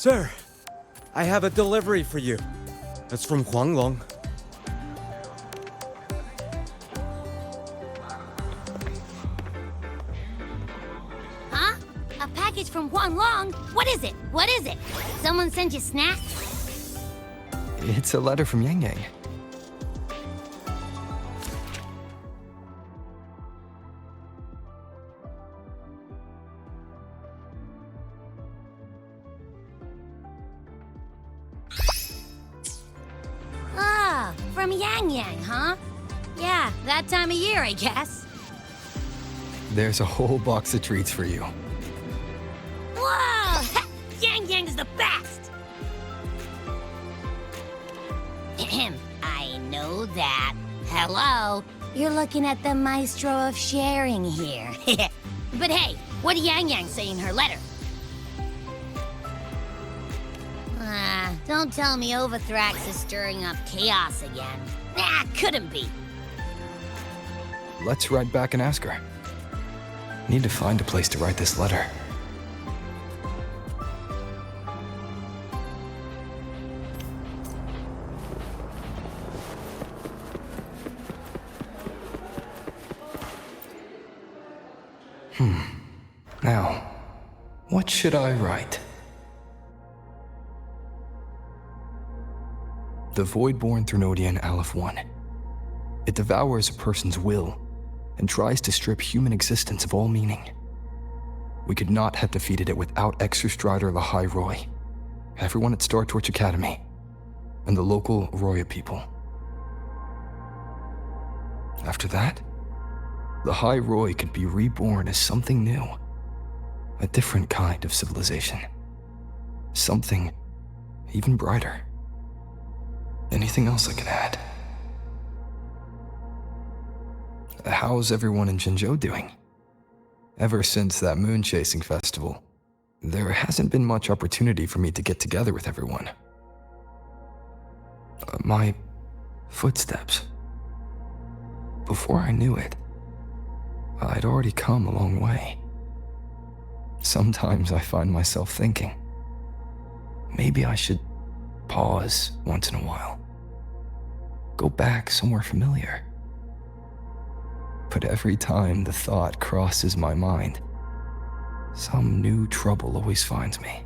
Sir, I have a delivery for you. It's from Huanglong. Huh? A package from Huanglong? What is it? What is it? Someone sent you snacks? It's a letter from Yang Yang. Ah, from Yang Yang, huh? Yeah, that time of year, I guess. There's a whole box of treats for you. Whoa! Yang Yang's the best! Ahem, I know that. Hello? You're looking at the maestro of sharing here. But hey, what did Yang Yang say in her letter? Don't tell me Overthrax is stirring up chaos again. Nah, couldn't be. Let's write back and ask her. Need to find a place to write this letter. Now, what should I write? The Voidborn Threnodian Aleph 1. It devours a person's will and tries to strip human existence of all meaning. We could not have defeated it without Exostrider Lahai Roy, everyone at Star Torch Academy, and the local Roya people. After that, Lahai Roy could be reborn as something new, a different kind of civilization, something even brighter. Anything else I can add? How's everyone in Jinzhou doing? Ever since that moon chasing festival, there hasn't been much opportunity for me to get together with everyone. My footsteps. Before I knew it, I'd already come a long way. Sometimes I find myself thinking, maybe I should pause once in a while. Go back somewhere familiar. But every time the thought crosses my mind, some new trouble always finds me.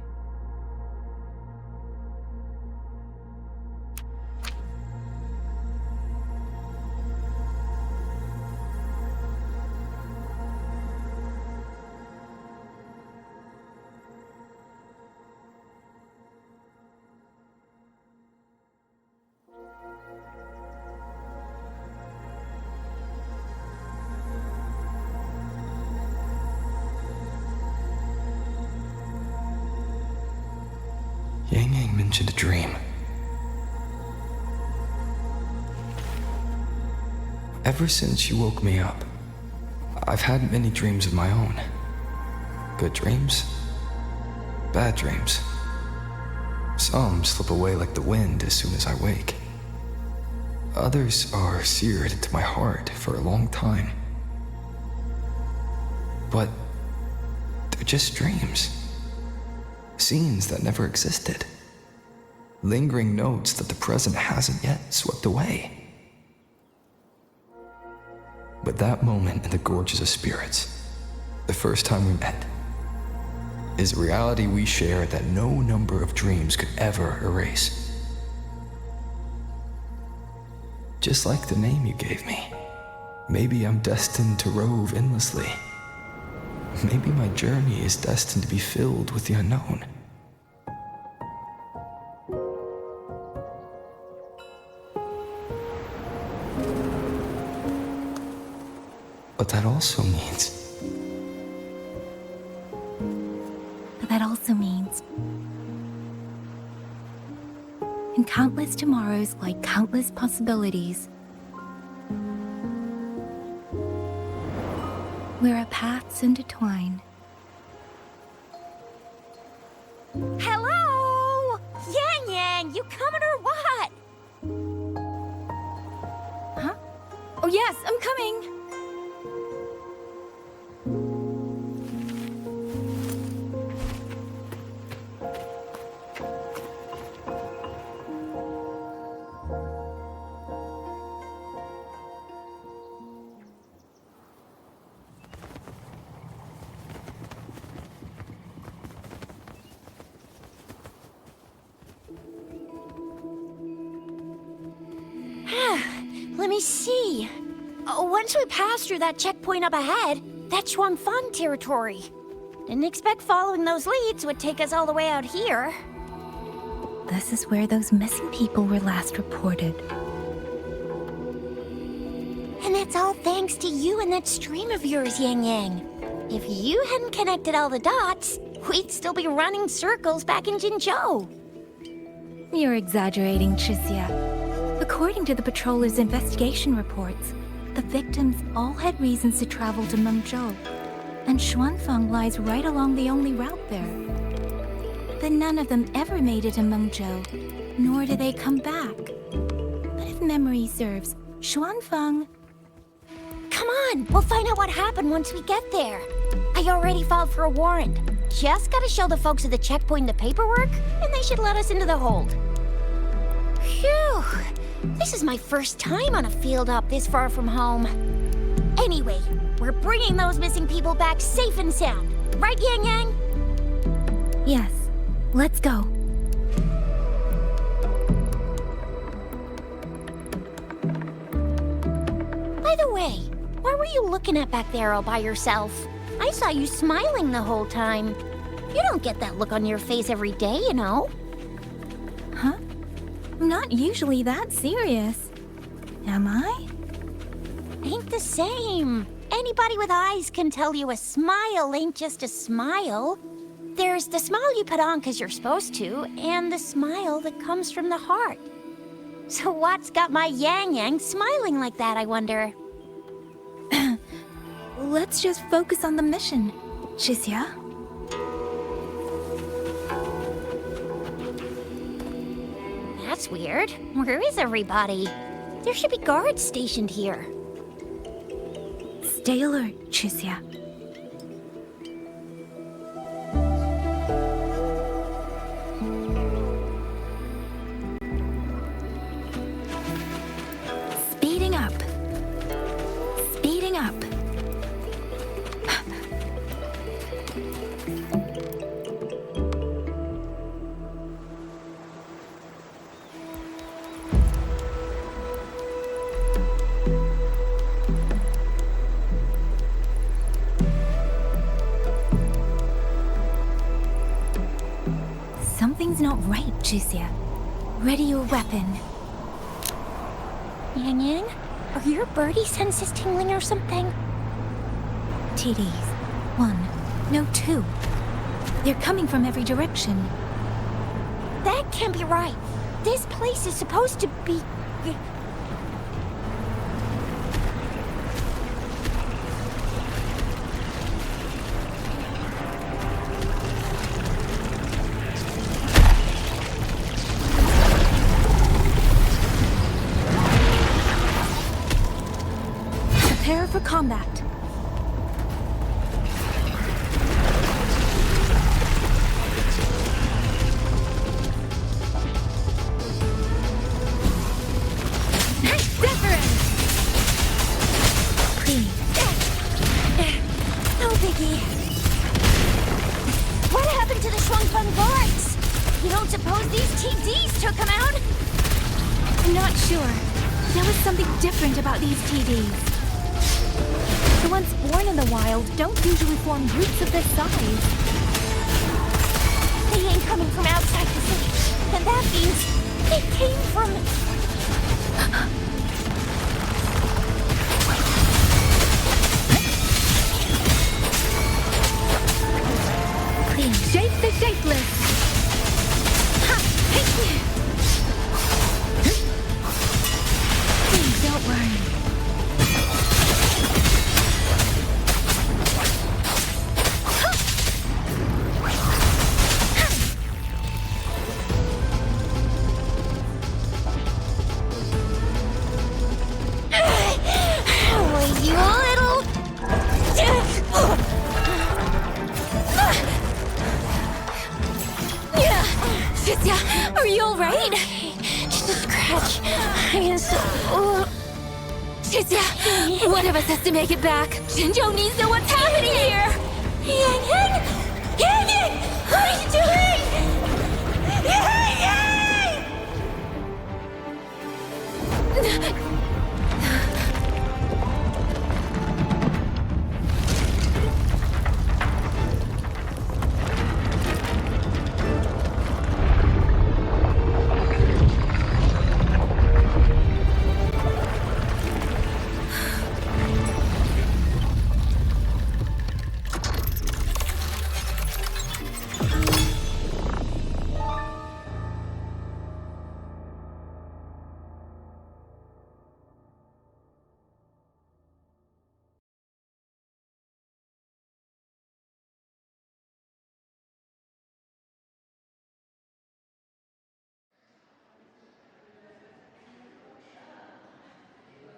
Yang Yang mentioned a dream. Ever since she woke me up, I've had many dreams of my own. Good dreams, bad dreams. Some slip away like the wind as soon as I wake. Others are seared into my heart for a long time. But they're just dreams. Scenes that never existed. Lingering notes that the present hasn't yet swept away. But that moment in the Gorges of Spirits, the first time we met, is a reality we share that no number of dreams could ever erase. Just like the name you gave me, maybe I'm destined to rove endlessly. Maybe my journey is destined to be filled with the unknown. But that also means... in countless tomorrows lie countless possibilities, where our paths intertwine. Hello? Yang Yang, you coming or what? Huh? Oh yes, I'm coming! Let me see. Once we pass through that checkpoint up ahead, that's Shuangfang territory. Didn't expect following those leads would take us all the way out here. This is where those missing people were last reported. And that's all thanks to you and that stream of yours, Yang Yang. If you hadn't connected all the dots, we'd still be running circles back in Jinzhou. You're exaggerating, Chixia. According to the patroller's investigation reports, the victims all had reasons to travel to Mengzhou, and Xuanfang lies right along the only route there. But none of them ever made it to Mengzhou, nor did they come back. But if memory serves, Xuanfang... Come on, we'll find out what happened once we get there. I already filed for a warrant. Just gotta show the folks at the checkpoint the paperwork, and they should let us into the hold. Phew! This is my first time on a field op this far from home. Anyway, we're bringing those missing people back safe and sound. Right, Yang Yang? Yes, let's go. By the way, what were you looking at back there all by yourself? I saw you smiling the whole time. You don't get that look on your face every day, you know. Huh? I'm not usually that serious. Am I? Ain't the same. Anybody with eyes can tell you a smile ain't just a smile. There's the smile you put on 'cause you're supposed to, and the smile that comes from the heart. So what's got my Yang Yang smiling like that, I wonder? Let's just focus on the mission, Chixia. That's weird. Where is everybody? There should be guards stationed here. Stay alert, Chixia. Speeding up. Speeding up. Something's not right, Chixia. Ready your weapon. Yang Yang, are your birdie senses tingling or something? TDs. 1. No, 2. They're coming from every direction. That can't be right. This place is supposed to be... Prepare for combat. Please. No biggie. What happened to the Shuangfang guards? You don't suppose these TDs took them out? I'm not sure. There was something different about these TDs. The ones born in the wild don't usually form groups of this size. They ain't coming from outside the city. And that means they came from... Please, shape the shapeless. Ha! Hey! Please don't worry. Are you alright? Just a scratch. Chixia, one of us has to make it back. Jinzhou needs to know what's happening here. Yang Yang! Yang Yang! What are you doing? Yang Yang!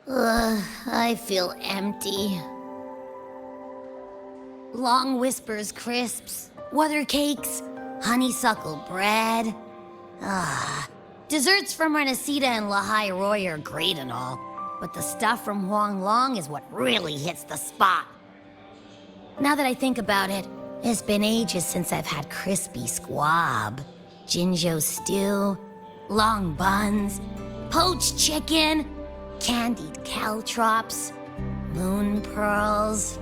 I feel empty. Long whispers crisps, weather cakes, honeysuckle bread. Desserts from Renacita and LaHy Roy are great and all, but the stuff from Huang Long is what really hits the spot. Now that I think about it, it's been ages since I've had crispy squab, Jinzhou stew, long buns, poached chicken, candied caltrops, moon pearls.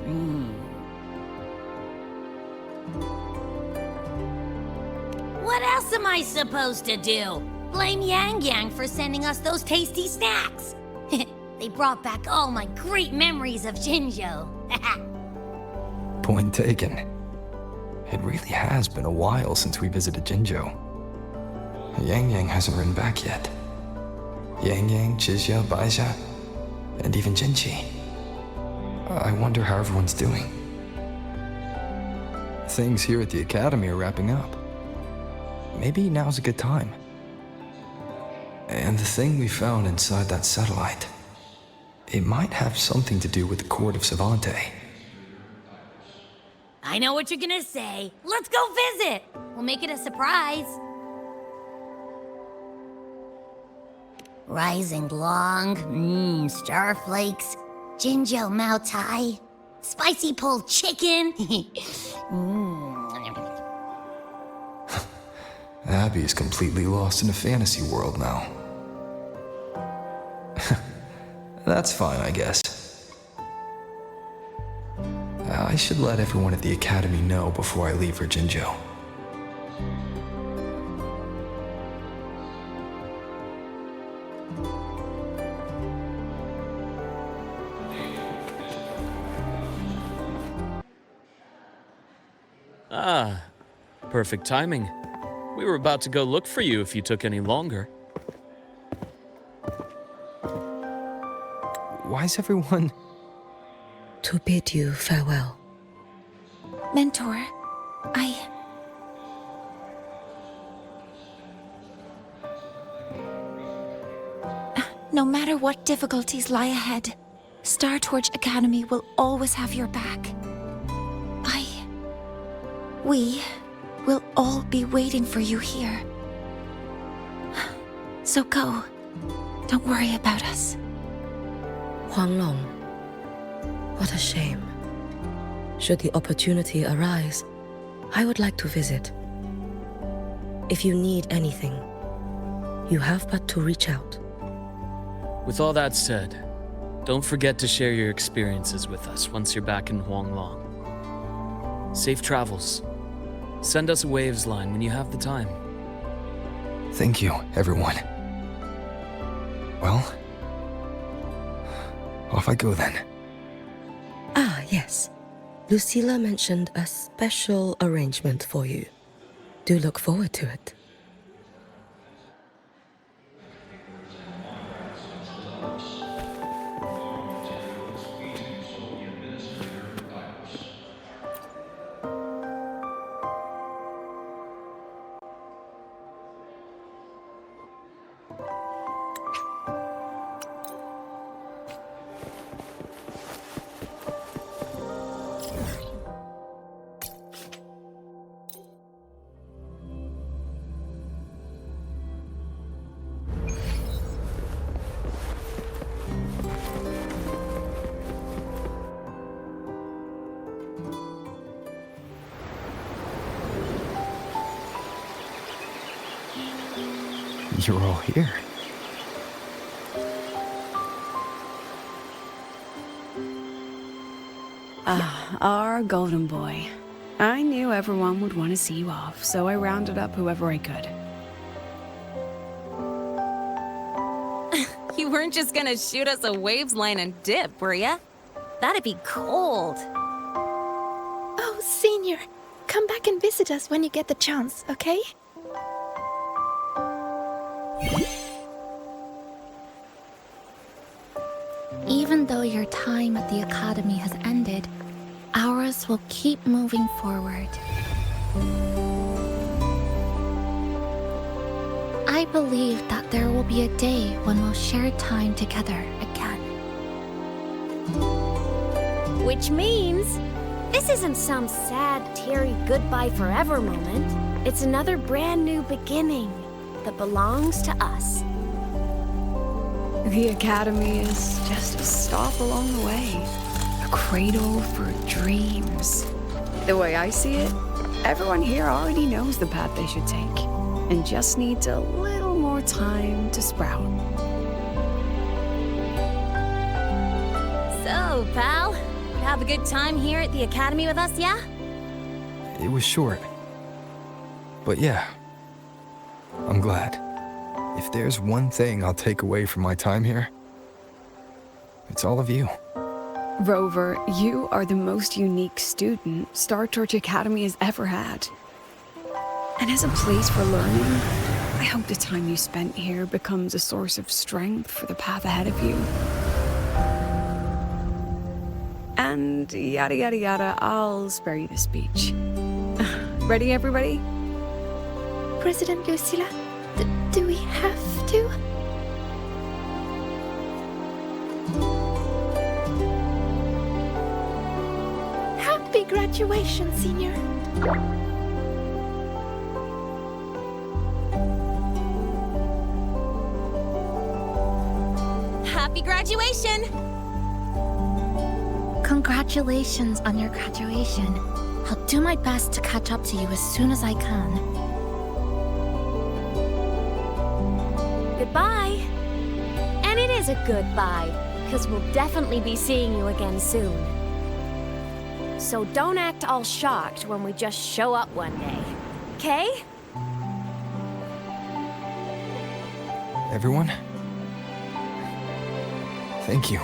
What else am I supposed to do? Blame Yang Yang for sending us those tasty snacks. They brought back all my great memories of Jinzhou. Point taken. It really has been a while since we visited Jinzhou. Yang Yang hasn't written back yet. Yang Yang, Chixia, Baixia, and even Jinchi. I wonder how everyone's doing. Things here at the Academy are wrapping up. Maybe now's a good time. And the thing we found inside that satellite, it might have something to do with the Court of Savante. I know what you're gonna say. Let's go visit! We'll make it a surprise. Rising Long, starflakes, Jinzhou Mao Tai, spicy pulled chicken. Abby is completely lost in a fantasy world now. That's fine, I guess. I should let everyone at the Academy know before I leave for Jinzhou. Perfect timing. We were about to go look for you if you took any longer. Why is everyone... To bid you farewell. Mentor, No matter what difficulties lie ahead, Star Torch Academy will always have your back. We will all be waiting for you here. So go. Don't worry about us. Huang Long. What a shame. Should the opportunity arise, I would like to visit. If you need anything, you have but to reach out. With all that said, don't forget to share your experiences with us once you're back in Huanglong. Safe travels. Send us a Waves line when you have the time. Thank you, everyone. Well, off I go then. Ah, yes. Lucilla mentioned a special arrangement for you. Do look forward to it. You're all here. Our golden boy. I knew everyone would want to see you off, so I rounded up whoever I could. You weren't just gonna shoot us a Waves line and dip, were ya? That'd be cold. Oh, Senior, come back and visit us when you get the chance, okay? Even though your time at the Academy has ended, ours will keep moving forward. I believe that there will be a day when we'll share time together again. Which means this isn't some sad, teary goodbye forever moment. It's another brand new beginning that belongs to us. The Academy is just a stop along the way. A cradle for dreams. The way I see it, everyone here already knows the path they should take, and just needs a little more time to sprout. So, pal, have a good time here at the Academy with us, yeah? It was short. But yeah, I'm glad. If there's one thing I'll take away from my time here, it's all of you. Rover, you are the most unique student Star Torch Academy has ever had. And as a place for learning, I hope the time you spent here becomes a source of strength for the path ahead of you. And yada yada yada, I'll spare you the speech. Ready, everybody? President Lucilla, do we have to? Happy graduation, Senior. Happy graduation! Congratulations on your graduation. I'll do my best to catch up to you as soon as I can. Goodbye. And it is a goodbye, because we'll definitely be seeing you again soon. So don't act all shocked when we just show up one day, okay? Everyone, thank you.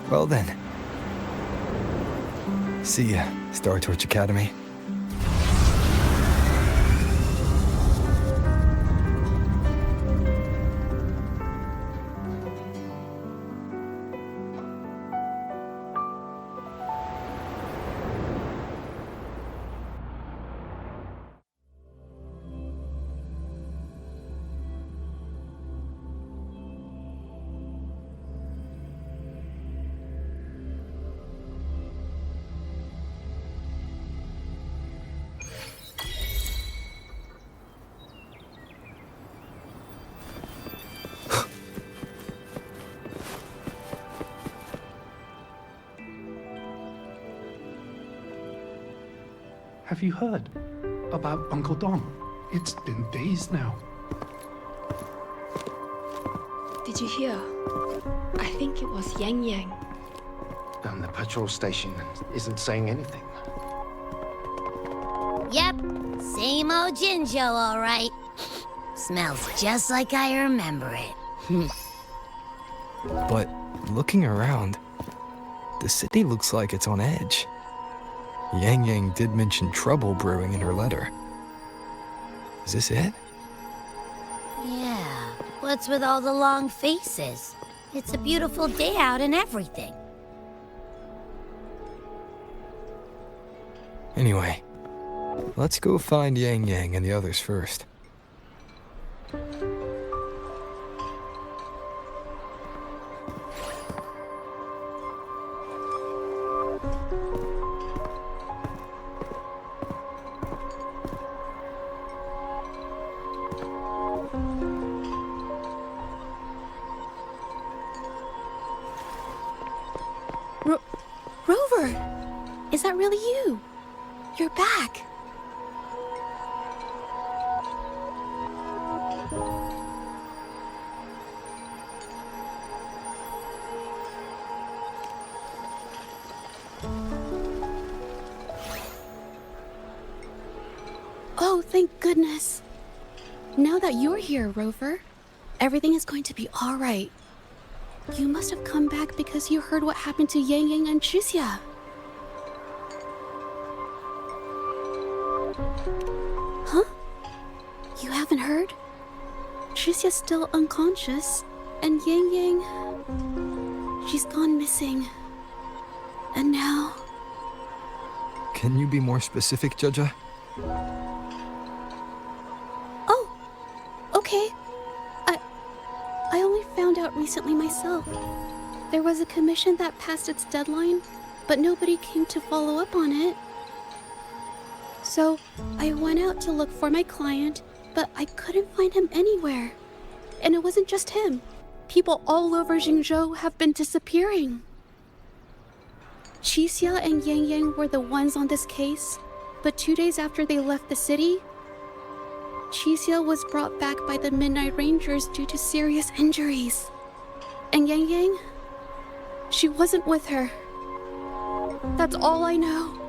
Well then. See ya, Star Torch Academy. Have you heard about Uncle Dom? It's been days now. Did you hear? I think it was Yang Yang. And the patrol station isn't saying anything. Yep, same old Jinjo, all right. Smells just like I remember it. But looking around, the city looks like it's on edge. Yang Yang did mention trouble brewing in her letter. Is this it? Yeah, what's with all the long faces? It's a beautiful day out and everything. Anyway, let's go find Yang Yang and the others first. Rover! Is that really you? You're back. Oh, thank goodness. Now that you're here, Rover, everything is going to be all right. You must have come back because you heard what happened to Yang Yang and Chixia. Huh? You haven't heard? Chixia's still unconscious, and Yang Yang... she's gone missing. And now... Can you be more specific, Jaja? Oh, okay. I only found out recently myself. There was a commission that passed its deadline, but nobody came to follow up on it. So, I went out to look for my client, but I couldn't find him anywhere. And it wasn't just him. People all over Jingzhou have been disappearing. Chixia and Yang Yang were the ones on this case, but 2 days after they left the city, Chixia was brought back by the Midnight Rangers due to serious injuries. And Yang Yang, she wasn't with her. That's all I know.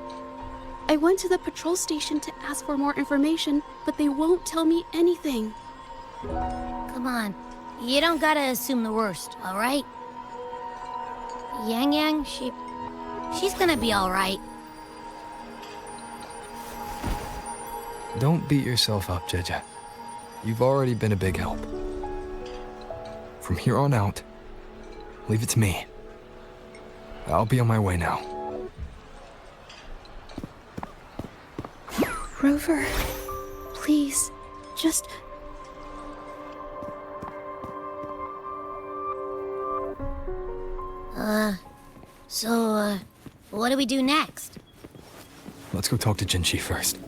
I went to the patrol station to ask for more information, but they won't tell me anything. Come on. You don't gotta assume the worst, alright? Yang Yang, she's gonna be alright. Don't beat yourself up, Jaja. You've already been a big help. From here on out, leave it to me. I'll be on my way now. Rover, please, just... So, what do we do next? Let's go talk to Jinchi first.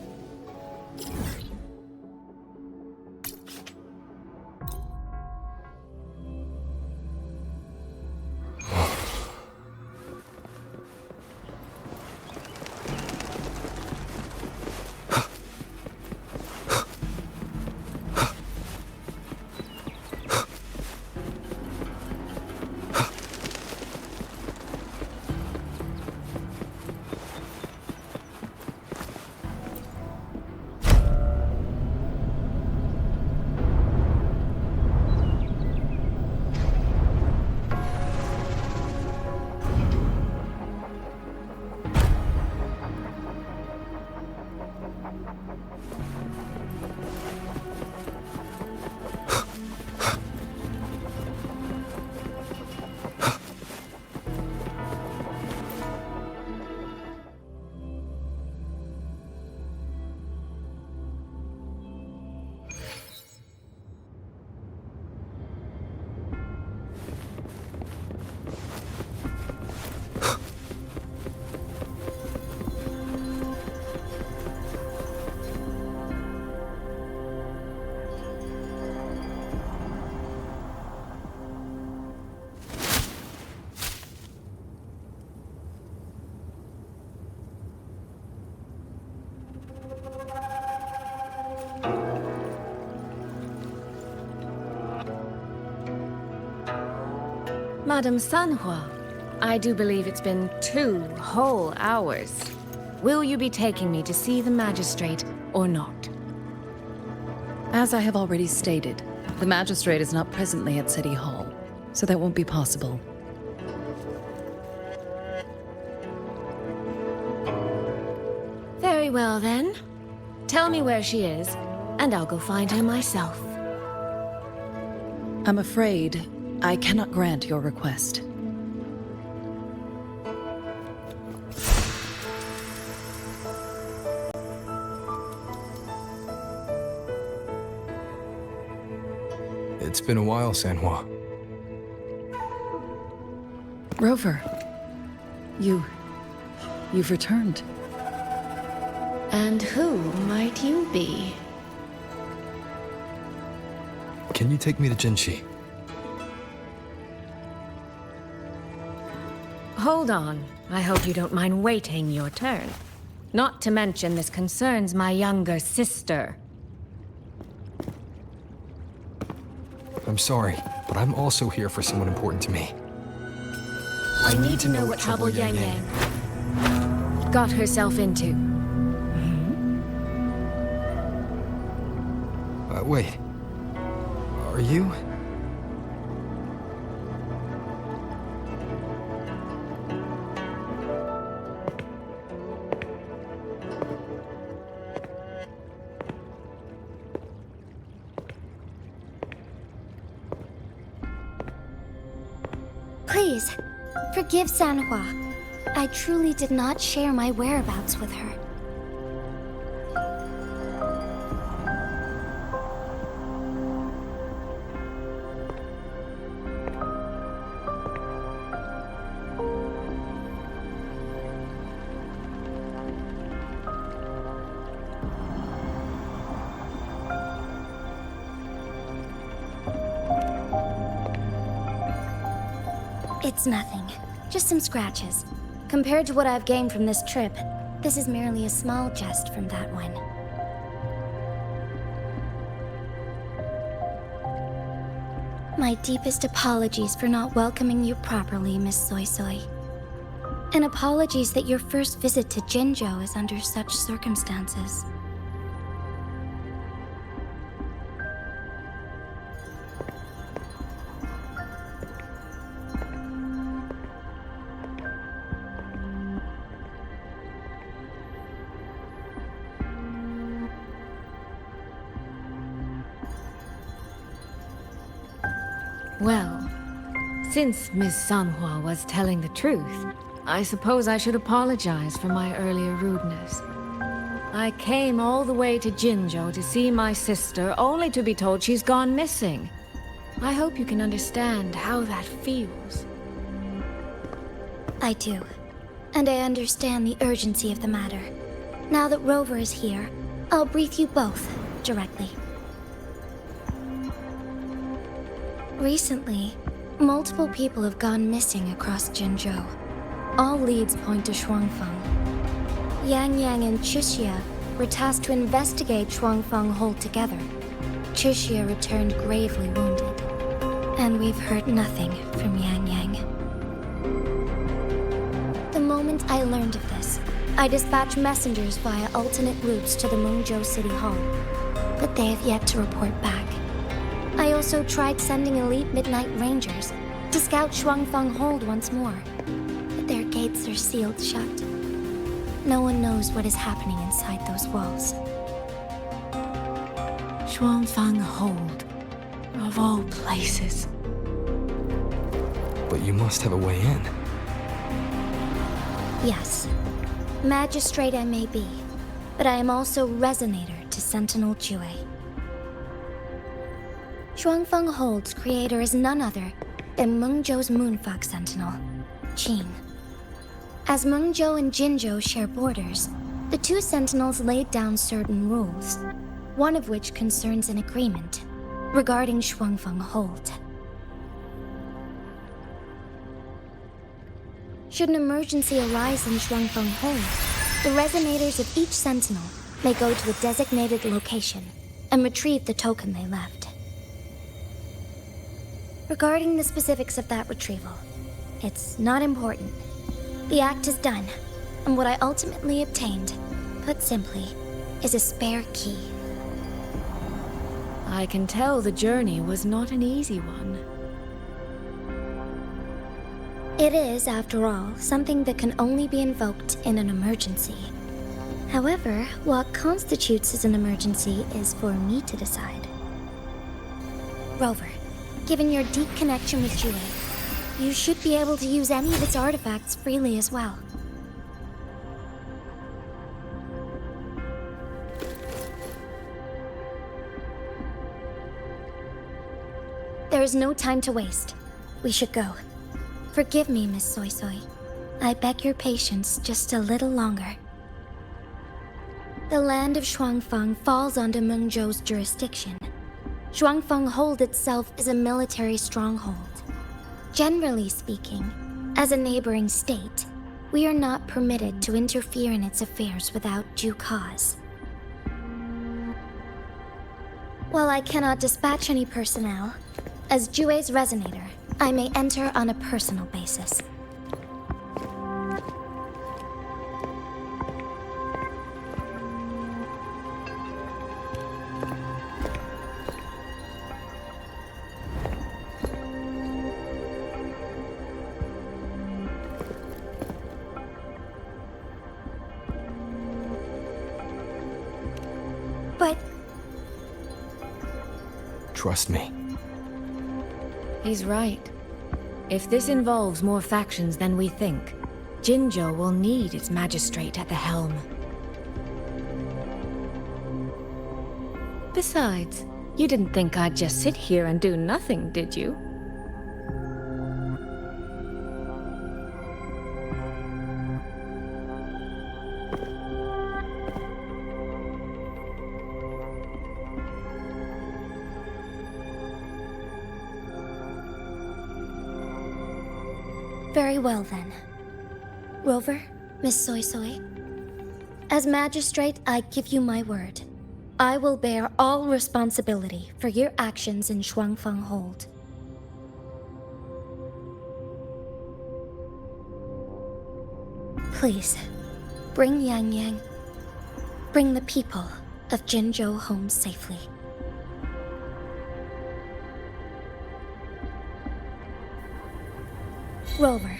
Madam Sanhua, I do believe it's been 2 whole hours. Will you be taking me to see the magistrate or not? As I have already stated, the magistrate is not presently at City Hall, so that won't be possible. Very well then. Tell me where she is, and I'll go find her myself. I'm afraid I cannot grant your request. It's been a while, Sanhua. Rover, you've returned. And who might you be? Can you take me to Jinchi? Hold on. I hope you don't mind waiting your turn. Not to mention this concerns my younger sister. I'm sorry, but I'm also here for someone important to me. I need to know what trouble Yang Yang got herself into. Wait. Are you? Please, forgive Sanhua. I truly did not share my whereabouts with her. It's nothing. Just some scratches. Compared to what I've gained from this trip, this is merely a small jest from that one. My deepest apologies for not welcoming you properly, Miss Soy Soy. And apologies that your first visit to Jinzhou is under such circumstances. Well, since Miss Sanhua was telling the truth, I suppose I should apologize for my earlier rudeness. I came all the way to Jinzhou to see my sister, only to be told she's gone missing. I hope you can understand how that feels. I do. And I understand the urgency of the matter. Now that Rover is here, I'll brief you both directly. Recently, multiple people have gone missing across Jinzhou. All leads point to Shuangfeng. Yang Yang and Chixia were tasked to investigate Shuangfeng Hold together. Chixia returned gravely wounded, and we've heard nothing from Yang Yang. The moment I learned of this, I dispatched messengers via alternate routes to the Mengzhou City Hall, but they have yet to report back. I also tried sending elite Midnight Rangers to scout Shuangfeng Hold once more, but their gates are sealed shut. No one knows what is happening inside those walls. Shuangfeng Hold, of all places. But you must have a way in. Yes. Magistrate I may be, but I am also Resonator to Sentinel Jue. Shuangfeng Hold's creator is none other than Mengzhou's Moonfox Sentinel, Qin. As Mengzhou and Jinzhou share borders, the two Sentinels laid down certain rules, one of which concerns an agreement regarding Shuangfeng Hold. Should an emergency arise in Shuangfeng Hold, the resonators of each Sentinel may go to a designated location and retrieve the token they left. Regarding the specifics of that retrieval, it's not important. The act is done, and what I ultimately obtained, put simply, is a spare key. I can tell the journey was not an easy one. It is, after all, something that can only be invoked in an emergency. However, what constitutes as an emergency is for me to decide. Rover, given your deep connection with Jue, you should be able to use any of its artifacts freely as well. There is no time to waste. We should go. Forgive me, Miss Soy Soy. I beg your patience just a little longer. The land of Shuangfeng falls under Mengzhou's jurisdiction. Shuangfeng Hold itself is a military stronghold. Generally speaking, as a neighboring state, we are not permitted to interfere in its affairs without due cause. While I cannot dispatch any personnel, as Jue's Resonator, I may enter on a personal basis. But Trust me. He's right. If this involves more factions than we think, Jinzhou will need its magistrate at the helm. Besides, you didn't think I'd just sit here and do nothing, did you? very well then. Rover, Miss Soy Soy. As magistrate, I give you my word. I will bear all responsibility for your actions in Shuangfeng Hold. Please, bring Yang Yang. Bring the people of Jinzhou home safely. Rover,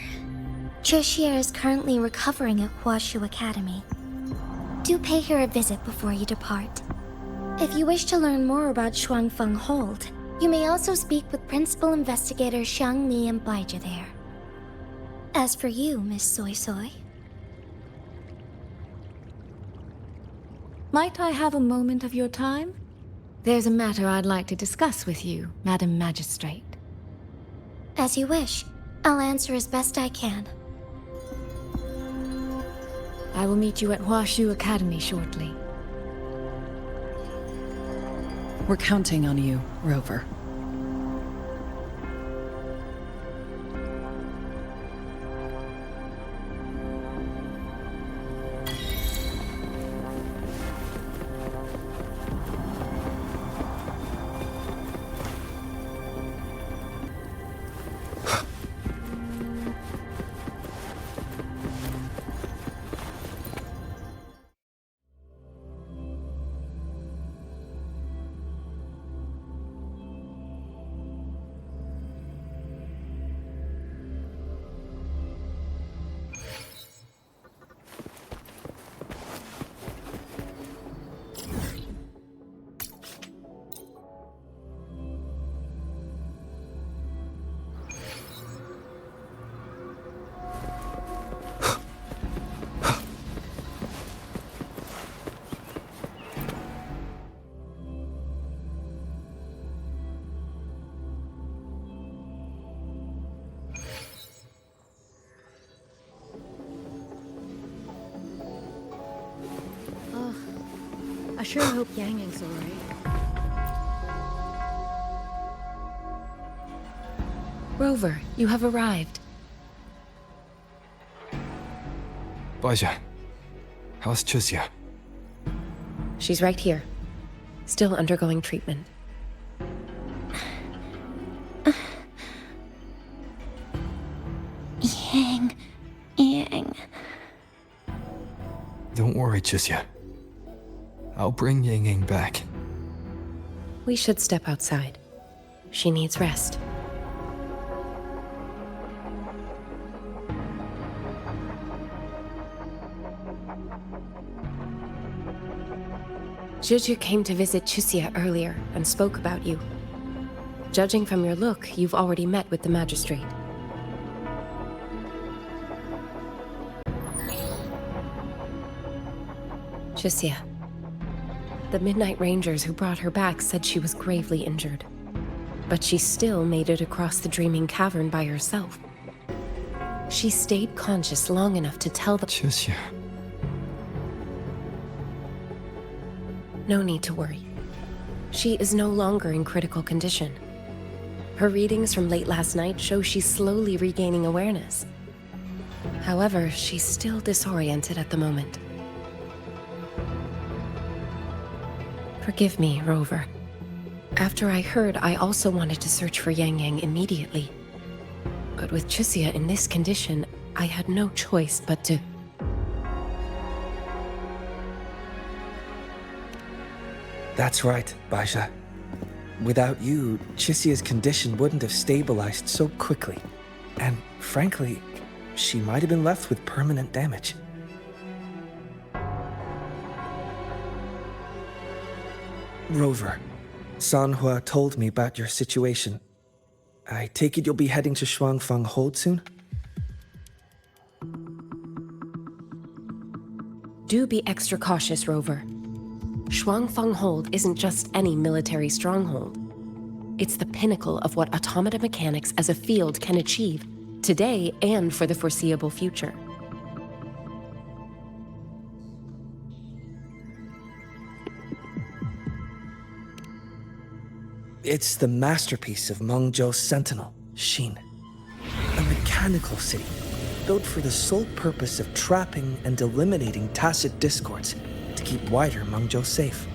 Chixia is currently recovering at Huashu Academy. Do pay her a visit before you depart. If you wish to learn more about Shuangfeng Hold, you may also speak with Principal Investigator Xiang Li and Baija there. As for you, Miss Soy Soy... Might I have a moment of your time? There's a matter I'd like to discuss with you, Madam Magistrate. As you wish. I'll answer as best I can. I will meet you at Huashu Academy shortly. We're counting on you, Rover. I sure hope Yang Yang's alright. Rover, you have arrived. Baija, how's Chixia? She's right here. Still undergoing treatment. Yang. Don't worry, Chixia. I'll bring Yang Yang back. We should step outside. She needs rest. Juju came to visit Chixia earlier and spoke about you. Judging from your look, you've already met with the magistrate. Chixia. The Midnight Rangers who brought her back said she was gravely injured. But she still made it across the Dreaming Cavern by herself. She stayed conscious long enough to tell the... Chixia. No need to worry. She is no longer in critical condition. Her readings from late last night show she's slowly regaining awareness. However, she's still disoriented at the moment. Forgive me, Rover. After I heard, I also wanted to search for Yang Yang immediately. But with Chixia in this condition, I had no choice but to... That's right, Baija. Without you, Chixia's condition wouldn't have stabilized so quickly. And frankly, she might have been left with permanent damage. Rover, Sanhua told me about your situation. I take it you'll be heading to Shuangfang Hold soon? Do be extra cautious, Rover. Shuangfang Hold isn't just any military stronghold. It's the pinnacle of what automata mechanics as a field can achieve, today and for the foreseeable future. It's the masterpiece of Mengzhou's sentinel, Xin. A mechanical city, built for the sole purpose of trapping and eliminating tacit discords to keep wider Mengzhou safe.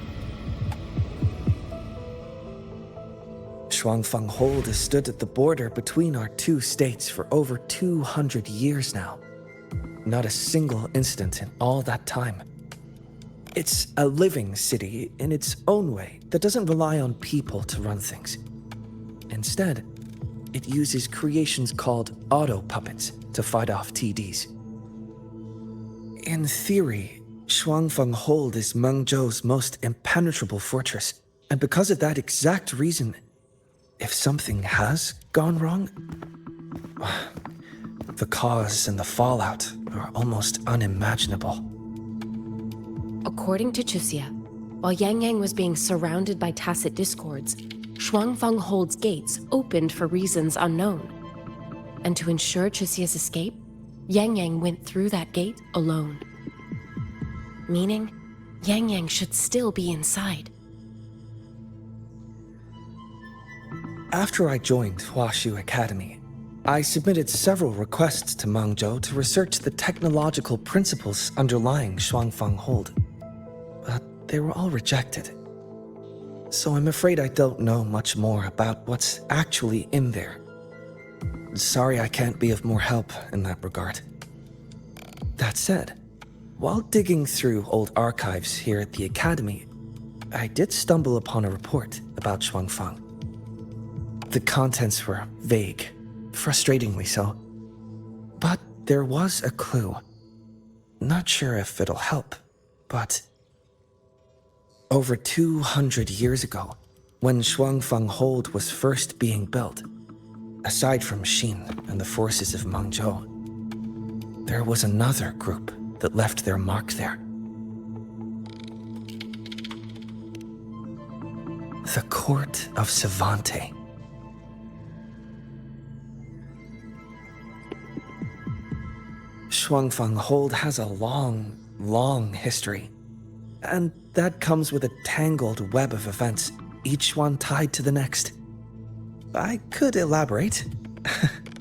Shuangfang Hold has stood at the border between our two states for over 200 years now. Not a single incident in all that time. It's a living city in its own way that doesn't rely on people to run things. Instead, it uses creations called auto-puppets to fight off TDs. In theory, Shuangfang Hold is Mengzhou's most impenetrable fortress, and because of that exact reason, if something has gone wrong, the cause and the fallout are almost unimaginable. According to Chuxia, while Yang Yang was being surrounded by tacit discords, Shuangfang Hold's gates opened for reasons unknown. And to ensure Chuxia's escape, Yang Yang went through that gate alone. Meaning, Yang Yang should still be inside. After I joined Huaxu Academy, I submitted several requests to Mengzhou to research the technological principles underlying Shuangfang Hold. But they were all rejected. So I'm afraid I don't know much more about what's actually in there. Sorry I can't be of more help in that regard. That said, while digging through old archives here at the Academy, I did stumble upon a report about Shuangfang. The contents were vague, frustratingly so. But there was a clue. Not sure if it'll help, but over 200 years ago, when Shuangfang Hold was first being built, aside from Xin and the forces of Mengzhou, there was another group that left their mark there. The Court of Savante. Shuangfang Hold has a long, long history. And that comes with a tangled web of events, each one tied to the next. I could elaborate,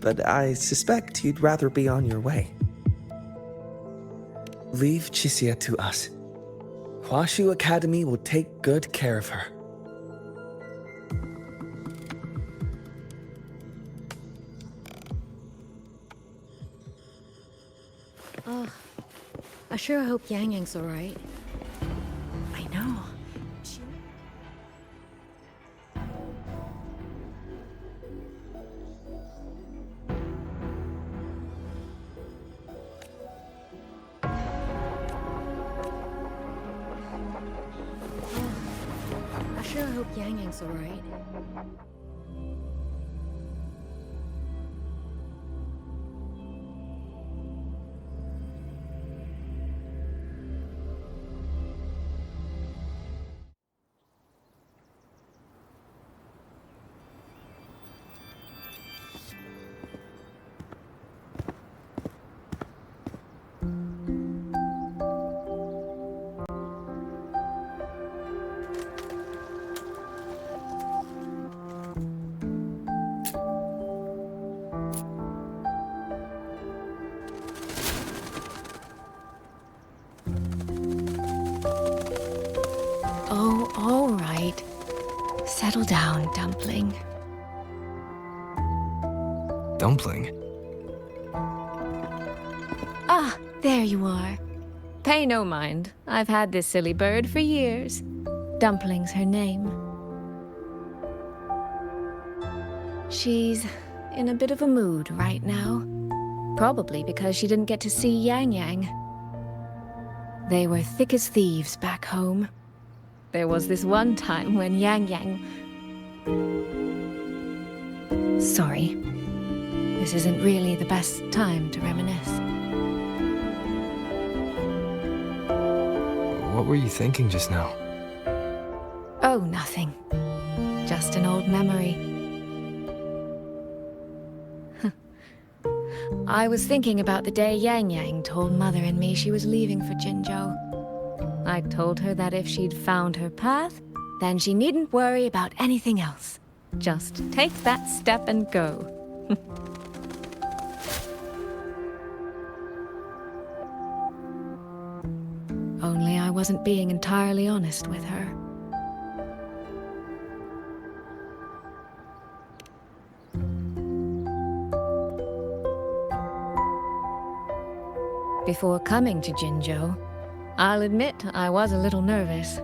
but I suspect you'd rather be on your way. Leave Chuxia to us. Huaxu Academy will take good care of her. Oh, I sure hope Yang Yang's alright. I know. I sure hope Yang Yang's alright. Oh, all right. Settle down, Dumpling. Dumpling? Ah, there you are. Pay no mind. I've had this silly bird for years. Dumpling's her name. She's in a bit of a mood right now. Probably because she didn't get to see Yang Yang. They were thick as thieves back home. there was this one time when Yang Yang... Sorry. This isn't really the best time to reminisce. What were you thinking just now? Oh, nothing. Just an old memory. I was thinking about the day Yang Yang told Mother and me she was leaving for Jinzhou. I told her that if she'd found her path, then she needn't worry about anything else. Just take that step and go. Only I wasn't being entirely honest with her. Before coming to Jinzhou, I'll admit I was a little nervous.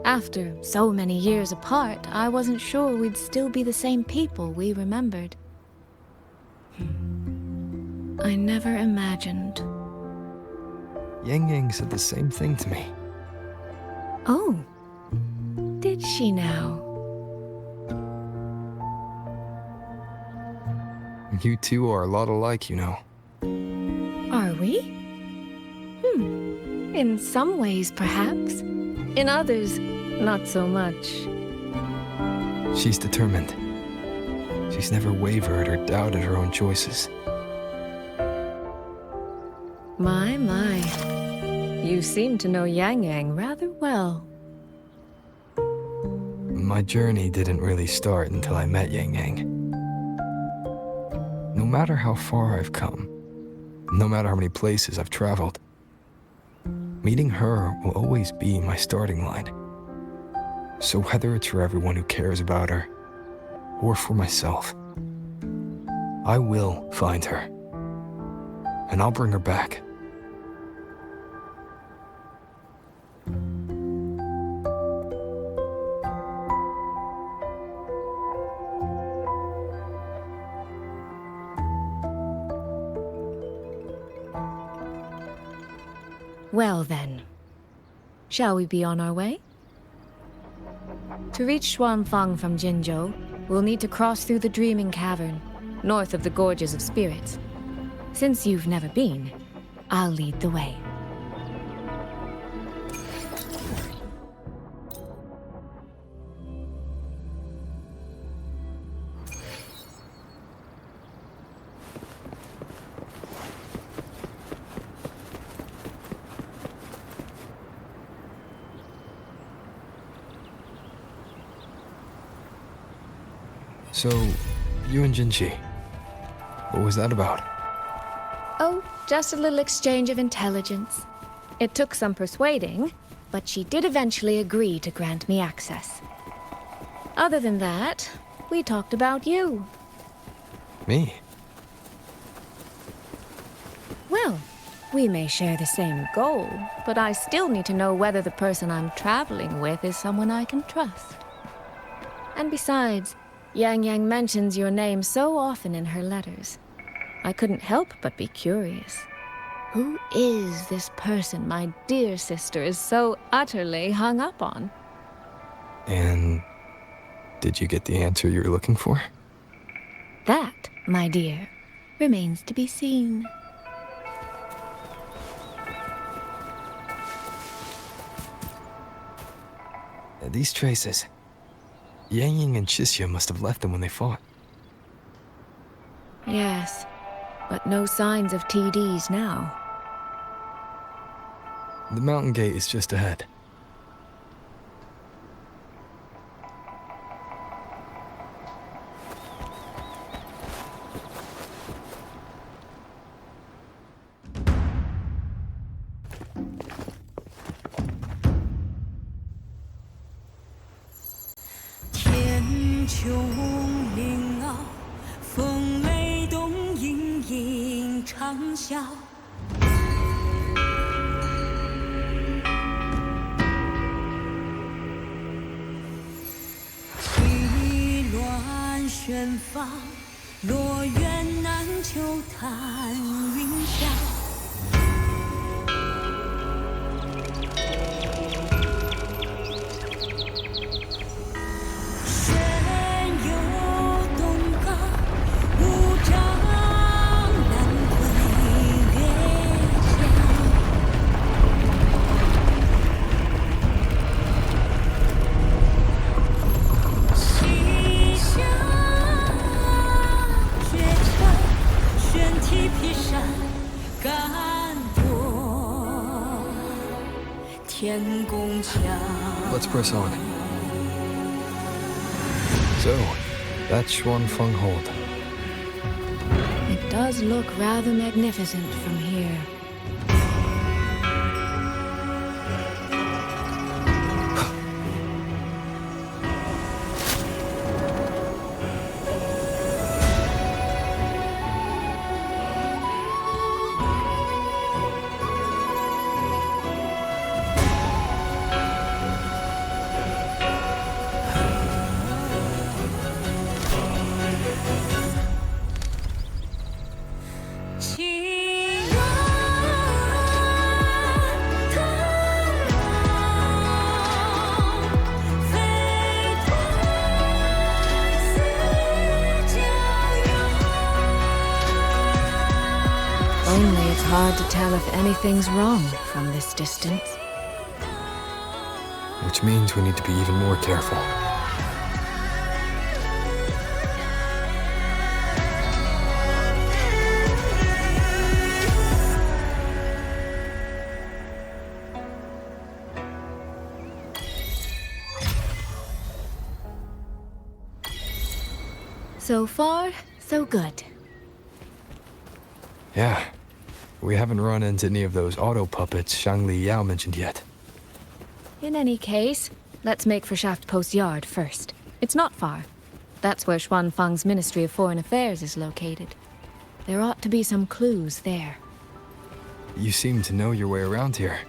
After so many years apart, I wasn't sure we'd still be the same people we remembered. I never imagined. Yang Yang said the same thing to me. Oh, did she now? You two are a lot alike, you know. Are we? In some ways, perhaps. In others, not so much. She's determined. She's never wavered or doubted her own choices. My. You seem to know Yang Yang rather well. My journey didn't really start until I met Yang Yang. No matter how far I've come, no matter how many places I've traveled, meeting her will always be my starting line. So whether it's for everyone who cares about her, or for myself, I will find her. And I'll bring her back. Well then, shall we be on our way? To reach Xuanfang from Jinzhou, we'll need to cross through the Dreaming Cavern, north of the Gorges of Spirits. Since you've never been, I'll lead the way. So, you and Jinchi, what was that about? Oh, just a little exchange of intelligence. It took some persuading, but she did eventually agree to grant me access. Other than that, we talked about you. Me? Well, we may share the same goal, but I still need to know whether the person I'm traveling with is someone I can trust. And besides, Yang Yang mentions your name so often in her letters. I couldn't help but be curious. Who is this person my dear sister is so utterly hung up on? And did you get the answer you were looking for? That, my dear, remains to be seen. These traces. Yang Yang and Chisya must have left them when they fought. Yes, but no signs of TDs now. The mountain gate is just ahead. Let's press on. So, that's Xuanfeng Hold. It does look rather magnificent from here. Only it's hard to tell if anything's wrong from this distance. Which means we need to be even more careful. So far, so good. Yeah. We haven't run into any of those auto puppets Shangli Yao mentioned yet. In any case, let's make for Shaft Post Yard first. It's not far. That's where Xuanfeng's Ministry of Foreign Affairs is located. There ought to be some clues there. You seem to know your way around here.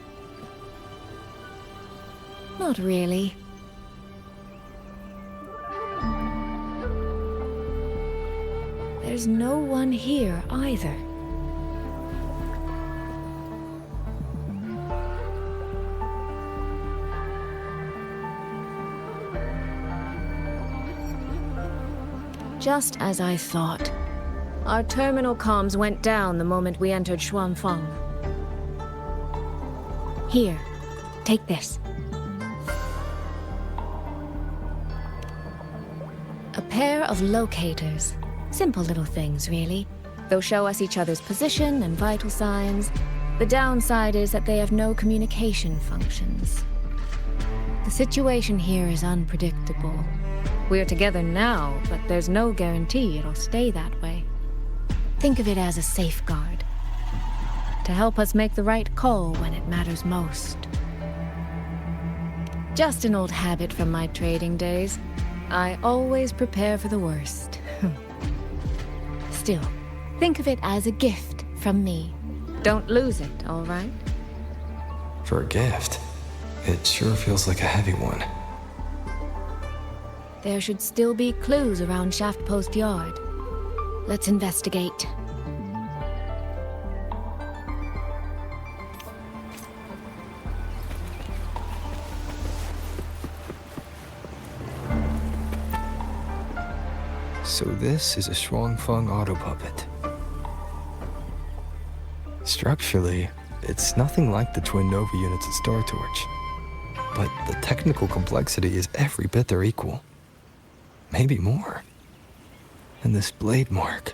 Not really. There's no one here either. Just as I thought. Our terminal comms went down the moment we entered Xuanfeng. Here, take this. A pair of locators. Simple little things, really. They'll show us each other's position and vital signs. The downside is that they have no communication functions. The situation here is unpredictable. We're together now, but there's no guarantee it'll stay that way. Think of it as a safeguard, to help us make the right call when it matters most. Just an old habit from my trading days. I always prepare for the worst. Still, think of it as a gift from me. Don't lose it, all right? For a gift, it sure feels like a heavy one. There should still be clues around Shaft Post Yard. Let's investigate. So this is a Xuanfeng auto puppet. Structurally, it's nothing like the twin Nova units at Star Torch. But the technical complexity is every bit their equal. Maybe more. And this blade mark.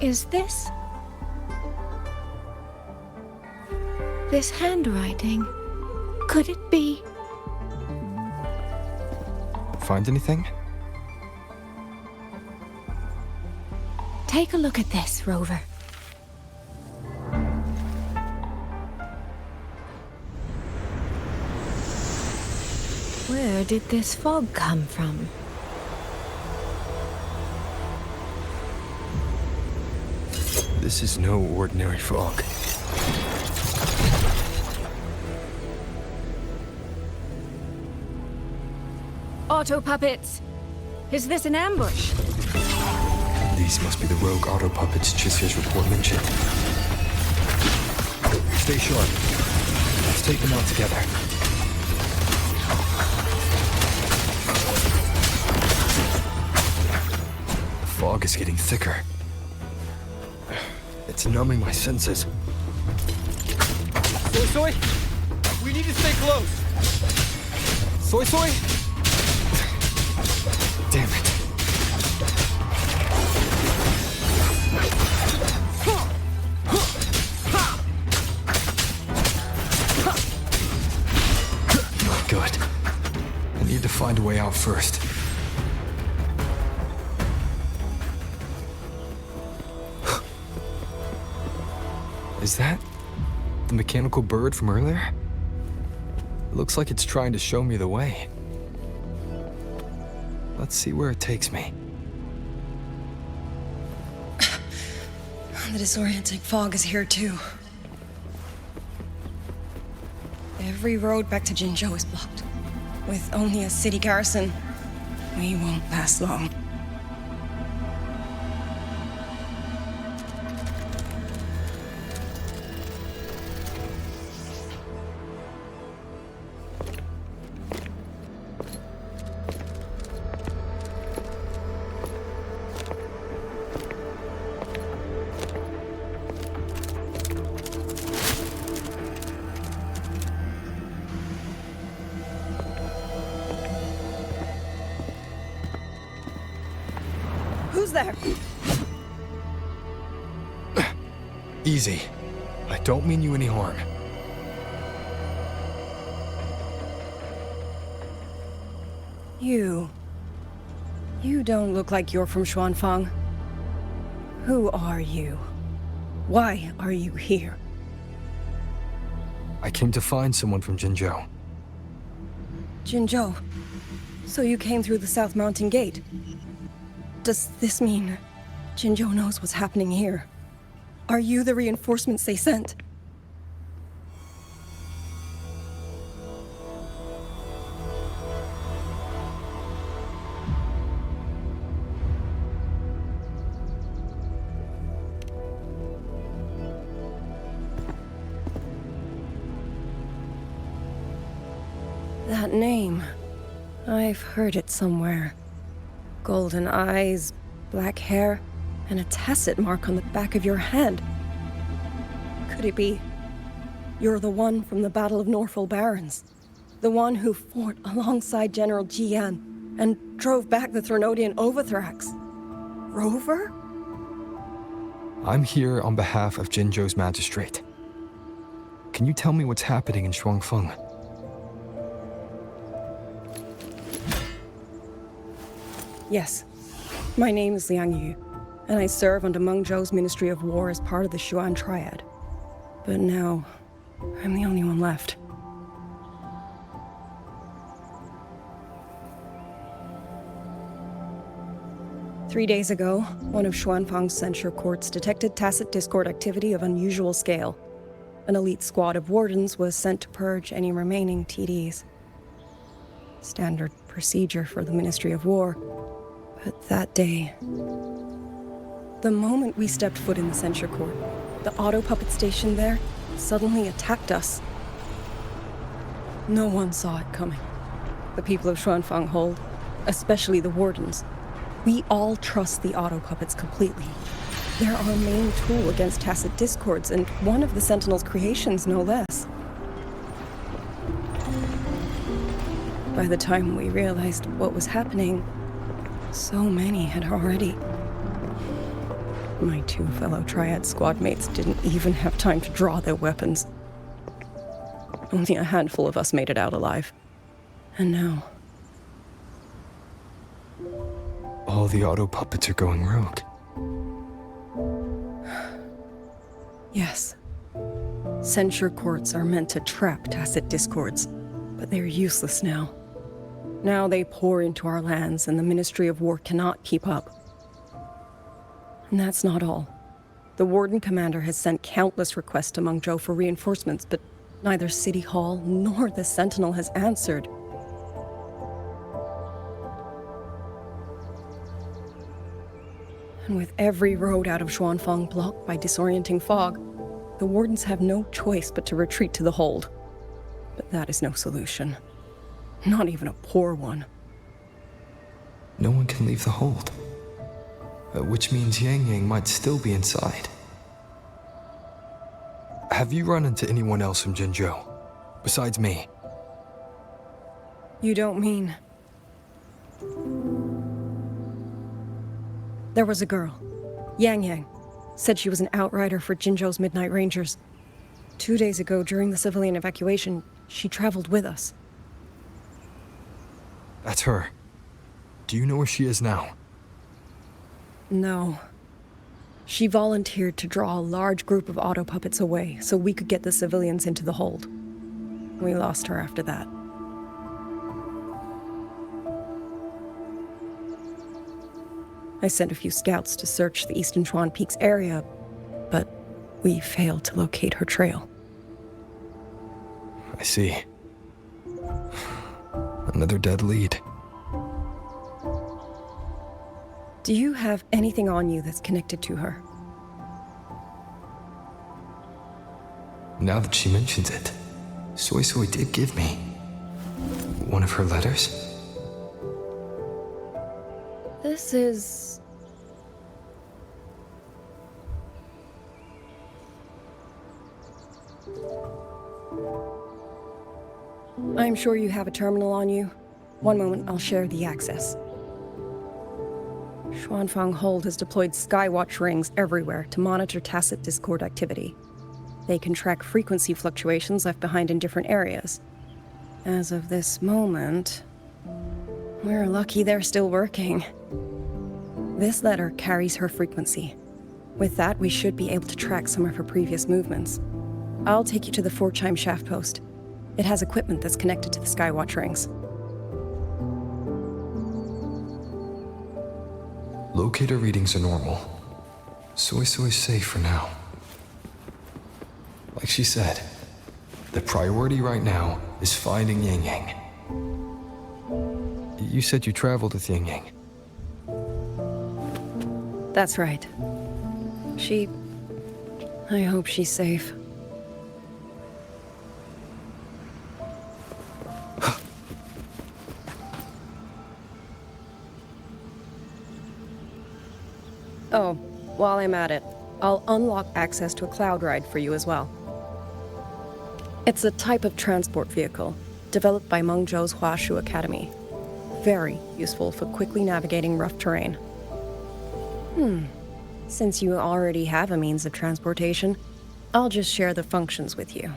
Is this handwriting? Could it be? Find anything? Take a look at this, Rover. Where did this fog come from? This is no ordinary fog. Auto puppets! Is this an ambush? These must be the rogue auto puppets Chisia's report mentioned. Stay sharp. Let's take them out together. The fog is getting thicker. It's numbing my senses. Soy Soy? We need to stay close! Soy Soy? Damn it. Good. I need to find a way out first. Is that the mechanical bird from earlier? It looks like it's trying to show me the way. Let's see where it takes me. The disorienting fog is here too. Every road back to Jinzhou is blocked. With only a city garrison, we won't last long. Who's there? Easy. I don't mean you any harm. You don't look like you're from Xuanfang. Who are you? Why are you here? I came to find someone from Jinzhou. Jinzhou. So you came through the South Mountain Gate. Does this mean Jinzhou knows what's happening here? Are you the reinforcements they sent? That name. I've heard it somewhere. Golden eyes, black hair, and a tacit mark on the back of your head. Could it be you're the one from the Battle of Norfolk Barrens? The one who fought alongside General Jian and drove back the Threnodian Overthrax? Rover? I'm here on behalf of Jinzhou's magistrate. Can you tell me what's happening in Xuanfeng? Yes. My name is Liang Yu, and I serve under Meng Zhou's Ministry of War as part of the Xuan Triad. But now, I'm the only one left. Three days ago, one of Xuanfang's censure courts detected tacit discord activity of unusual scale. An elite squad of wardens was sent to purge any remaining TDs. Standard procedure for the Ministry of War. But that day, the moment we stepped foot in the censure court, the auto puppet station there suddenly attacked us. No one saw it coming. The people of Xuanfang hold, especially the wardens. We all trust the auto puppets completely. They're our main tool against tacit discords, and one of the Sentinel's creations, no less. By the time we realized what was happening, so many had already. My two fellow Triad squad mates didn't even have time to draw their weapons. Only a handful of us made it out alive. And now, All the auto puppets are going rogue. Yes. Censure courts are meant to trap tacit discords, but they're useless now. Now they pour into our lands, and the Ministry of War cannot keep up. And that's not all. The Warden Commander has sent countless requests to Mengzhou for reinforcements, but neither City Hall nor the Sentinel has answered. And with every road out of Xuanfang blocked by disorienting fog, the Wardens have no choice but to retreat to the hold. But that is no solution. Not even a poor one. No one can leave the hold. Which means Yang Yang might still be inside. Have you run into anyone else from Jinzhou, besides me? You don't mean... There was a girl, Yang Yang. Said she was an outrider for Jinzhou's Midnight Rangers. 2 days ago, during the civilian evacuation, she traveled with us. That's her. Do you know where she is now? No. She volunteered to draw a large group of auto puppets away so we could get the civilians into the hold. We lost her after that. I sent a few scouts to search the Eastern Chuan Peaks area, but we failed to locate her trail. I see. Another dead lead. Do you have anything on you that's connected to her? Now that she mentions it, Soy Soy did give me one of her letters. This is... I'm sure you have a terminal on you. One moment, I'll share the access. Xuanfang Hold has deployed Skywatch rings everywhere to monitor tacit discord activity. They can track frequency fluctuations left behind in different areas. As of this moment, we're lucky they're still working. This letter carries her frequency. With that, we should be able to track some of her previous movements. I'll take you to the 4-chime shaft post. It has equipment that's connected to the Skywatch rings. Locator readings are normal. Soy Soy's safe for now. Like she said, the priority right now is finding Yang Yang. You said you traveled with Yang Yang. That's right. I hope she's safe. Oh, while I'm at it, I'll unlock access to a cloud ride for you as well. It's a type of transport vehicle, developed by Mengzhou's Huashu Academy. Very useful for quickly navigating rough terrain. Since you already have a means of transportation, I'll just share the functions with you.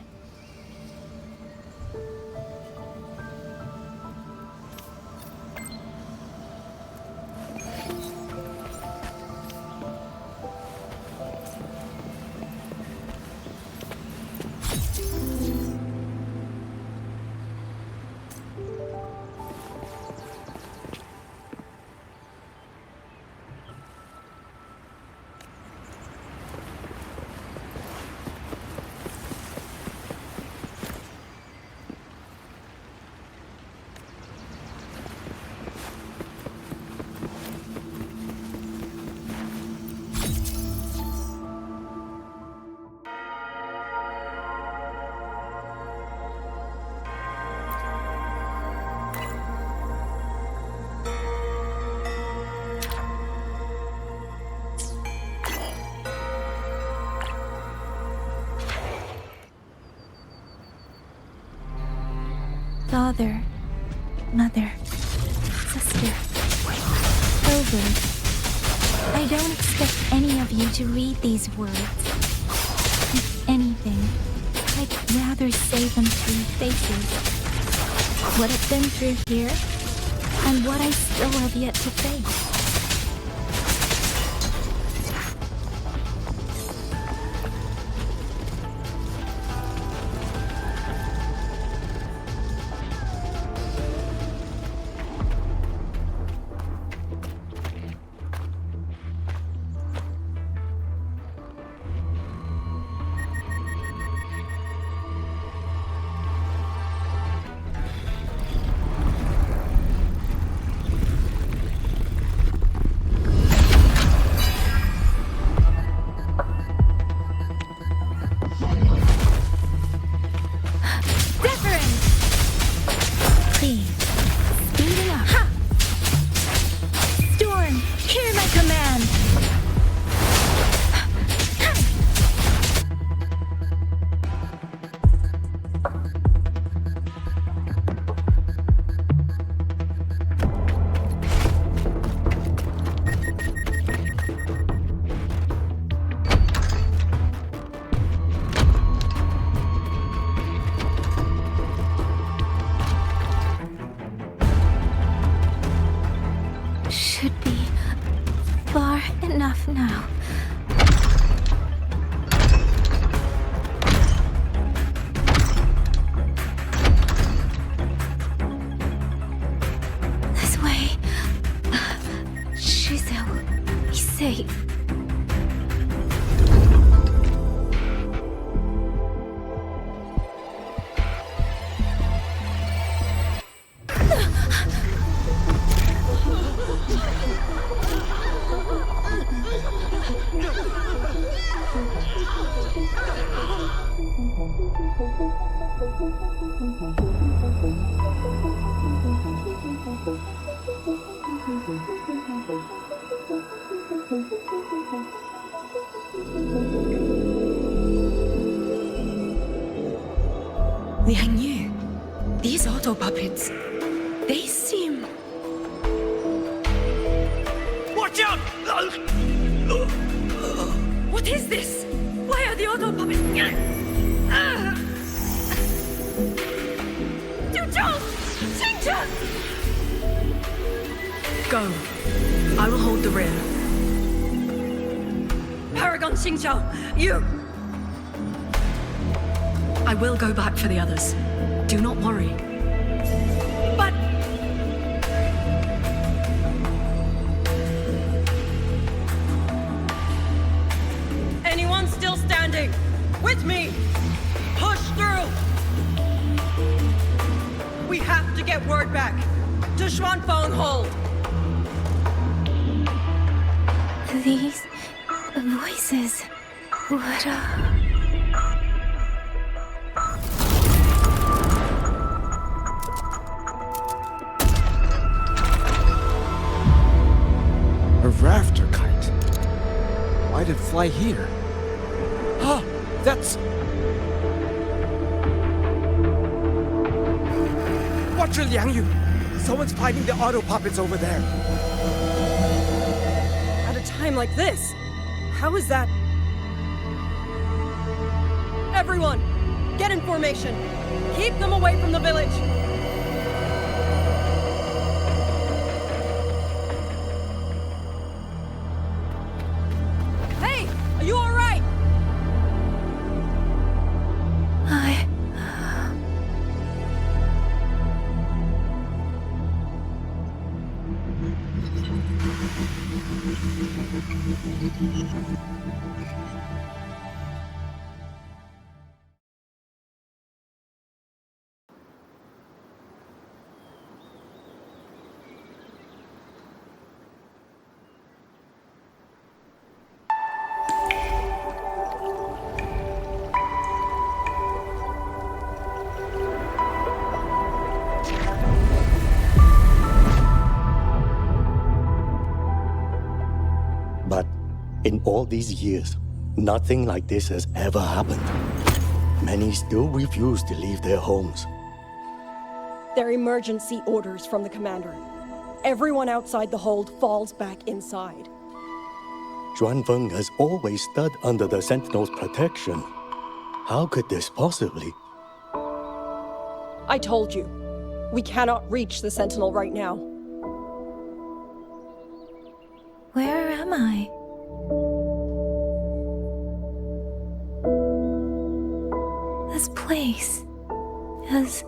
Father, mother, sister, children. I don't expect any of you to read these words. If anything, I'd rather say them to your faces. What I've been through here, and what I still have yet to face. enough now. This way. Shizu, he's safe. Liang Yu, these auto puppets, they seem... Watch out! What is this? Why are the auto puppets... Go. I will hold the rear. Paragon Xingqiao, you... I will go back for the others. Do not worry. But... Anyone still standing? With me! Push through! We have to get word back to Xuanfeng Hold! These voices... What A rafter kite. Why'd it fly here? Ah, that's... Watch your Liang Yu! Someone's fighting the auto puppets over there. At a time like this, how is that? Everyone, get in formation. Keep them away from the village. Hey, are you all right? But in all these years, nothing like this has ever happened. Many still refuse to leave their homes. They're emergency orders from the commander. Everyone outside the hold falls back inside. Xuanfeng has always stood under the Sentinel's protection. How could this possibly? I told you, we cannot reach the Sentinel right now. Where am I? This place is...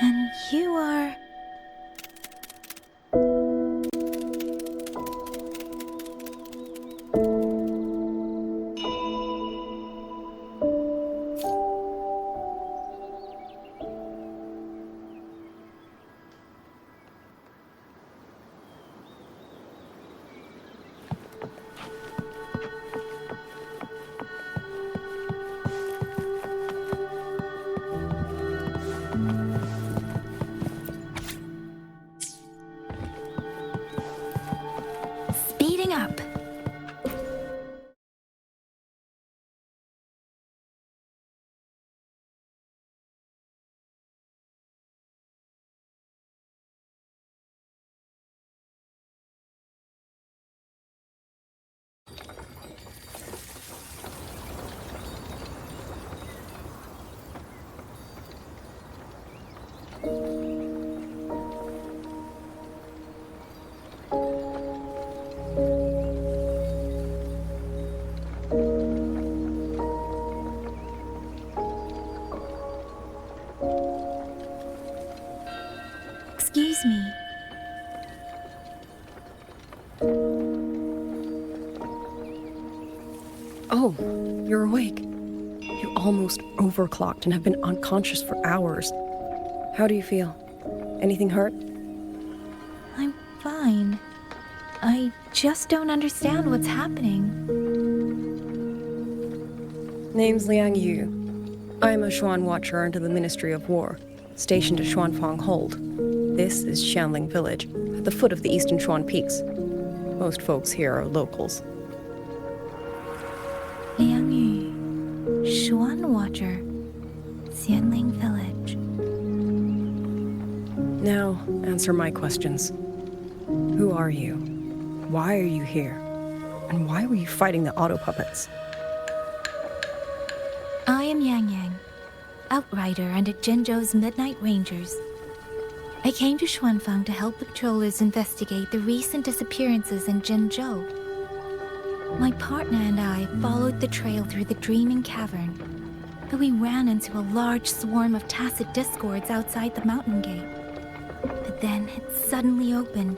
And you are... Oh, you're awake. You almost overclocked and have been unconscious for hours. How do you feel? Anything hurt? I'm fine. I just don't understand what's happening. Name's Liang Yu. I'm a Xuan Watcher under the Ministry of War, stationed at Xuanfang Hold. This is Xianling Village, at the foot of the Eastern Xuan Peaks. Most folks here are locals. Liang Yu, Xuan Watcher, Xianling Village. Now, answer my questions. Who are you? Why are you here? And why were you fighting the auto puppets? I am Yang Yang, Outrider under Jinzhou's Midnight Rangers. I came to Xuanfang to help the patrollers investigate the recent disappearances in Jinzhou. My partner and I followed the trail through the Dreaming Cavern, but we ran into a large swarm of tacit discords outside the mountain gate. But then it suddenly opened.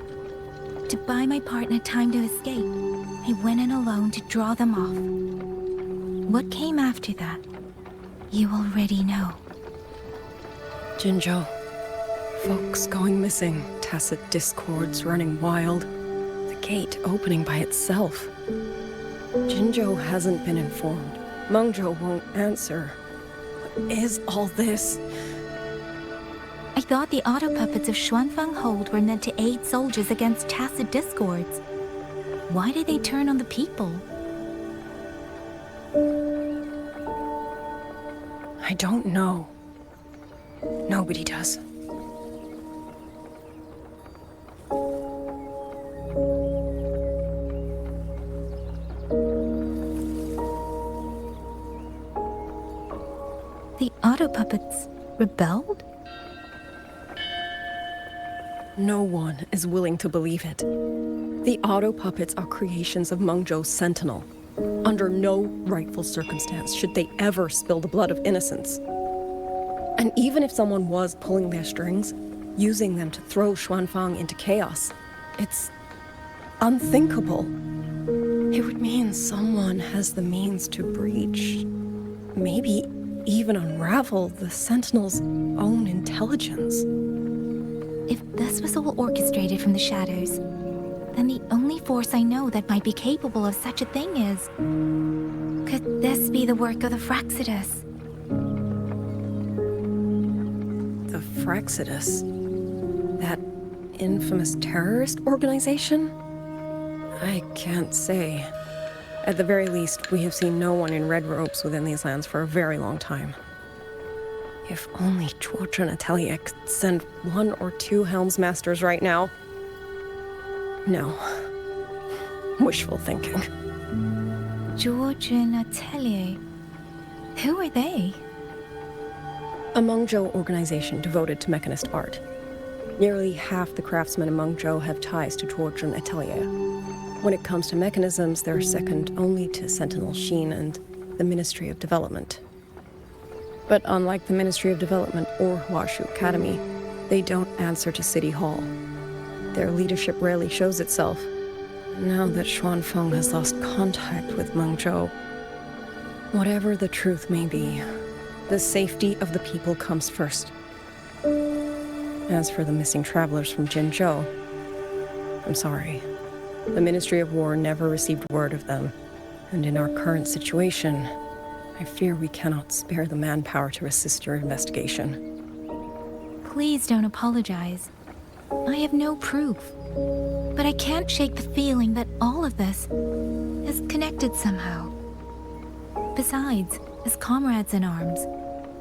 To buy my partner time to escape, I went in alone to draw them off. What came after that, you already know. Jinzhou. Folks going missing, tacit discords running wild, the gate opening by itself. Jinzhou hasn't been informed. Mengzhou won't answer. What is all this? I thought the auto puppets of Xuanfang Hold were meant to aid soldiers against tacit discords. Why did they turn on the people? I don't know. Nobody does. The auto puppets rebelled? No one is willing to believe it. The auto puppets are creations of Mengzhou's Sentinel. Under no rightful circumstance should they ever spill the blood of innocents. And even if someone was pulling their strings, using them to throw Xuanfang into chaos, it's unthinkable. It would mean someone has the means to breach, maybe even unravel the Sentinel's own intelligence. If this was all orchestrated from the shadows, then the only force I know that might be capable of such a thing is... Could this be the work of the Fraxidus? The Fraxidus? That infamous terrorist organization? I can't say. At the very least, we have seen no one in red robes within these lands for a very long time. If only George and Atelier could send 1 or 2 Helmsmasters right now. No. Wishful thinking. George and Atelier? Who are they? A Mengzhou organization devoted to mechanist art. Nearly half the craftsmen in Mengzhou have ties to George and Atelier. When it comes to mechanisms, they're second only to Sentinel Sheen and the Ministry of Development. But unlike the Ministry of Development or Huashu Academy, they don't answer to City Hall. Their leadership rarely shows itself. Now that Xuanfeng has lost contact with Mengzhou, whatever the truth may be, the safety of the people comes first. As for the missing travelers from Jinzhou, I'm sorry. The Ministry of War never received word of them, and in our current situation, I fear we cannot spare the manpower to assist your investigation. Please don't apologize. I have no proof. But I can't shake the feeling that all of this is connected somehow. Besides, as comrades in arms,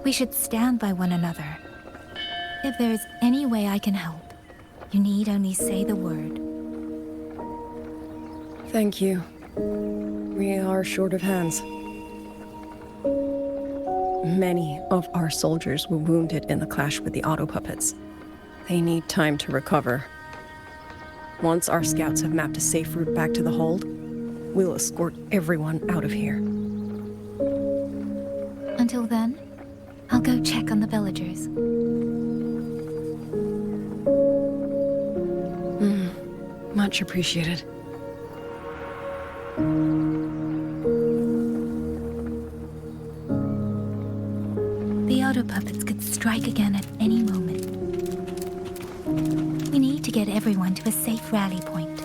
we should stand by one another. If there's any way I can help, you need only say the word. Thank you. We are short of hands. Many of our soldiers were wounded in the clash with the auto puppets. They need time to recover. Once our scouts have mapped a safe route back to the hold, we'll escort everyone out of here. Until then, I'll go check on the villagers. Much appreciated. again at any moment. We need to get everyone to a safe rally point.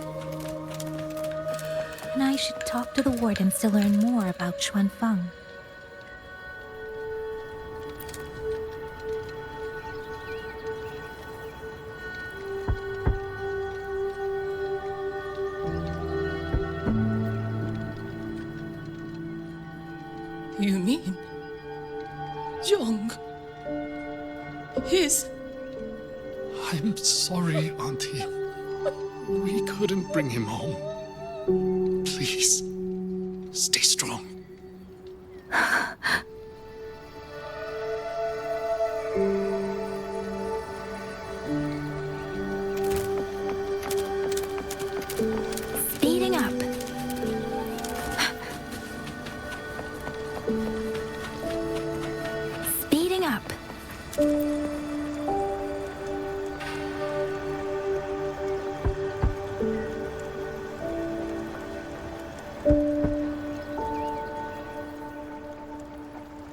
And I should talk to the wardens to learn more about Xuanfeng. You mean Young? I'm sorry, Auntie. We couldn't bring him home. Please, stay strong. Speeding up. Speeding up.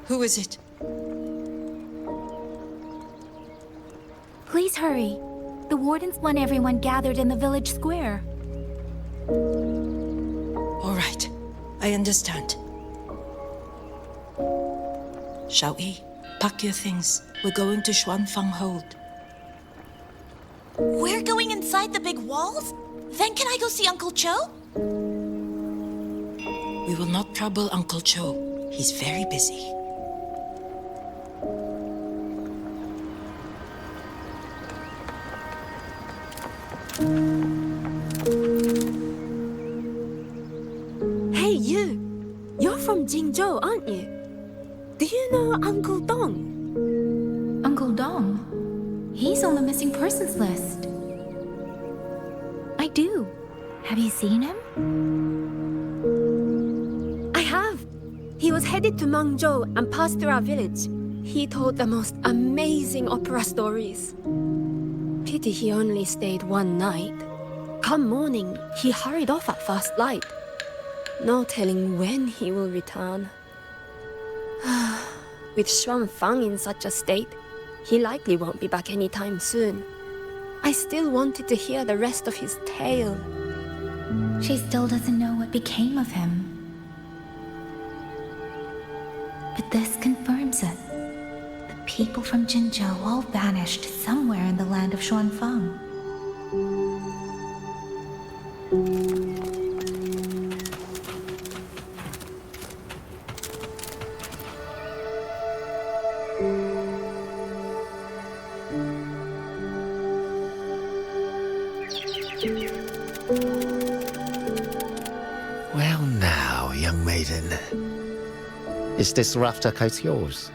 Who is it? Please hurry. The wardens want everyone gathered in the village square. All right, I understand. Shall we? Pack your things. We're going to Xuanfeng Hold. We're going inside the big walls? Then can I go see Uncle Cho? We will not trouble Uncle Cho. He's very busy. Hey, you! You're from Jingzhou, aren't you? Do you know Uncle Dong? Uncle Dong? He's on the missing persons list. I do. Have you seen him? I have. He was headed to Mangzhou and passed through our village. He told the most amazing opera stories. Pity he only stayed one night. Come morning, he hurried off at first light. No telling when he will return. With Xuanfeng in such a state, he likely won't be back anytime soon. I still wanted to hear the rest of his tale. She still doesn't know what became of him. But this confirms it. The people from Jinzhou all vanished somewhere in the land of Xuanfeng. Well now, young maiden. Is this rafter kite yours?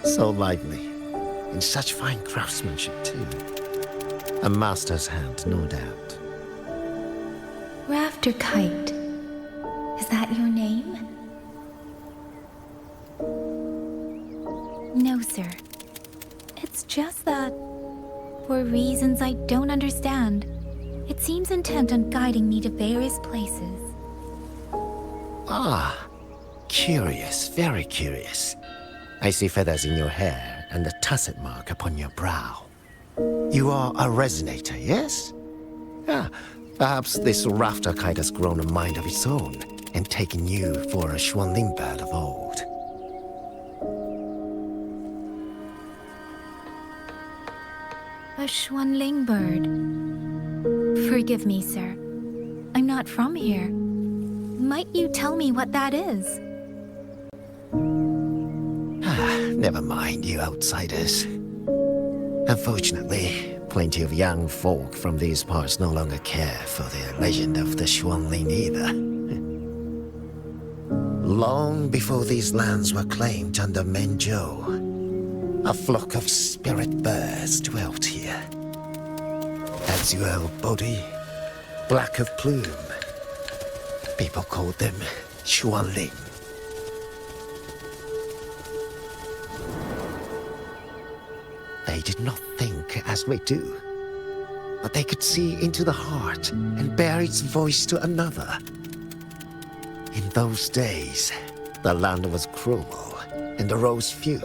So lively, and such fine craftsmanship too. A master's hand, no doubt. Rafter Kite. Is that your name? No, sir. It's just that, for reasons I don't understand, it seems intent on guiding me to various places. Ah, curious, very curious. I see feathers in your hair and a tacet mark upon your brow. You are a resonator, yes? Ah, perhaps this rafter kite has grown a mind of its own and taken you for a Xuanling bird of old. A Xuanling bird. Forgive me, sir. I'm not from here. Might you tell me what that is? Never mind, you outsiders. Unfortunately, plenty of young folk from these parts no longer care for the legend of the Xuanling either. Long before these lands were claimed under Menzhou, a flock of spirit birds dwelt here. Azure body, black of plume. People called them Xuanling. They did not think as we do, but they could see into the heart and bear its voice to another. In those days, the land was cruel and the roads few.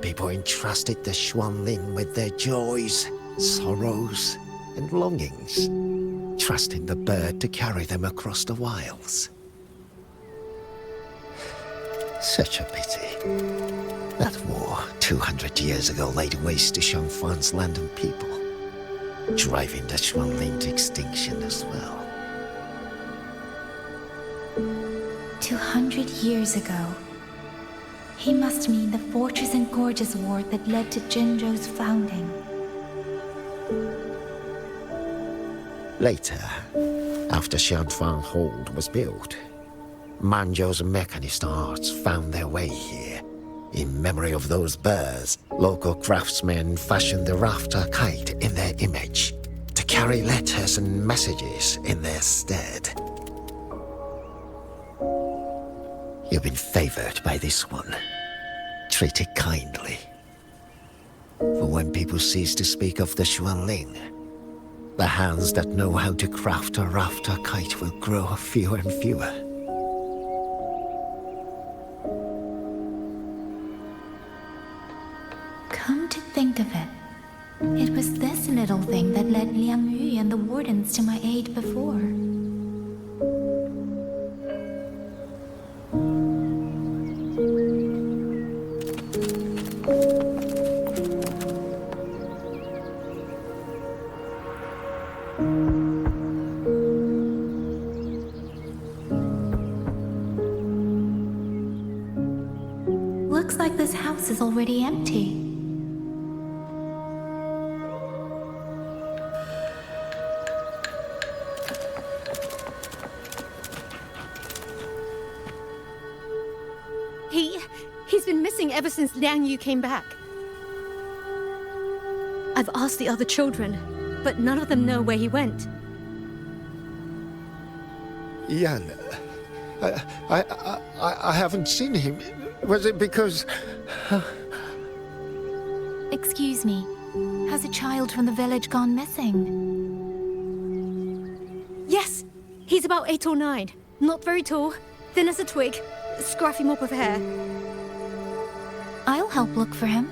people entrusted the Xuanling with their joys, sorrows, and longings, trusting the bird to carry them across the wilds. Such a pity. That war 200 years ago laid waste to Xiangfan's land and people, driving the Xuanling to extinction as well. 200 years ago. He must mean the Fortress and Gorges War that led to Jinzhou's founding. Later, after Xiangfang Hold was built, Manzhou's mechanist arts found their way here. In memory of those birds, local craftsmen fashioned the rafter kite in their image to carry letters and messages in their stead. You've been favored by this one. Treat it kindly. For when people cease to speak of the Xuanling, the hands that know how to craft a rafter kite will grow fewer and fewer. Come to think of it, it was this little thing that led Liang Yu and the wardens to my aid before. Looks like this house is already empty. He's been missing ever since Liang Yu came back. I've asked the other children, but none of them know where he went. Yan, I haven't seen him. Was it because... Excuse me, has a child from the village gone missing? Yes, he's about 8 or 9. Not very tall, thin as a twig, scruffy mop of hair. I'll help look for him.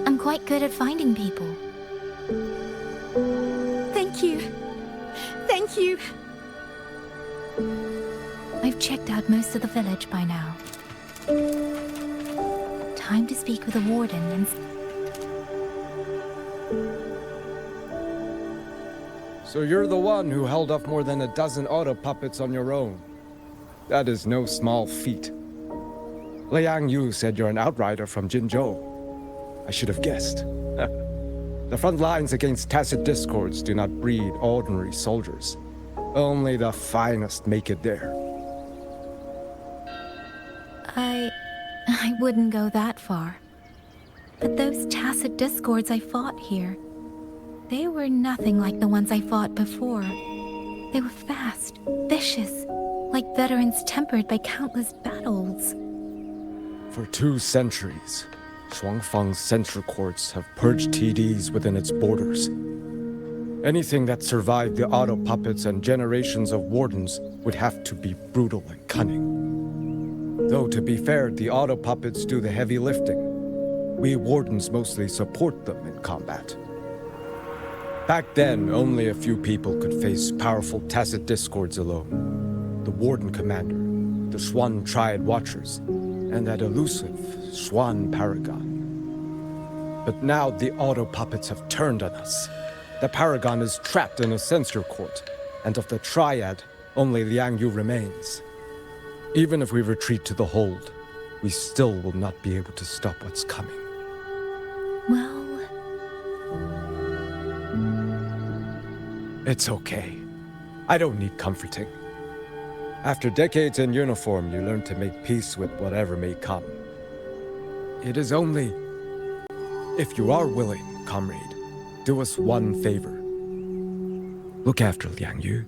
I'm quite good at finding people. Thank you. Thank you. I've checked out most of the village by now. Time to speak with the warden and... So you're the one who held off more than a dozen auto puppets on your own. That is no small feat. Liang Yu said you're an outrider from Jinzhou. I should have guessed. The front lines against tacit discords do not breed ordinary soldiers. Only the finest make it there. I wouldn't go that far. But those tacit discords I fought here, they were nothing like the ones I fought before. They were fast, vicious, like veterans tempered by countless battles. For 2 centuries, Shuangfang's censure courts have purged TDs within its borders. Anything that survived the auto puppets and generations of wardens would have to be brutal and cunning. Though to be fair, the auto puppets do the heavy lifting. We wardens mostly support them in combat. Back then, only a few people could face powerful tacit discords alone. The warden commander, the Xuan Triad Watchers, and that elusive Xuan Paragon. But now the auto puppets have turned on us. The Paragon is trapped in a censure court, and of the Triad, only Liang Yu remains. Even if we retreat to the hold, we still will not be able to stop what's coming. Well... It's okay. I don't need comforting. After decades in uniform, you learn to make peace with whatever may come. It is only... If you are willing, comrade, do us one favor. Look after Liang Yu.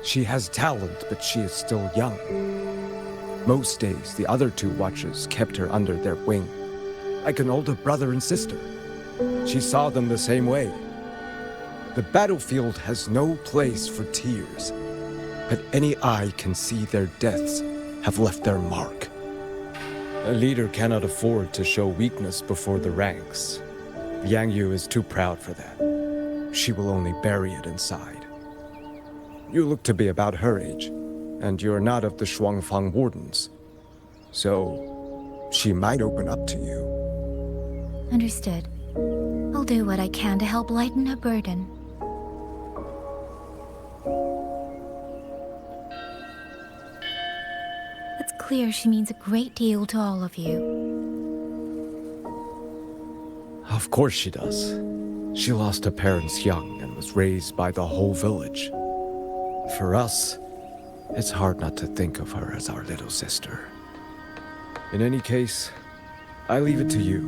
She has talent, but she is still young. Most days, the other 2 watchers kept her under their wing, like an older brother and sister. She saw them the same way. The battlefield has no place for tears, but any eye can see their deaths have left their mark. A leader cannot afford to show weakness before the ranks. Yang Yu is too proud for that. She will only bury it inside. You look to be about her age, and you're not of the Shuangfang Wardens. So, she might open up to you. Understood. I'll do what I can to help lighten her burden. It's clear she means a great deal to all of you. Of course she does. She lost her parents young and was raised by the whole village. For us, it's hard not to think of her as our little sister. In any case, I leave it to you.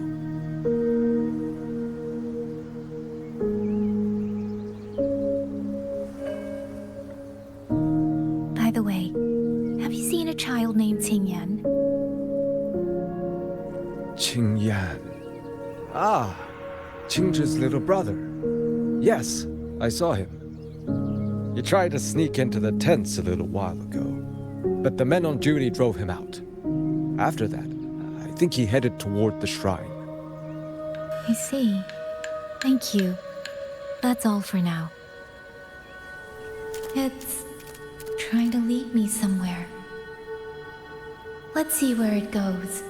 By the way, have you seen a child named Qingyan? Qingyan. Ah, Qingzhi's little brother. Yes, I saw him. He tried to sneak into the tents a little while ago, but the men on duty drove him out. After that, I think he headed toward the shrine. I see. Thank you. That's all for now. It's trying to lead me somewhere. Let's see where it goes.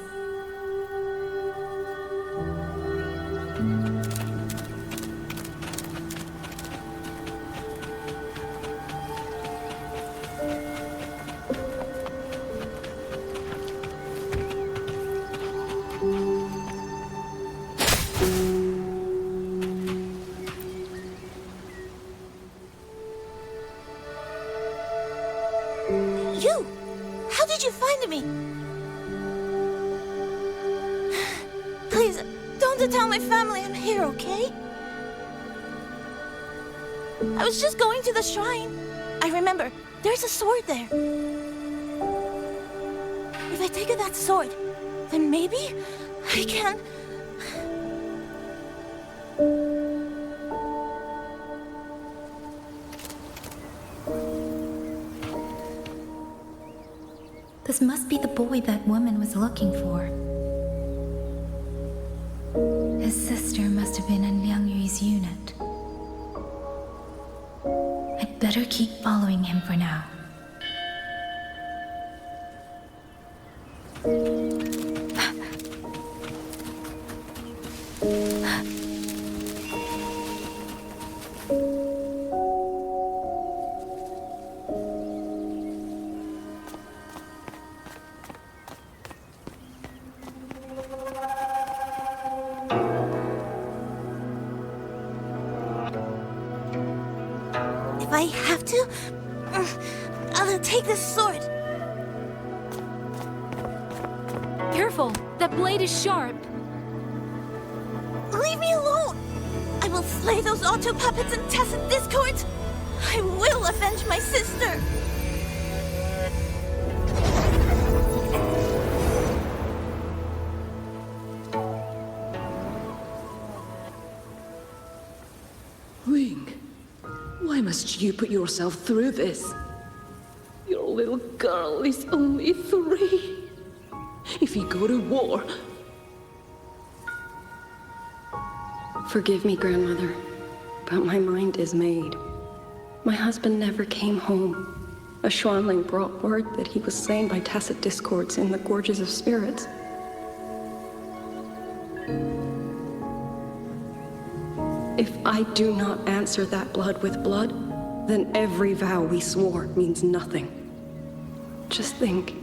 You! How did you find me? Please, don't tell my family I'm here, okay? I was just going to the shrine. I remember, there's a sword there. If I take that sword, then maybe I can... This must be the boy that woman was looking for. His sister must have been in Liang Yu's unit. I'd better keep following him for now. If I have to, I'll take this sword. Careful! That blade is sharp! Leave me alone! I will slay those auto puppets and tacit discords! I will avenge my sister! Ling, why must you put yourself through this? Your little girl is only 3. If you go to war... Forgive me, Grandmother, but my mind is made. My husband never came home. A Xuanling brought word that he was slain by tacit discords in the Gorges of Spirits. If I do not answer that blood with blood, then every vow we swore means nothing. Just think,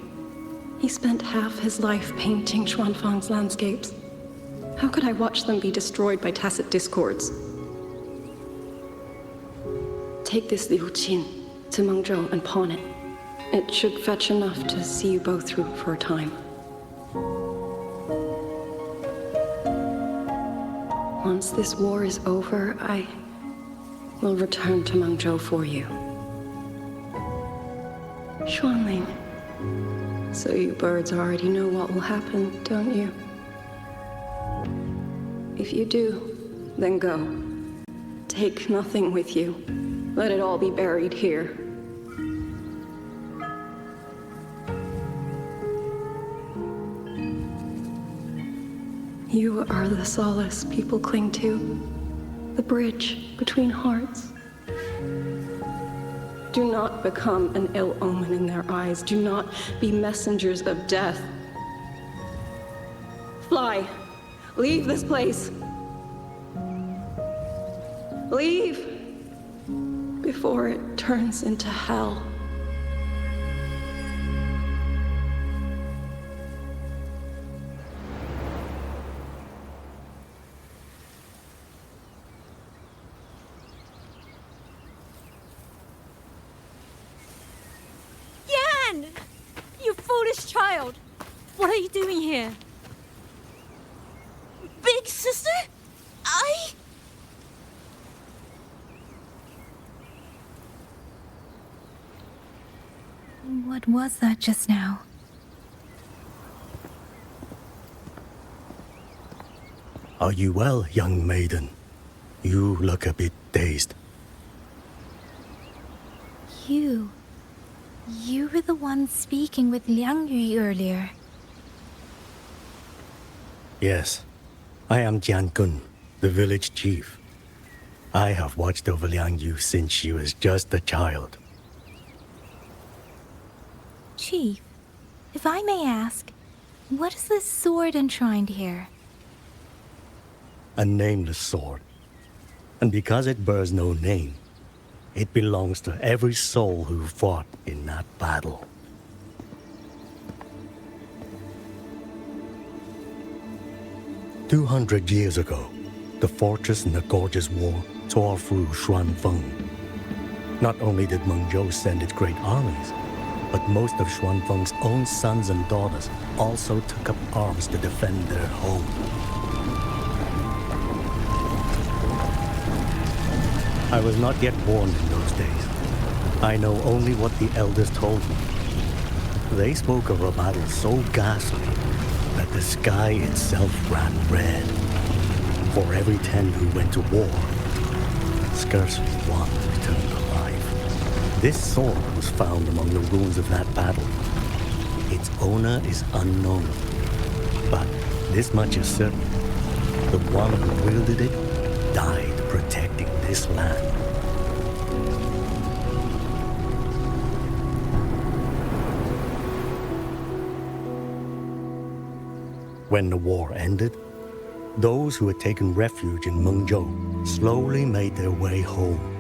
he spent half his life painting Xuanfang's landscapes. How could I watch them be destroyed by tacit discords? Take this Liu Qin to Mengzhou and pawn it. It should fetch enough to see you both through for a time. Once this war is over, I will return to Mengzhou for you. Xuanling, so you birds already know what will happen, don't you? If you do, then go. Take nothing with you. Let it all be buried here. You are the solace people cling to, the bridge between hearts. Do not become an ill omen in their eyes. Do not be messengers of death. Fly. Leave this place. Leave before it turns into hell. Yan! You foolish child! What are you doing here? Big sister? What was that just now? Are you well, young maiden? You look a bit dazed. You were the one speaking with Liang Yu earlier. Yes, I am Jian Kun, the village chief. I have watched over Liang Yu since she was just a child. Chief, if I may ask, what is this sword enshrined here? A nameless sword. And because it bears no name, it belongs to every soul who fought in that battle. "200 years ago, the fortress in the Gorgeous War tore through Xuanfeng. Not only did Meng Zhou send its great armies, but most of Xuanfeng's own sons and daughters also took up arms to defend their home. I was not yet born in those days. I know only what the elders told me. They spoke of a battle so ghastly that the sky itself ran red. For every 10 who went to war, scarcely one returned alive. This sword was found among the ruins of that battle. Its owner is unknown, but this much is certain. The one who wielded it died protecting this land. When the war ended, those who had taken refuge in Mengzhou slowly made their way home.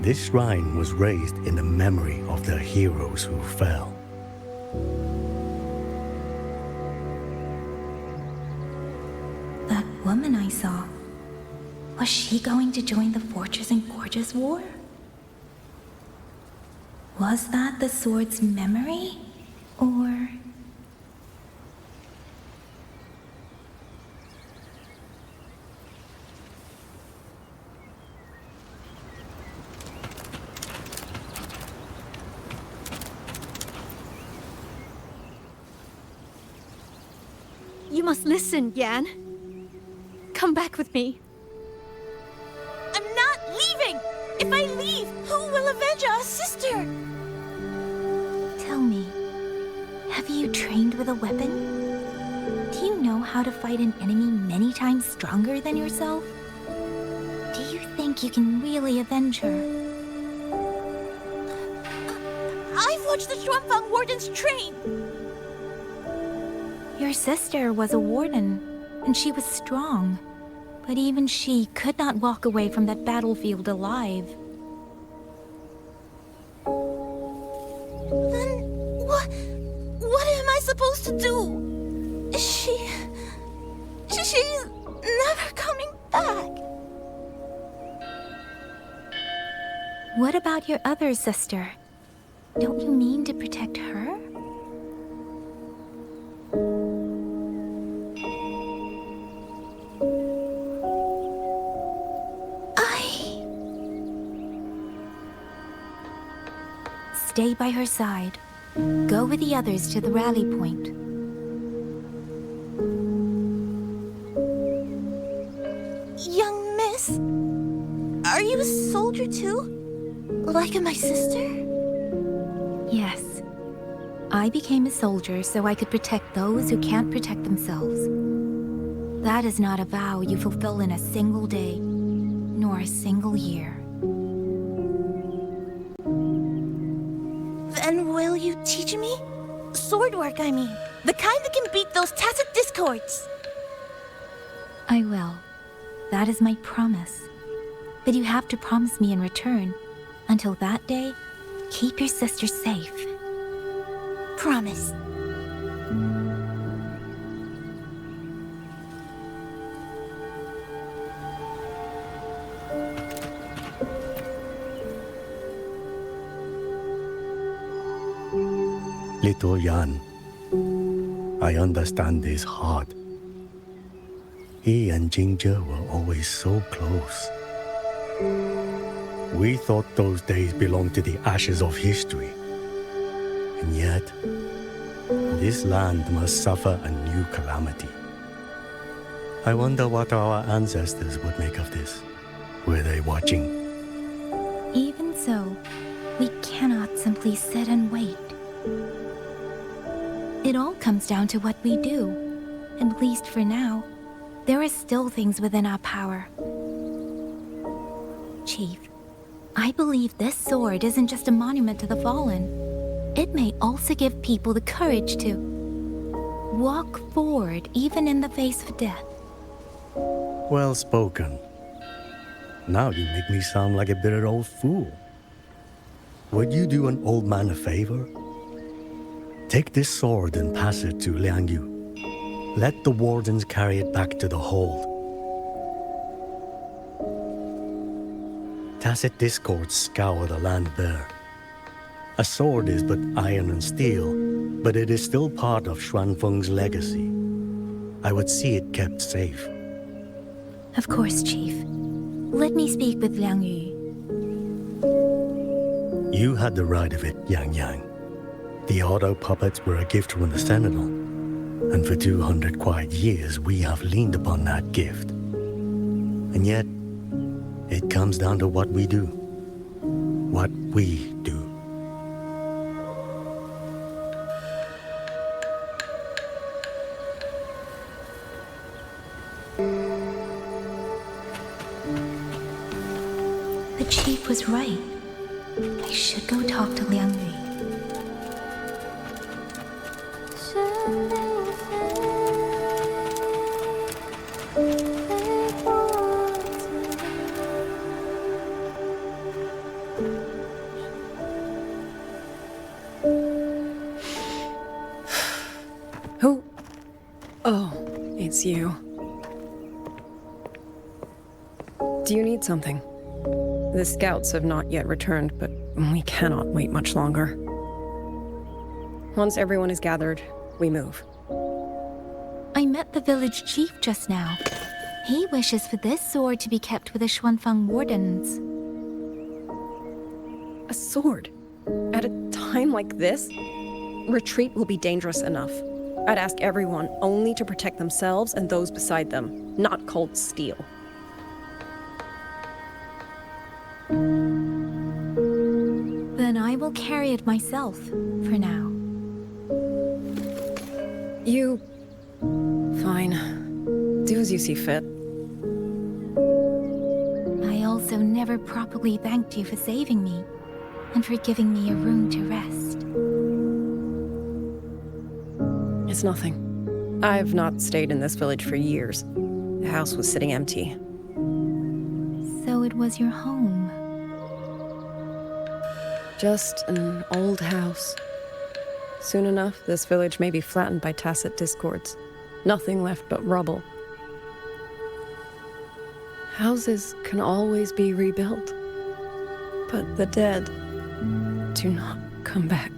This shrine was raised in the memory of the heroes who fell. That woman I saw, was she going to join the Fortress and Gorgeous War? Was that the sword's memory? Or... You must listen, Yan. Come back with me. I'm not leaving! If I leave, who will avenge our sister? Tell me, have you trained with a weapon? Do you know how to fight an enemy many times stronger than yourself? Do you think you can really avenge her? I've watched the Xuanfang wardens train! Your sister was a warden, and she was strong. But even she could not walk away from that battlefield alive. Then what am I supposed to do? She's never coming back. What about your other sister? Don't you mean to protect her? Stay by her side. Go with the others to the rally point. Young miss, are you a soldier too? Like my sister? Yes. I became a soldier so I could protect those who can't protect themselves. That is not a vow you fulfill in a single day, nor a single year. Then will you teach me? Sword work, I mean. The kind that can beat those tacit discords. I will. That is my promise. But you have to promise me in return. Until that day, keep your sister safe. Promise. Little Yan, I understand his heart. He and Ginger were always so close. We thought those days belonged to the ashes of history. And yet, this land must suffer a new calamity. I wonder what our ancestors would make of this. Were they watching? Even so, we cannot simply sit and wait. It all comes down to what we do. At least for now, there are still things within our power. Chief, I believe this sword isn't just a monument to the fallen. It may also give people the courage to walk forward even in the face of death. Well spoken. Now you make me sound like a bitter old fool. Would you do an old man a favor? Take this sword and pass it to Liang Yu. Let the wardens carry it back to the hold. Tacit discords scour the land bare. A sword is but iron and steel, but it is still part of Xuanfeng's legacy. I would see it kept safe. Of course, Chief. Let me speak with Liang Yu. You had the right of it, Yang Yang. The auto puppets were a gift from the Sentinel, and for 200 quiet years we have leaned upon that gift. And yet, it comes down to what we do. What we do. The Chief was right. I should go talk to Liang Yu. Who? Oh, it's you. Do you need something? The scouts have not yet returned, but we cannot wait much longer. Once everyone is gathered, we move. I met the village chief just now. He wishes for this sword to be kept with the Xuanfeng wardens. A sword? At a time like this? Retreat will be dangerous enough. I'd ask everyone only to protect themselves and those beside them, not cold steel. Then I will carry it myself, for now. You... Fine. Do as you see fit. I also never properly thanked you for saving me, and for giving me a room to rest. It's nothing. I've not stayed in this village for years. The house was sitting empty. So it was your home. Just an old house. Soon enough, this village may be flattened by tacit discords. Nothing left but rubble. Houses can always be rebuilt. But the dead do not come back.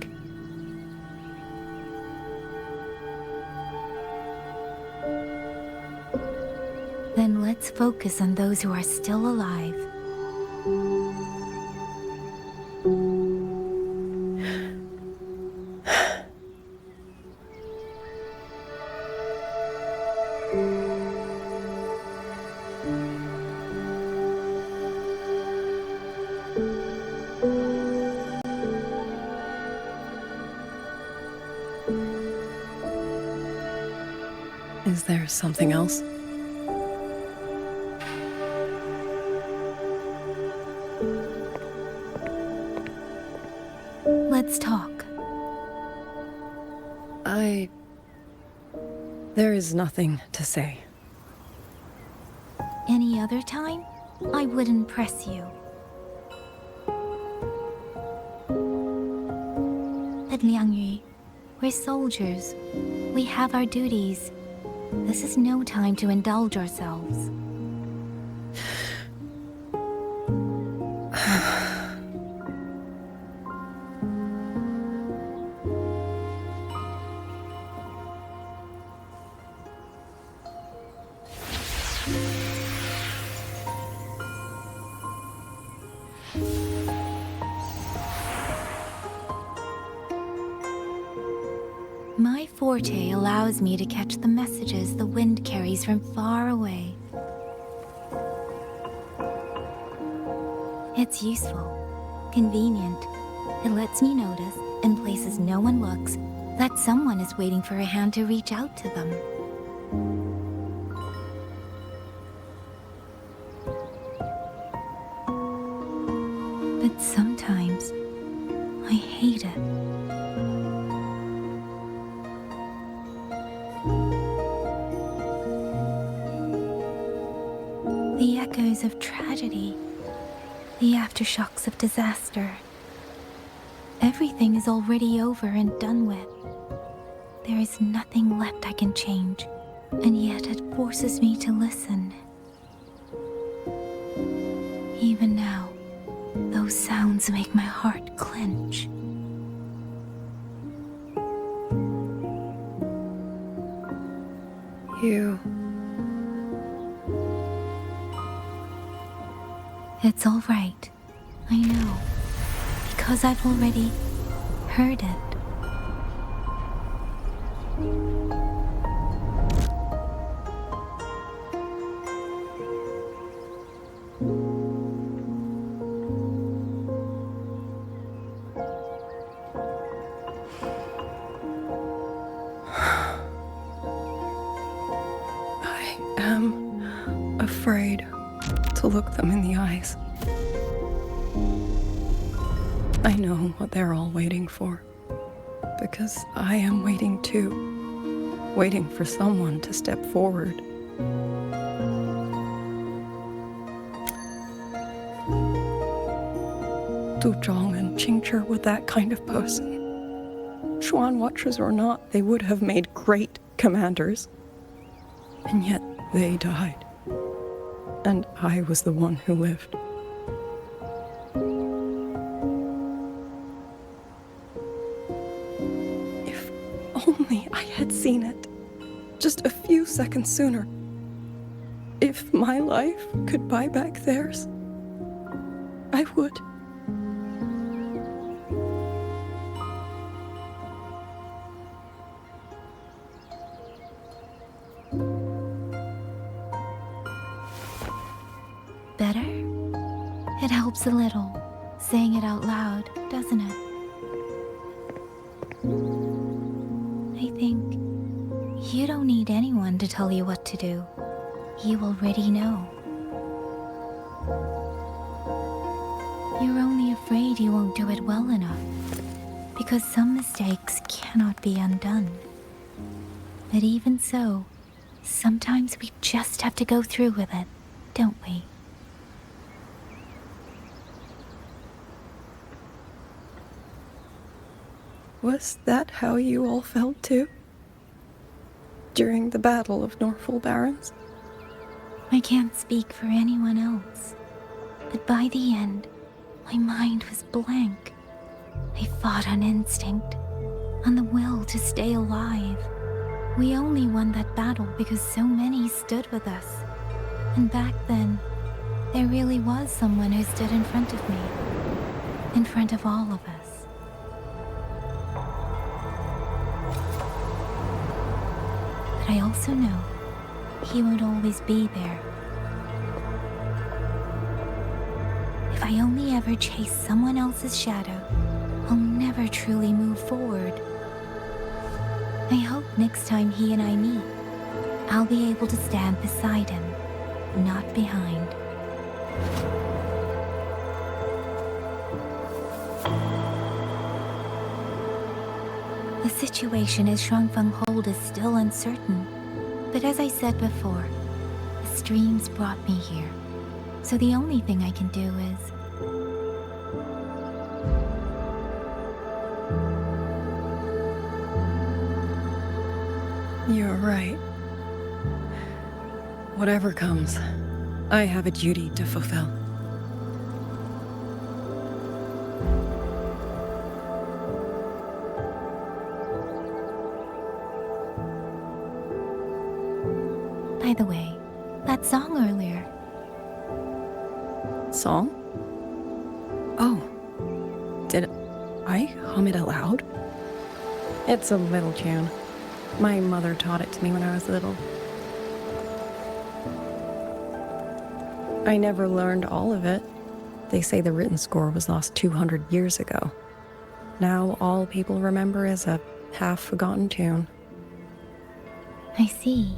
Then let's focus on those who are still alive. Is there something else? Let's talk. There is nothing to say. Any other time, I wouldn't press you. But Liangyu, we're soldiers. We have our duties. This is no time to indulge ourselves. My forte allows me to catch the messages the wind carries from far away. It's useful, convenient. It lets me notice, in places no one looks, that someone is waiting for a hand to reach out to them. But sometimes, I hate it. The echoes of tragedy, the aftershocks of disaster. Everything is already over and done with. There is nothing left I can change, and yet it forces me to listen. Even now, those sounds make my heart clench. It's all right. I know. Because I've already heard it. I am afraid to look them in the eyes. I know what they're all waiting for, because I am waiting too, waiting for someone to step forward. Du Zhong and Qingzhi were that kind of person. Xuan Watchers or not, they would have made great commanders. And yet they died. And I was the one who lived. If only I had seen it, just a few seconds sooner. If my life could buy back theirs, I would. Better? It helps a little, saying it out loud, doesn't it? I think you don't need anyone to tell you what to do. You already know. You're only afraid you won't do it well enough, because some mistakes cannot be undone. But even so, sometimes we just have to go through with it, don't we? Was that how you all felt too? During the Battle of Norfolk Barrens? I can't speak for anyone else, but by the end, my mind was blank. I fought on instinct, on the will to stay alive. We only won that battle because so many stood with us. And back then, there really was someone who stood in front of me, in front of all of us. But I also know he won't always be there. If I only ever chase someone else's shadow, I'll never truly move forward. I hope next time he and I meet, I'll be able to stand beside him, not behind. The situation at Shuangfeng Hold is still uncertain, but as I said before, the streams brought me here, so the only thing I can do is... You're right. Whatever comes, I have a duty to fulfill. By the way, that song earlier. Song? Oh. Did I hum it aloud? It's a little tune. My mother taught it to me when I was little. I never learned all of it. They say the written score was lost 200 years ago. Now all people remember is a half-forgotten tune. I see.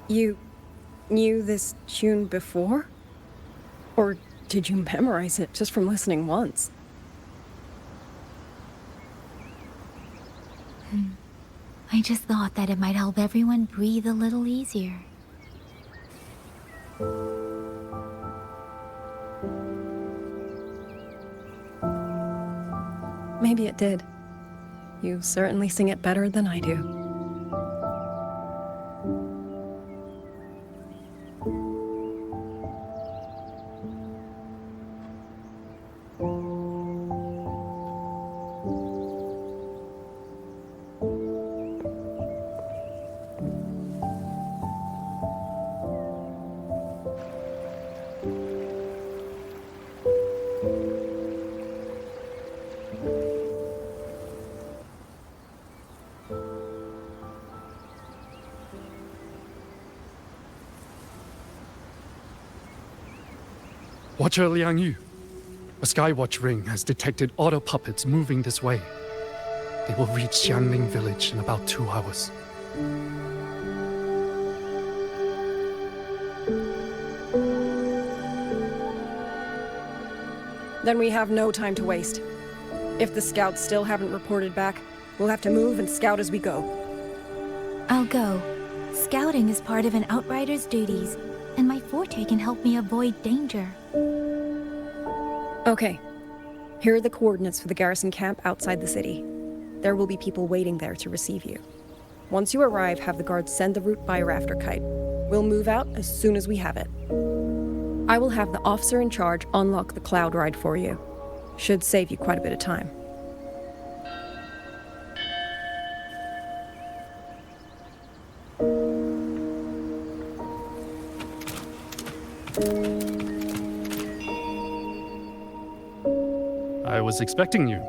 You knew this tune before? Or did you memorize it just from listening once? I just thought that it might help everyone breathe a little easier. Maybe it did. You certainly sing it better than I do. Watcher Liang Yu, a Skywatch ring has detected auto puppets moving this way. They will reach Xianling village in about 2 hours. Then we have no time to waste. If the scouts still haven't reported back, we'll have to move and scout as we go. I'll go. Scouting is part of an outrider's duties, and my forte can help me avoid danger. Okay. Here are the coordinates for the garrison camp outside the city. There will be people waiting there to receive you. Once you arrive, have the guards send the route by rafter kite. We'll move out as soon as we have it. I will have the officer in charge unlock the cloud ride for you. Should save you quite a bit of time. I was expecting you.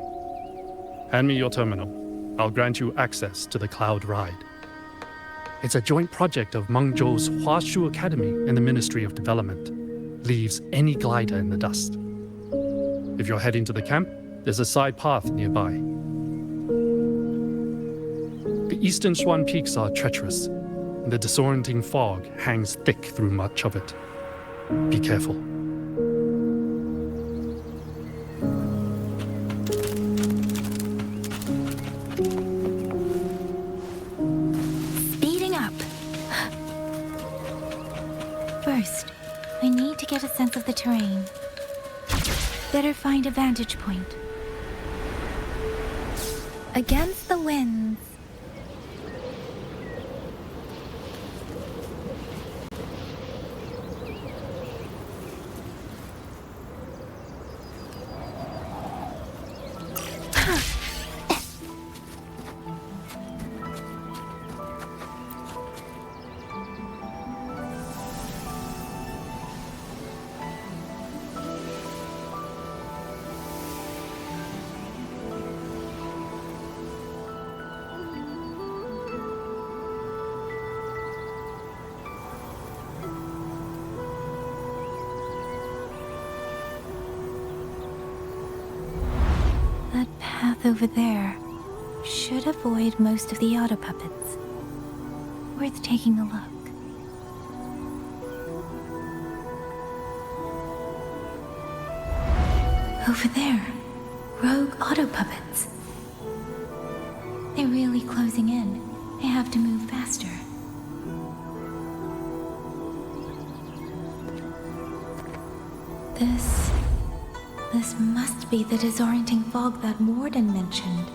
Hand me your terminal. I'll grant you access to the cloud ride. It's a joint project of Mengzhou's Huashu Academy and the Ministry of Development. Leaves any glider in the dust. If you're heading to the camp, there's a side path nearby. The eastern Xuan peaks are treacherous, and the disorienting fog hangs thick through much of it. Be careful. the terrain. Better find a vantage point. Against the winds. That path over there should avoid most of the auto puppets. Worth taking a look. Over there, rogue auto puppets. They're really closing in. I have to move faster. This must be the disorienting fog that Morden mentioned.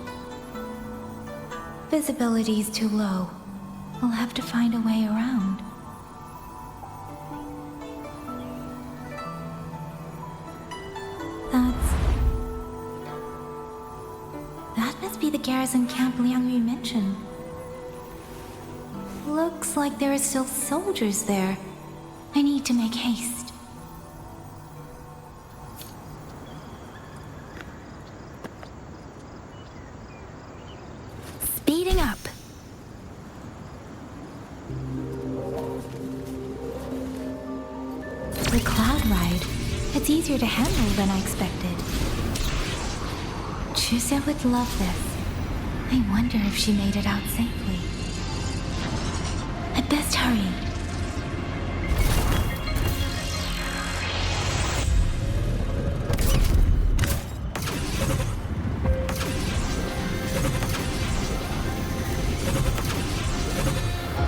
Visibility's too low. We'll have to find a way around. That must be the garrison camp Liangyu mentioned. Looks like there are still soldiers there. I need to make haste. Speeding up. The cloud ride. It's easier to handle than I expected. Chusea would love this. I wonder if she made it out safely. I'd best hurry.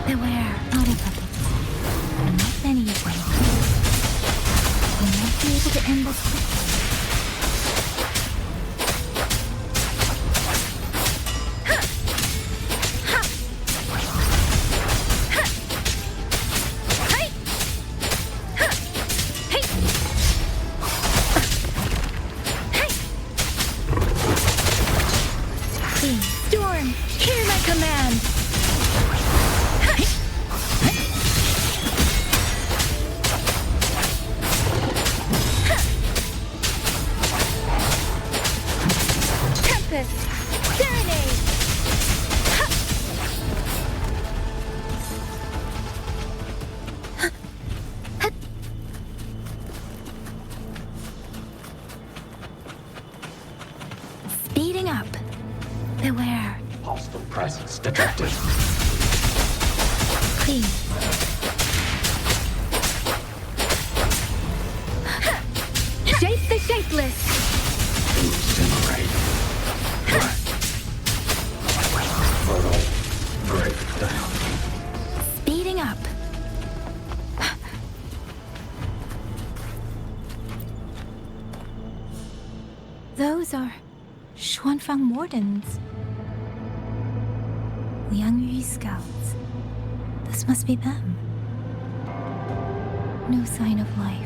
Beware, auto puppets. Not many of them. We might be able to end this quickly. Storm, hear my command! Tempest, serenade! Speeding up. Beware. Hostile presence detected. Please. Shape the shapeless. Incinerate. Fertile. Break down. Speeding up. Those are Xuanfang Mordens. Liangyu scouts. This must be them. No sign of life.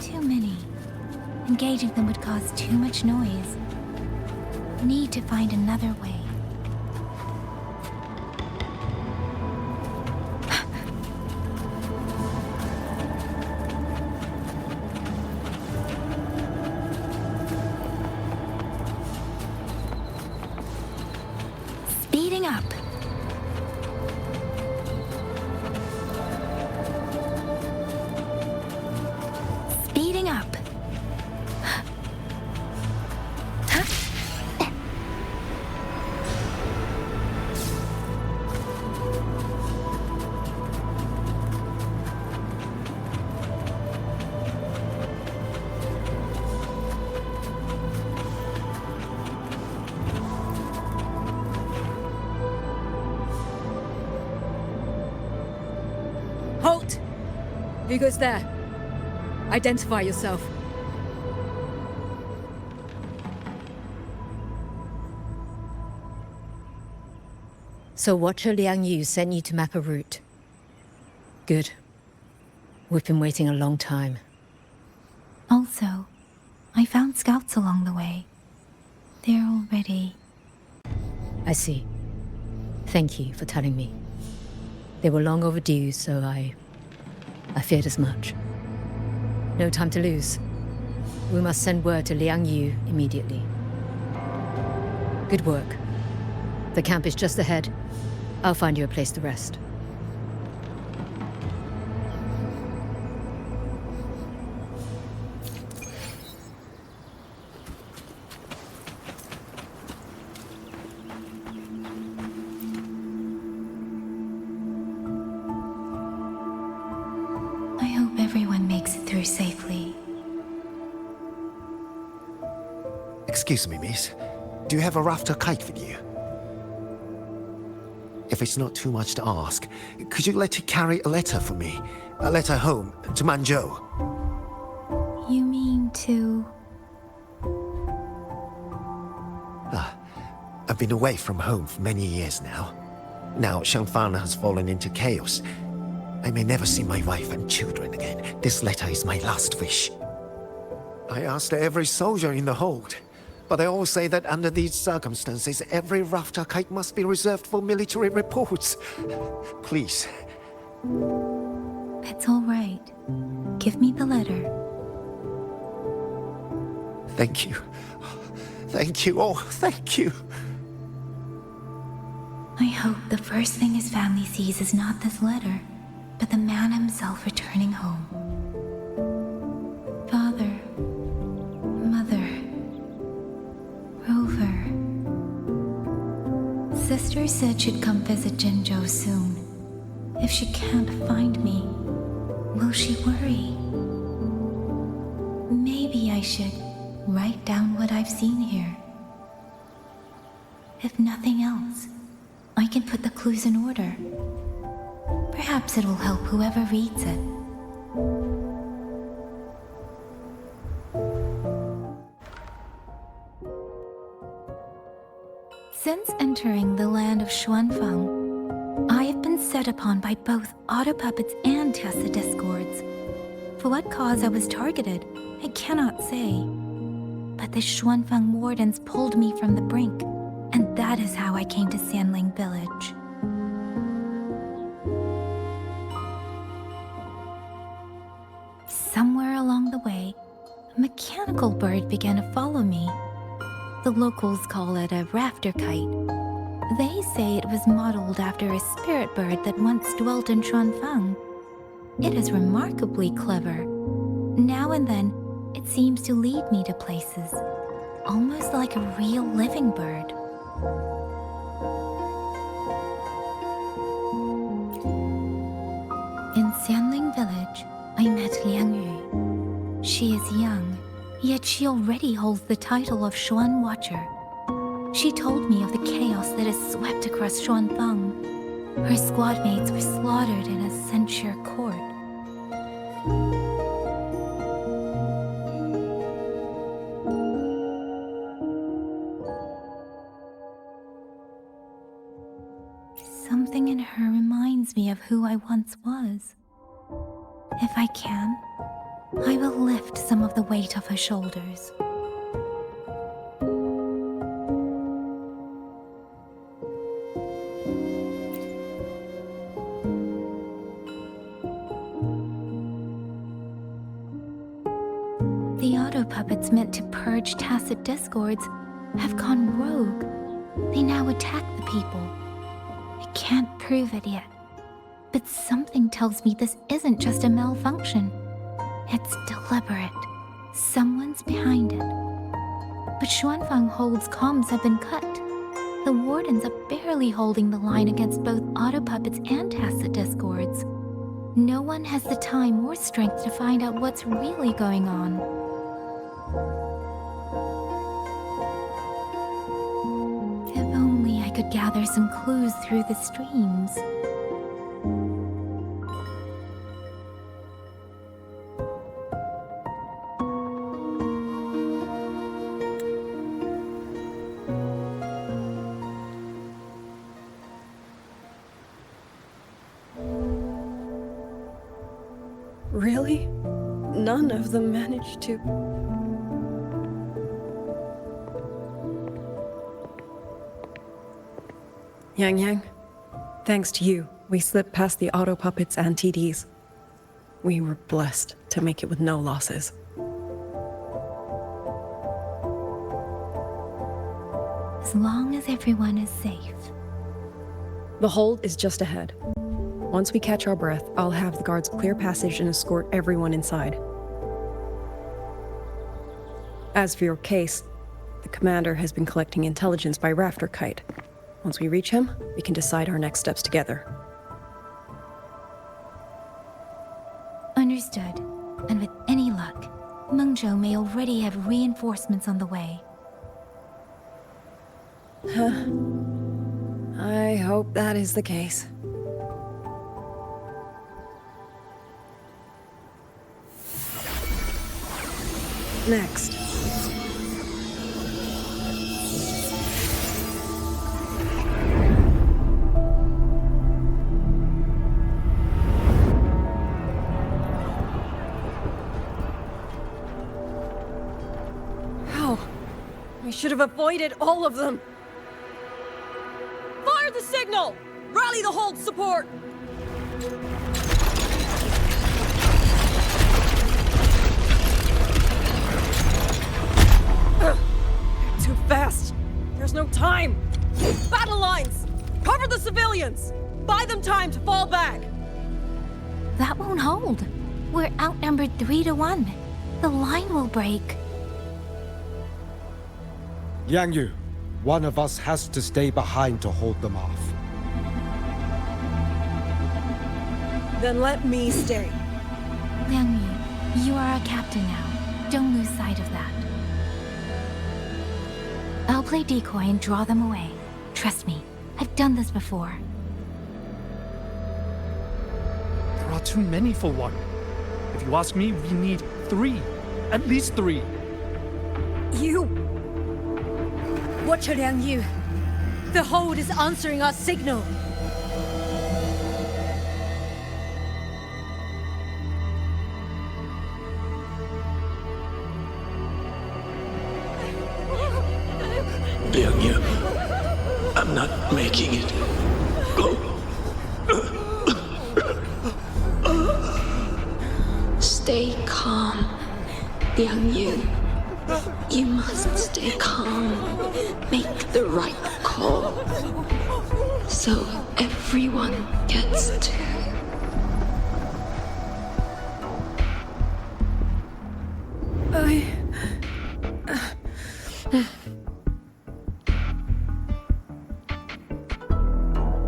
Too many. Engaging them would cause too much noise. Need to find another way. Speeding up. Speeding up. Halt! Who goes there? Identify yourself. So Watcher Liang Yu sent you to map a route. Good. We've been waiting a long time. Also, I found scouts along the way. They're all ready. I see. Thank you for telling me. They were long overdue, so I feared as much. No time to lose. We must send word to Liang Yu immediately. Good work. The camp is just ahead. I'll find you a place to rest. I hope everyone makes it through safely. Excuse me, miss. Do you have a rafter kite with you? If it's not too much to ask, could you let it carry a letter for me? A letter home, to Manzhou. You mean to... I've been away from home for many years now. Now Shangfang has fallen into chaos. I may never see my wife and children again. This letter is my last wish. I asked every soldier in the hold, but they all say that under these circumstances, every rafter kite must be reserved for military reports. Please. It's all right. Give me the letter. Thank you. Thank you. Oh, thank you. I hope the first thing his family sees is not this letter, but the man himself returning home. Father, Mother, Rover. Sister said she'd come visit Jinzhou soon. If she can't find me, will she worry? Maybe I should write down what I've seen here. If nothing else, I can put the clues in order. Perhaps it'll help whoever reads it. Since entering the land of Xuanfang, I have been set upon by both auto puppets and Tessa discords. For what cause I was targeted, I cannot say. But the Xuanfang wardens pulled me from the brink, and that is how I came to Sanling Village. Somewhere along the way, a mechanical bird began to follow me. The locals call it a rafter kite. They say it was modeled after a spirit bird that once dwelt in Xuanfang. It is remarkably clever. Now and then, it seems to lead me to places, almost like a real living bird. In Sanling Village, I met Liang Yu. She is young, yet she already holds the title of Xuan Watcher. She told me of the chaos that has swept across Xuanfang. Her squad mates were slaughtered in a censure court. Something in her reminds me of who I once was. If I can, I will lift some of the weight off her shoulders. The auto puppets meant to purge tacit discords have gone rogue. They now attack the people. I can't prove it yet, but something tells me this isn't just a malfunction. It's deliberate. Someone's behind it. But Xuanfang Hold's comms have been cut. The wardens are barely holding the line against both auto puppets and tacit discords. No one has the time or strength to find out what's really going on. If only I could gather some clues through the streams. Really? None of them managed to... Yang, thanks to you, we slipped past the auto puppets and TDs. We were blessed to make it with no losses. As long as everyone is safe. The hold is just ahead. Once we catch our breath, I'll have the guards clear passage and escort everyone inside. As for your case, the commander has been collecting intelligence by Rafter Kite. Once we reach him, we can decide our next steps together. Understood. And with any luck, Mengzhou may already have reinforcements on the way. Huh. I hope that is the case. Next. How? I should have avoided all of them. Fire the signal! Rally the hold support! Too fast! There's no time! Battle lines! Cover the civilians! Buy them time to fall back! That won't hold. We're outnumbered 3-1. The line will break. Yang Yu, one of us has to stay behind to hold them off. Then let me stay. Liang Yu, you are our captain now. Don't lose sight of that. I'll play decoy and draw them away. Trust me, I've done this before. There are too many for one. If you ask me, we need 3. At least 3. You! Watch her, Liang Yu. The hold is answering our signal. Liang Yu, I'm not making it. Go. Stay calm, Liang Yu. You must stay calm. Make the right call. So everyone gets to...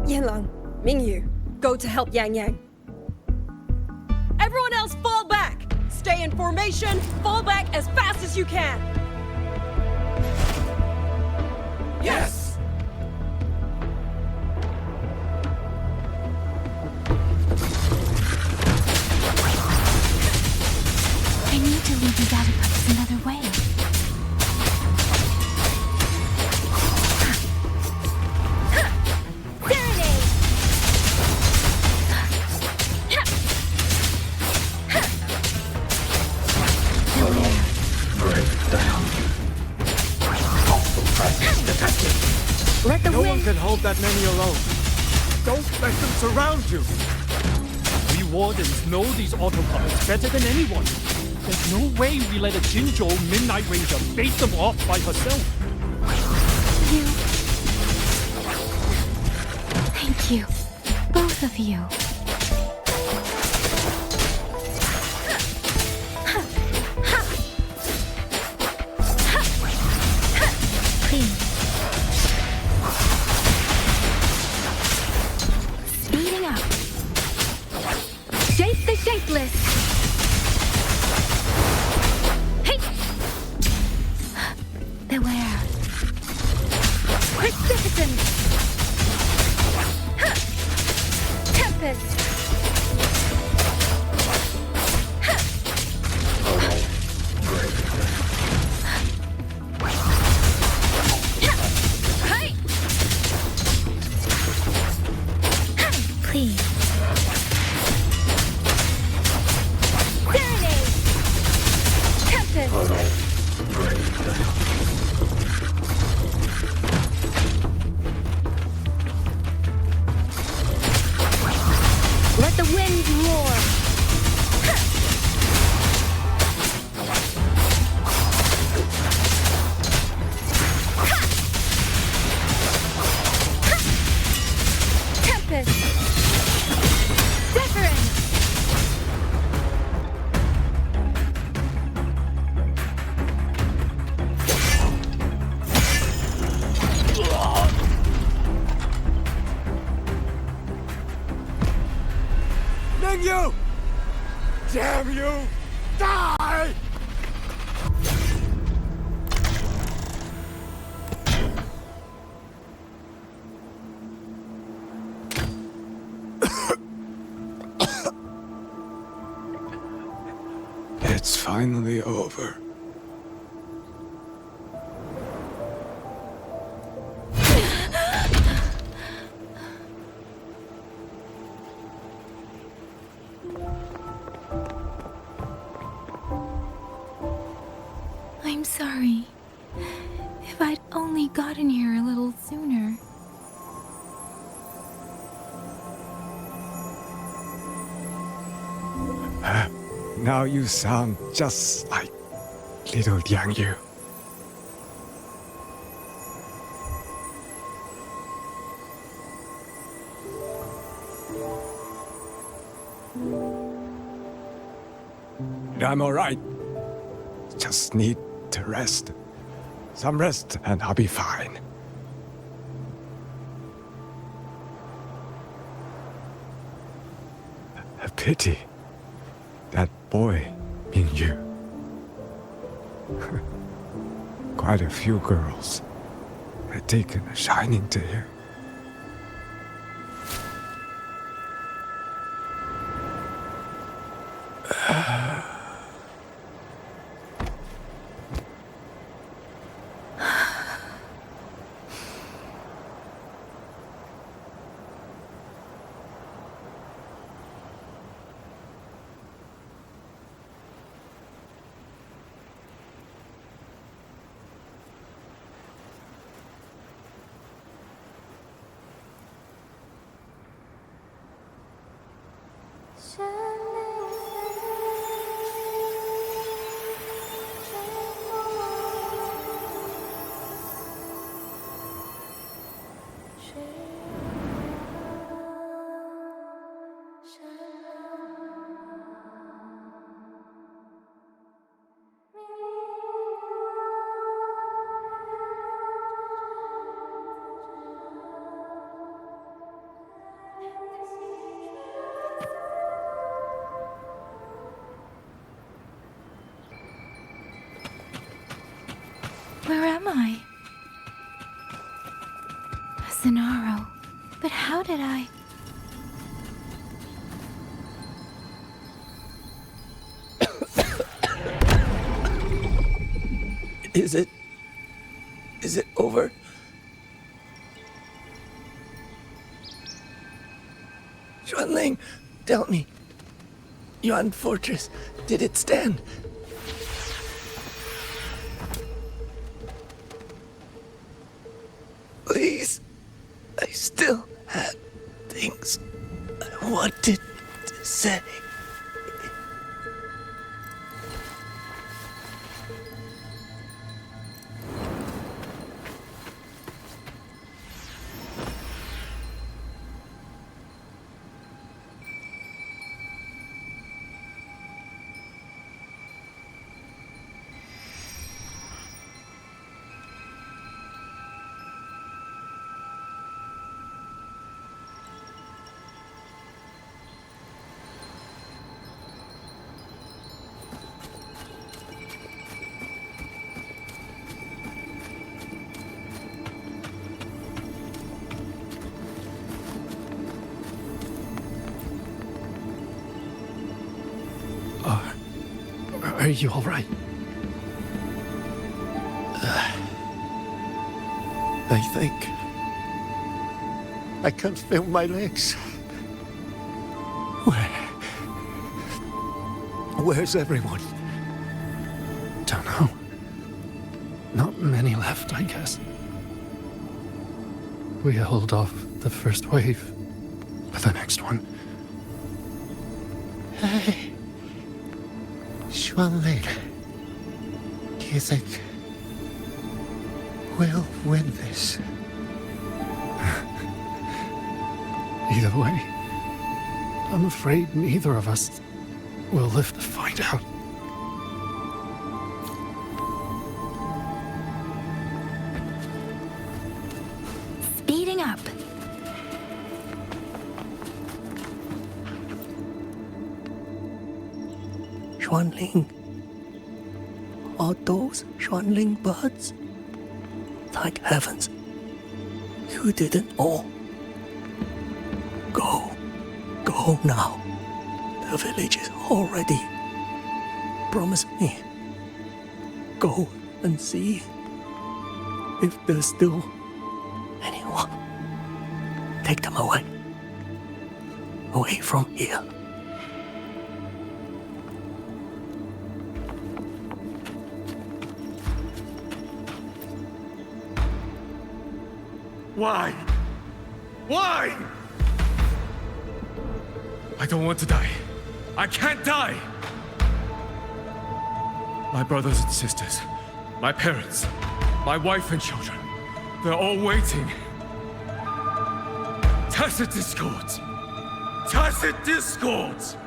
Yanlang, Mingyu, go to help Yang Yang. Everyone else fall back! Stay in formation, fall back as fast as you can! Yes! I need to lead these outer pups another way. No one can hold that many alone. Don't let them surround you. We wardens know these auto puppets better than anyone. There's no way we let a Jinzhou Midnight Ranger bait them off by herself. You. Thank you. Both of you. Please. Speeding up. Shape the shapeless. Hey! Beware. Precipitant. Tempest. Please. the winds roar. Tempest. Difference. You! Damn you! Die! It's finally over. I'm sorry. If I'd only gotten here a little sooner. Now you sound just like little Liang Yu. I'm alright. Just need to rest. Some rest and I'll be fine. A pity. That boy, Mingyu. Quite a few girls had taken a shining to him. Where am I? Zenaro. But how did I... Is it over? Xuanling, tell me. Yuan Fortress, did it stand? Please, I still had things I wanted to say. Are you all right? I think I can't feel my legs. Where's everyone? Don't know. Not many left, I guess. We held off the first wave, but the next one, Hey. Xuanling. Do you think we'll win this? Either way, I'm afraid neither of us will live to find out. Speeding up. Xuanling. Are those Xuanling birds? Thank heavens. You didn't know. Go now. The village is all ready. Promise me. Go and see if there's still anyone. Take them away. Away from here. Why? Why? I don't want to die. I can't die! My brothers and sisters, my parents, my wife and children, they're all waiting. Tacit discords! Tacit discords!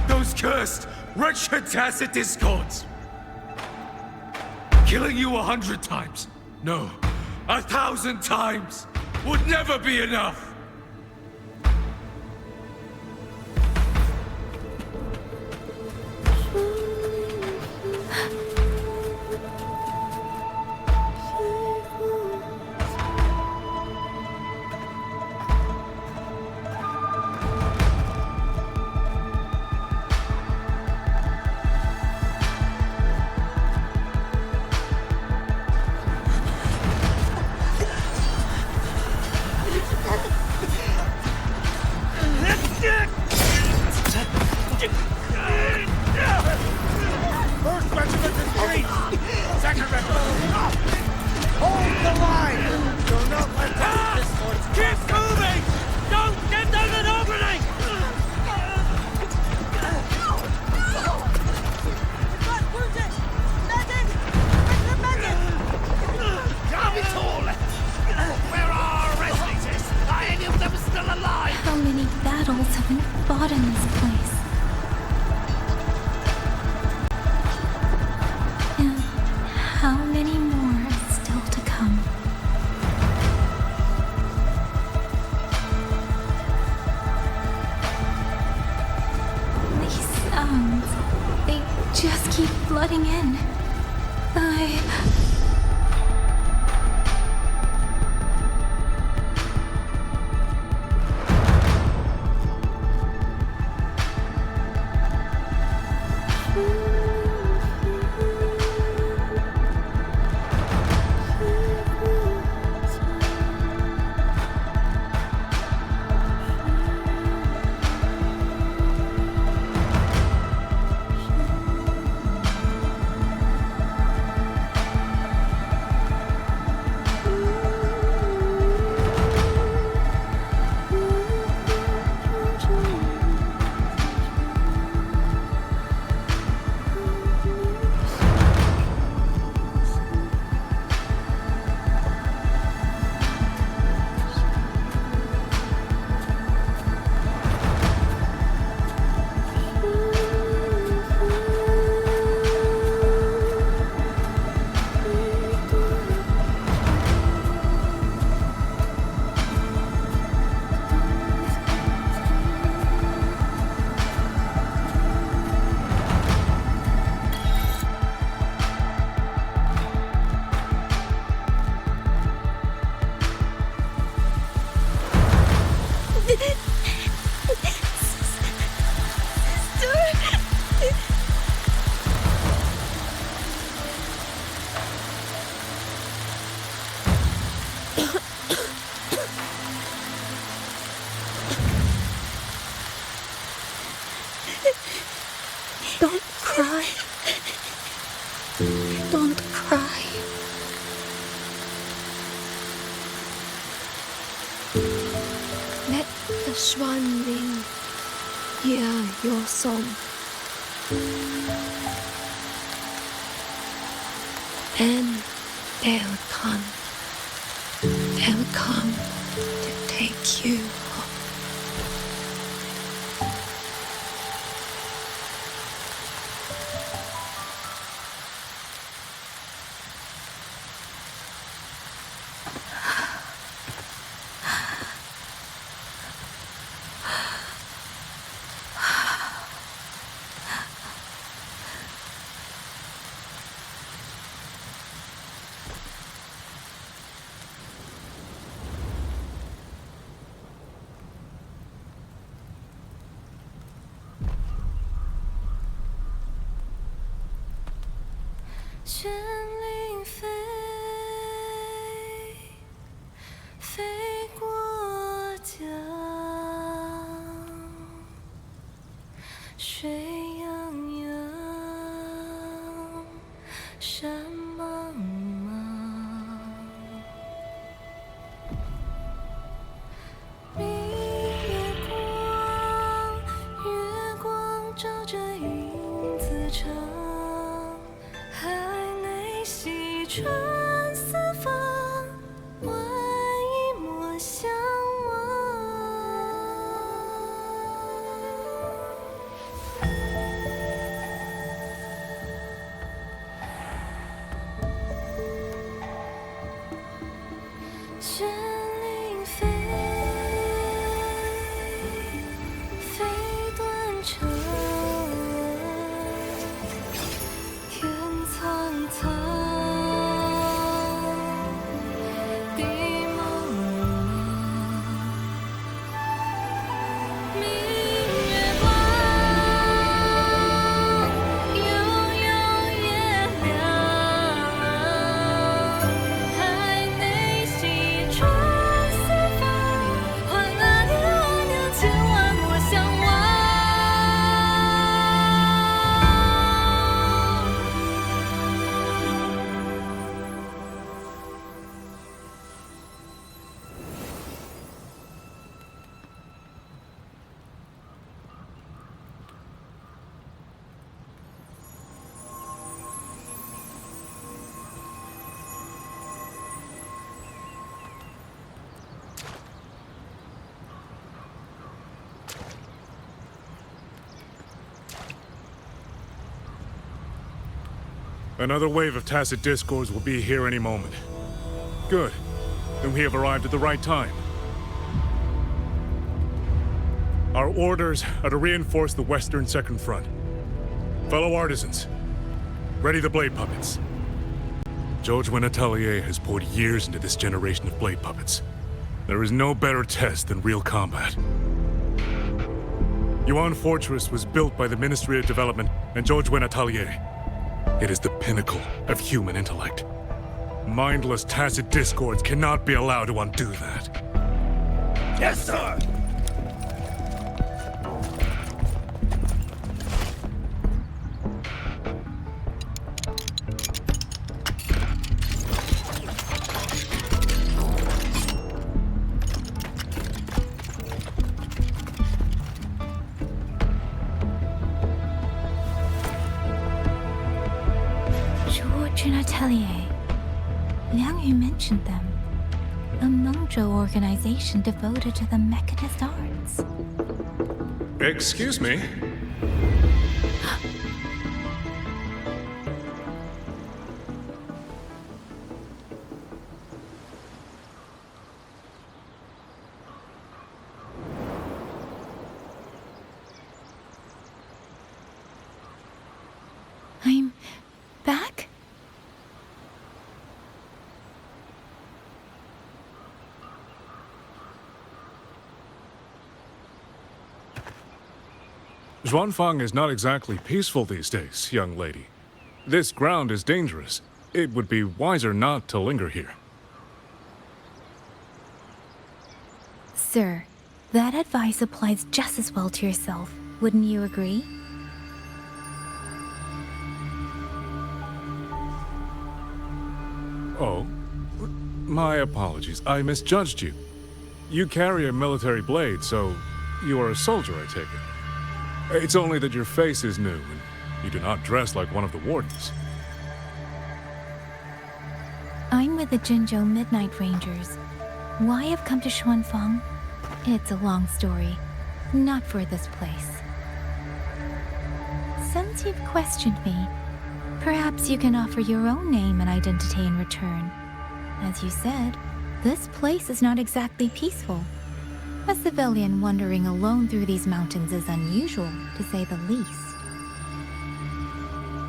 Those cursed, wretched tacit discords! Killing you 100 times, no, 1,000 times, would never be enough! First regiment is breached! Second regiment! Hold the line! Do not let this keep moving! Don't get down an opening! Where are our resonators? Are any of them still alive? How many battles have been fought in this place? And how many more are still to come? These sounds, they just keep flooding in. Don't cry. Don't cry. Let the Xuanling hear your song. And they will come. They will come to take you home. Another wave of tacit discords will be here any moment. Good. Then we have arrived at the right time. Our orders are to reinforce the western second front. Fellow artisans, ready the blade puppets. Jojwin Atelier has poured years into this generation of blade puppets. There is no better test than real combat. Yuan Fortress was built by the Ministry of Development and Jojwin Atelier. It is the pinnacle of human intellect. Mindless tacit discords cannot be allowed to undo that. Yes, sir! Atelier. Liang Yu mentioned them. A Mengzhou organization devoted to the mechanist arts. Excuse me? I'm back? Xuanfang is not exactly peaceful these days, young lady. This ground is dangerous. It would be wiser not to linger here. Sir, that advice applies just as well to yourself. Wouldn't you agree? Oh? My apologies. I misjudged you. You carry a military blade, so you are a soldier, I take it. It's only that your face is new, and you do not dress like one of the wardens. I'm with the Jinzhou Midnight Rangers. Why I've come to Xuanfang? It's a long story. Not for this place. Since you've questioned me, perhaps you can offer your own name and identity in return. As you said, this place is not exactly peaceful. A civilian wandering alone through these mountains is unusual, to say the least.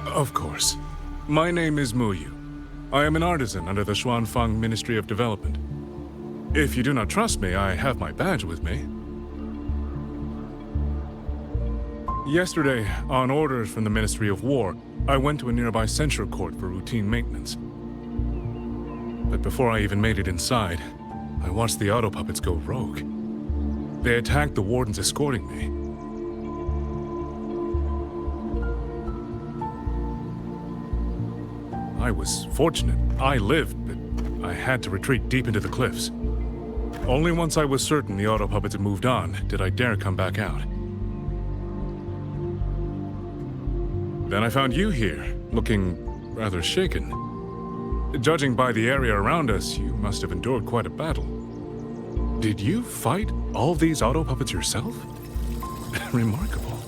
Of course. My name is Muyu. I am an artisan under the Xuanfang Ministry of Development. If you do not trust me, I have my badge with me. Yesterday, on orders from the Ministry of War, I went to a nearby censure court for routine maintenance. But before I even made it inside, I watched the auto puppets go rogue. They attacked the wardens escorting me. I was fortunate. I lived, but I had to retreat deep into the cliffs. Only once I was certain the auto puppets had moved on did I dare come back out. Then I found you here, looking rather shaken. Judging by the area around us, you must have endured quite a battle. Did you fight all these auto puppets yourself? Remarkable.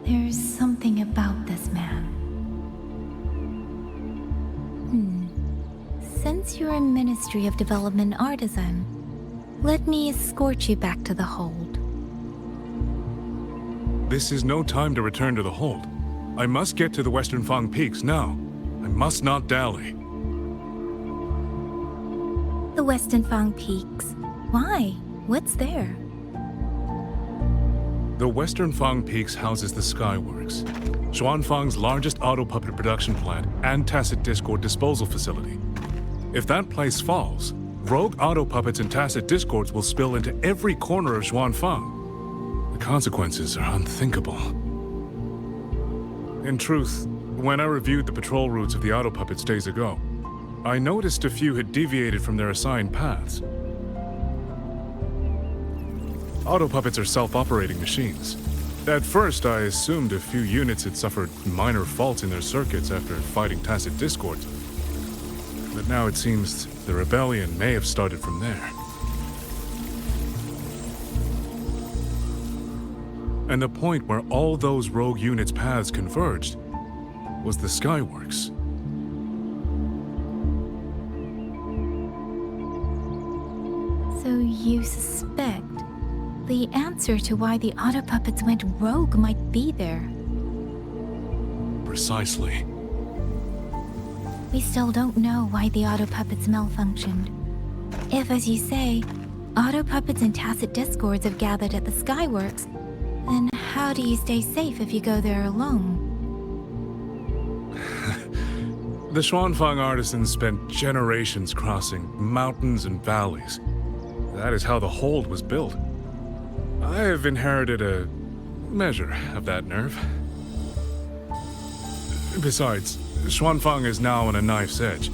There's something about this man. Since you're a Ministry of Development artisan, let me escort you back to the hold. This is no time to return to the hold. I must get to the Western Fang Peaks now. I must not dally. The Western Fang Peaks? Why? What's there? The Western Fang Peaks houses the Skyworks, Xuanfang's largest auto puppet production plant and tacit discord disposal facility. If that place falls, rogue auto puppets and tacit discords will spill into every corner of Xuanfang. The consequences are unthinkable. In truth, when I reviewed the patrol routes of the auto puppets days ago, I noticed a few had deviated from their assigned paths. Auto puppets are self-operating machines. At first, I assumed a few units had suffered minor faults in their circuits after fighting tacit discords. But now it seems the rebellion may have started from there. And the point where all those rogue units' paths converged was the Skyworks. So you suspect the answer to why the auto puppets went rogue might be there? Precisely. We still don't know why the auto puppets malfunctioned. If, as you say, auto puppets and tacit discords have gathered at the Skyworks, then how do you stay safe if you go there alone? The Xuanfang artisans spent generations crossing mountains and valleys. That is how the hold was built. I have inherited a measure of that nerve. Besides, Xuanfang is now on a knife's edge.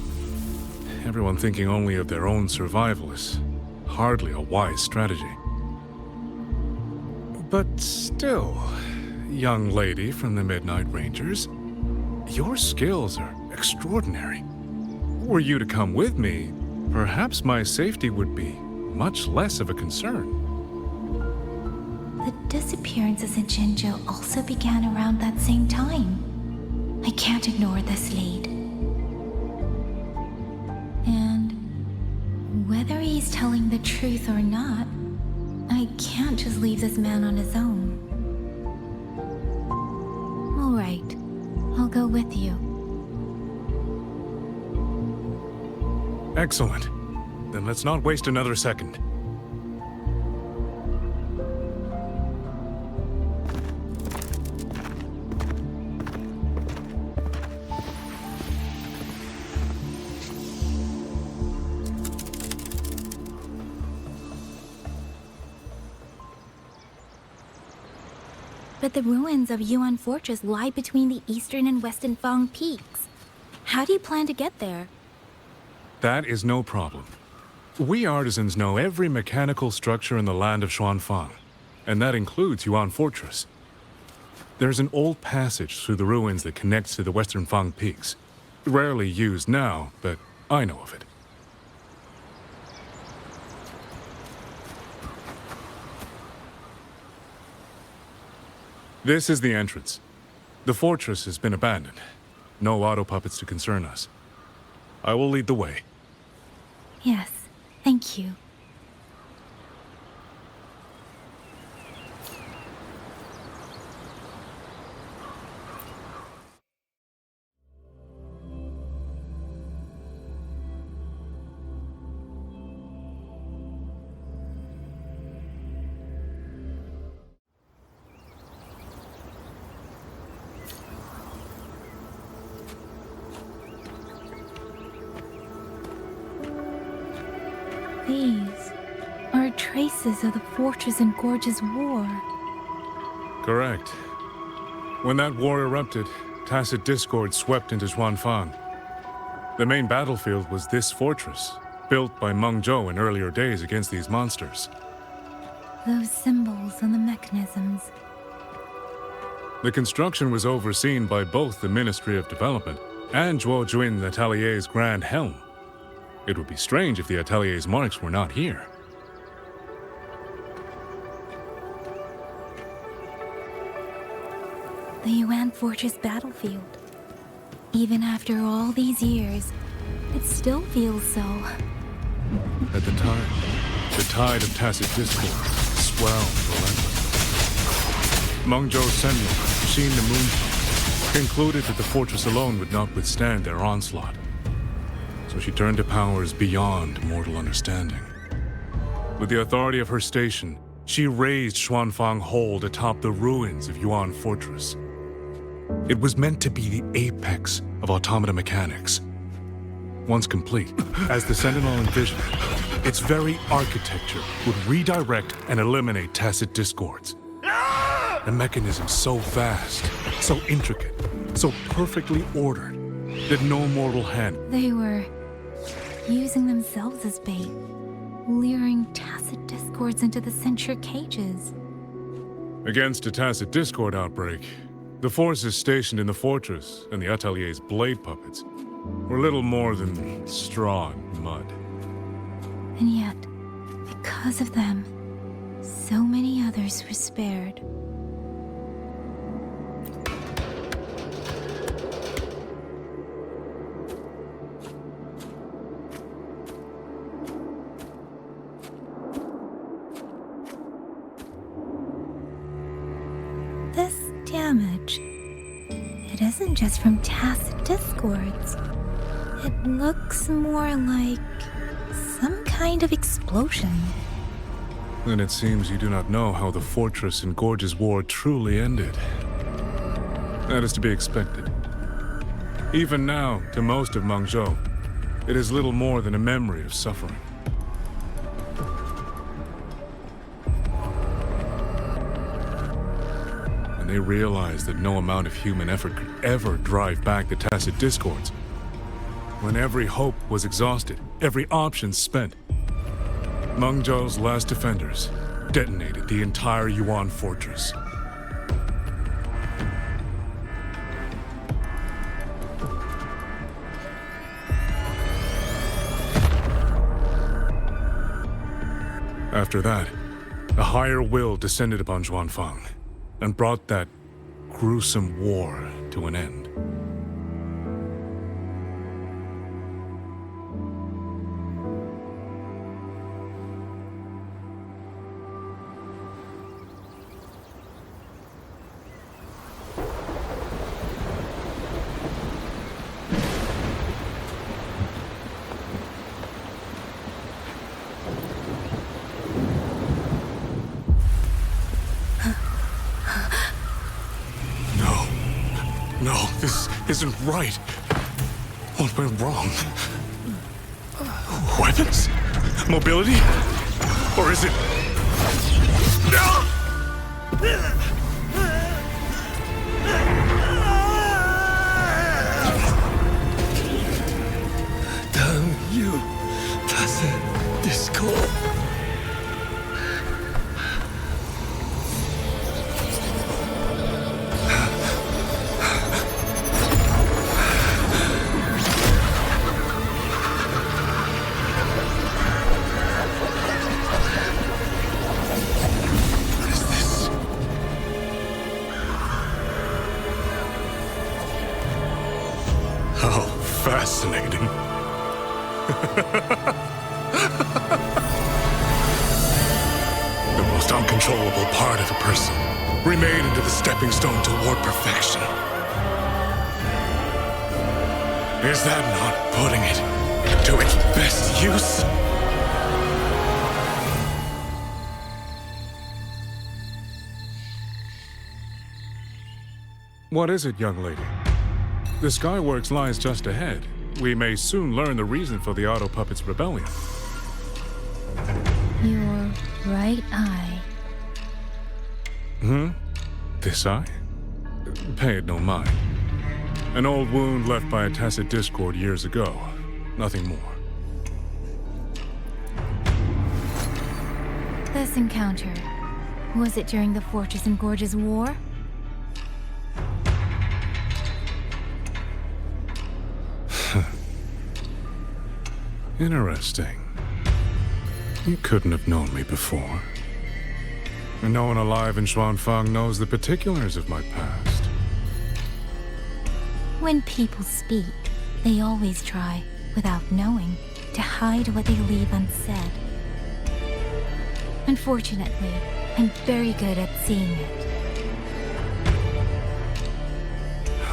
Everyone thinking only of their own survival is hardly a wise strategy. But still, young lady from the Midnight Rangers, your skills are extraordinary. Were you to come with me, perhaps my safety would be much less of a concern. The disappearances in Jinzhou also began around that same time. I can't ignore this lead. And whether he's telling the truth or not, I can't just leave this man on his own. All right, I'll go with you. Excellent. Then let's not waste another second. But the ruins of Yuan Fortress lie between the eastern and western Fang peaks. How do you plan to get there? That is no problem. We artisans know every mechanical structure in the land of Xuanfang, and that includes Yuan Fortress. There's an old passage through the ruins that connects to the Western Fang peaks. Rarely used now, but I know of it. This is the entrance. The fortress has been abandoned. No auto puppets to concern us. I will lead the way. Yes, thank you. These are traces of the Fortress and Gorge's war. Correct. When that war erupted, tacit discord swept into Xuanfang. The main battlefield was this fortress, built by Meng Zhou in earlier days against these monsters. Those symbols and the mechanisms. The construction was overseen by both the Ministry of Development and Zhuo Jun Atelier's Grand Helm. It would be strange if the Atelier's marks were not here. The Yuan Fortress battlefield. Even after all these years, it still feels so. At the time, the tide of tacit discord swelled relentlessly. Meng Zhou's Senmu, Xin the Moonfang, concluded that the fortress alone would not withstand their onslaught. So she turned to powers beyond mortal understanding. With the authority of her station, she raised Xuanfang Hold atop the ruins of Yuan Fortress. It was meant to be the apex of automata mechanics. Once complete, as the Sentinel envisioned, its very architecture would redirect and eliminate tacit discords. A mechanism so vast, so intricate, so perfectly ordered, that no mortal hand... They were using themselves as bait, luring tacit discords into the censure cages. Against a tacit discord outbreak, the forces stationed in the fortress and the Atelier's blade puppets were little more than straw and mud. And yet, because of them, so many others were spared. This damage, it isn't just from tacit discords. It looks more like some kind of explosion. Then it seems you do not know how the Fortress and Gorge's war truly ended. That is to be expected. Even now, to most of Meng Zhou, it is little more than a memory of suffering. And they realized that no amount of human effort could ever drive back the tacit discords. When every hope was exhausted, every option spent, Meng Zhou's last defenders detonated the entire Yuan Fortress. After that, a higher will descended upon Xuanfang and brought that gruesome war to an end. No, this isn't right. What went wrong? Weapons? Mobility? Or is it... No! Please go. Fascinating. The most uncontrollable part of a person, remade into the stepping stone toward perfection. Is that not putting it to its best use? What is it, young lady? The Skyworks lies just ahead. We may soon learn the reason for the Auto Puppet's rebellion. Your right eye. This eye? Pay it no mind. An old wound left by a tacit discord years ago. Nothing more. This encounter, was it during the Fortress and Gorges War? Interesting. You couldn't have known me before. And no one alive in Xuanfang knows the particulars of my past. When people speak, they always try, without knowing, to hide what they leave unsaid. Unfortunately, I'm very good at seeing it.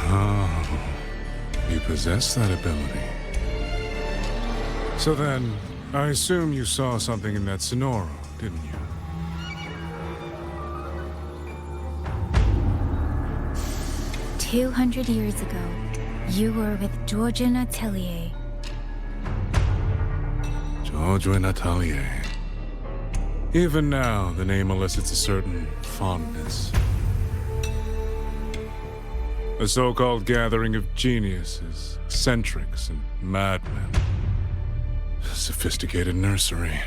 Oh, you possess that ability. So then, I assume you saw something in that Sonoro, didn't you? "200 years ago, you were with Georgian Atelier." Georgian Atelier. Even now, the name elicits a certain fondness. A so-called gathering of geniuses, eccentrics, and madmen. A sophisticated nursery.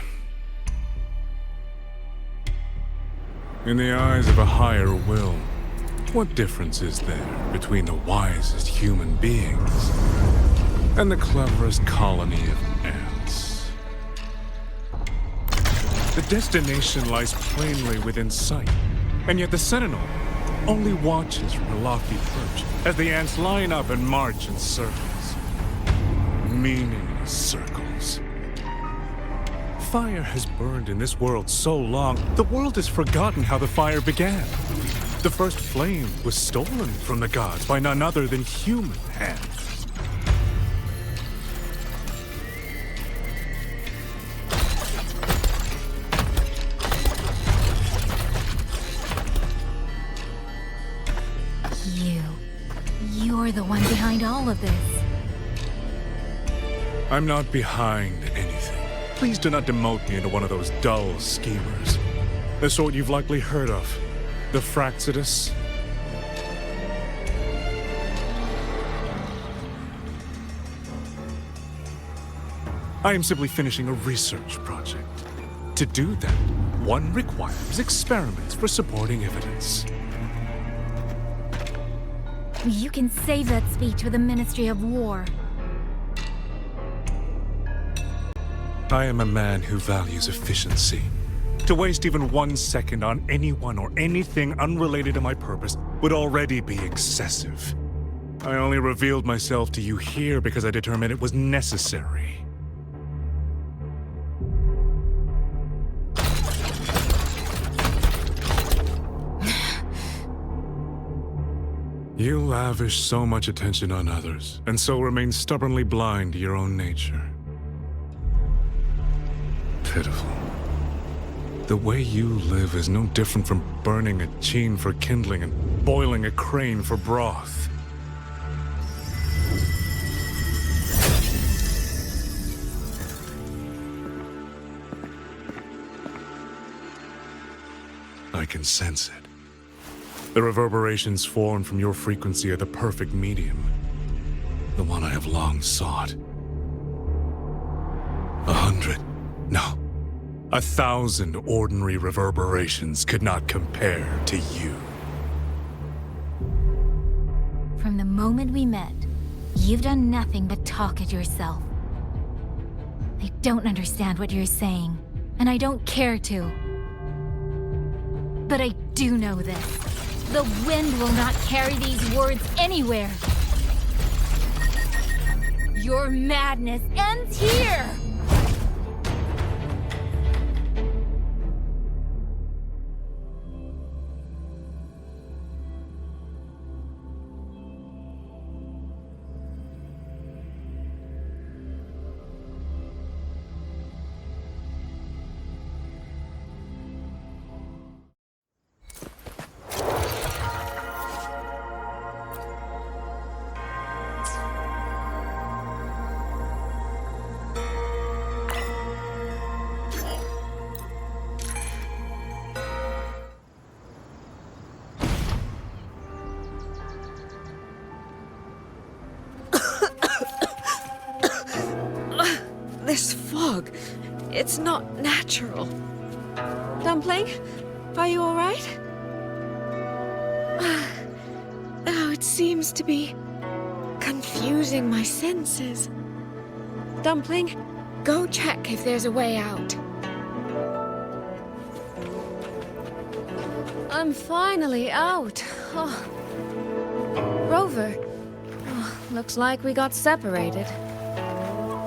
In the eyes of a higher will, what difference is there between the wisest human beings and the cleverest colony of ants? The destination lies plainly within sight, and yet the Sentinel only watches from her lofty perch as the ants line up and march in circles. Meaningless circles. Fire has burned in this world so long, the world has forgotten how the fire began. The first flame was stolen from the gods by none other than human hands. You're the one behind all of this. I'm not behind anything. Please do not demote me into one of those dull schemers. The sort you've likely heard of. The Fraxidus. I am simply finishing a research project. To do that, one requires experiments for supporting evidence. You can save that speech for the Ministry of War. I am a man who values efficiency. To waste even 1 second on anyone or anything unrelated to my purpose would already be excessive. I only revealed myself to you here because I determined it was necessary. You lavish so much attention on others, and so remain stubbornly blind to your own nature. Pitiful. The way you live is no different from burning a chine for kindling and boiling a crane for broth. I can sense it. The reverberations formed from your frequency are the perfect medium. The one I have long sought. 100. No, 1,000 ordinary reverberations could not compare to you. From the moment we met, you've done nothing but talk at yourself. I don't understand what you're saying, and I don't care to. But I do know this. The wind will not carry these words anywhere. Your madness ends here! This fog, it's not natural. Dumpling, are you all right? Oh, it seems to be confusing my senses. Dumpling, go check if there's a way out. I'm finally out. Oh. Rover, looks like we got separated.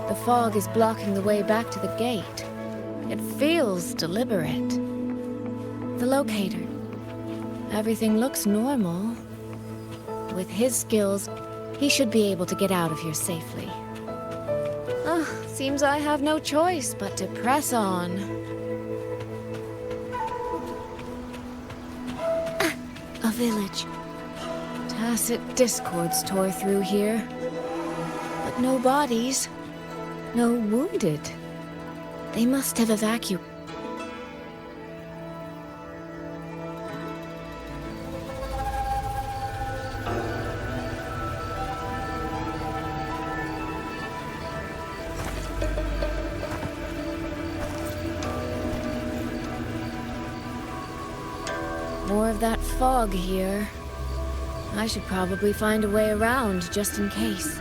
The fog is blocking the way back to the gate. It feels deliberate. The locator. Everything looks normal. With his skills, he should be able to get out of here safely. Seems I have no choice but to press on. A village. Tacit discords tore through here. But no bodies. No wounded. They must have evacuated. More of that fog here. I should probably find a way around just in case.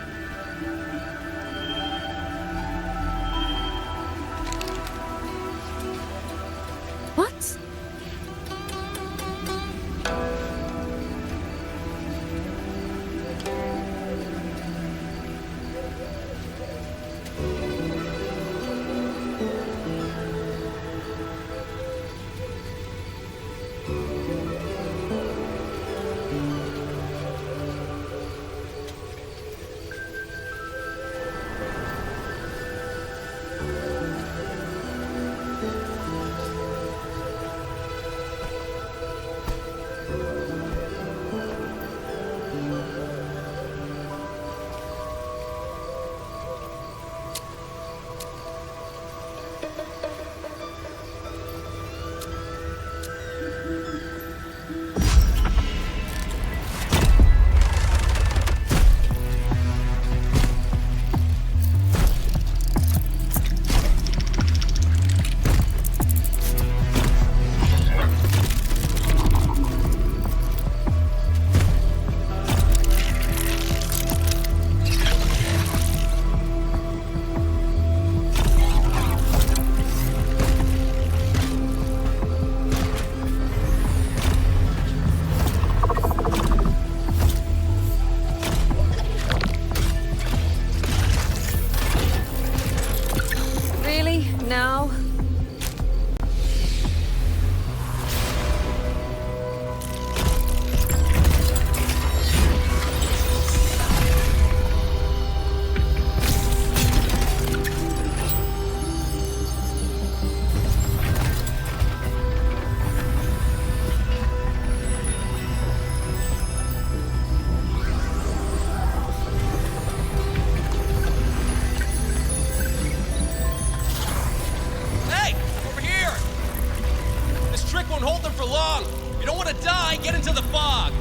Get into the fog!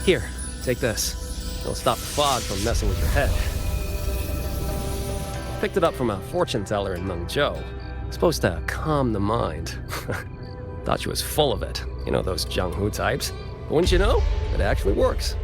Here, take this. It'll stop the fog from messing with your head. Picked it up from a fortune teller in Mengzhou. Supposed to calm the mind. Thought she was full of it. You know those Jianghu types. But wouldn't you know? It actually works.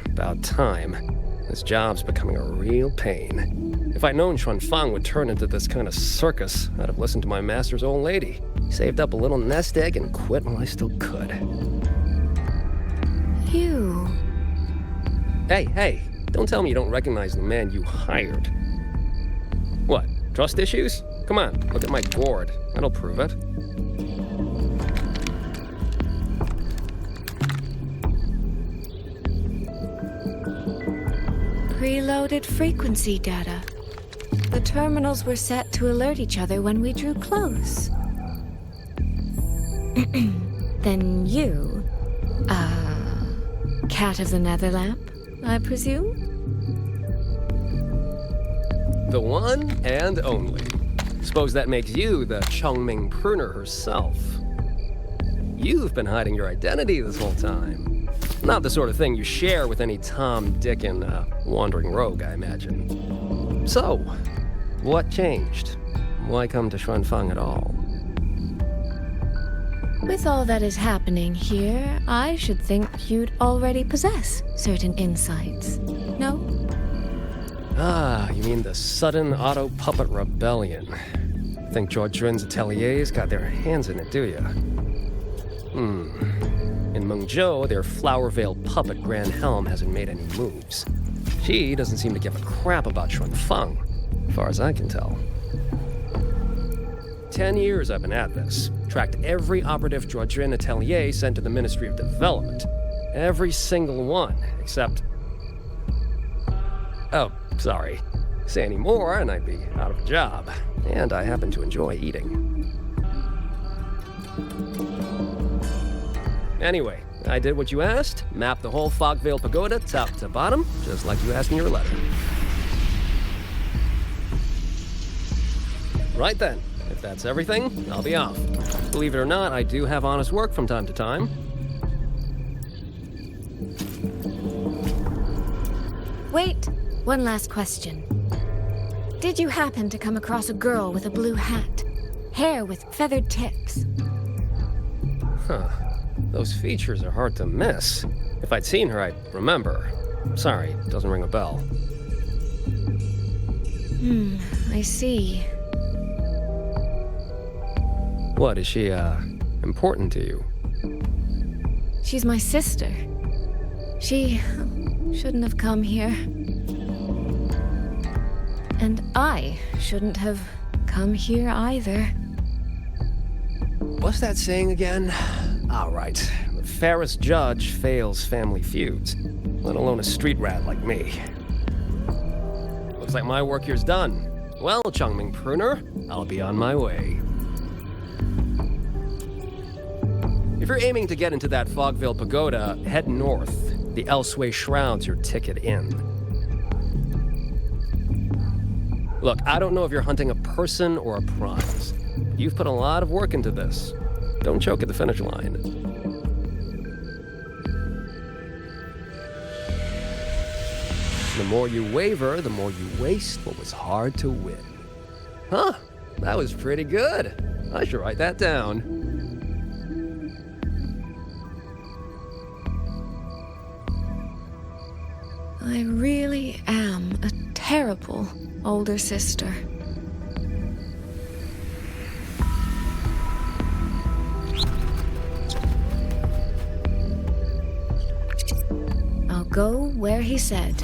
About time. This job's becoming a real pain. If I'd known Xuanfang would turn into this kind of circus, I'd have listened to my master's old lady. Saved up a little nest egg and quit while I still could. You... Hey, don't tell me you don't recognize the man you hired. What, trust issues? Come on, look at my gourd. That'll prove it. Preloaded frequency data. The terminals were set to alert each other when we drew close. Then you... Cat of the Netherlamp, I presume? The one and only. Suppose that makes you the Chongming pruner herself. You've been hiding your identity this whole time. Not the sort of thing you share with any Tom, Dick, and wandering rogue, I imagine. So, what changed? Why come to Xuanfang at all? With all that is happening here, I should think you'd already possess certain insights. No? Ah, you mean the sudden auto-puppet rebellion. Think Zhuojuan's ateliers got their hands in it, do you? In Mengzhou, their flower-veiled puppet Grand Helm hasn't made any moves. She doesn't seem to give a crap about Xuanfang, as far as I can tell. 10 years I've been at this. Tracked every operative Zhuojuan atelier sent to the Ministry of Development. Every single one, except... Oh, sorry. Say any more and I'd be out of a job. And I happen to enjoy eating. Anyway, I did what you asked, mapped the whole Fogvale Pagoda top to bottom, just like you asked in your letter. Right then, if that's everything, I'll be off. Believe it or not, I do have honest work from time to time. Wait, one last question. Did you happen to come across a girl with a blue hat? Hair with feathered tips? Huh. Those features are hard to miss. If I'd seen her, I'd remember. Sorry, doesn't ring a bell. I see. What, is she, important to you? She's my sister. She shouldn't have come here. And I shouldn't have come here either. What's that saying again? All right. The fairest judge fails family feuds, let alone a street rat like me. Looks like my work here's done. Well, Chongming Pruner, I'll be on my way. If you're aiming to get into that Fogvale Pagoda, head north. The Elseway Shroud's your ticket in. Look, I don't know if you're hunting a person or a prize. You've put a lot of work into this. Don't choke at the finish line. The more you waver, the more you waste what was hard to win. Huh, that was pretty good. I should write that down. I really am a terrible older sister. I'll go where he said.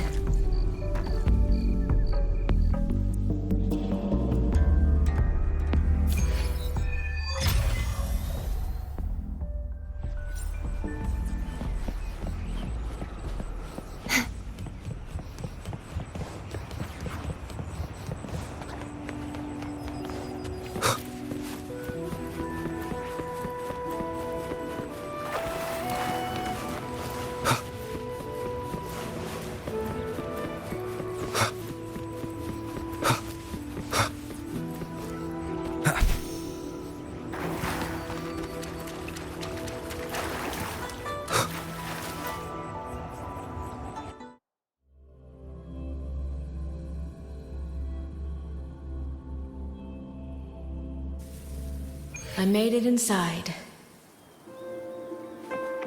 I made it inside.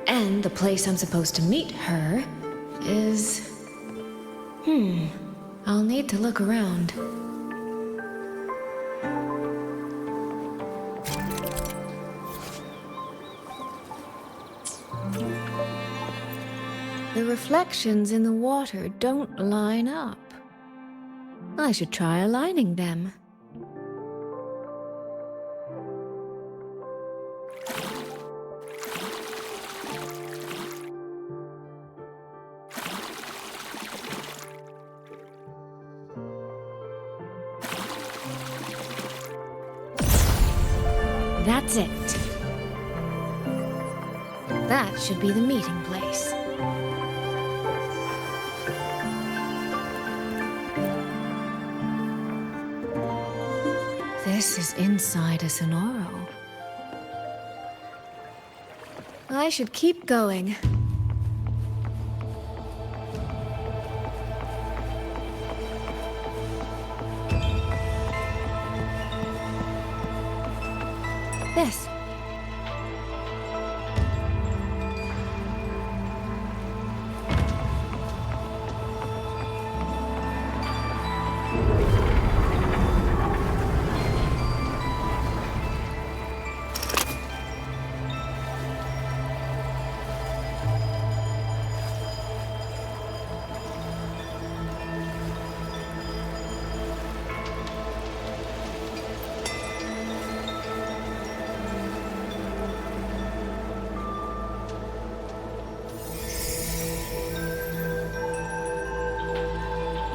And the place I'm supposed to meet her is... I'll need to look around. The reflections in the water don't line up. I should try aligning them. That's it. That should be the meeting place. This is inside a Sonoro. I should keep going. This.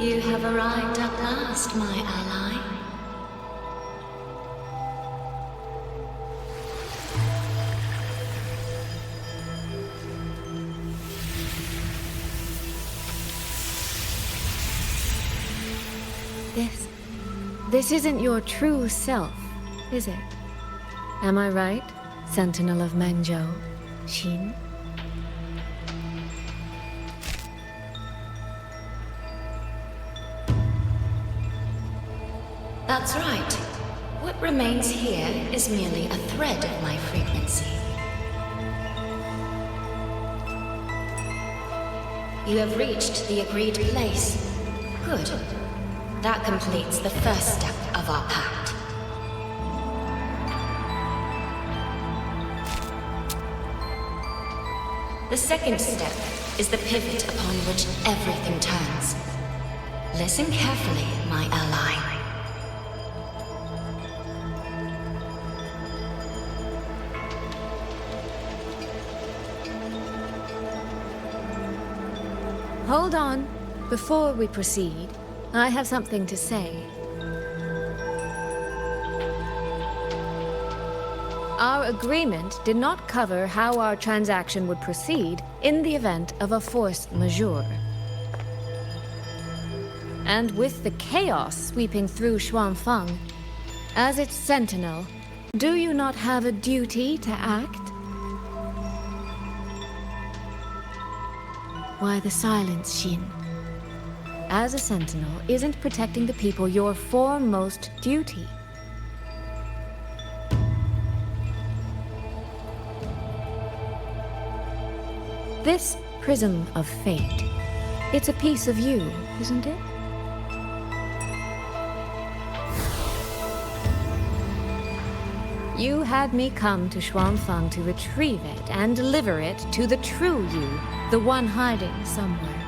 You have arrived at last, my ally. This isn't your true self, is it? Am I right, Sentinel of Mengzhou, Xin? That's right. What remains here is merely a thread of my frequency. You have reached the agreed place. Good. That completes the first step of our pact. The second step is the pivot upon which everything turns. Listen carefully, my ally. Hold on. Before we proceed, I have something to say. Our agreement did not cover how our transaction would proceed in the event of a force majeure. And with the chaos sweeping through Xuanfang, as its sentinel, do you not have a duty to act? Why the silence, Xin? As a sentinel, isn't protecting the people your foremost duty? This prism of fate, it's a piece of you, isn't it? You had me come to Xuanfang to retrieve it and deliver it to the true you, the one hiding somewhere.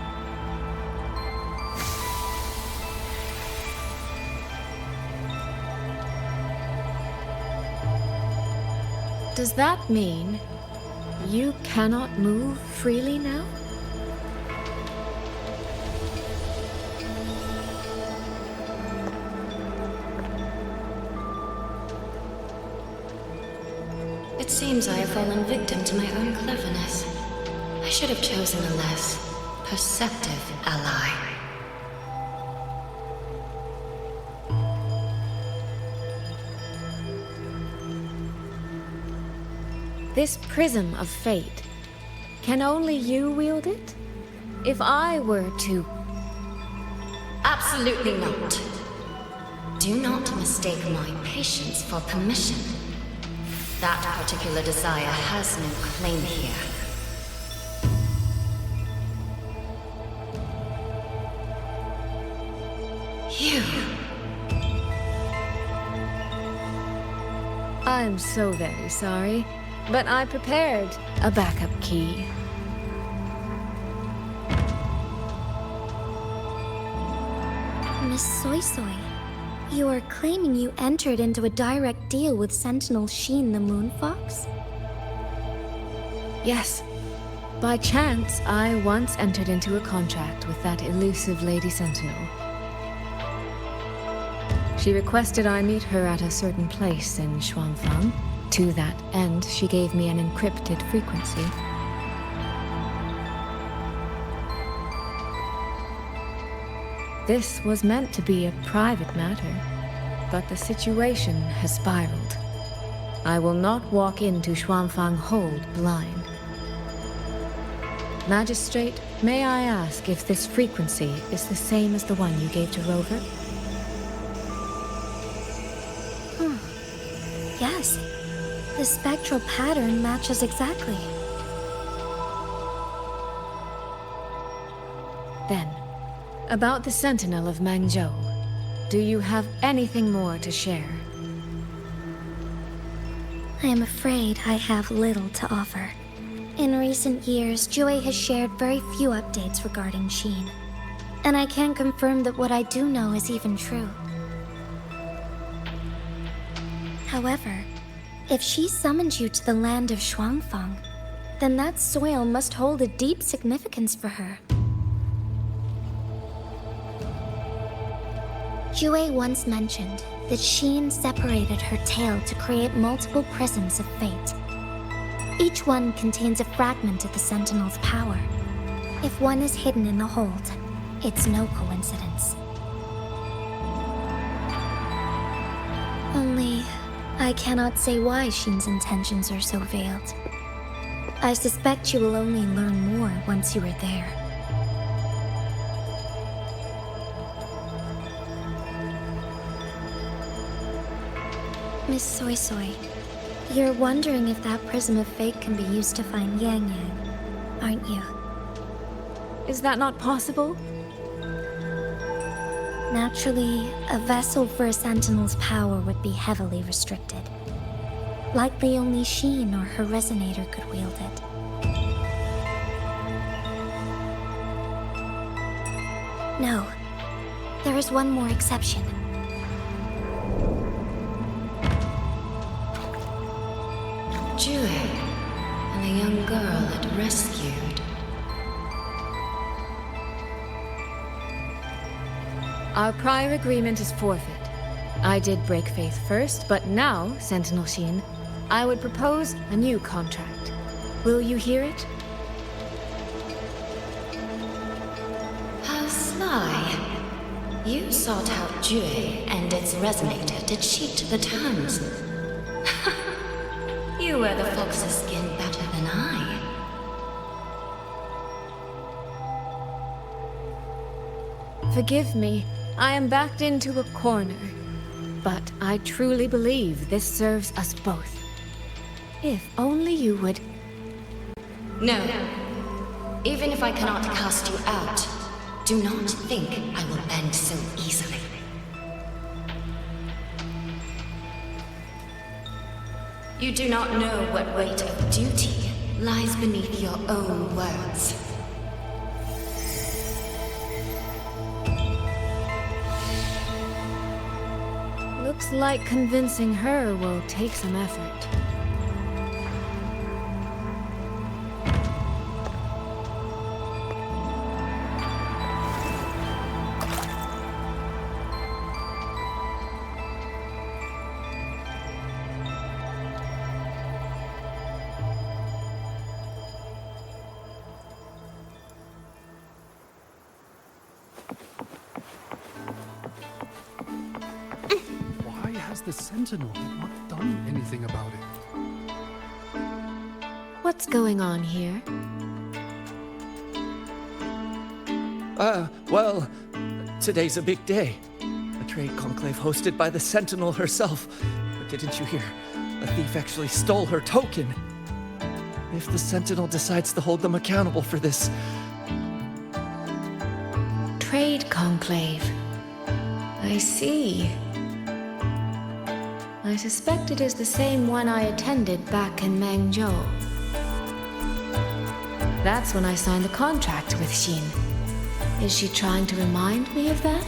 Does that mean you cannot move freely now? It seems I have fallen victim to my own cleverness. I should have chosen a less perceptive ally. This prism of fate, can only you wield it? If I were to... Absolutely not. Do not mistake my patience for permission. That particular desire has no claim here. You. I'm so very sorry, but I prepared a backup key. Miss Soy Soy, you are claiming you entered into a direct deal with Sentinel Sheen the Moon Fox? Yes. By chance, I once entered into a contract with that elusive Lady Sentinel. She requested I meet her at a certain place in Xuanfang. To that end, she gave me an encrypted frequency. This was meant to be a private matter, but the situation has spiraled. I will not walk into Xuanfang Hold blind. Magistrate, may I ask if this frequency is the same as the one you gave to Rover? Yes. The spectral pattern matches exactly. Then, about the Sentinel of Mangzhou, do you have anything more to share? I am afraid I have little to offer. In recent years, Joy has shared very few updates regarding Sheen, and I can't confirm that what I do know is even true. However, if she summoned you to the land of Xuanfang, then that soil must hold a deep significance for her. Jue once mentioned that Sheen separated her tail to create multiple prisms of fate. Each one contains a fragment of the Sentinel's power. If one is hidden in the hold, it's no coincidence. Only, I cannot say why Sheen's intentions are so veiled. I suspect you will only learn more once you are there. Miss Soy Soy, you're wondering if that prism of fate can be used to find Yang Yang, aren't you? Is that not possible? Naturally, a vessel for a Sentinel's power would be heavily restricted. Likely only Sheen or her resonator could wield it. No, there is one more exception. Jue, and the young girl it rescued. Our prior agreement is forfeit. I did break faith first, but now, Sentinel Sheen, I would propose a new contract. Will you hear it? How sly. You sought out Jue and its resonator to cheat the terms. You wear the fox's skin better than I. Forgive me, I am backed into a corner. But I truly believe this serves us both. If only you would... No. Even if I cannot cast you out, do not think I will bend so easily. You do not know what weight of duty lies beneath your own words. Looks like convincing her will take some effort. The Sentinel had not done anything about it. What's going on here? Well, today's a big day. A trade conclave hosted by the Sentinel herself. But didn't you hear? The thief actually stole her token. If the Sentinel decides to hold them accountable for this... Trade conclave. I see. I suspect it is the same one I attended back in Mangzhou. That's when I signed the contract with Xin. Is she trying to remind me of that?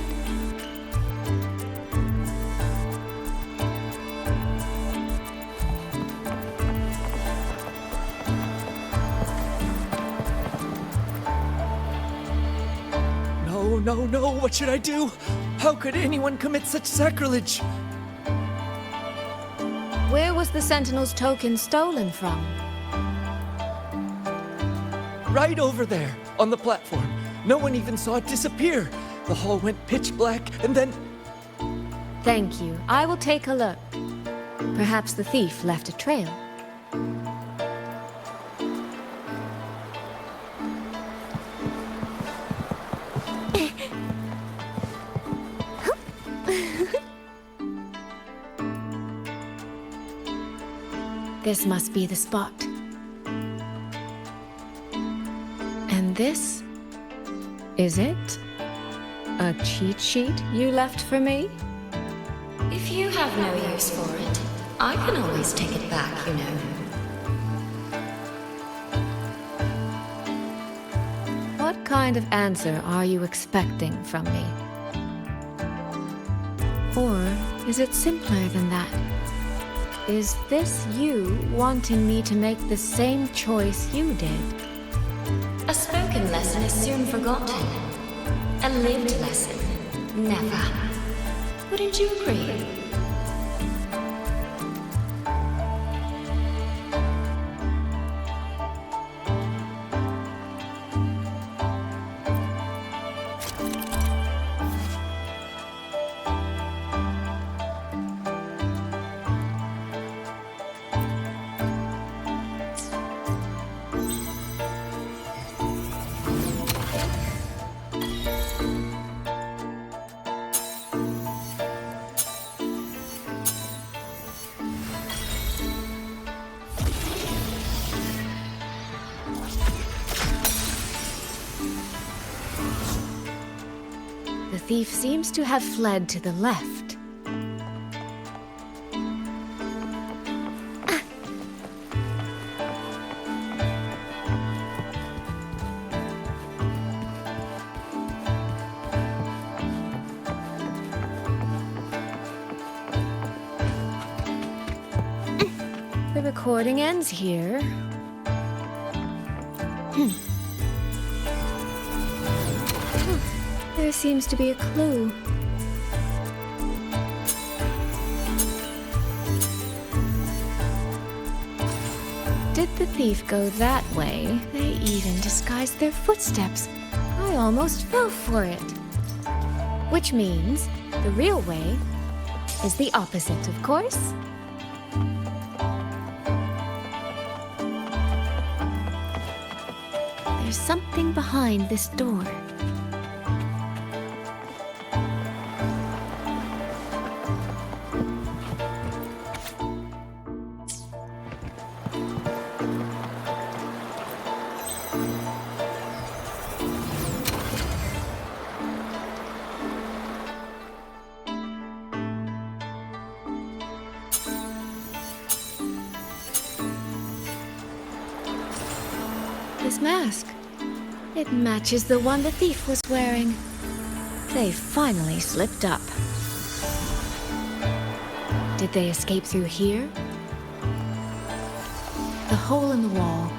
No, what should I do? How could anyone commit such sacrilege? Where was the Sentinel's token stolen from? Right over there, on the platform. No one even saw it disappear. The hall went pitch black, and then... Thank you. I will take a look. Perhaps the thief left a trail. This must be the spot. And this? Is it? A cheat sheet you left for me? If you have no use for it, I can always take it back, you know. What kind of answer are you expecting from me? Or is it simpler than that? Is this you wanting me to make the same choice you did? A spoken lesson is soon forgotten. A lived lesson, never. Wouldn't you agree? The thief seems to have fled to the left. The recording ends here. There seems to be a clue. Did the thief go that way? They even disguised their footsteps. I almost fell for it. Which means the real way is the opposite, of course. There's something behind this door. This mask. It matches the one the thief was wearing. They finally slipped up. Did they escape through here? The hole in the wall.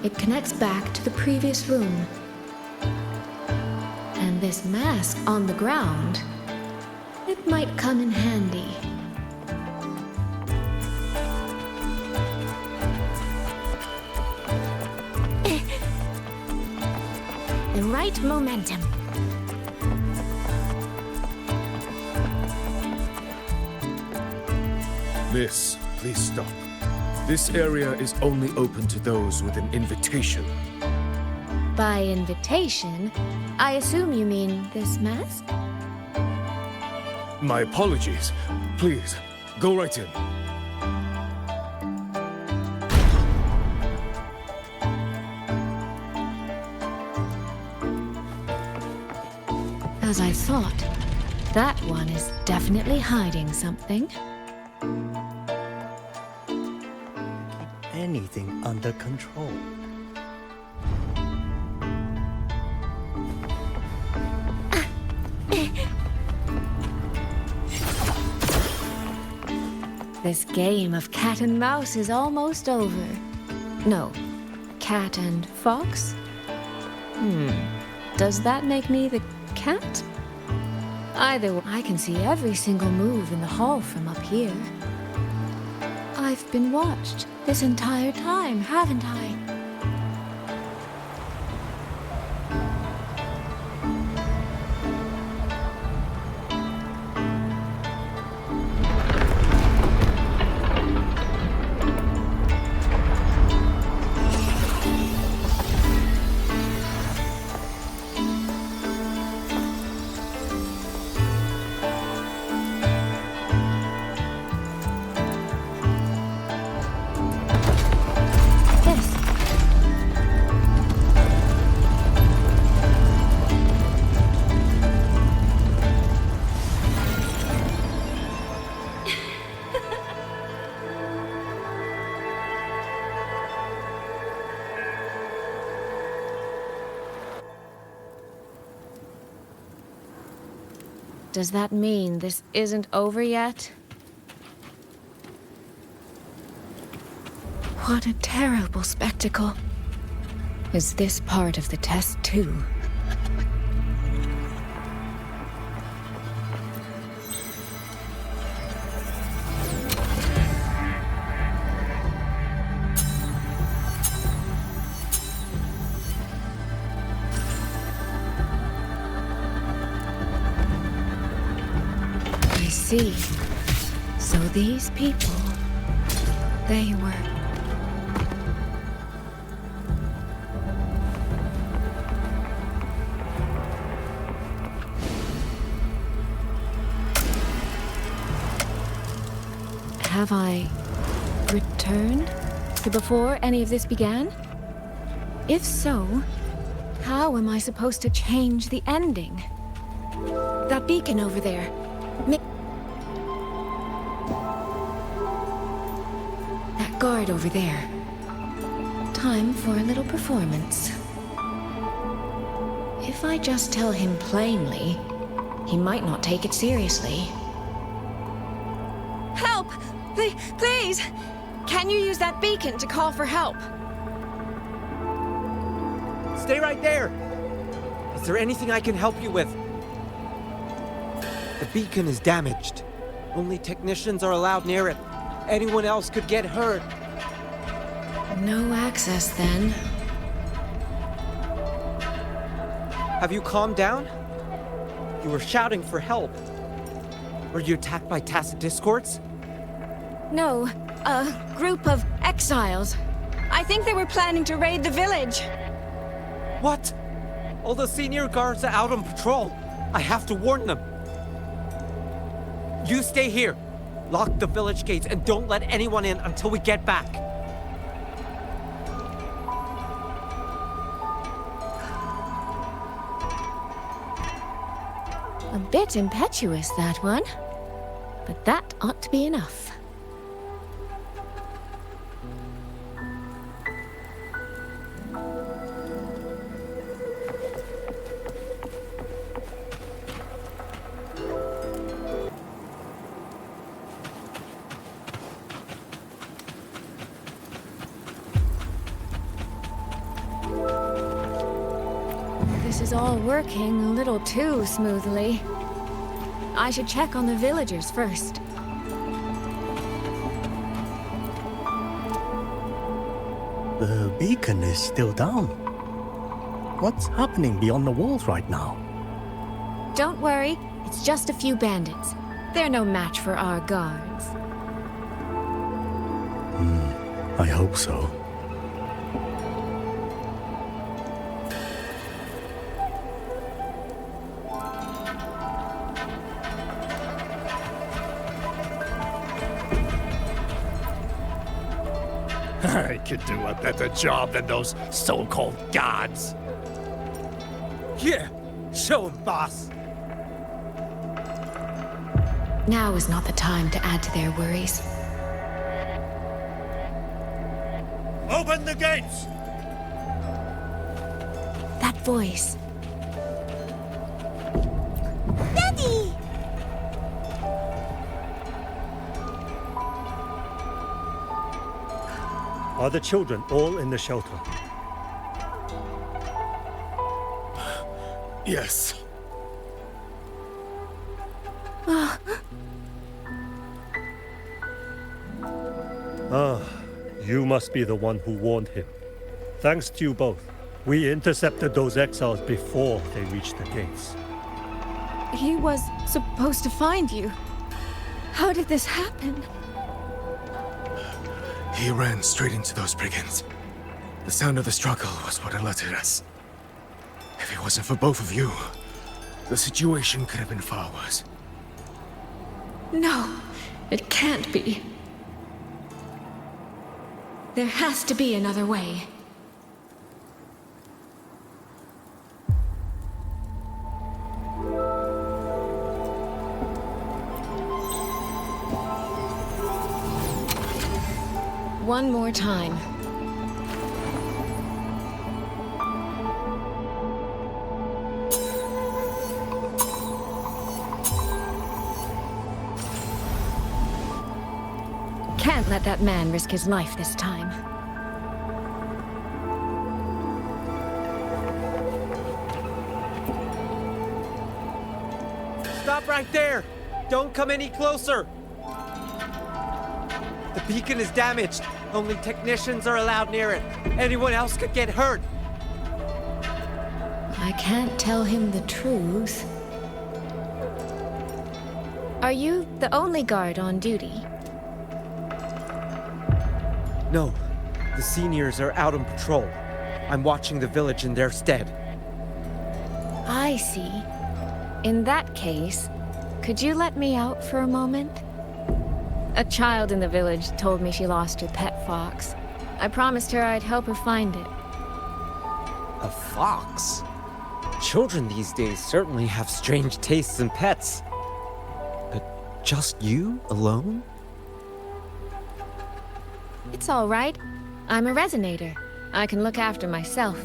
It connects back to the previous room. And this mask on the ground, it might come in handy. The right momentum. Miss, please stop. This area is only open to those with an invitation. By invitation, I assume you mean this mask? My apologies. Please, go right in. as I thought. That one is definitely hiding something. Keep anything under control. This game of cat and mouse is almost over. No, cat and fox? Does that make me the cat? Either way, I can see every single move in the hall from up here. I've been watched this entire time, haven't I? Does that mean this isn't over yet? What a terrible spectacle. Is this part of the test too? So these people, they were... Have I returned to before any of this began? If so, how am I supposed to change the ending? That beacon over there. Guard over there. Time for a little performance. If I just tell him plainly, he might not take it seriously. Help! Please! Can you use that beacon to call for help? Stay right there! Is there anything I can help you with? The beacon is damaged. Only technicians are allowed near it. Anyone else could get hurt. No access, then. Have you calmed down? You were shouting for help. Were you attacked by tacit discords? No, a group of exiles. I think they were planning to raid the village. What? All the senior guards are out on patrol. I have to warn them. You stay here. Lock the village gates and don't let anyone in until we get back. A bit impetuous, that one. But that ought to be enough. This is all working a little too smoothly. I should check on the villagers first. The beacon is still down. What's happening beyond the walls right now? Don't worry, it's just a few bandits. They're no match for our guards. I hope so. I could do a better job than those so-called gods. Here, show him, boss. Now is not the time to add to their worries. Open the gates! That voice. Daddy! Are the children all in the shelter? Yes. Ah, you must be the one who warned him. Thanks to you both. We intercepted those exiles before they reached the gates. He was supposed to find you. How did this happen? He ran straight into those brigands. The sound of the struggle was what alerted us. If it wasn't for both of you, the situation could have been far worse. No, it can't be. There has to be another way. One more time. Can't let that man risk his life this time. Stop right there! Don't come any closer! The beacon is damaged. Only technicians are allowed near it. Anyone else could get hurt. I can't tell him the truth. Are you the only guard on duty? No, the seniors are out on patrol. I'm watching the village in their stead. I see. In that case, could you let me out for a moment? A child in the village told me she lost her pet fox. I promised her I'd help her find it. A fox? Children these days certainly have strange tastes in pets. But just you alone? It's all right. I'm a resonator. I can look after myself.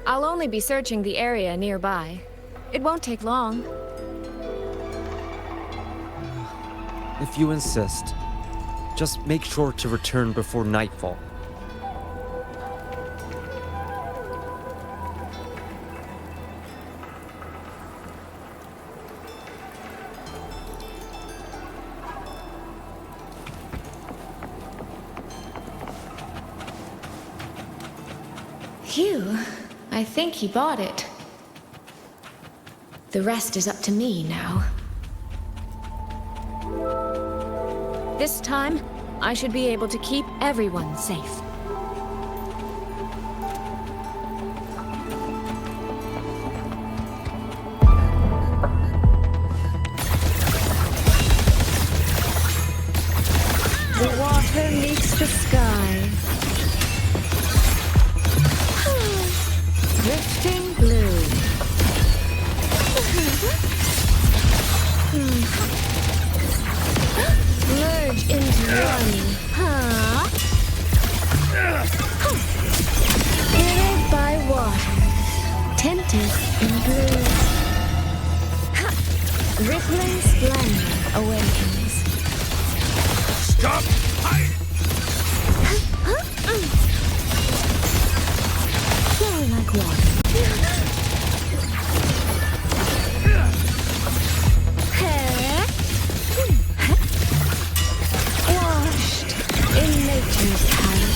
I'll only be searching the area nearby. It won't take long. If you insist, just make sure to return before nightfall. Phew, I think he bought it. The rest is up to me now. This time, I should be able to keep everyone safe. The water meets the sky. Drifting blue. Merge into one. Huh? Hidden by water, tinted in blue. Rippling splendor awakens. Stop! Flow like water. Washed in nature's tide.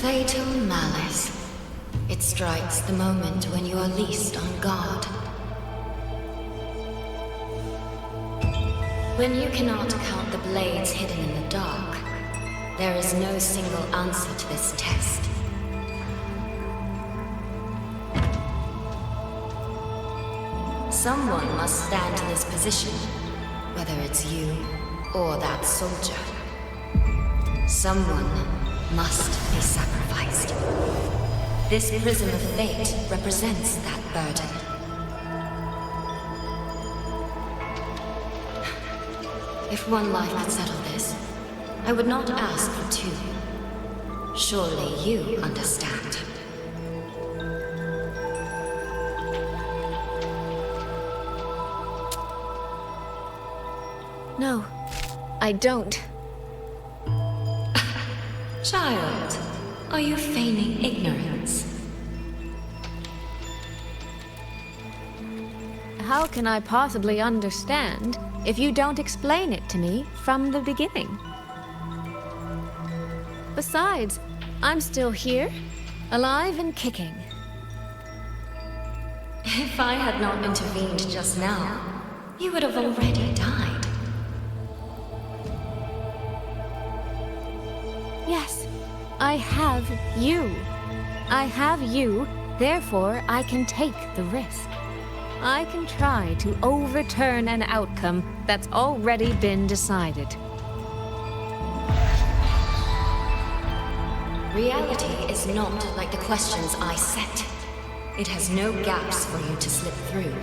Fatal malice. It It strikes the moment when you are least on guard. When you cannot count the blades hidden in the dark, there is no single answer to this test. Someone must stand in this position, whether it's you or that soldier. Someone must be sacrificed. This prism of fate represents that burden. If one life could settle this, I would not ask for two. Surely you understand. No, I don't. Child, are you feigning ignorance? How can I possibly understand if you don't explain it to me from the beginning? Besides, I'm still here, alive and kicking. If I had not intervened just now, you would have already died. Yes, I have you. I have you, therefore I can take the risk. I can try to overturn an outcome that's already been decided. Reality is not like the questions I set. It has no gaps for you to slip through.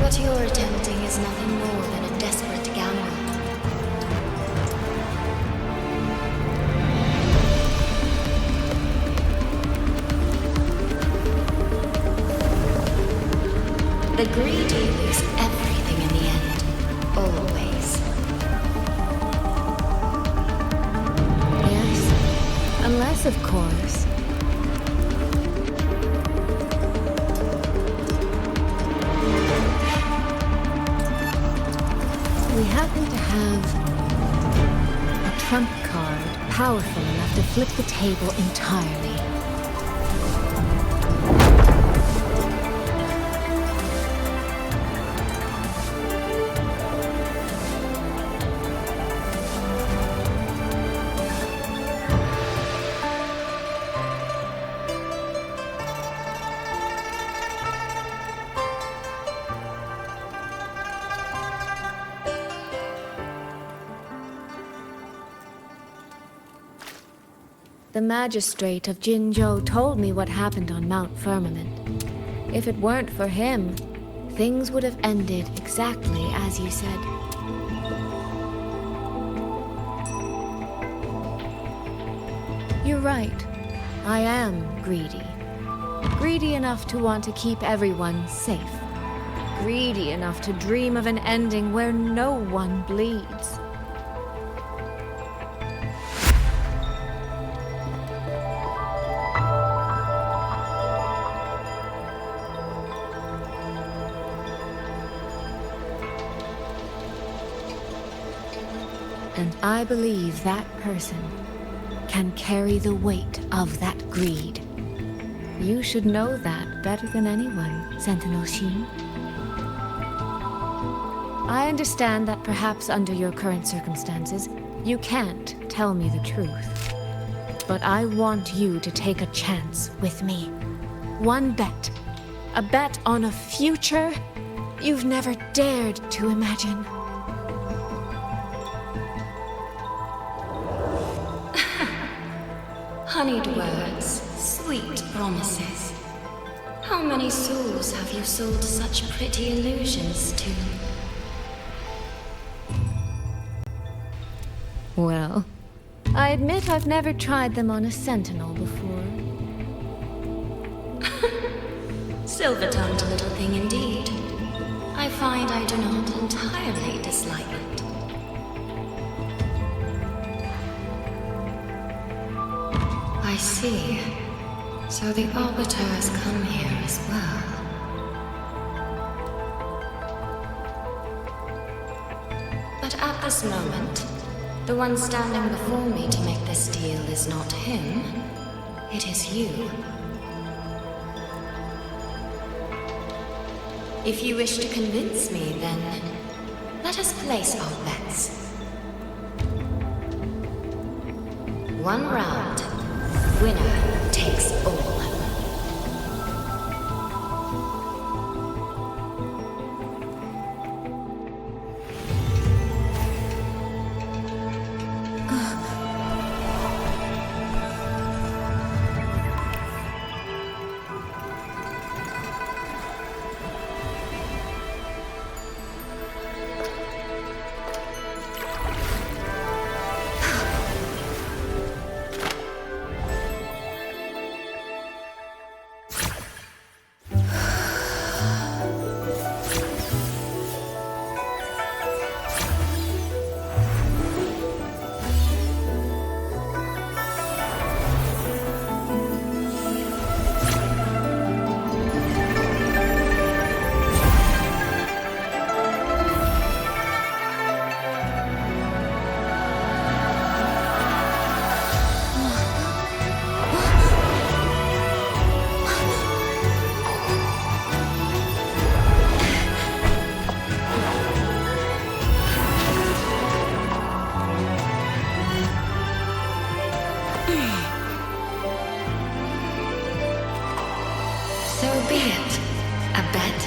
What you're attempting is nothing more than a desperate gamble. The greedy lose everything in the end. Always. Yes, unless, of course, we happen to have a trump card powerful enough to flip the table entirely. The magistrate of Jinzhou told me what happened on Mount Firmament. If it weren't for him, things would have ended exactly as you said. You're right. I am greedy. Greedy enough to want to keep everyone safe. Greedy enough to dream of an ending where no one bleeds. And I believe that person can carry the weight of that greed. You should know that better than anyone, Sentinel Xin. I understand that perhaps under your current circumstances, you can't tell me the truth. But I want you to take a chance with me. One bet. A bet on a future you've never dared to imagine. Honeyed words, sweet promises. How many souls have you sold such pretty illusions to? Well, I admit I've never tried them on a sentinel before. Silver-tongued little thing indeed. I find I do not entirely dislike it. I see. So the Arbiter has come here as well. But at this moment, The one standing before me to make this deal is not him. It is you. If you wish to convince me, then let us place our bets. One round. Winner takes all.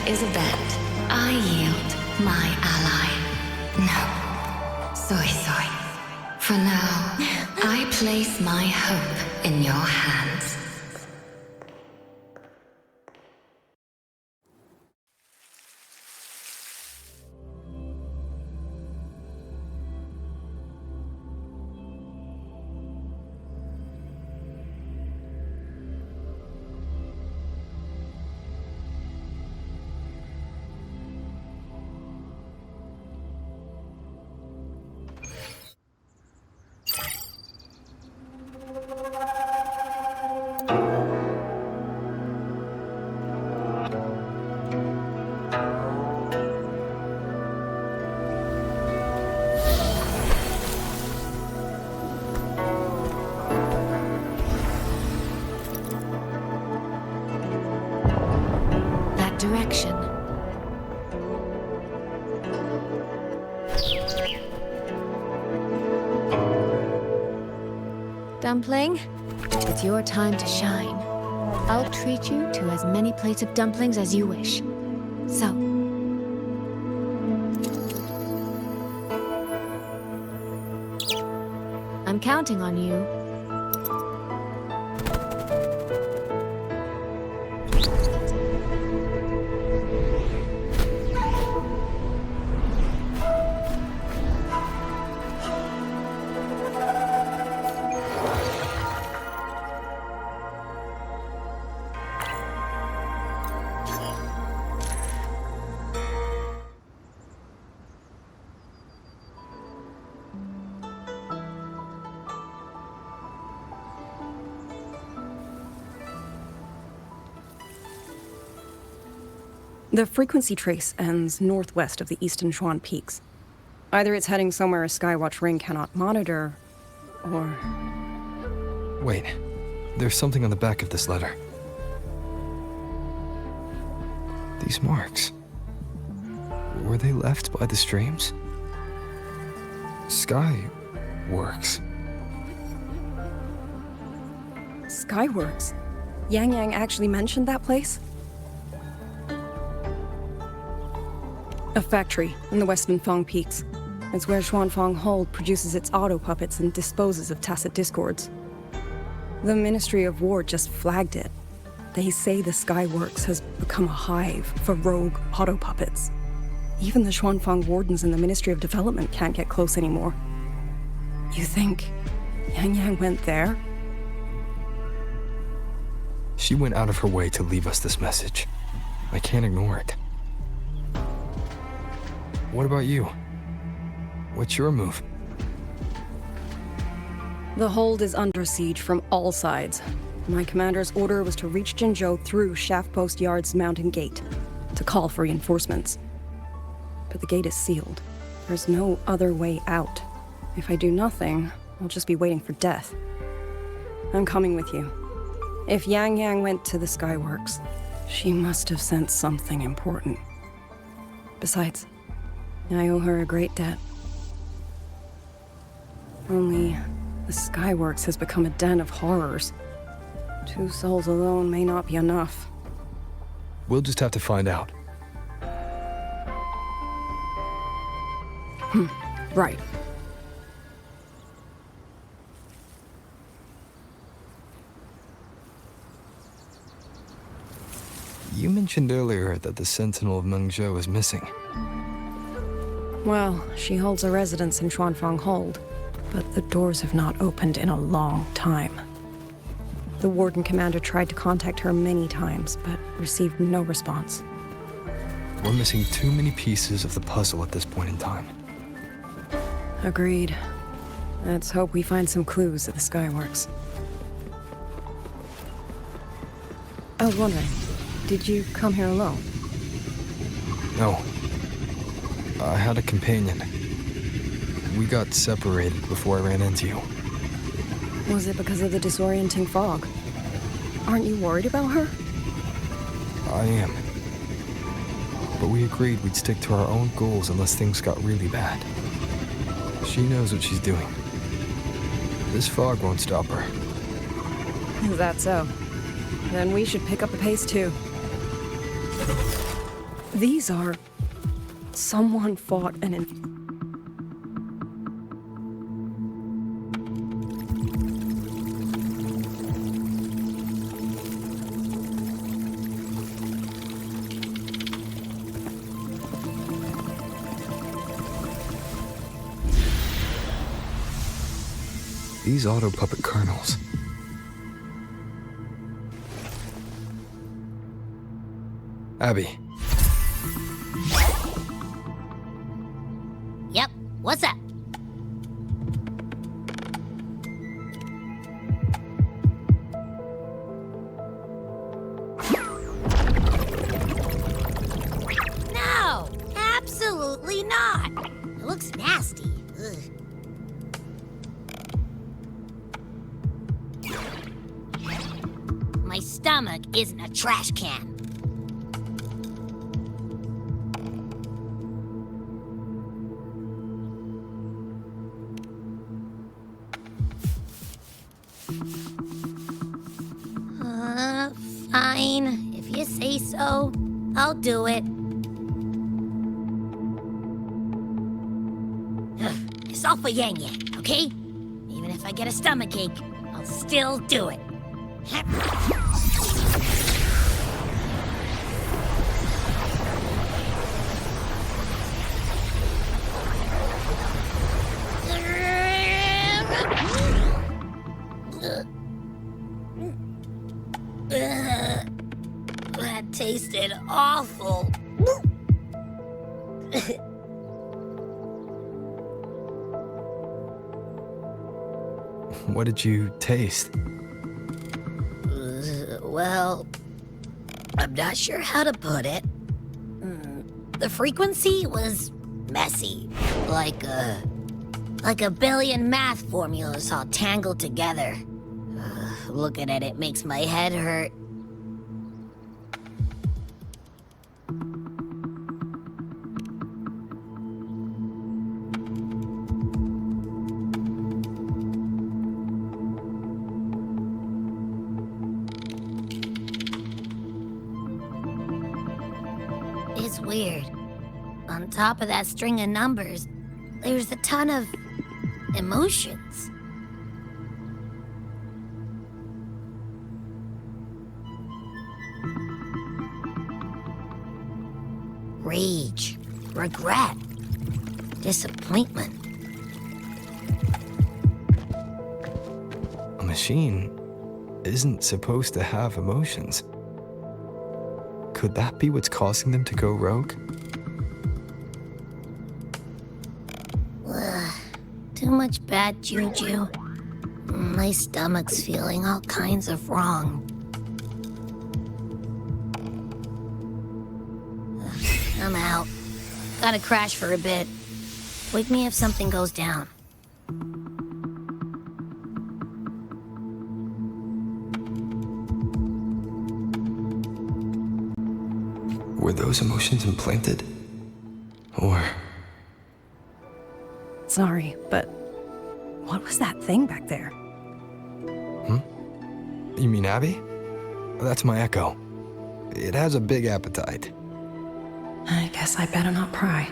Is a bet. I yield my ally. No. Soy. For now, I place my hope in your hands. Direction. Dumpling, it's your time to shine. I'll treat you to as many plates of dumplings as you wish. So, I'm counting on you. The frequency trace ends northwest of the eastern Xuan Peaks. Either it's heading somewhere a Skywatch ring cannot monitor, or... Wait, there's something on the back of this letter. These marks. Were they left by the streams? Skyworks. Skyworks? Yang Yang actually mentioned that place? A factory in the Western Fang Peaks. It's where Xuanfang Hold produces its auto-puppets and disposes of Tacet Discords. The Ministry of War just flagged it. They say the Skyworks has become a hive for rogue auto-puppets. Even the Xuanfang Wardens in the Ministry of Development can't get close anymore. You think Yang Yang went there? She went out of her way to leave us this message. I can't ignore it. What about you? What's your move? The hold is under siege from all sides. My commander's order was to reach Jinzhou through Shaft Post Yard's mountain gate, to call for reinforcements. But the gate is sealed. There's no other way out. If I do nothing, I'll just be waiting for death. I'm coming with you. If Yang Yang went to the Skyworks, she must have sent something important. Besides, I owe her a great debt. Only, the Skyworks has become a den of horrors. 2 souls alone may not be enough. We'll just have to find out. Right. You mentioned earlier that the Sentinel of Mengzhou is missing. Well, she holds a residence in Xuanfang Hold, but the doors have not opened in a long time. The Warden Commander tried to contact her many times, but received no response. We're missing too many pieces of the puzzle at this point in time. Agreed. Let's hope we find some clues at the Skyworks. I was wondering, did you come here alone? No. I had a companion. We got separated before I ran into you. Was it because of the disorienting fog? Aren't you worried about her? I am. But we agreed we'd stick to our own goals unless things got really bad. She knows what she's doing. This fog won't stop her. Is that so? Then we should pick up the pace too. These are... Someone fought an... These auto puppet kernels. Abby. Yep, what's up? No, absolutely not. It looks nasty. Ugh. My stomach isn't a trash can. Fine. If you say so, I'll do it. It's all for Yang Yang, okay? Even if I get a stomachache, I'll still do it. That tasted awful. What did you taste? Well, I'm not sure how to put it. The frequency was messy, like a billion math formulas all tangled together. Looking at it makes my head hurt. It's weird. On top of that string of numbers, there's a ton of emotions. Rage, regret, disappointment. A machine isn't supposed to have emotions. Could that be what's causing them to go rogue? Too much bad juju. My stomach's feeling all kinds of wrong. I'm out. Gotta crash for a bit. Wake me if something goes down. Were those emotions implanted? Or... Sorry, but what was that thing back there? You mean Abby? That's my echo. It has a big appetite. I guess I better not pry.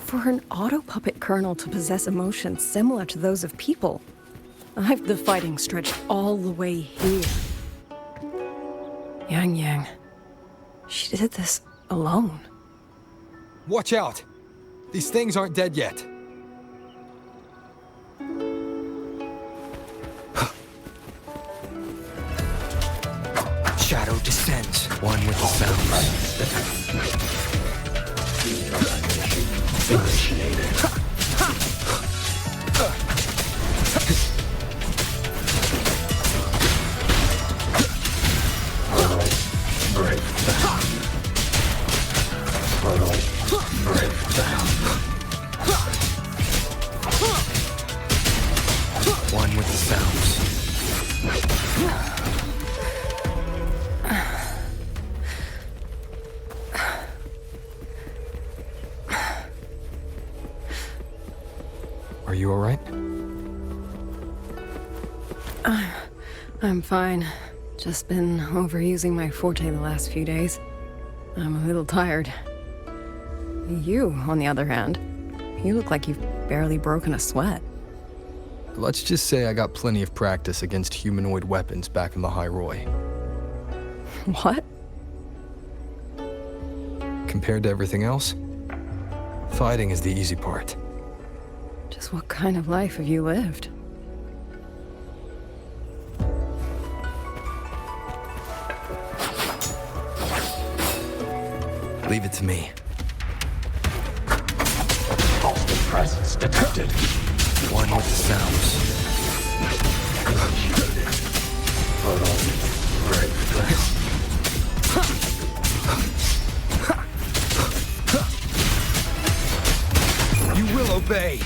For an auto-puppet kernel to possess emotions similar to those of people, I've the fighting stretched all the way here. Yang, she did this alone. Watch out! These things aren't dead yet. Shadow descends. One with the sounds. One with the sounds. Are you all right? I'm fine. Just been overusing my forte the last few days. I'm a little tired. You, on the other hand, you look like you've barely broken a sweat. Let's just say I got plenty of practice against humanoid weapons back in the High Roy. What? Compared to everything else, fighting is the easy part. Just what kind of life have you lived? Leave it to me. Hostile presence detected. One with the sounds. You will obey.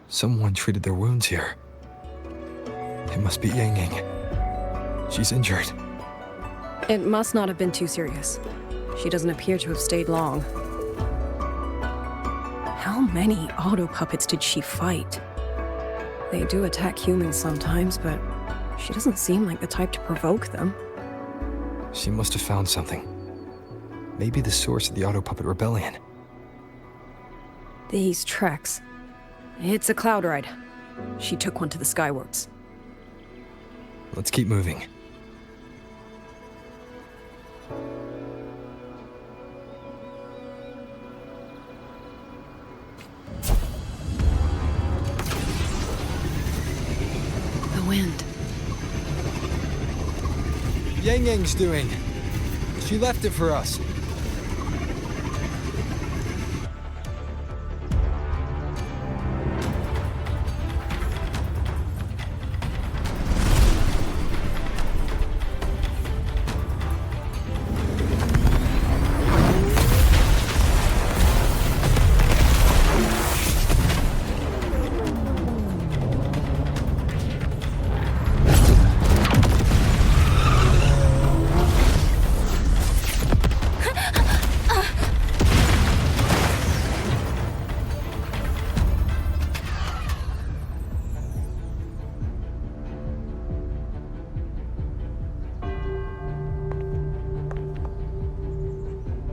Someone treated their wounds here. It must be Yang Yang. She's injured. It must not have been too serious. She doesn't appear to have stayed long. How many auto-puppets did she fight? They do attack humans sometimes, but she doesn't seem like the type to provoke them. She must have found something. Maybe the source of the auto-puppet rebellion. These treks. It's a cloud ride. She took one to the Skyworks. Let's keep moving. The wind. Yang Yang's doing. She left it for us.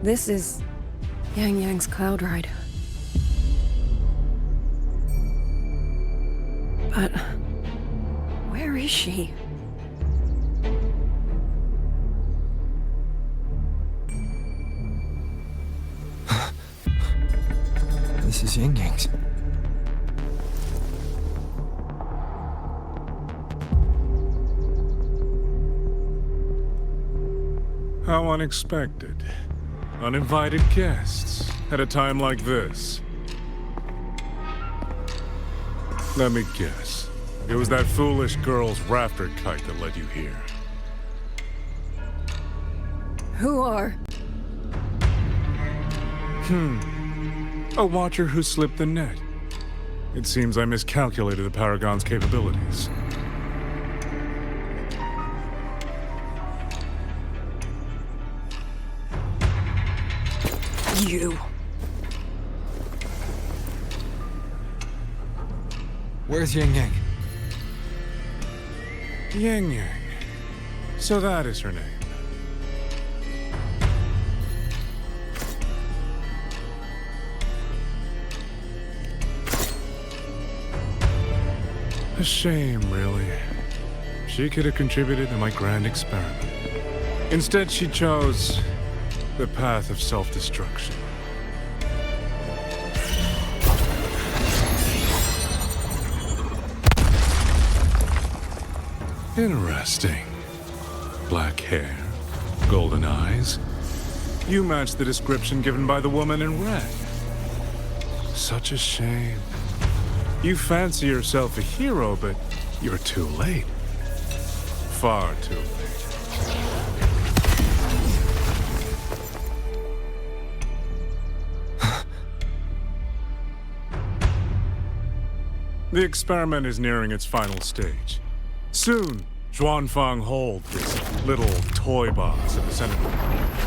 This is Yang Yang's cloud ride. But where is she? This is Yang Yang's. How unexpected. Uninvited guests at a time like this. Let me guess. It was that foolish girl's rafter kite that led you here. Who are? A watcher who slipped the net. It seems I miscalculated the Paragon's capabilities. You. Where's Yang Yang? Yang Yang. So that is her name. A shame, really. She could have contributed to my grand experiment. Instead, she chose the path of self-destruction. Interesting. Black hair, golden eyes. You match the description given by the woman in red. Such a shame. You fancy yourself a hero, but you're too late. Far too late. The experiment is nearing its final stage. Soon, Xuanfang Hold, this little toy box in the center,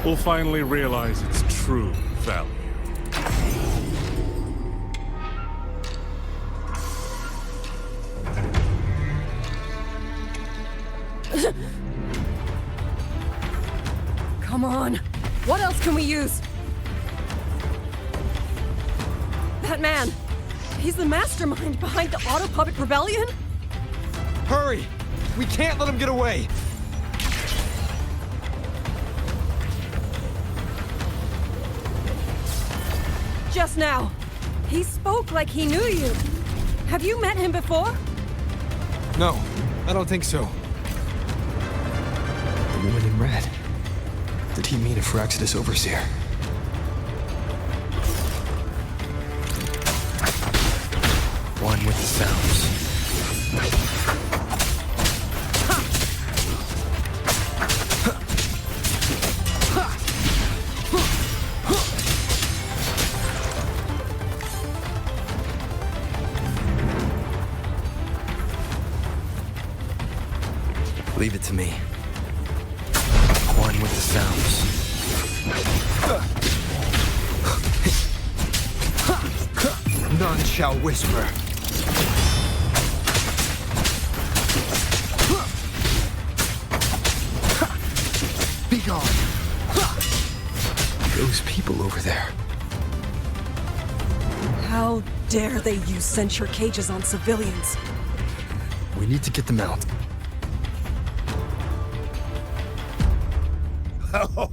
will finally realize its true value. Come on. What else can we use? That man. He's the mastermind behind the Auto Puppet Rebellion? Hurry! We can't let him get away! Just now. He spoke like he knew you. Have you met him before? No, I don't think so. The woman in red. Did he mean a Firaxidus overseer? One with the sounds. Leave it to me. One with the sounds. None shall whisper. Be gone. Those people over there. How dare they use censure cages on civilians? We need to get them out. Oh,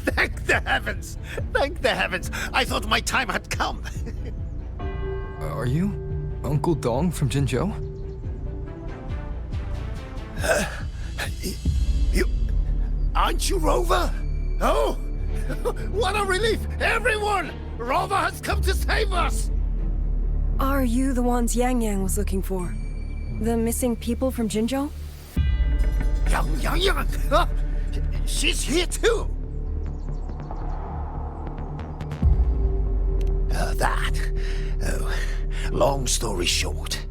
thank the heavens! Thank the heavens! I thought my time had come. Are you Uncle Dong from Jinzhou? You... Aren't you Rover? Oh! What a relief! Everyone! Rover has come to save us! Are you the ones Yang Yang was looking for? The missing people from Jinzhou? Yang! She's here too! Long story short,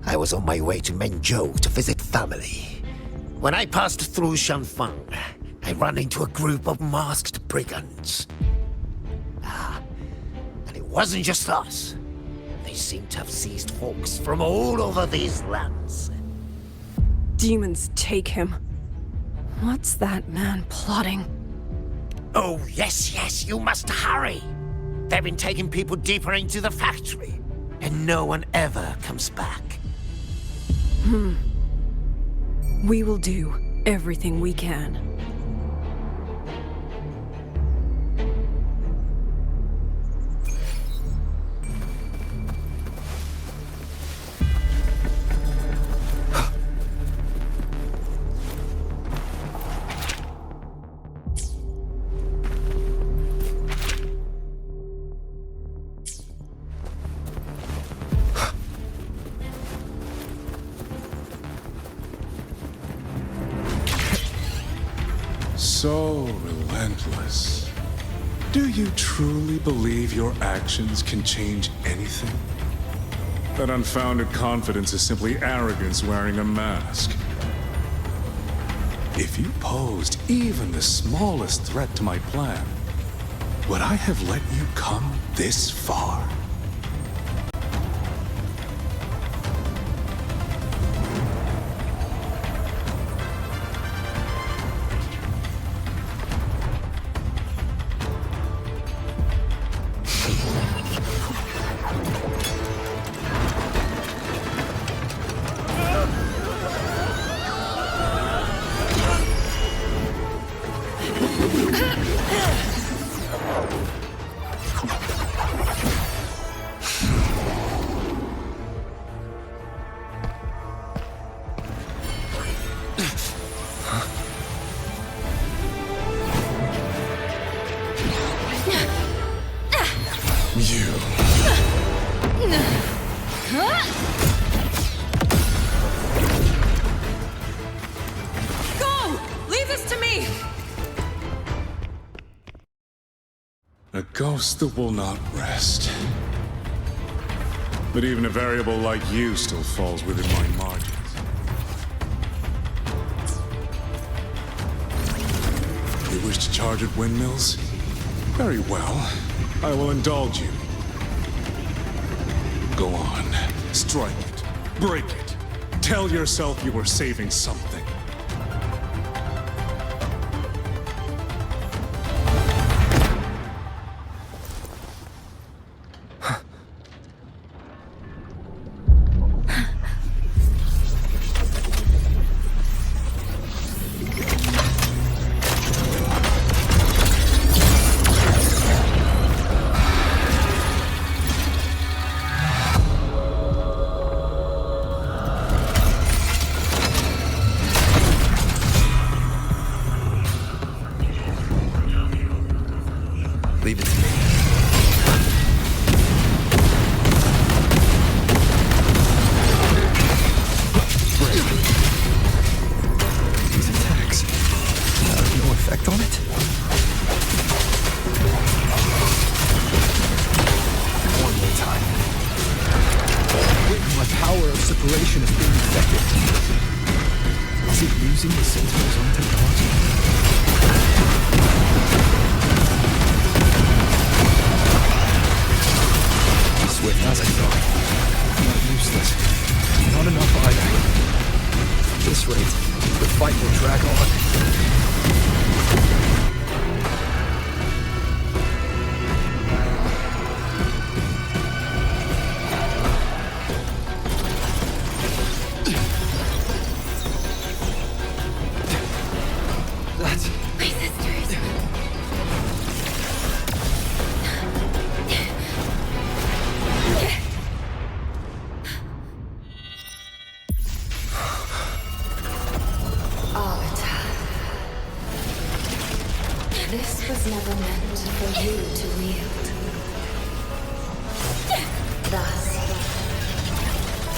I was on my way to Menzhou to visit family. When I passed through Shanfang, I ran into a group of masked brigands. And it wasn't just us. They seem to have seized folks from all over these lands. Demons take him. What's that man plotting? Oh, yes, you must hurry. They've been taking people deeper into the factory, and no one ever comes back. We will do everything we can. So relentless. Do you truly believe your actions can change anything? That unfounded confidence is simply arrogance wearing a mask. If you posed even the smallest threat to my plan, would I have let you come this far? A ghost that will not rest. But even a variable like you still falls within my margins. You wish to charge at windmills? Very well. I will indulge you. Go on. Strike it. Break it. Tell yourself you were saving something. Leave it to me. Break. These attacks have no effect on it? One more time. Wait, my power of separation is being infected. Is it using the Sentinel's own technology? Swift as I thought. Not useless. Not enough either. At this rate, the fight will drag on. That's... My sisters. This was never meant for you to wield. Thus,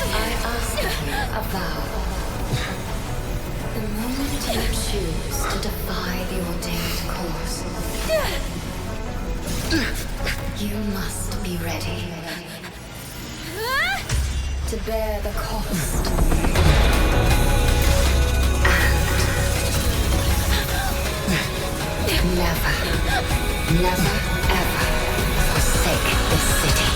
I ask you a vow. The moment you choose to defy the ordained course, you must be ready to bear the cost. Never, ever forsake this city.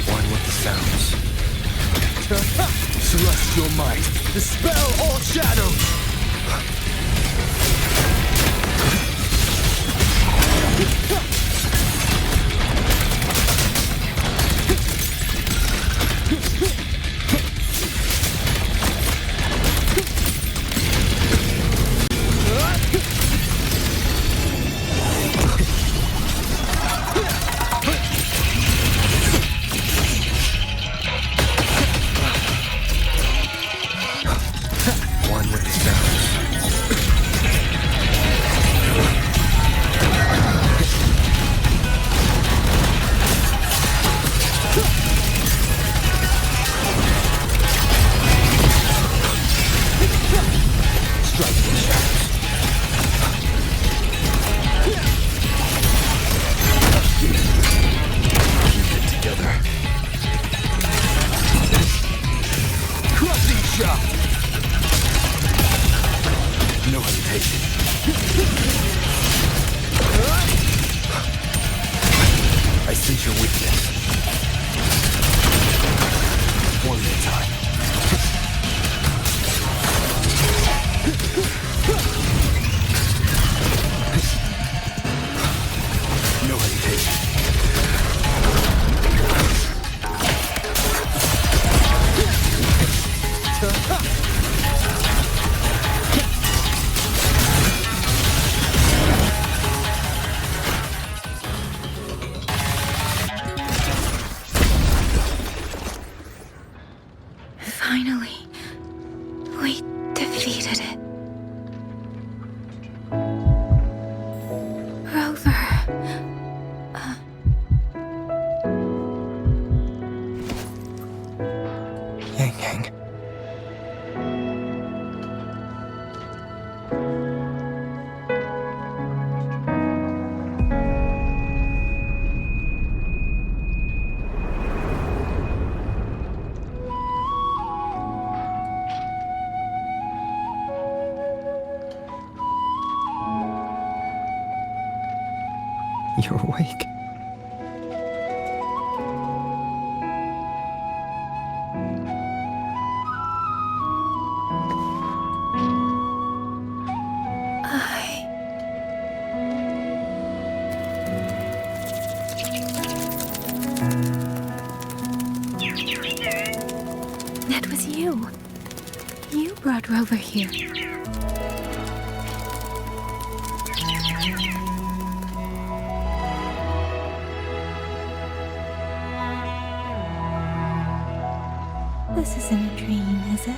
One with the sounds. Celestial might, dispel all shadows! One with the sounds. No hesitation. I sense your weakness. One at a time. No hesitation. Finally, we defeated it. Rover. Yang. You're awake. That was you. You brought Rover here. This isn't a dream, is it?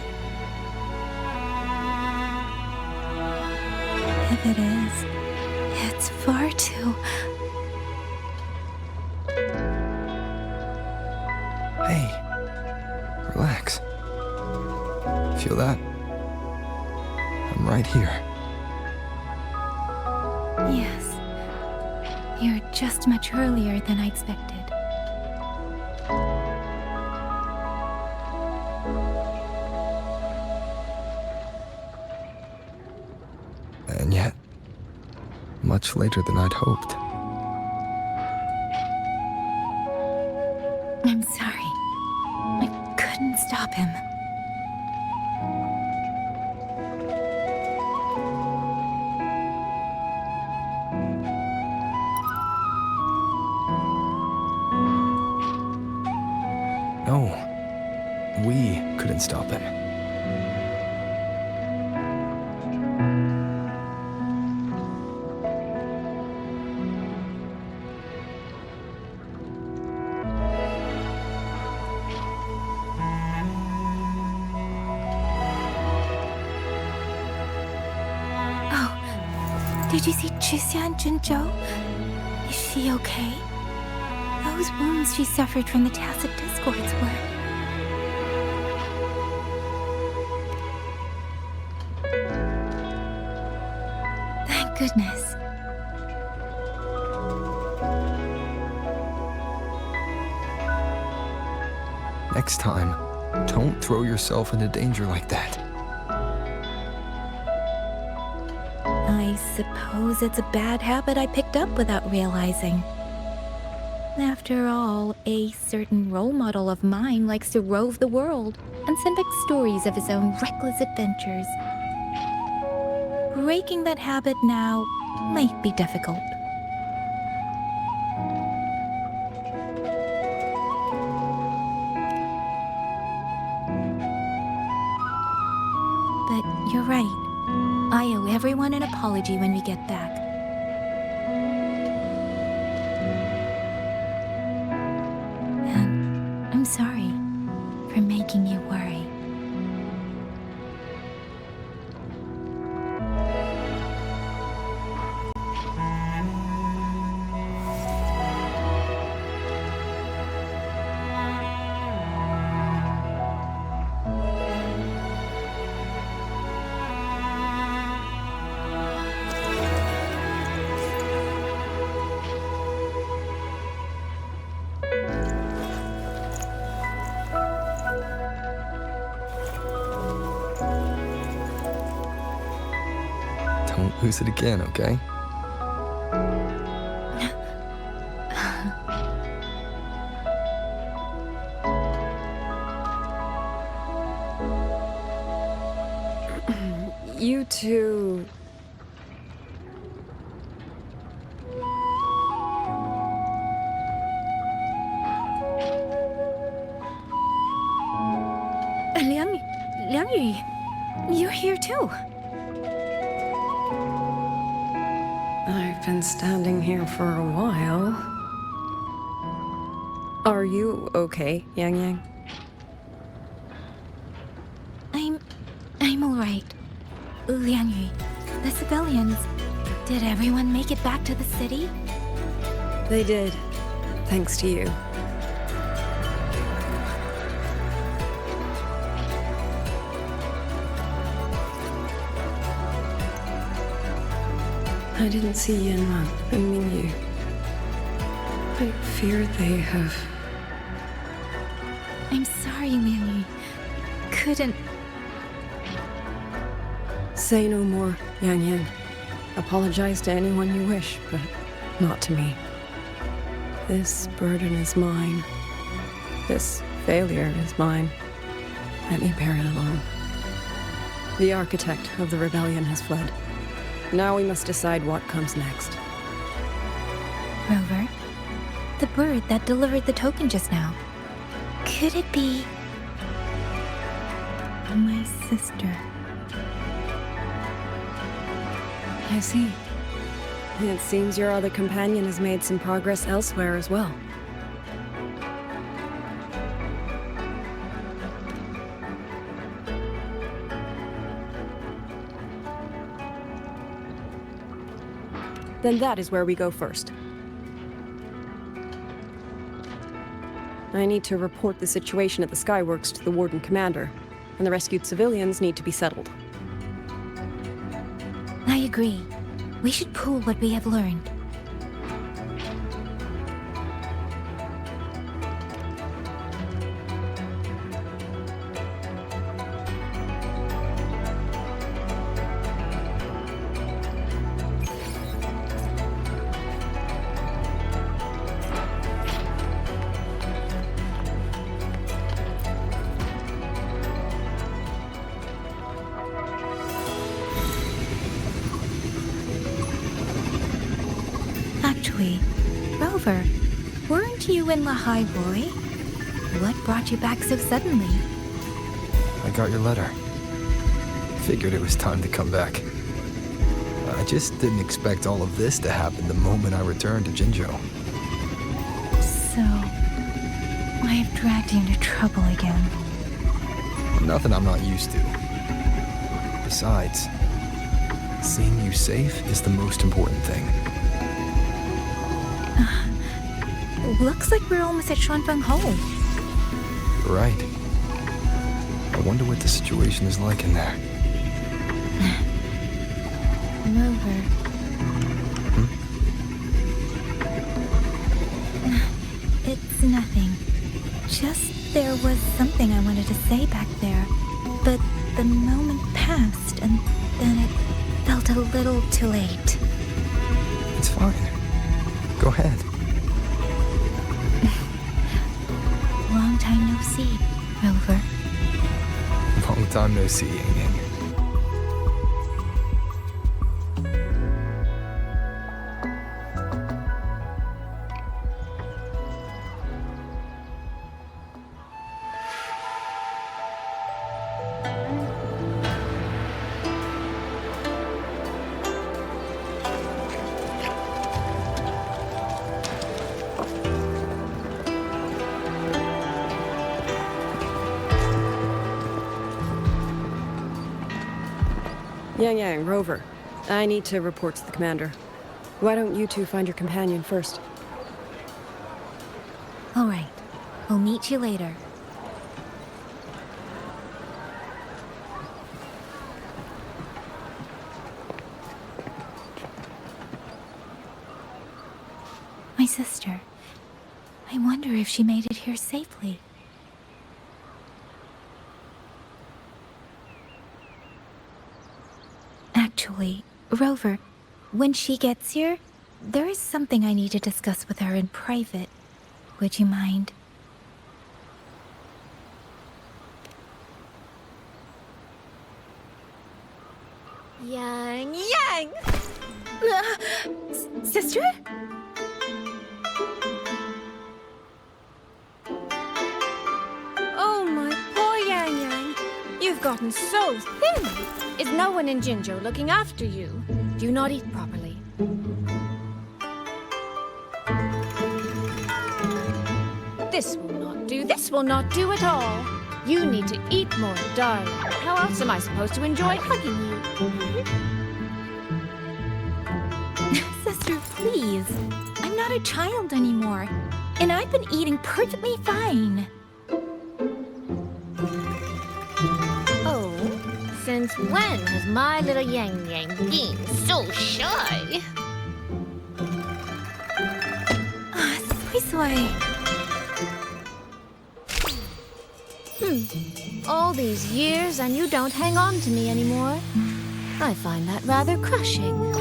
If it is, it's far too... Hey, relax. Feel that? I'm right here. Yes. You're just much earlier than I expected. And yet, much later than I'd hoped. I'm sorry. I couldn't stop him. No, we couldn't stop him. Did you see Chixia and Jinzhou? Is she okay? Those wounds she suffered from the tacit discords were... Thank goodness. Next time, don't throw yourself into danger like that. I I suppose it's a bad habit I picked up without realizing. After all, a certain role model of mine likes to rove the world and send back stories of his own reckless adventures. Breaking that habit now might be difficult. But you're right. I owe everyone an apology when we get back. And I'm sorry for making you worry. Don't lose it again, okay? You two... Liang Yu, you're here too. I've been standing here for a while. Are you okay, Yang Yang? I'm alright. Liang Yu, the civilians, did everyone make it back to the city? They did, thanks to you. I didn't see Yanman and Mingyu. I fear they have... I'm sorry, Liang Yu. Couldn't... Say no more, Yang Yang. Apologize to anyone you wish, but not to me. This burden is mine. This failure is mine. Let me bear it alone. The architect of the rebellion has fled. Now we must decide what comes next. Rover, the bird that delivered the token just now. Could it be... my sister? I see. It seems your other companion has made some progress elsewhere as well. Then that is where we go first. I need to report the situation at the Skyworks to the Warden Commander, and the rescued civilians need to be settled. I agree. We should pool what we have learned. Actually, Rover, weren't you in LaHype, boy? What brought you back so suddenly? I got your letter. Figured it was time to come back. I just didn't expect all of this to happen the moment I returned to Jinzhou. So, I have dragged you into trouble again. Nothing I'm not used to. Besides, seeing you safe is the most important thing. Looks like we're almost at Xuanfeng Hole. Right. I wonder what the situation is like in there. Rover. It's nothing. Just there was something I wanted to say back there. But the moment passed, and then it felt a little too late. It's fine. Go ahead. Long time no see, Rover. Long time no see, Yang Yang. Yang, Rover. I need to report to the commander. Why don't you two find your companion first? All right. We'll meet you later. My sister. I wonder if she made it here safely. Actually, Rover, when she gets here, there is something I need to discuss with her in private. Would you mind? Yang! Sister? Oh, my poor Yang. You've gotten so thin. Is no one in Jinzhou looking after you? Do you not eat properly? This will not do. This will not do at all. You need to eat more, darling. How else am I supposed to enjoy hugging you? Sister, please. I'm not a child anymore. And I've been eating perfectly fine. Since when has my little Yang Yang been so shy? Soy. All these years and you don't hang on to me anymore. I find that rather crushing.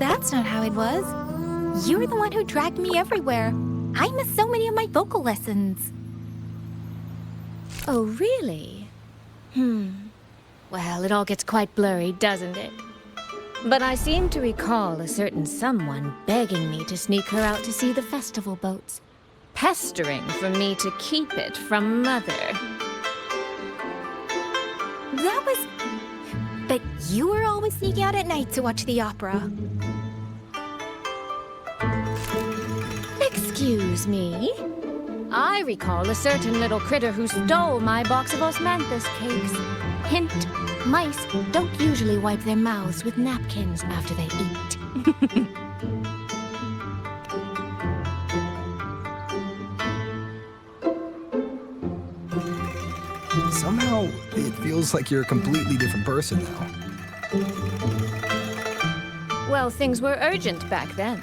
That's not how it was. You were the one who dragged me everywhere. I missed so many of my vocal lessons. Oh, really? Well, it all gets quite blurry, doesn't it? But I seem to recall a certain someone begging me to sneak her out to see the festival boats, pestering for me to keep it from Mother. That was... But you were always sneaking out at night to watch the opera. Excuse me? I recall a certain little critter who stole my box of osmanthus cakes. Hint, mice don't usually wipe their mouths with napkins after they eat. Somehow, it feels like you're a completely different person now. Well, things were urgent back then.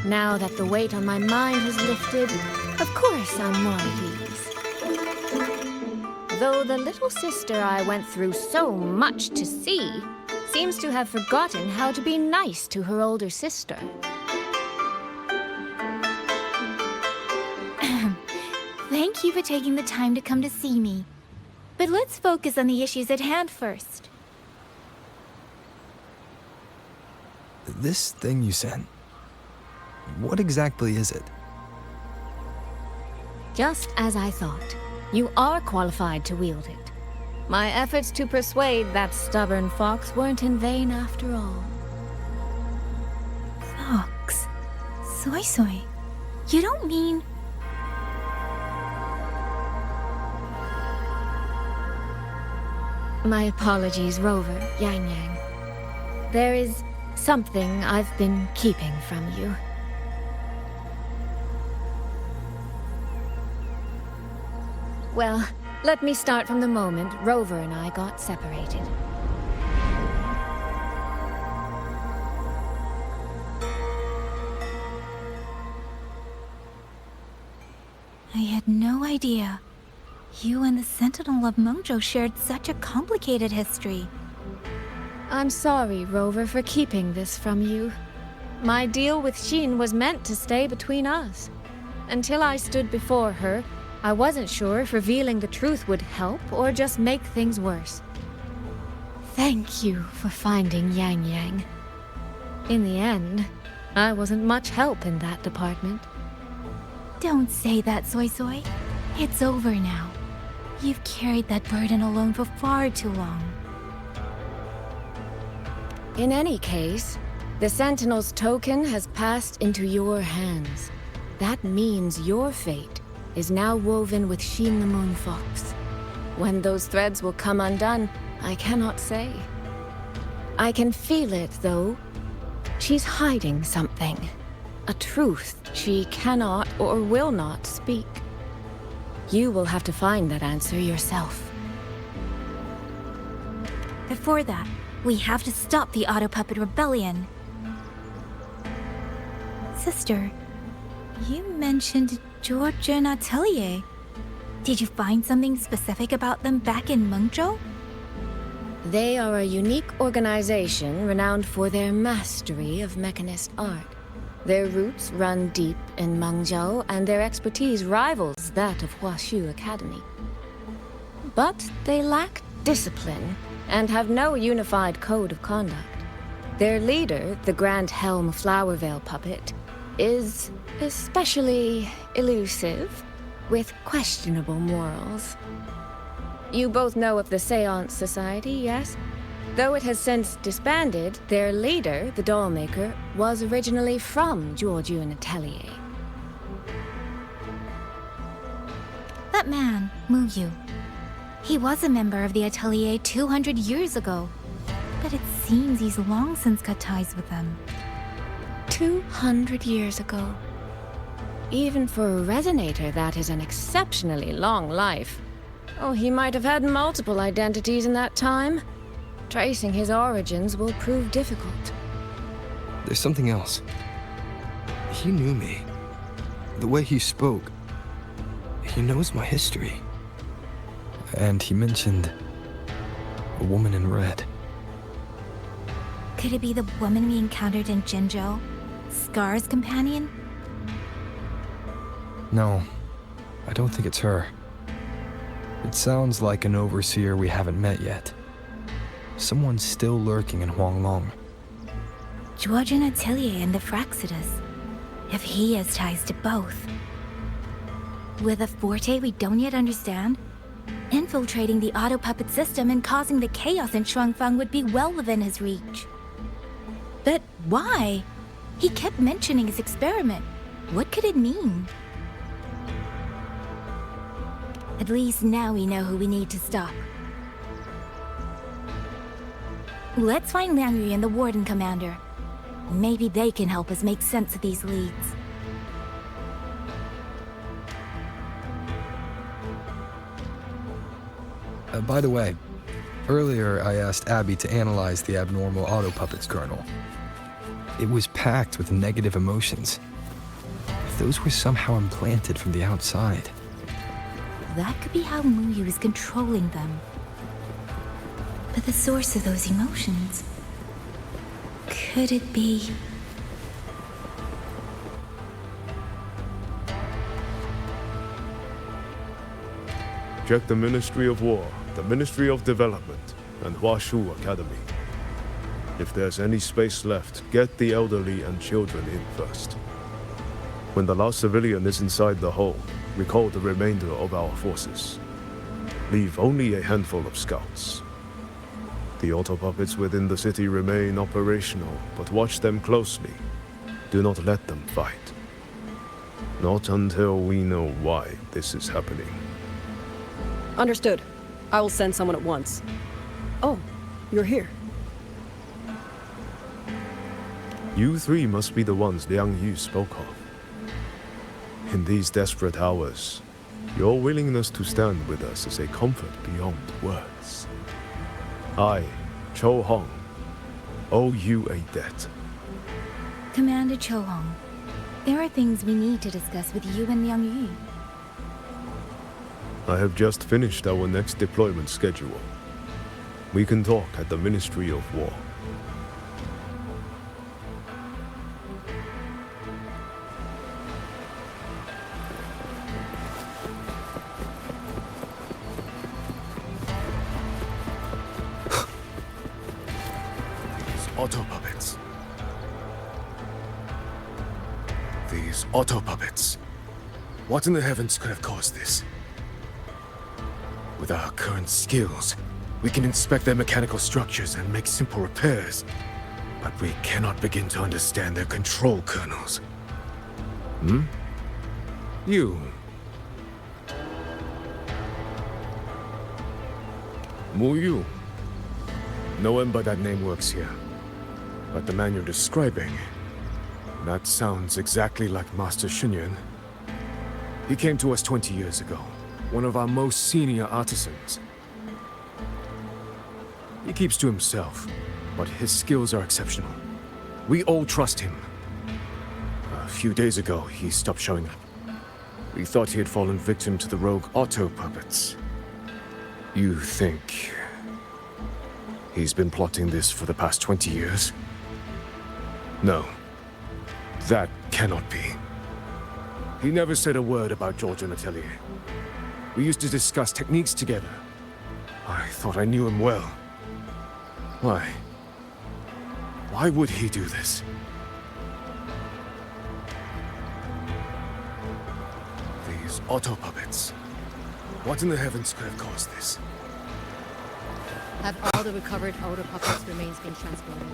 Now that the weight on my mind has lifted, of course I'm more at ease. Though the little sister I went through so much to see seems to have forgotten how to be nice to her older sister. Thank you for taking the time to come to see me. But let's focus on the issues at hand first. This thing you sent, what exactly is it? Just as I thought. You are qualified to wield it. My efforts to persuade that stubborn fox weren't in vain after all. Fox? Soy. You don't mean... My apologies, Rover, Yang Yang. There is something I've been keeping from you. Well, let me start from the moment Rover and I got separated. I had no idea. You and the Sentinel of Mengzhou shared such a complicated history. I'm sorry, Rover, for keeping this from you. My deal with Xin was meant to stay between us. Until I stood before her, I wasn't sure if revealing the truth would help or just make things worse. Thank you for finding Yang Yang. In the end, I wasn't much help in that department. Don't say that, Soy Soy. It's over now. You've carried that burden alone for far too long. In any case, the Sentinel's token has passed into your hands. That means your fate is now woven with Xin the Moon Fox. When those threads will come undone, I cannot say. I can feel it, though. She's hiding something. A truth she cannot or will not speak. You will have to find that answer yourself. Before that, we have to stop the Auto Puppet Rebellion. Sister, you mentioned Georgia and Atelier. Did you find something specific about them back in Mengzhou? They are a unique organization renowned for their mastery of mechanist art. Their roots run deep in Mengzhou, and their expertise rivals that of Huashu Academy. But they lack discipline and have no unified code of conduct. Their leader, the Grand Helm Flowervale puppet, is especially elusive, with questionable morals. You both know of the Seance Society, yes? Though it has since disbanded, their leader, the Dollmaker, was originally from Jiujun Atelier. That man, Mu Yu. He was a member of the Atelier 200 years ago. But it seems he's long since cut ties with them. 200 years ago. Even for a resonator, that is an exceptionally long life. Oh, he might have had multiple identities in that time. Tracing his origins will prove difficult. There's something else. He knew me. The way he spoke. He knows my history. And he mentioned a woman in red. Could it be the woman we encountered in Jinzhou? Scar's companion? No, I don't think it's her. It sounds like an overseer we haven't met yet. Someone's still lurking in Huanglong. Jiujun Atelier and the Fraxidus. If he has ties to both. With a forte we don't yet understand, infiltrating the auto puppet system and causing the chaos in Shuangfang would be well within his reach. But why? He kept mentioning his experiment. What could it mean? At least now we know who we need to stop. Let's find Liang Yu and the Warden Commander. Maybe they can help us make sense of these leads. By the way, earlier I asked Abby to analyze the abnormal auto puppet's kernel. It was packed with negative emotions. If those were somehow implanted from the outside. That could be how Mu Yu is controlling them. But the source of those emotions... could it be... Check the Ministry of War, the Ministry of Development, and Huashu Academy. If there's any space left, get the elderly and children in first. When the last civilian is inside the hole, recall the remainder of our forces. Leave only a handful of scouts. The auto puppets within the city remain operational, but watch them closely. Do not let them fight. Not until we know why this is happening. Understood. I will send someone at once. Oh, you're here. You three must be the ones Liang Yu spoke of. In these desperate hours, your willingness to stand with us is a comfort beyond words. I, Cho Hong, owe you a debt. Commander Cho Hong, there are things we need to discuss with you and Liang Yu. I have just finished our next deployment schedule. We can talk at the Ministry of War. Auto puppets. These auto puppets. What in the heavens could have caused this? With our current skills, we can inspect their mechanical structures and make simple repairs, but we cannot begin to understand their control kernels. Hmm? You. Mu Yu. No one by that name works here. But the man you're describing, that sounds exactly like Master Xunyan. He came to us 20 years ago, one of our most senior artisans. He keeps to himself, but his skills are exceptional. We all trust him. A few days ago, he stopped showing up. We thought he had fallen victim to the rogue auto puppets. You think he's been plotting this for the past 20 years? No, that cannot be. He never said a word about George and Atelier. We used to discuss techniques together. I thought I knew him well. Why? Why would he do this? These auto puppets. What in the heavens could have caused this? Have all the recovered auto puppets' remains been transported?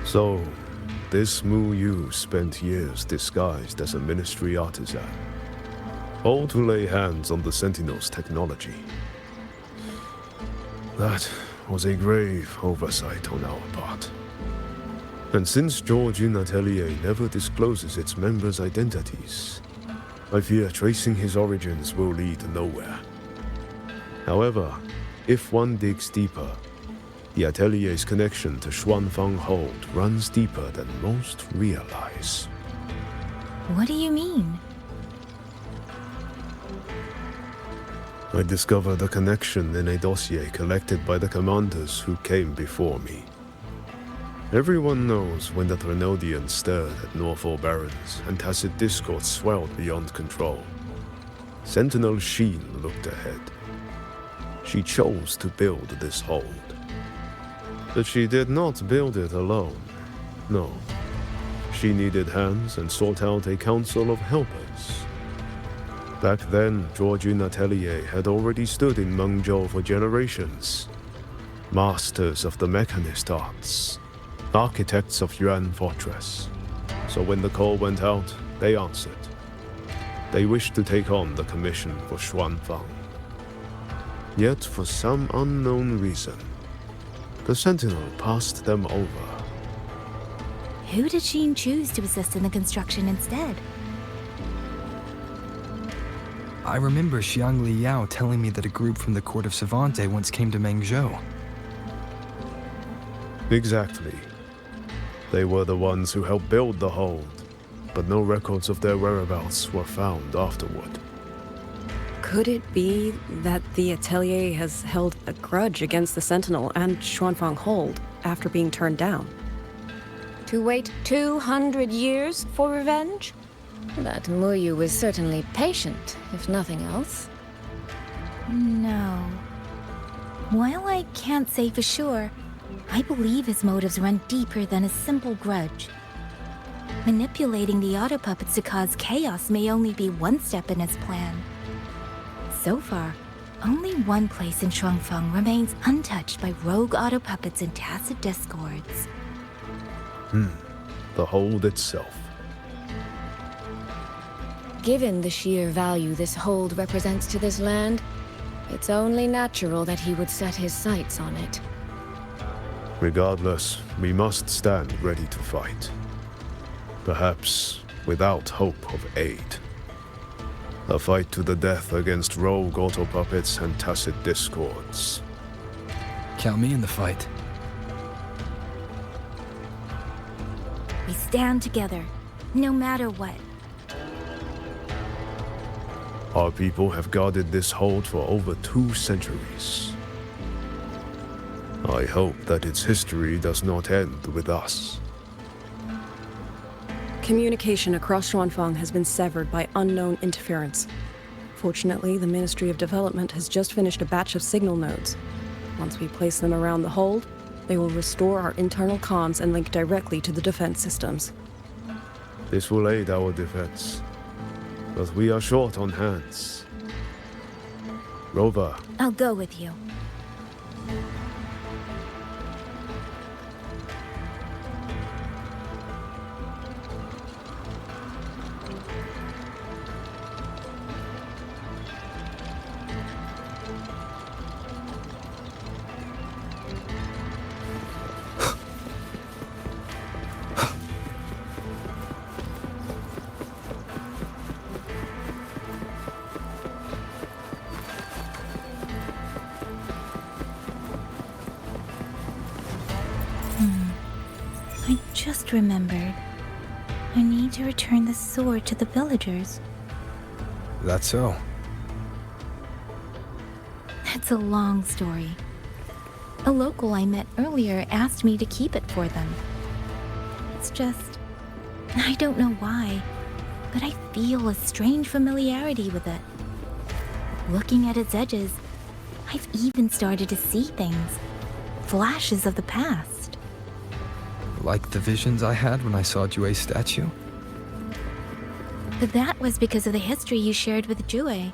So, this Mu Yu spent years disguised as a ministry artisan, all to lay hands on the Sentinel's technology. That was a grave oversight on our part. And since George Atelier never discloses its members' identities, I fear tracing his origins will lead nowhere. However, if one digs deeper, the Atelier's connection to Xuanfang Hold runs deeper than most realize. What do you mean? I discovered a connection in a dossier collected by the commanders who came before me. Everyone knows when the Trinodians stirred at Norfolk Barrens and tacit discord swelled beyond control. Sentinel Sheen looked ahead. She chose to build this hold. But she did not build it alone. No. She needed hands and sought out a council of helpers. Back then, George Atelier had already stood in Mengzhou for generations. Masters of the mechanist arts. Architects of Yuan Fortress. So when the call went out, they answered. They wished to take on the commission for Xuanfang. Yet, for some unknown reason, the Sentinel passed them over. Who did Sheen choose to assist in the construction instead? I remember Xiang Li Yao telling me that a group from the court of Savante once came to Mengzhou. Exactly. They were the ones who helped build the hold, but no records of their whereabouts were found afterward. Could it be that the Atelier has held a grudge against the Sentinel and Xuanfang Hold after being turned down? To wait 200 years for revenge? That Mu Yu was certainly patient, if nothing else. No. While I can't say for sure, I believe his motives run deeper than a simple grudge. Manipulating the auto puppets to cause chaos may only be one step in his plan. So far, only one place in Xuanfang remains untouched by rogue auto puppets and tacit discords. The hold itself. Given the sheer value this hold represents to this land, it's only natural that he would set his sights on it. Regardless, we must stand ready to fight. Perhaps without hope of aid. A fight to the death against rogue auto-puppets and tacit discords. Count me in the fight. We stand together, no matter what. Our people have guarded this hold for over 2 centuries. I hope that its history does not end with us. Communication across Xuanfang has been severed by unknown interference. Fortunately, the Ministry of Development has just finished a batch of signal nodes. Once we place them around the hold, they will restore our internal comms and link directly to the defense systems. This will aid our defense, but we are short on hands. Rover. I'll go with you. I just remembered. I need to return the sword to the villagers. That's so. It's a long story. A local I met earlier asked me to keep it for them. It's just... I don't know why, but I feel a strange familiarity with it. Looking at its edges, I've even started to see things. Flashes of the past. Like the visions I had when I saw Jue's statue? But that was because of the history you shared with Jue.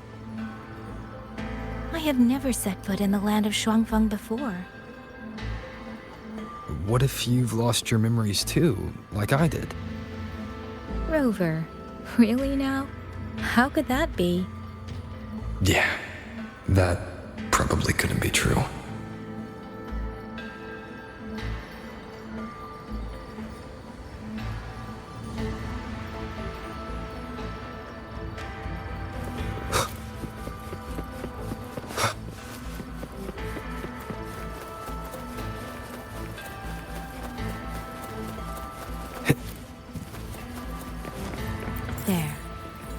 I have never set foot in the land of Xuanfang before. What if you've lost your memories too, like I did? Rover, really now? How could that be? Yeah, that probably couldn't be true. There.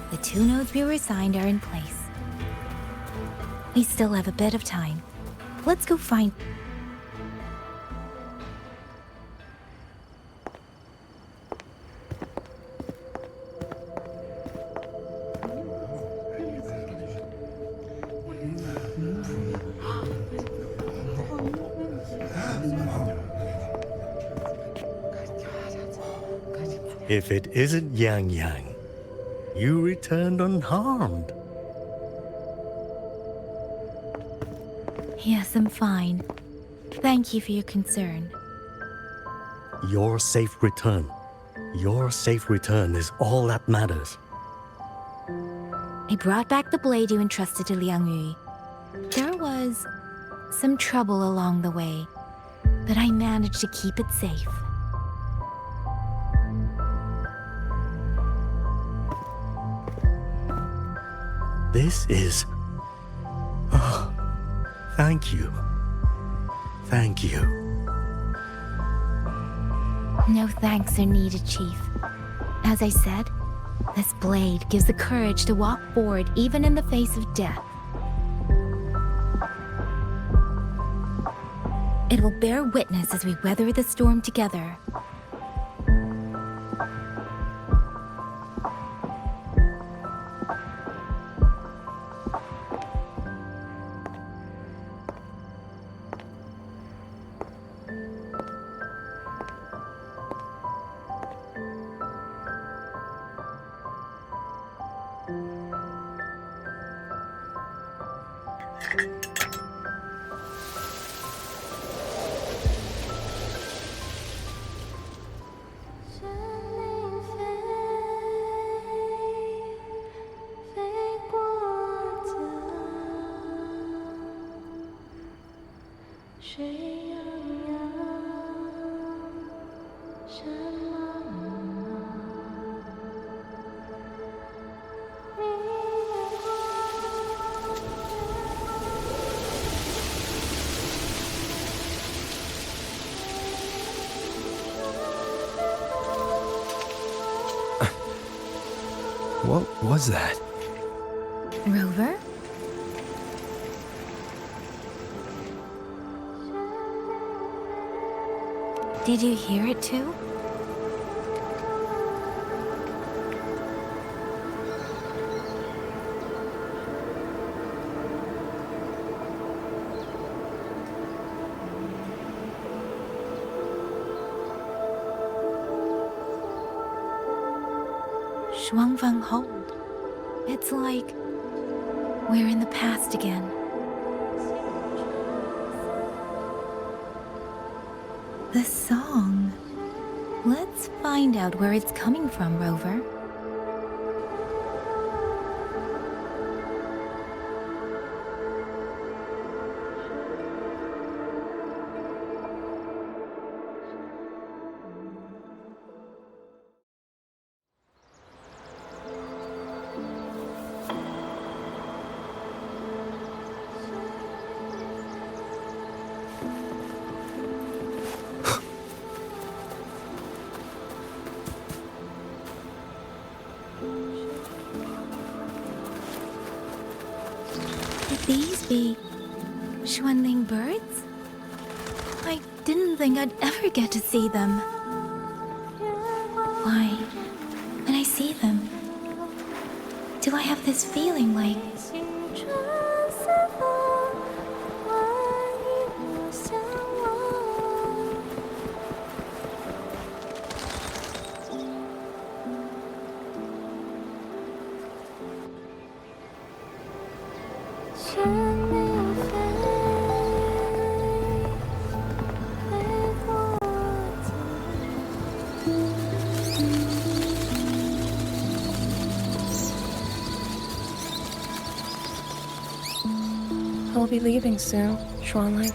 The 2 nodes we were assigned are in place. We still have a bit of time. Let's go find... If it isn't Yang Yang, you returned unharmed. Yes, I'm fine. Thank you for your concern. Your safe return. Your safe return is all that matters. I brought back the blade you entrusted to Liang Yu. There was some trouble along the way, but I managed to keep it safe. This is... Oh, thank you. Thank you. No thanks are needed, Chief. As I said, this blade gives the courage to walk forward even in the face of death. It will bear witness as we weather the storm together. What was that? Rover? Did you hear it too? Shuangfeng hold. It's like we're in the past again. The song. Let's find out where it's coming from, Rover. Could these be Xuanling birds? I didn't think I'd ever get to see them. Why, when I see them, do I have this feeling like... I'll be leaving soon, Xuanling.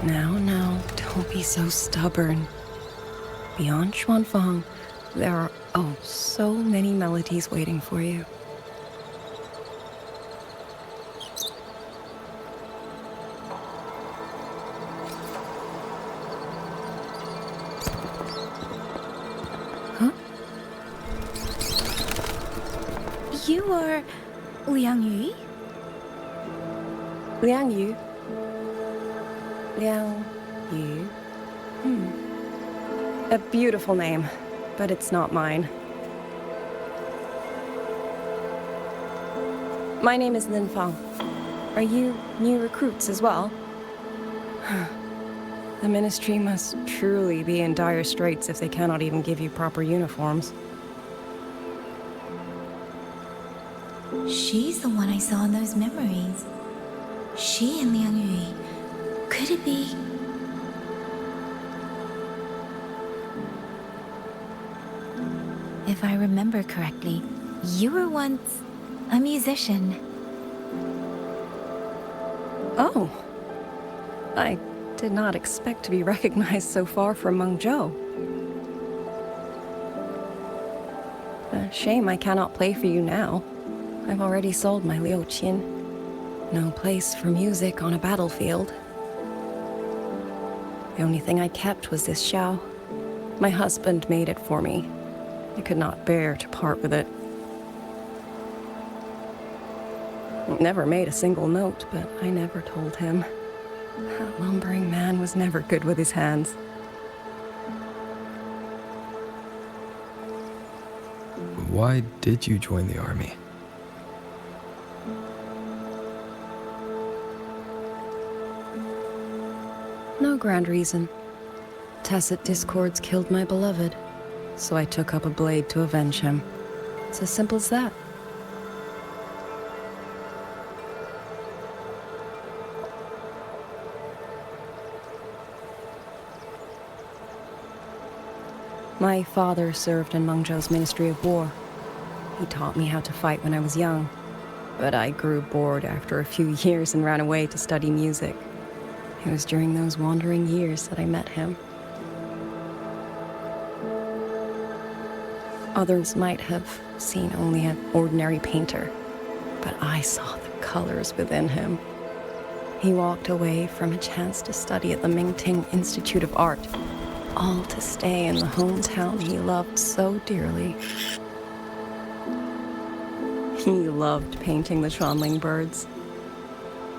Now, don't be so stubborn. Beyond Xuanfang, there are, so many melodies waiting for you. You are Liang Yu? Liang Yu? Liang Yu? A beautiful name, but it's not mine. My name is Lin Fang. Are you new recruits as well? The Ministry must truly be in dire straits if they cannot even give you proper uniforms. She's the one I saw in those memories. She and Liang Yu. Could it be... If I remember correctly, you were once a musician. Oh. I did not expect to be recognized so far from Mengzhou. A shame I cannot play for you now. I've already sold my Liu Qin. No place for music on a battlefield. The only thing I kept was this xiao. My husband made it for me. I could not bear to part with it. It never made a single note, but I never told him. That lumbering man was never good with his hands. Why did you join the army? No grand reason. Tacit discords killed my beloved, so I took up a blade to avenge him. It's as simple as that. My father served in Mengzhou's Ministry of War. He taught me how to fight when I was young, but I grew bored after a few years and ran away to study music. It was during those wandering years that I met him. Others might have seen only an ordinary painter, but I saw the colors within him. He walked away from a chance to study at the Mingting Institute of Art, all to stay in the hometown he loved so dearly. He loved painting the Shanling birds.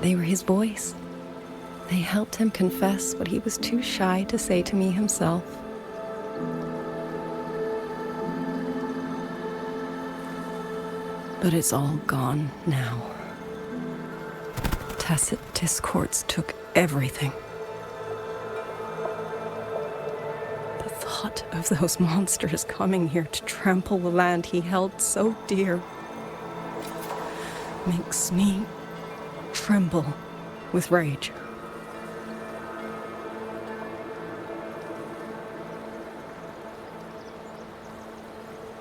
They were his voice. They helped him confess what he was too shy to say to me himself. But it's all gone now. Tacit discords took everything. The thought of those monsters coming here to trample the land he held so dear makes me tremble with rage.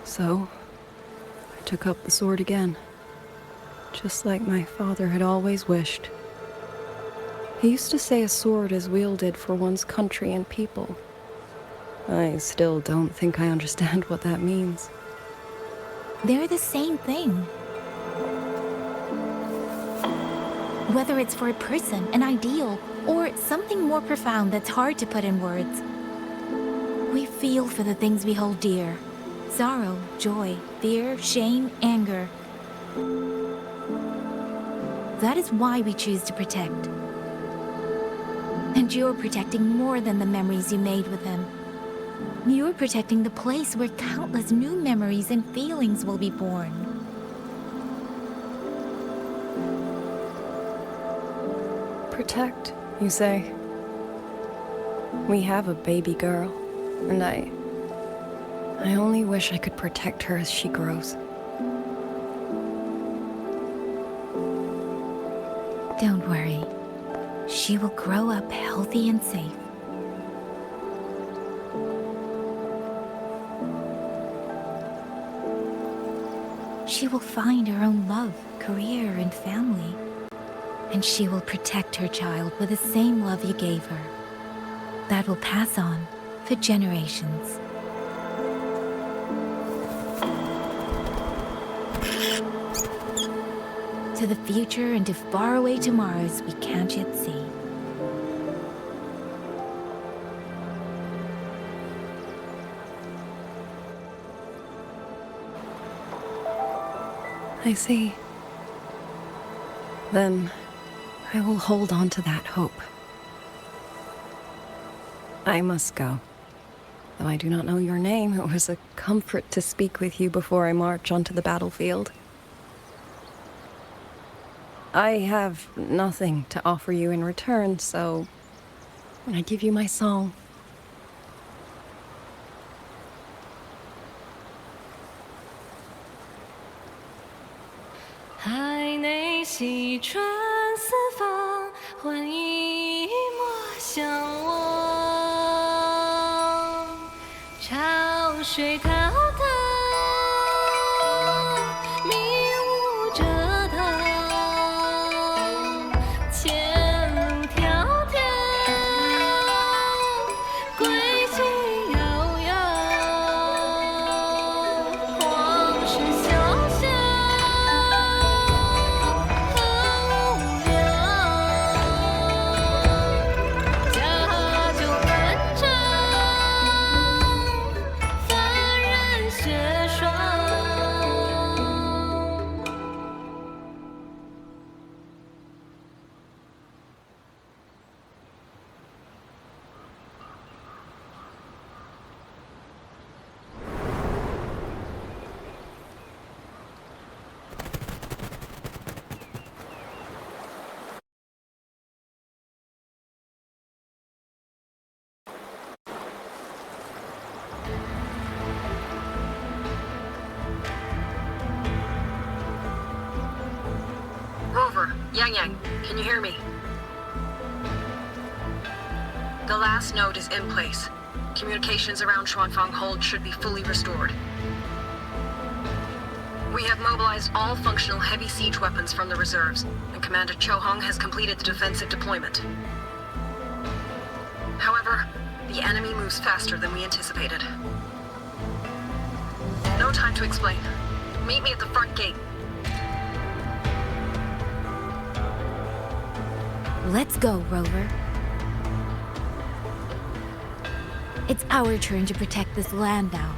So, I took up the sword again, just like my father had always wished. He used to say a sword is wielded for one's country and people. I still don't think I understand what that means. They're the same thing. Whether it's for a person, an ideal, or something more profound that's hard to put in words. We feel for the things we hold dear. Sorrow, joy, fear, shame, anger. That is why we choose to protect. And you're protecting more than the memories you made with him. You're protecting the place where countless new memories and feelings will be born. Protect, you say? We have a baby girl, and I only wish I could protect her as she grows. Don't worry. She will grow up healthy and safe. She will find her own love, career, and family. And she will protect her child with the same love you gave her. That will pass on for generations. To the future and to faraway tomorrows we can't yet see. I see. Then I will hold on to that hope. I must go. Though I do not know your name, it was a comfort to speak with you before I march onto the battlefield. I have nothing to offer you in return, so I give you my song.海内西川四方，换一抹相望。潮水滔滔，迷雾遮挡。前路迢迢，归期遥遥。往事潇潇。Rover, Yang, can you hear me? The last node is in place. Communications around Xuanfang Hold should be fully restored. We have mobilized all functional heavy siege weapons from the reserves, and Commander Cho Hong has completed the defensive deployment. However, the enemy moves faster than we anticipated. No time to explain. Meet me at the front gate. Let's go, Rover. It's our turn to protect this land now.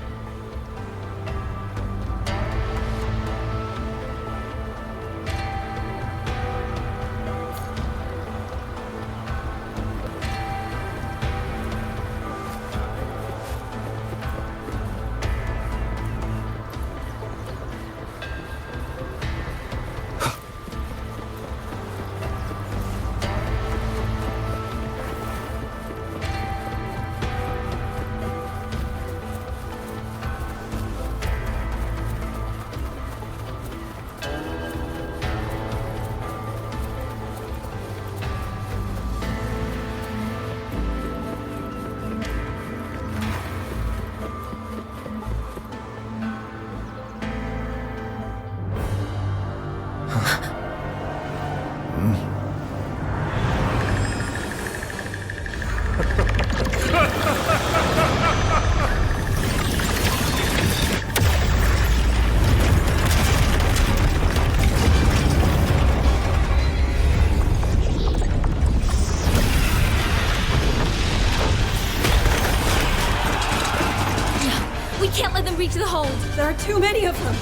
Reach the hold. There are too many of them.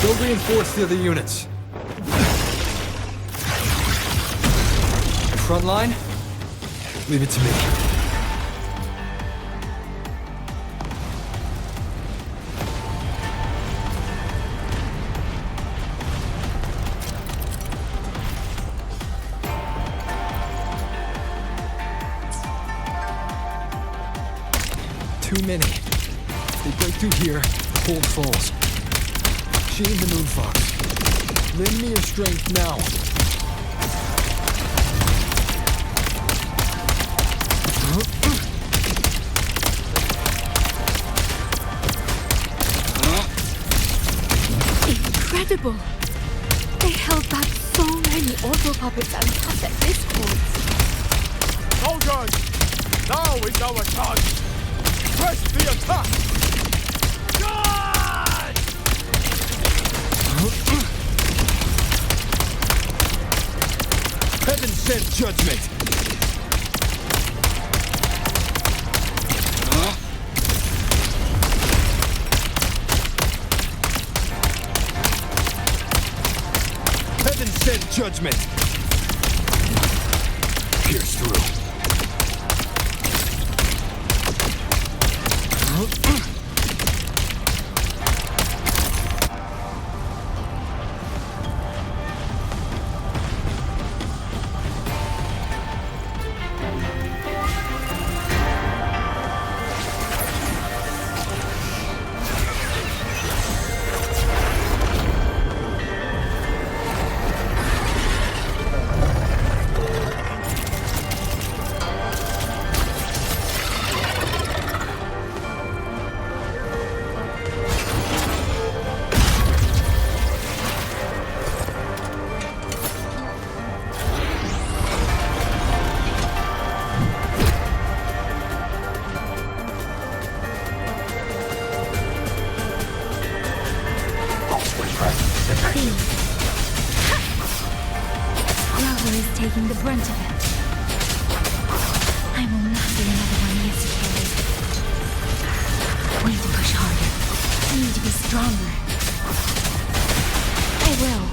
Go reinforce the other units. Front line? Leave it to me. Too many. They break through here, the hold falls. She and the Moon Fox. Lend me your strength now. Incredible! They held back so many auto puppets and puppet discords. Soldiers! Now is our chance! Press the attack! God! Heaven sent judgment! Heaven sent judgment! Pierce through. Taking the brunt of it. I will not be another one he has to carry. We need to push harder. We need to be stronger. I will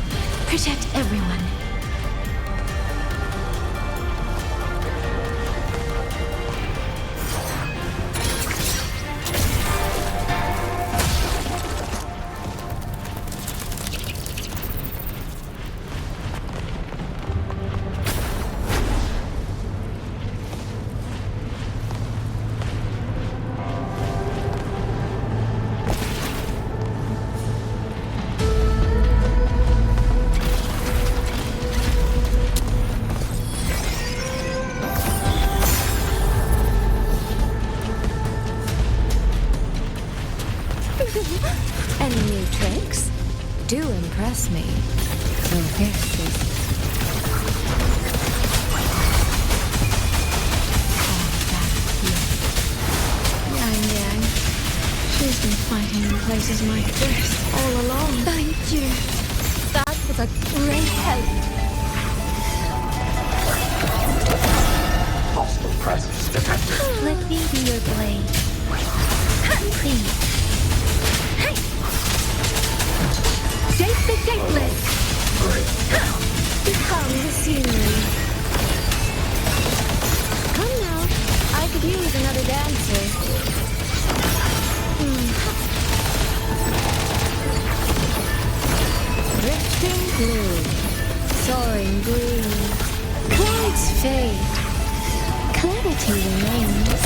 protect everyone. Any new tricks? Do impress me. So this is... Yang. She's been fighting in places like this all along. Thank you. That was a great help. Hostile presence detected. Let me be your blade. Please. Shape the shapeless. Become the scenery. Come now. I could use another dancer. Drifting blue. Soaring green. Clouds fade. Clarity remains.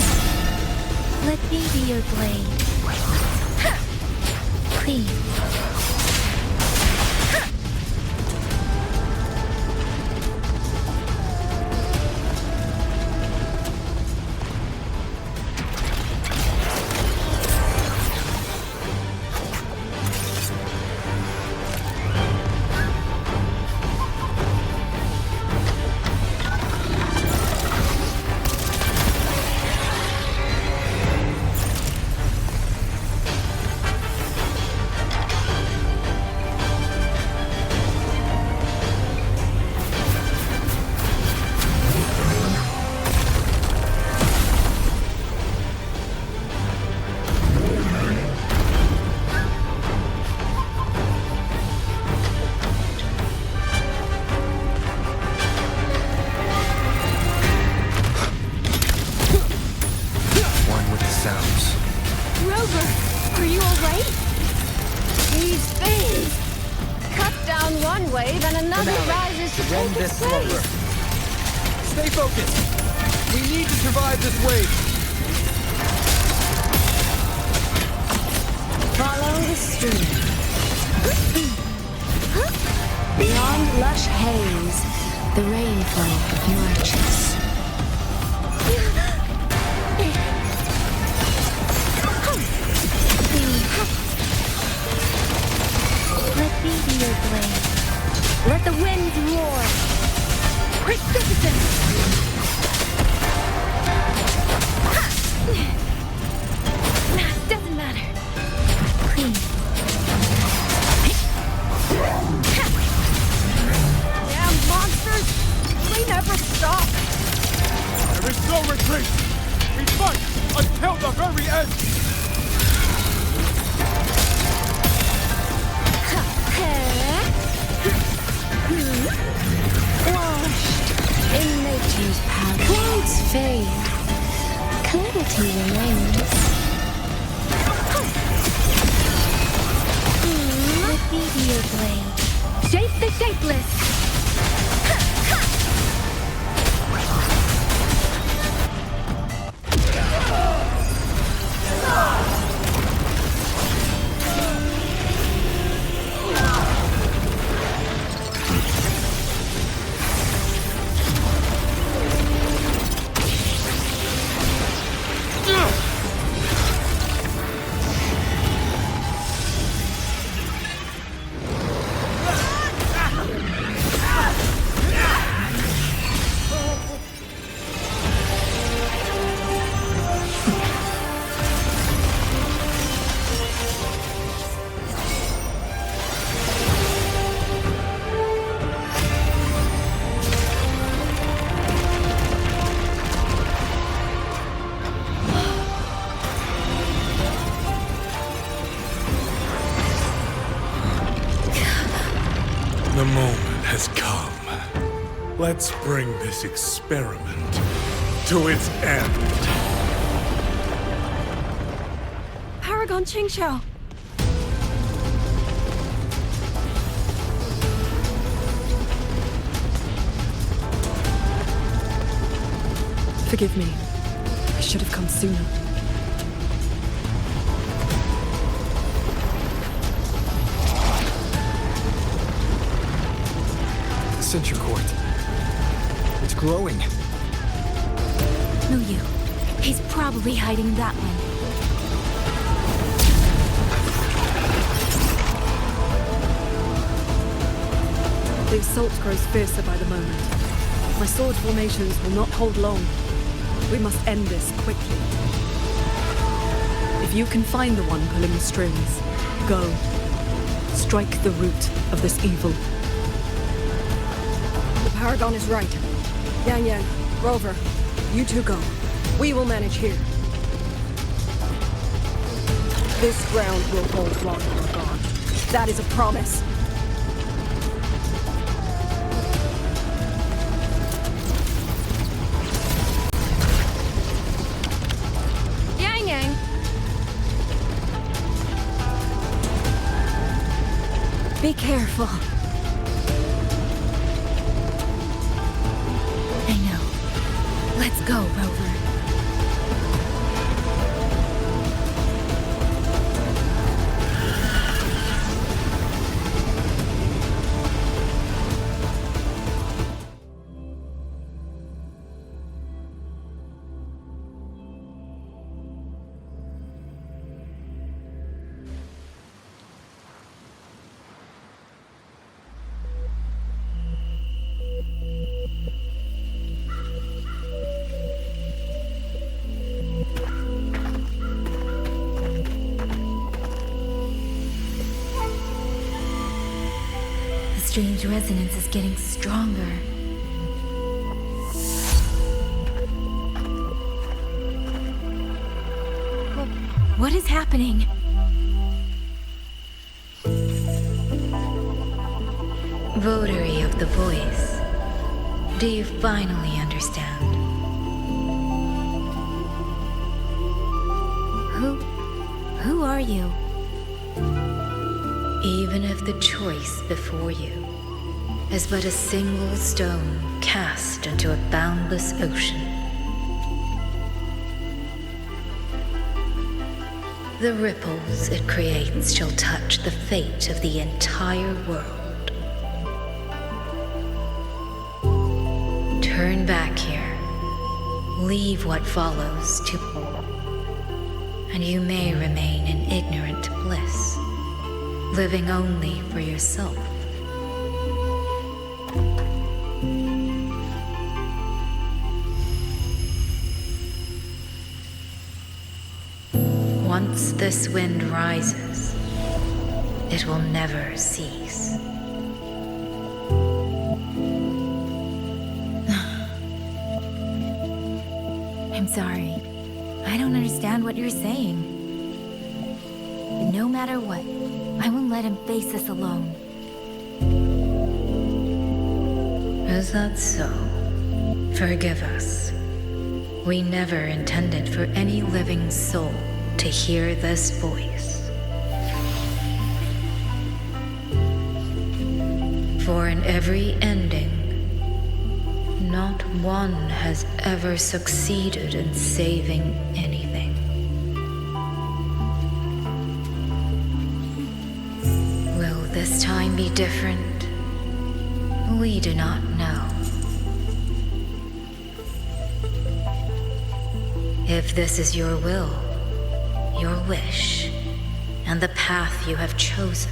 Let me be your blade. Please. Stay focused. We need to survive this wave. Follow the stream. Beyond lush haze, the rainfall marches. Let me be your blade. Let the winds roar. Precipitant. Doesn't matter. Please. Damn monsters! We never stop. There is no retreat. We fight until the very end. Washed in nature's power. Clouds fade. Clarity remains. Let me be your blade. Shape the shapeless. The moment has come. Let's bring this experiment to its end. Paragon Qingxiao. Forgive me. I should have come sooner. Sentry Court. It's growing. No, you. He's probably hiding that one. The assault grows fiercer by the moment. My sword formations will not hold long. We must end this quickly. If you can find the one pulling the strings, go. Strike the root of this evil. The Paragon is right. Yang Yang, Rover, you two go. We will manage here. This ground will hold while you are gone. That is a promise. Yang Yang! Be careful. I know. Let's go, Rover. The strange resonance is getting stronger. What is happening? Votary of the voice, do you finally understand? Who are you? Even if the choice before you is but a single stone cast into a boundless ocean, the ripples it creates shall touch the fate of the entire world. Turn back here, leave what follows to, and you may remain in ignorant bliss, living only for yourself. Once this wind rises, it will never cease. I'm sorry. I don't understand what you're saying. But no matter what, I won't let him face this alone. Is that so? Forgive us. We never intended for any living soul to hear this voice. For in every ending, not one has ever succeeded in saving anything. Will this time be different? We do not know. If this is your will, your wish, and the path you have chosen,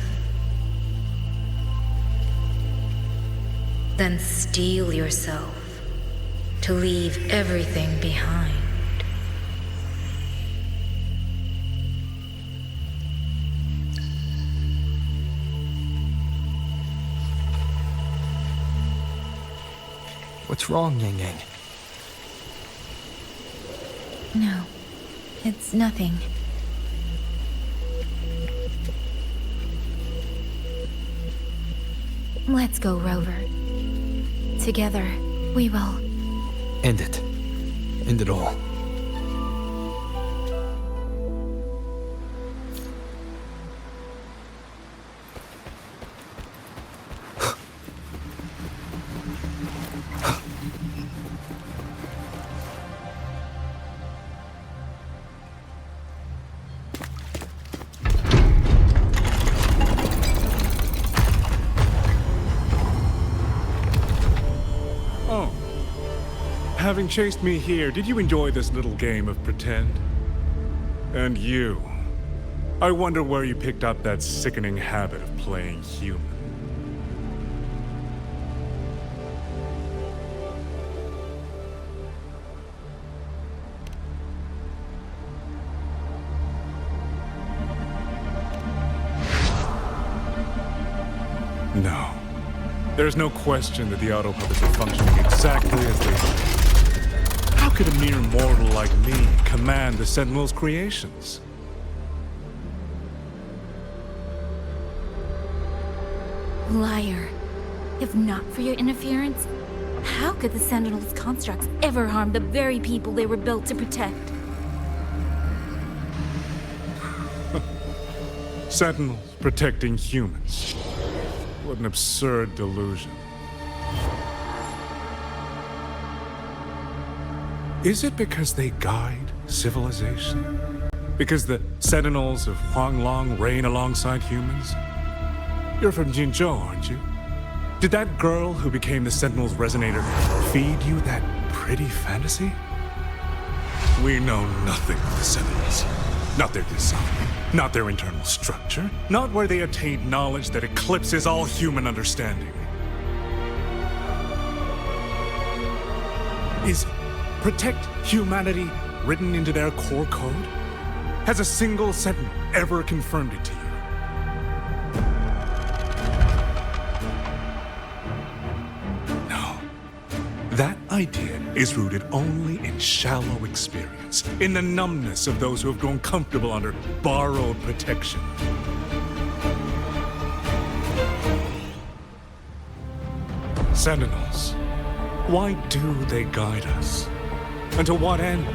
then steel yourself to leave everything behind. What's wrong, Yang Yang? No, it's nothing. Let's go, Rover. Together, we will. End it. End it all. Having chased me here, did you enjoy this little game of pretend? And you, I wonder where you picked up that sickening habit of playing human. No. There's no question that the auto puppets are functioning exactly as they should. How could a mere mortal like me command the Sentinel's creations? Liar. If not for your interference, how could the Sentinel's constructs ever harm the very people they were built to protect? Sentinels protecting humans. What an absurd delusion. Is it because they guide civilization? Because the Sentinels of Huanglong reign alongside humans? You're from Jinzhou, aren't you? Did that girl who became the Sentinel's resonator feed you that pretty fantasy? We know nothing of the Sentinels. Not their design, not their internal structure, not where they attained knowledge that eclipses all human understanding. Is protect humanity written into their core code? Has a single Sentinel ever confirmed it to you? That idea is rooted only in shallow experience, in the numbness of those who have grown comfortable under borrowed protection. Sentinels, why do they guide us? And to what end?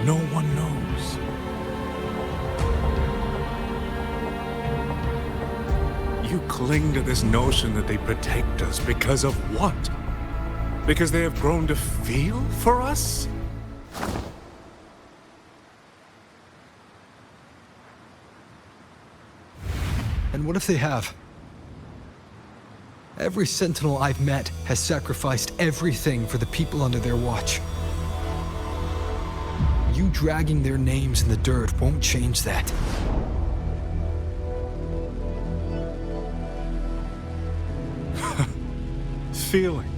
No one knows. You cling to this notion that they protect us because of what? Because they have grown to feel for us? And what if they have? Every Sentinel I've met has sacrificed everything for the people under their watch. You dragging their names in the dirt won't change that. Feeling.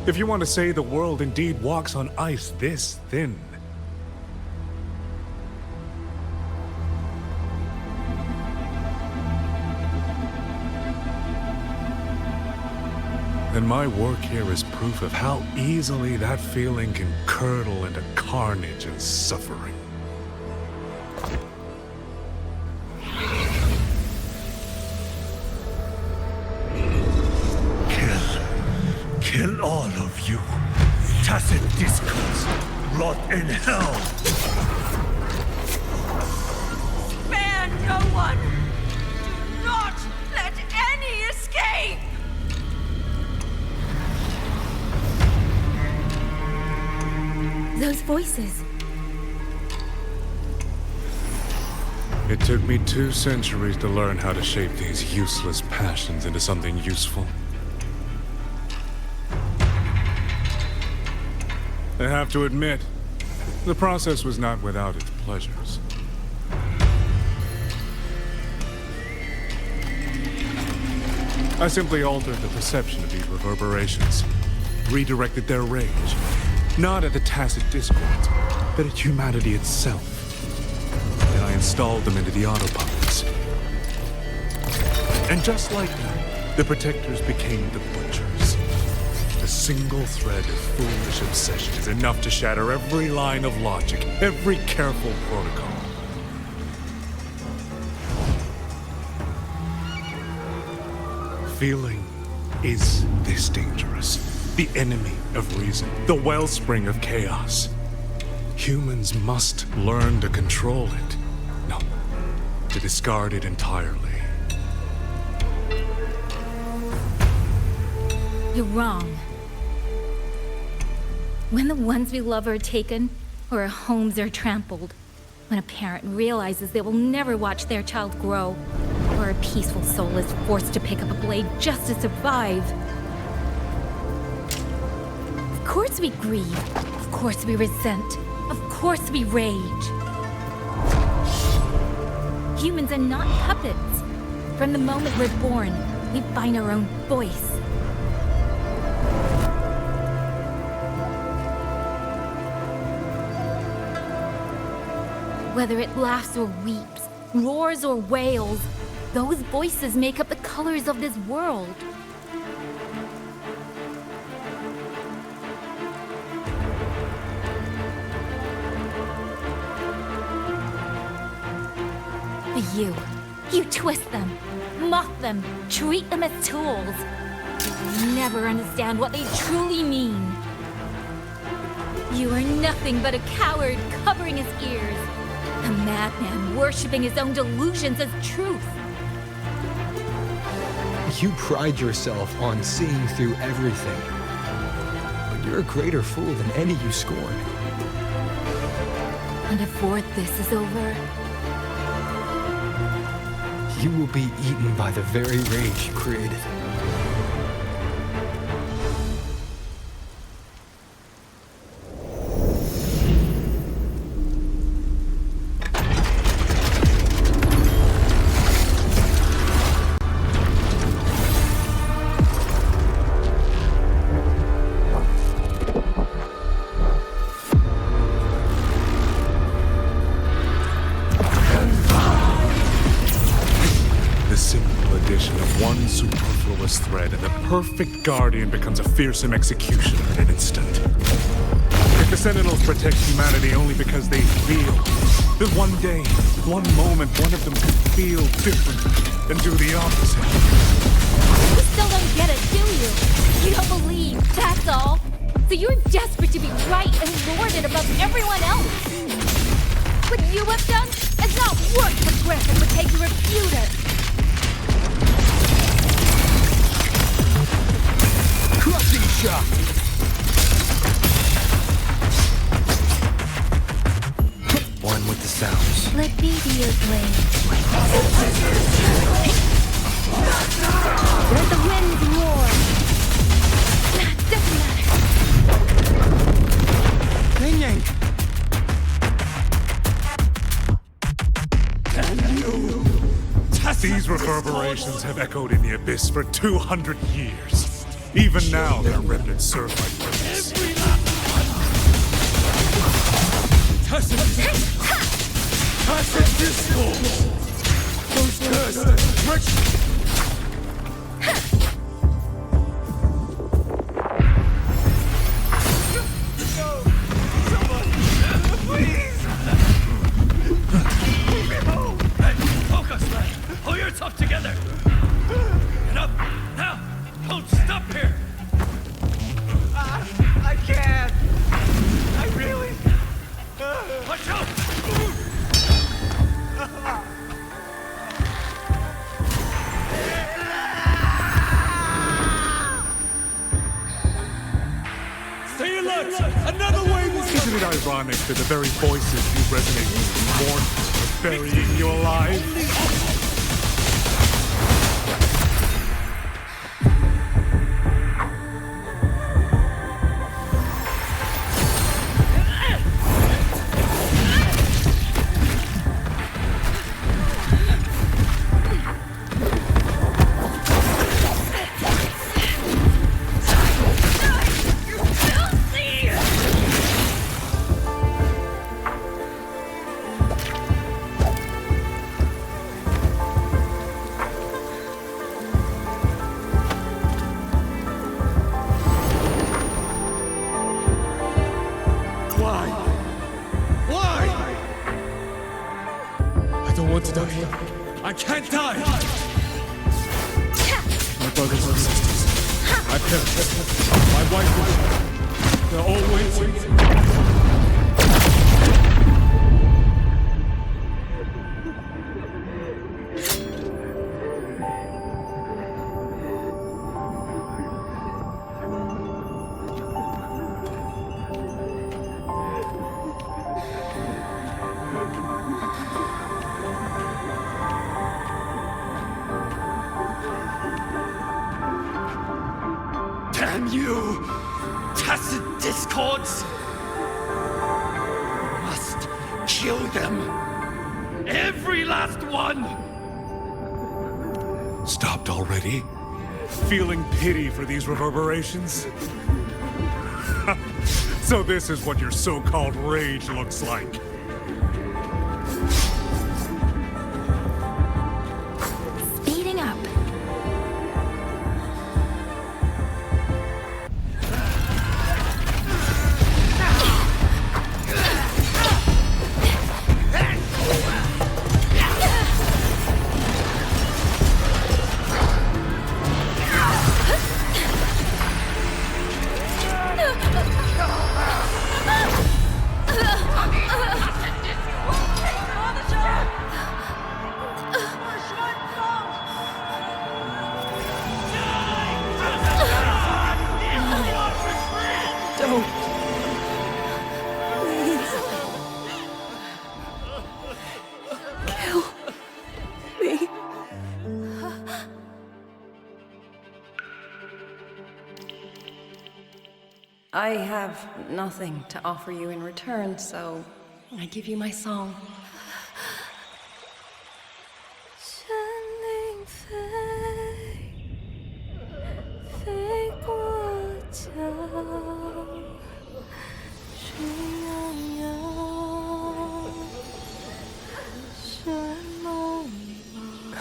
If you want to say the world indeed walks on ice this thin. Then my work here is proof of how easily that feeling can curdle into carnage and suffering. Kill all of you. Tacit discords, rot in hell. Spare no one! Do not let any escape! Those voices. It took me 2 centuries to learn how to shape these useless passions into something useful. I have to admit, the process was not without its pleasures. I simply altered the perception of these reverberations, redirected their rage, not at the tacit discords, but at humanity itself. And I installed them into the autopuppets. And just like that, the protectors became the butchers. A single thread of foolish obsession is enough to shatter every line of logic, every careful protocol. Feeling is this dangerous. The enemy of reason, the wellspring of chaos. Humans must learn to control it. No, to discard it entirely. You're wrong. When the ones we love are taken, or our homes are trampled, when a parent realizes they will never watch their child grow, or a peaceful soul is forced to pick up a blade just to survive. Of course we grieve. Of course we resent. Of course we rage. Humans are not puppets. From the moment we're born, we find our own voice. Whether it laughs or weeps, roars or wails, those voices make up the colors of this world. But you twist them, mock them, treat them as tools. You never understand what they truly mean. You are nothing but a coward covering his ears. A madman worshipping his own delusions as truth. You pride yourself on seeing through everything. But you're a greater fool than any you scorn. And before this is over, you will be eaten by the very rage you created. Thread, and the perfect guardian becomes a fearsome executioner in an instant. If the Sentinels protect humanity only because they feel, then one day, one moment, one of them could feel different and do the opposite. You still don't get it, do you? You don't believe, that's all. So you're desperate to be right and lord it above everyone else. What you have done is not worth the breath it would take to refute it. Crushing shot! One with the sounds. Let me be your blade. Let the winds roar. Doesn't matter. Yin Yang! These reverberations have echoed in the abyss for 200 years. Even now, their remnants serve my purpose. Tacit discourse! Those cursed wretches! Someone! Please! Leave me home! Hey, focus, lad! Pull yourself together! Get up! Now! Don't stop here! I can't! I really... Watch out! Stay alert! Another wave is Isn't it ironic that the very voices you resonate with mourn are burying you alive? I can't die! My brothers and sisters, I perished. My wife, they're all waiting. Damn you! Tacit discords! Must kill them! Every last one! Stopped already? Feeling pity for these reverberations? So this is what your so-called rage looks like. Speeding up. I have nothing to offer you in return, so I give you my song. 神灵飞，飞过江，水泱泱，山茫茫，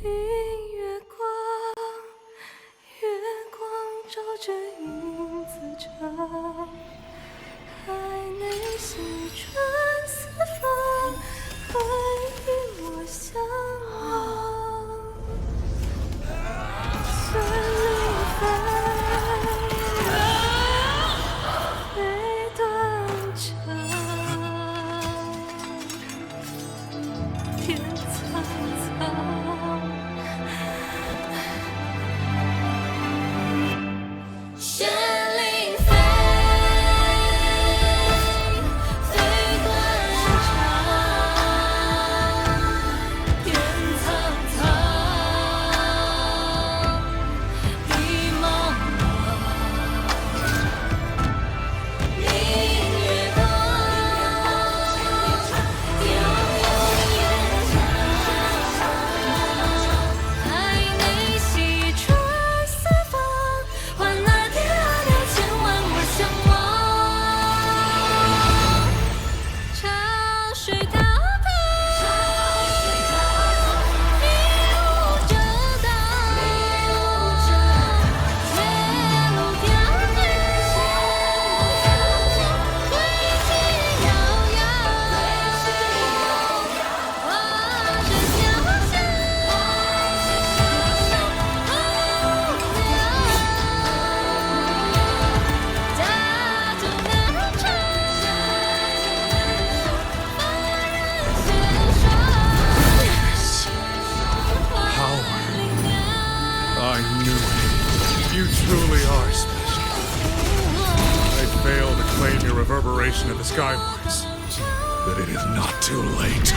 明月光，月光照着影子长。 海内西传四方，会与我相望。神灵飞，飞断肠，天苍苍。神灵飞。 Of the skywards, but it is not too late.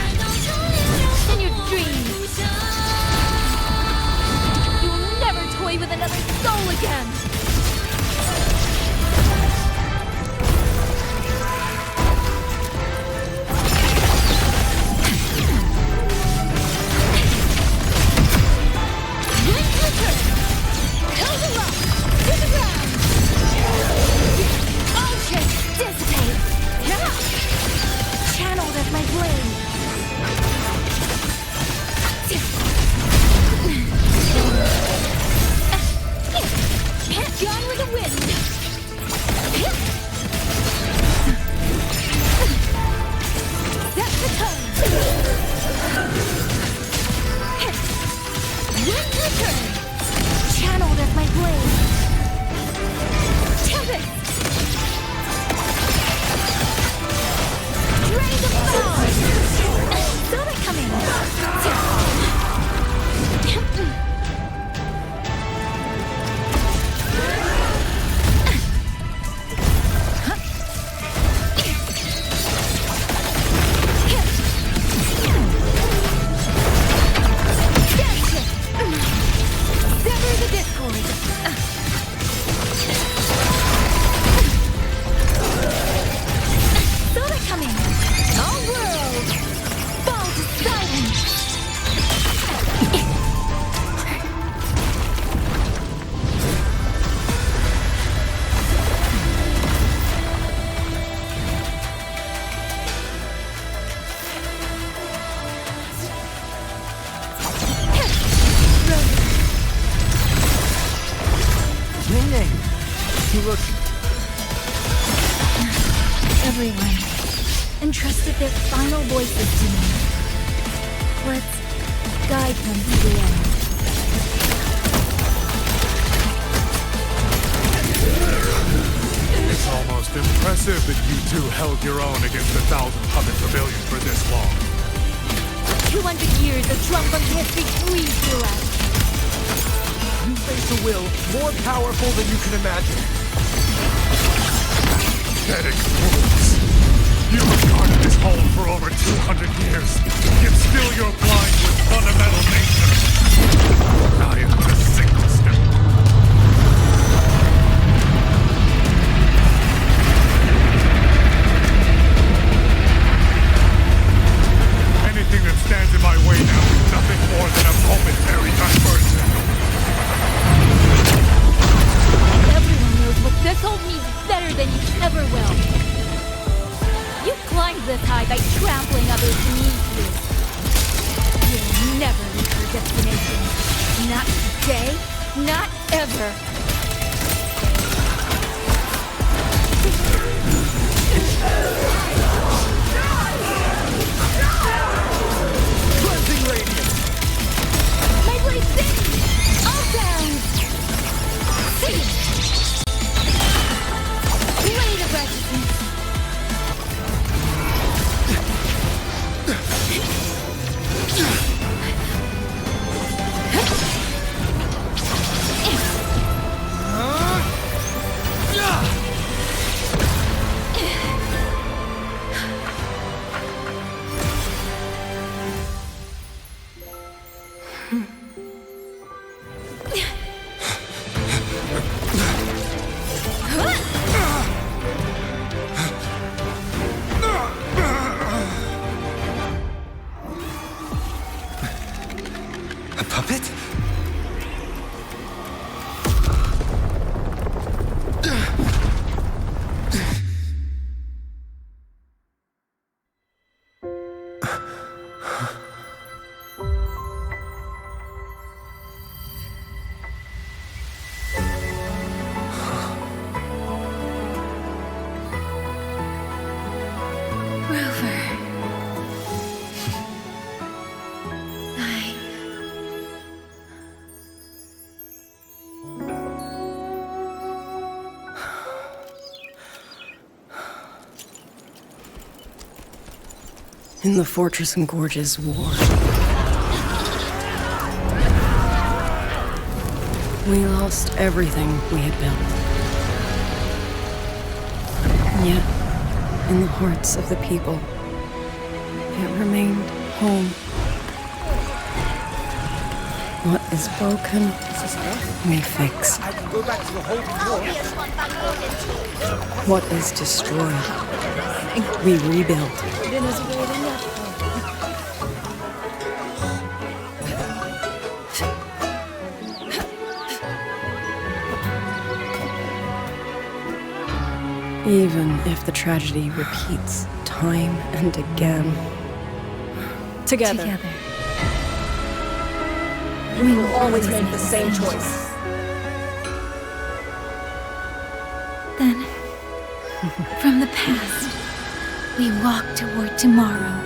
In your dreams, you'll never toy with another soul again. Everyone entrusted their final voices to me. Let's guide them to the end. It's almost impressive that you two held your own against 1,000 puppet rebellions for this long. 200 years of Shuangfeng's history breathed through us. You face a will more powerful than you can imagine. Pathetic fools. You have guarded this home for over 200 years, yet still you're blind to its fundamental nature. I am the single step. high by trampling others beneath you. You'll never reach your destination. Not today, not ever. Cleansing radiance! My blade thin! All down! See! Blade of righteousness! A puppet? In the Fortress and Gorge's war, we lost everything we had built. And yet, in the hearts of the people, it remained home. What is broken, we fix. I can go back to the Holy War. What is destroyed, we rebuild. Even if the tragedy repeats time and again. Together. We will always make the same choice. Then, from the past, we walk toward tomorrow.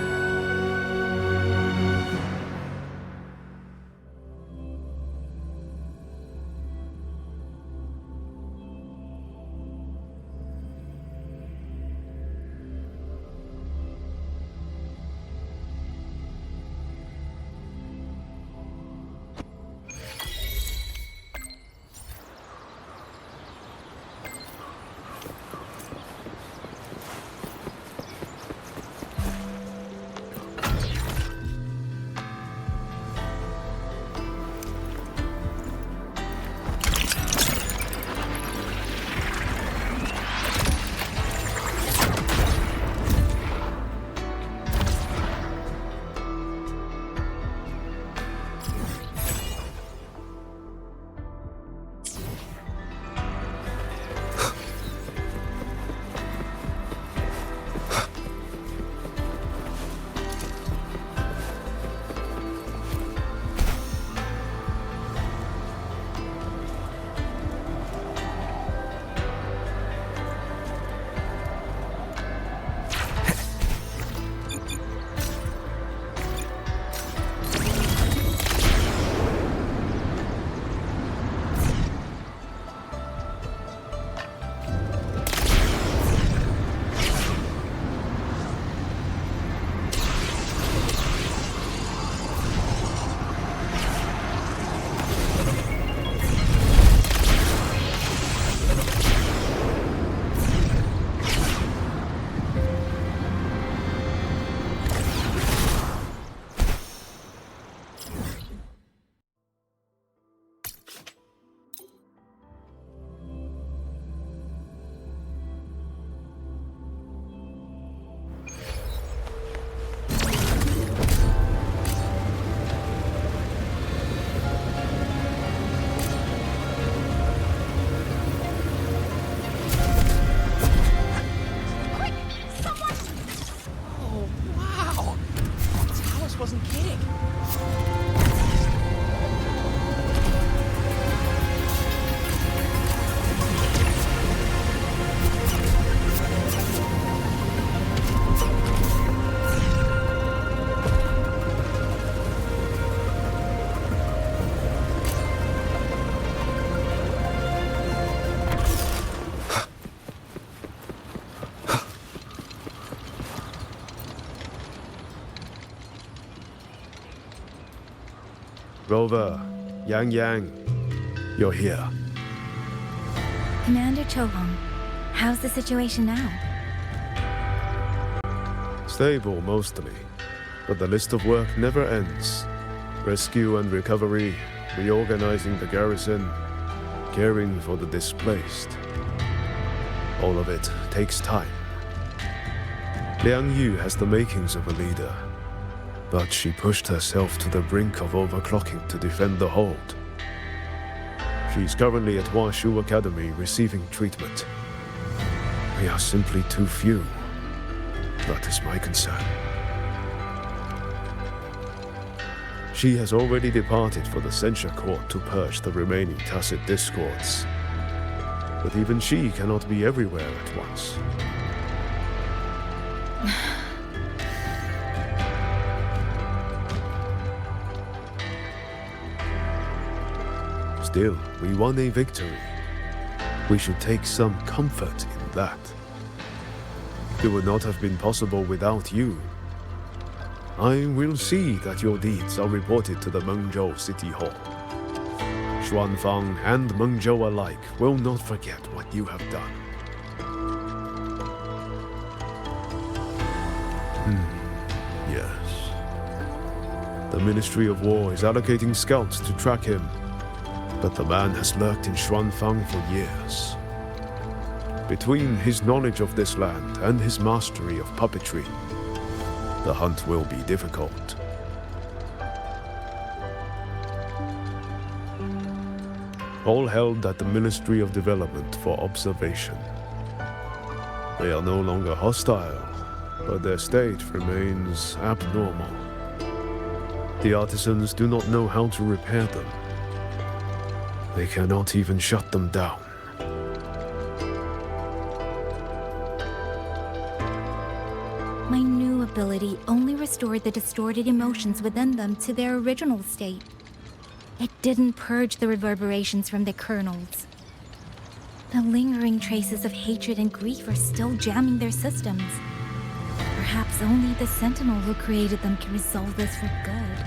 just wasn't kidding. Rover, Yang, you're here. Commander Chohong, how's the situation now? Stable, mostly. But the list of work never ends. Rescue and recovery, reorganizing the garrison, caring for the displaced. All of it takes time. Liang Yu has the makings of a leader, but she pushed herself to the brink of overclocking to defend the hold. She's currently at Washu Academy receiving treatment. We are simply too few. That is my concern. She has already departed for the censure court to purge the remaining tacit discords. But even she cannot be everywhere at once. Still, we won a victory. We should take some comfort in that. It would not have been possible without you. I will see that your deeds are reported to the Mengzhou City Hall. Xuanfang and Mengzhou alike will not forget what you have done. Yes. The Ministry of War is allocating scouts to track him. But the man has lurked in Xuanfang for years. Between his knowledge of this land and his mastery of puppetry, the hunt will be difficult. All held at the Ministry of Development for observation. They are no longer hostile, but their state remains abnormal. The artisans do not know how to repair them. They cannot even shut them down. My new ability only restored the distorted emotions within them to their original state. It didn't purge the reverberations from their kernels. The lingering traces of hatred and grief are still jamming their systems. Perhaps only the Sentinel who created them can resolve this for good.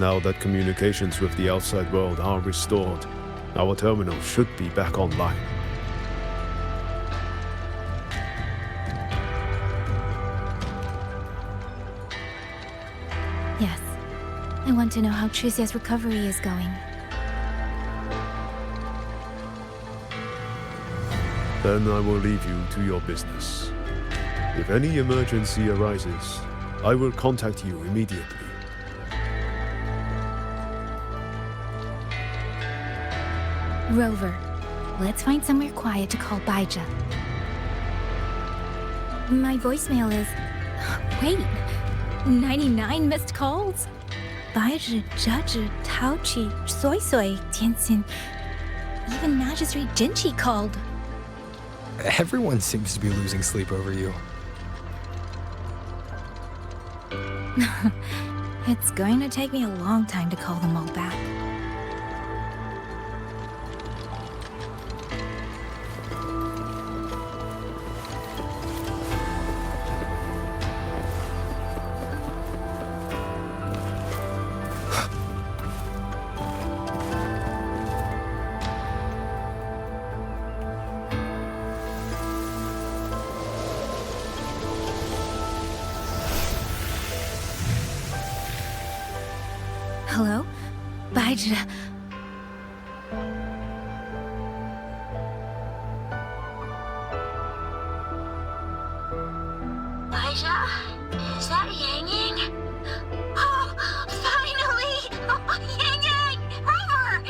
Now that communications with the outside world are restored, our terminal should be back online. Yes. I want to know how Trucia's recovery is going. Then I will leave you to your business. If any emergency arises, I will contact you immediately. Rover, let's find somewhere quiet to call Baija. My voicemail is... Wait, 99 missed calls? Baija, Judge, Taochi, Soy Soy, Tianxin. Even Magistrate Jinchi called. Everyone seems to be losing sleep over you. It's going to take me a long time to call them all back. Hello? Baija. Baija? Is that Yang Yang? Oh, finally! Oh, Yang Yang! Rover!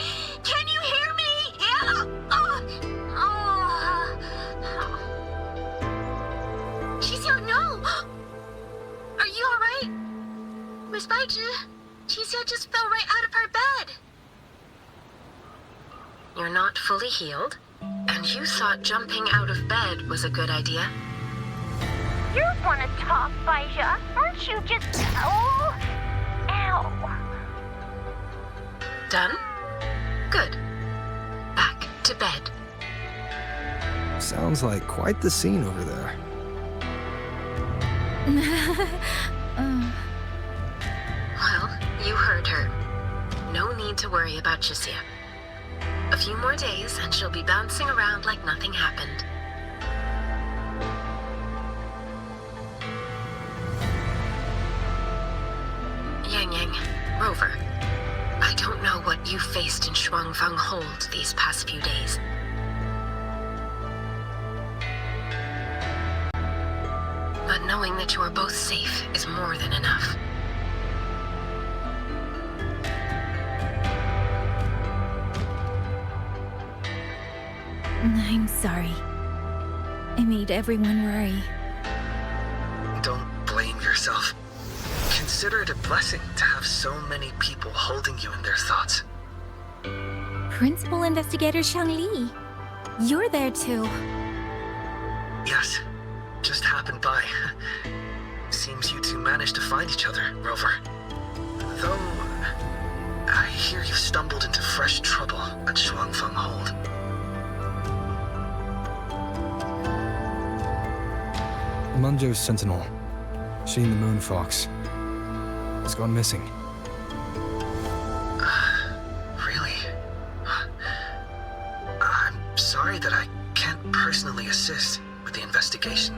Can you hear me? Yeah! Chisia just fell right out of her bed. You're not fully healed, and you thought jumping out of bed was a good idea. You want to talk, Baija? Aren't you just... Oh! Ow! Done? Good. Back to bed. Sounds like quite the scene over there. Well, you heard her. No need to worry about Chisia. A few more days and she'll be bouncing around like nothing happened. Yang Yang, Rover, I don't know what you faced in Shuangfang Hold these past few days. But knowing that you are both safe is more than enough. I'm sorry. I made everyone worry. Don't blame yourself. Consider it a blessing to have so many people holding you in their thoughts. Principal Investigator Shangli, you're there too. Yes, just happened by. Seems you two managed to find each other, Rover. Though, I hear you stumbled into fresh trouble at Shuangfang Hold. Munjo's sentinel, Sheen the Moon Fox, has gone missing. Really? I'm sorry that I can't personally assist with the investigation.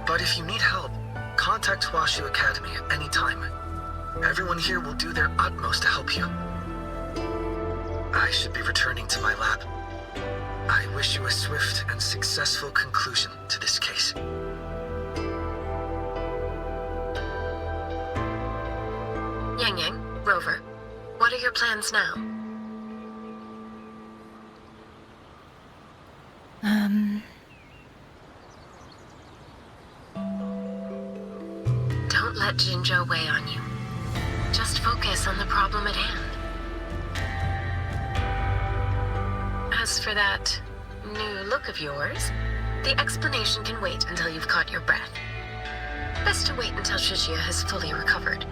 But if you need help, contact Hwashu Academy at any time. Everyone here will do their utmost to help you. I should be returning to my lab. I wish you a swift and successful conclusion to this case. Yang Yang, Rover, what are your plans now? Don't let Jinzhou weigh on you. Just focus on the problem at hand. As for that new look of yours, the explanation can wait until you've caught your breath. Best to wait until Chisia has fully recovered.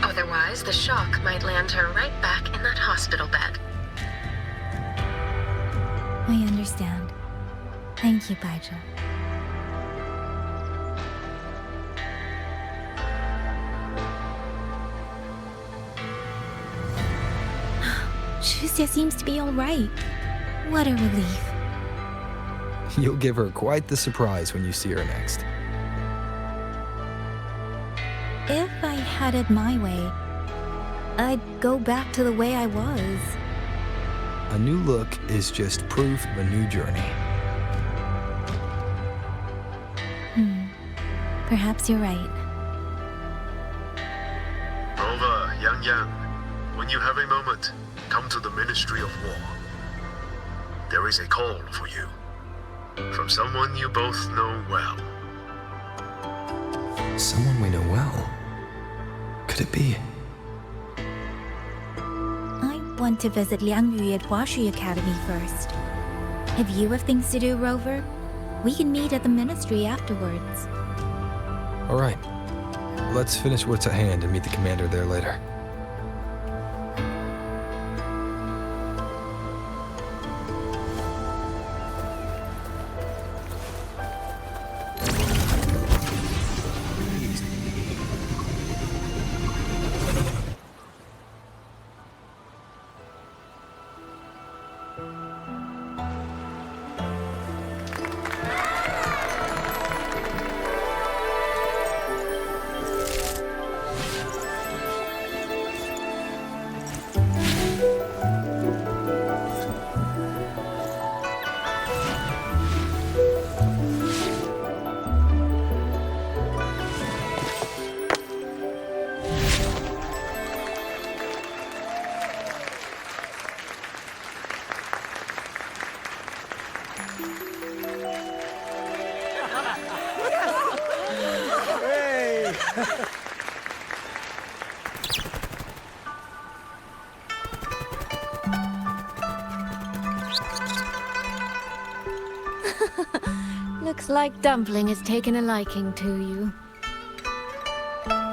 Otherwise, the shock might land her right back in that hospital bed. I understand. Thank you, Baija. Chisia seems to be all right. What a relief. You'll give her quite the surprise when you see her next. If I had it my way, I'd go back to the way I was. A new look is just proof of a new journey. Perhaps you're right. Rover, Yang Yang, when you have a moment, come to the Ministry of War. There is a call for you. From someone you both know well. Someone we know well? Could it be? I want to visit Liang Yu at Hwashu Academy first. If you have things to do, Rover, we can meet at the ministry afterwards. All right. Let's finish what's at hand and meet the commander there later. Looks like Dumpling has taken a liking to you.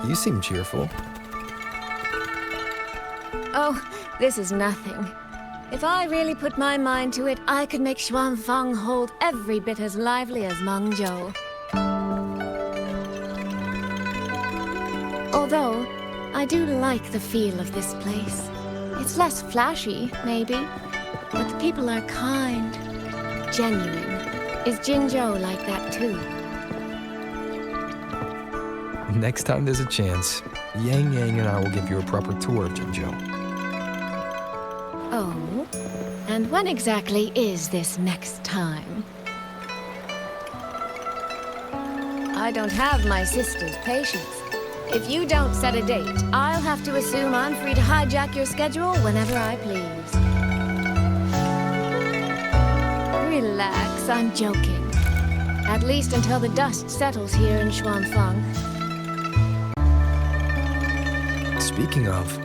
You seem cheerful. Oh, this is nothing. If I really put my mind to it, I could make Xuanfang hold every bit as lively as Mengzhou. Although, I do like the feel of this place. It's less flashy, maybe, but the people are kind, genuine. Is Jinzhou like that too? Next time there's a chance, Yang Yang and I will give you a proper tour of Jinzhou. Oh? And when exactly is this next time? I don't have my sister's patience. If you don't set a date, I'll have to assume I'm free to hijack your schedule whenever I please. Relax, I'm joking. At least until the dust settles here in Xuanfang. Speaking of,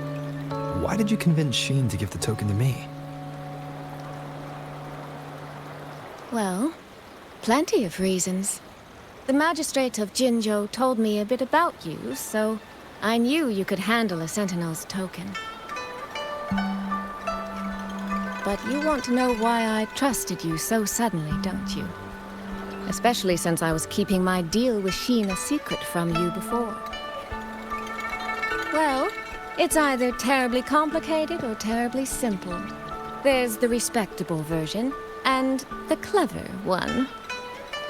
why did you convince Xin to give the token to me? Well, plenty of reasons. The magistrate of Jinzhou told me a bit about you, so I knew you could handle a Sentinel's token. But you want to know why I trusted you so suddenly, don't you? Especially since I was keeping my deal with Xin a secret from you before. Well, it's either terribly complicated or terribly simple. There's the respectable version, and the clever one.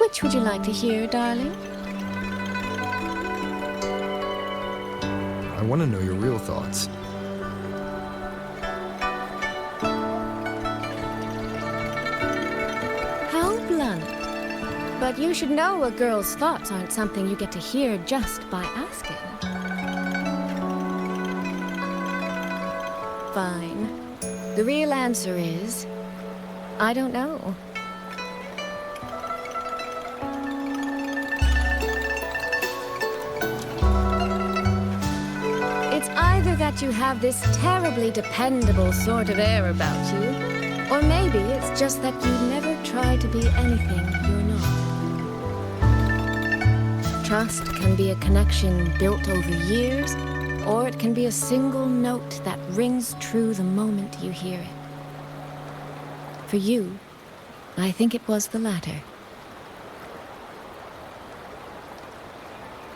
Which would you like to hear, darling? I want to know your real thoughts. How blunt. But you should know a girl's thoughts aren't something you get to hear just by asking. Fine. The real answer is, I don't know. It's either that you have this terribly dependable sort of air about you, or maybe it's just that you never try to be anything you're not. Trust can be a connection built over years, or it can be a single note that rings true the moment you hear it. For you, I think it was the latter.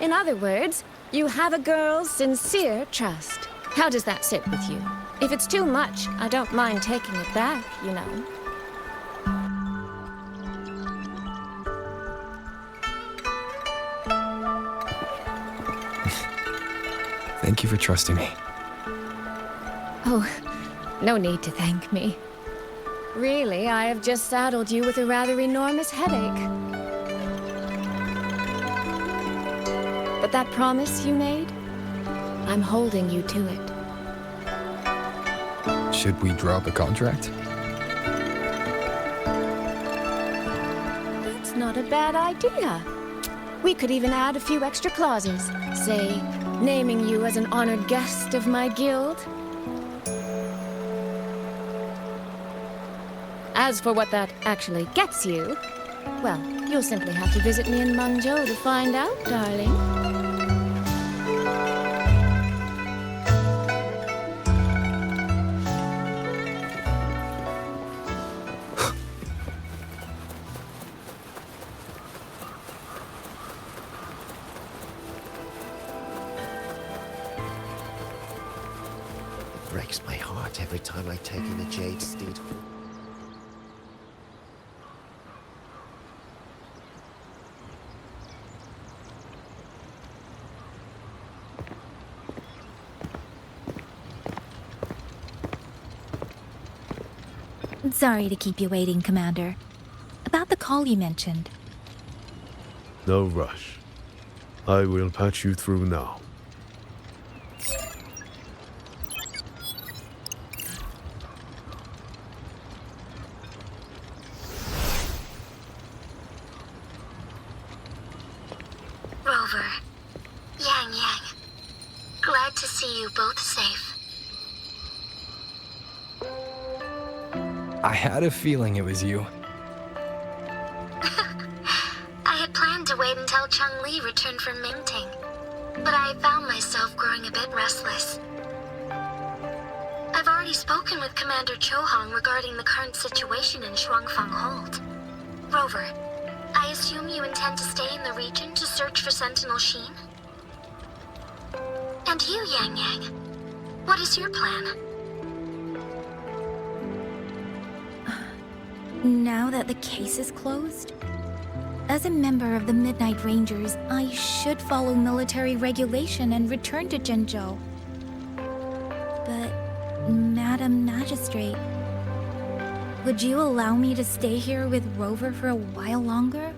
In other words, you have a girl's sincere trust. How does that sit with you? If it's too much, I don't mind taking it back, you know. Thank you for trusting me. Oh, no need to thank me. Really, I have just saddled you with a rather enormous headache. But that promise you made, I'm holding you to it. Should we drop a contract? That's not a bad idea. We could even add a few extra clauses. Say, naming you as an honored guest of my guild. As for what that actually gets you, well, you'll simply have to visit me in Mengzhou to find out, darling. It breaks my heart every time I take in a jade steed. Sorry to keep you waiting, Commander. About the call you mentioned. No rush. I will patch you through now. Rover, Yang Yang, glad to see you both safe. I had a feeling it was you. wait until Changli returned from Mingting, but I found myself growing a bit restless. I've already spoken with Commander Chohong regarding the current situation in Shuangfang Hold. Rover, I assume you intend to stay in the region to search for Sentinel Sheen? And you, Yang Yang, what is your plan? Now that the case is closed, as a member of the Midnight Rangers, I should follow military regulation and return to Zhenzhou. But, Madam Magistrate, would you allow me to stay here with Rover for a while longer?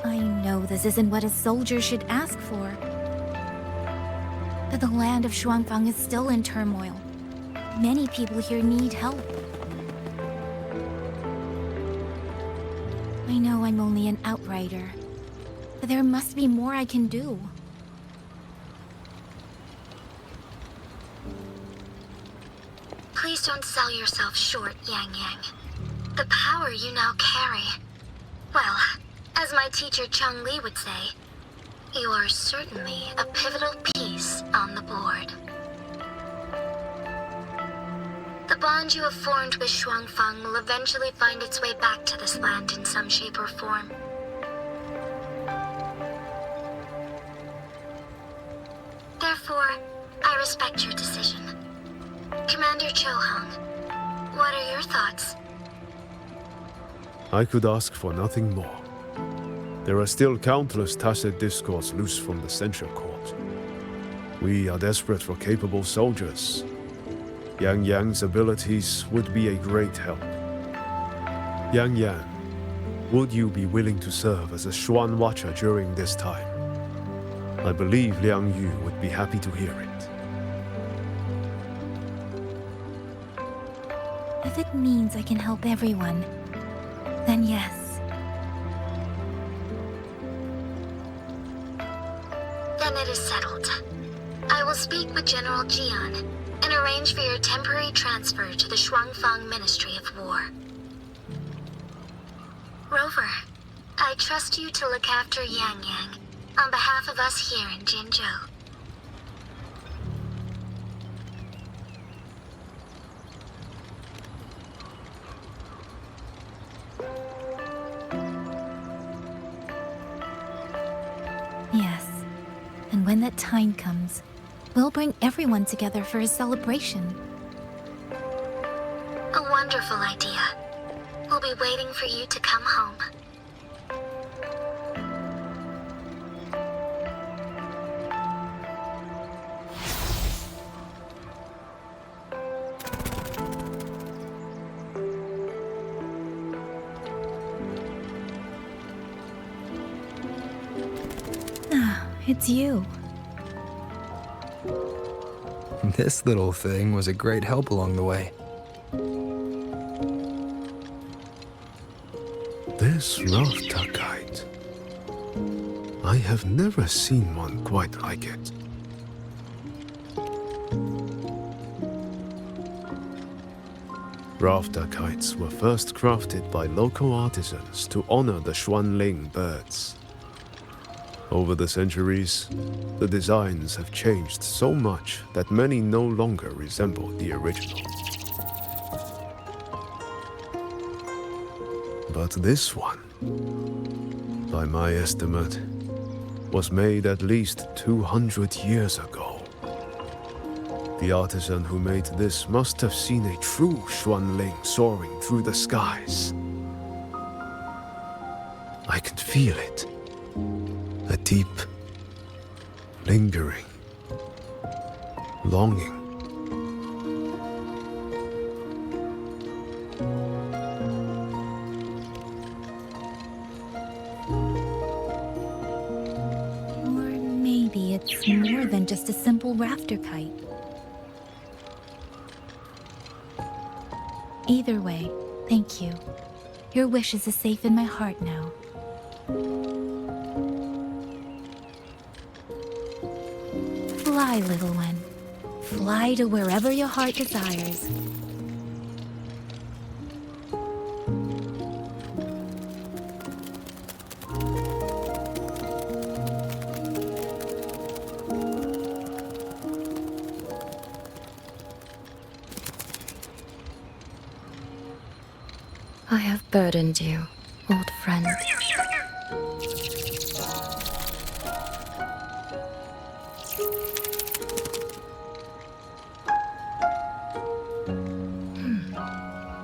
I know this isn't what a soldier should ask for, but the land of Shuangfang is still in turmoil. Many people here need help. I know I'm only an outrider, but there must be more I can do. Please don't sell yourself short, Yang Yang. The power you now carry. Well, as my teacher Changli would say, you are certainly a pivotal piece on the board. The bond you have formed with Shuangfang will eventually find its way back to this land in some shape or form. Therefore, I respect your decision. Commander Chohong, what are your thoughts? I could ask for nothing more. There are still countless tacit discords loose from the Censure Court. We are desperate for capable soldiers. Yang Yang's abilities would be a great help. Yang Yang, would you be willing to serve as a Xuan Watcher during this time? I believe Liang Yu would be happy to hear it. If it means I can help everyone, then yes. Then it is settled. I will speak with General Jian and arrange for your temporary transfer to the Shuangfang Ministry of War. Rover, I trust you to look after Yang Yang on behalf of us here in Jinzhou. Yes, and when that time comes, we'll bring everyone together for a celebration. A wonderful idea. We'll be waiting for you to come home. Ah, it's you. This little thing was a great help along the way. This Rafta kite. I have never seen one quite like it. Rafta kites were first crafted by local artisans to honor the Xuanling birds. Over the centuries, the designs have changed so much that many no longer resemble the original. But this one, by my estimate, was made at least 200 years ago. The artisan who made this must have seen a true Xuanling soaring through the skies. I can feel it. A deep, lingering longing. Or maybe it's more than just a simple rafter kite. Either way, thank you. Your wishes are safe in my heart now. Fly, little one. Fly to wherever your heart desires. I have burdened you, old friend.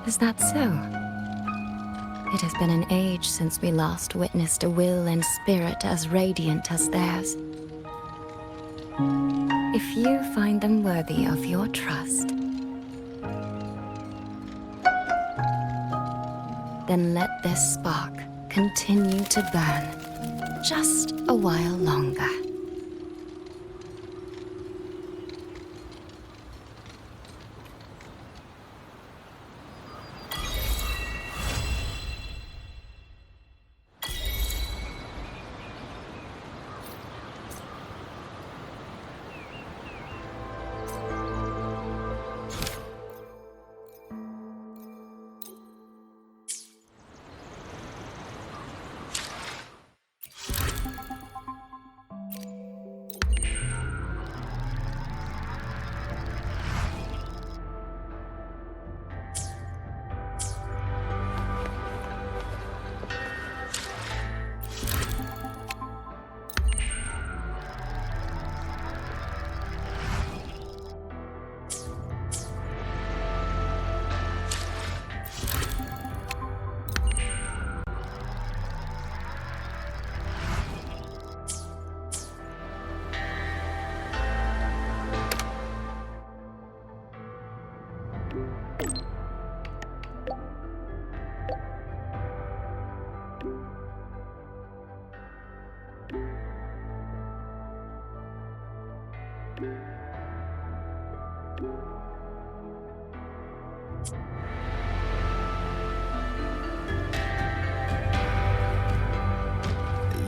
Is that so? It has been an age since we last witnessed a will and spirit as radiant as theirs. If you find them worthy of your trust, then let this spark continue to burn just a while longer.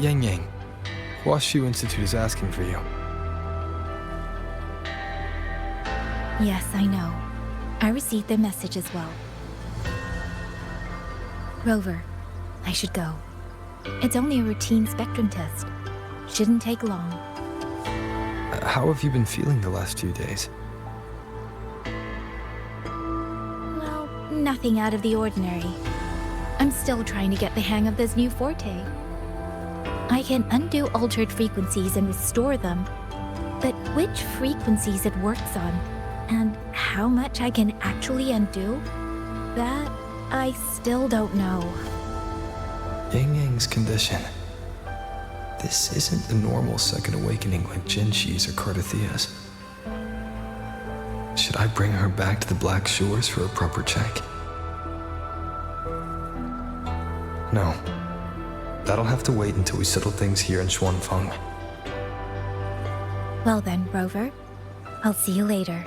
Yang Yang, Huashu Institute is asking for you. Yes, I know. I received their message as well. Rover, I should go. It's only a routine spectrum test. Shouldn't take long. How have you been feeling the last few days? Well, nothing out of the ordinary. I'm still trying to get the hang of this new forte. I can undo altered frequencies and restore them, but which frequencies it works on, and how much I can actually undo, that I still don't know. Yang Yang's condition. This isn't a normal second awakening like Jinshi's or Cardathia's. Should I bring her back to the Black Shores for a proper check? No. That'll have to wait until we settle things here in Xuanfang. Well then, Rover. I'll see you later.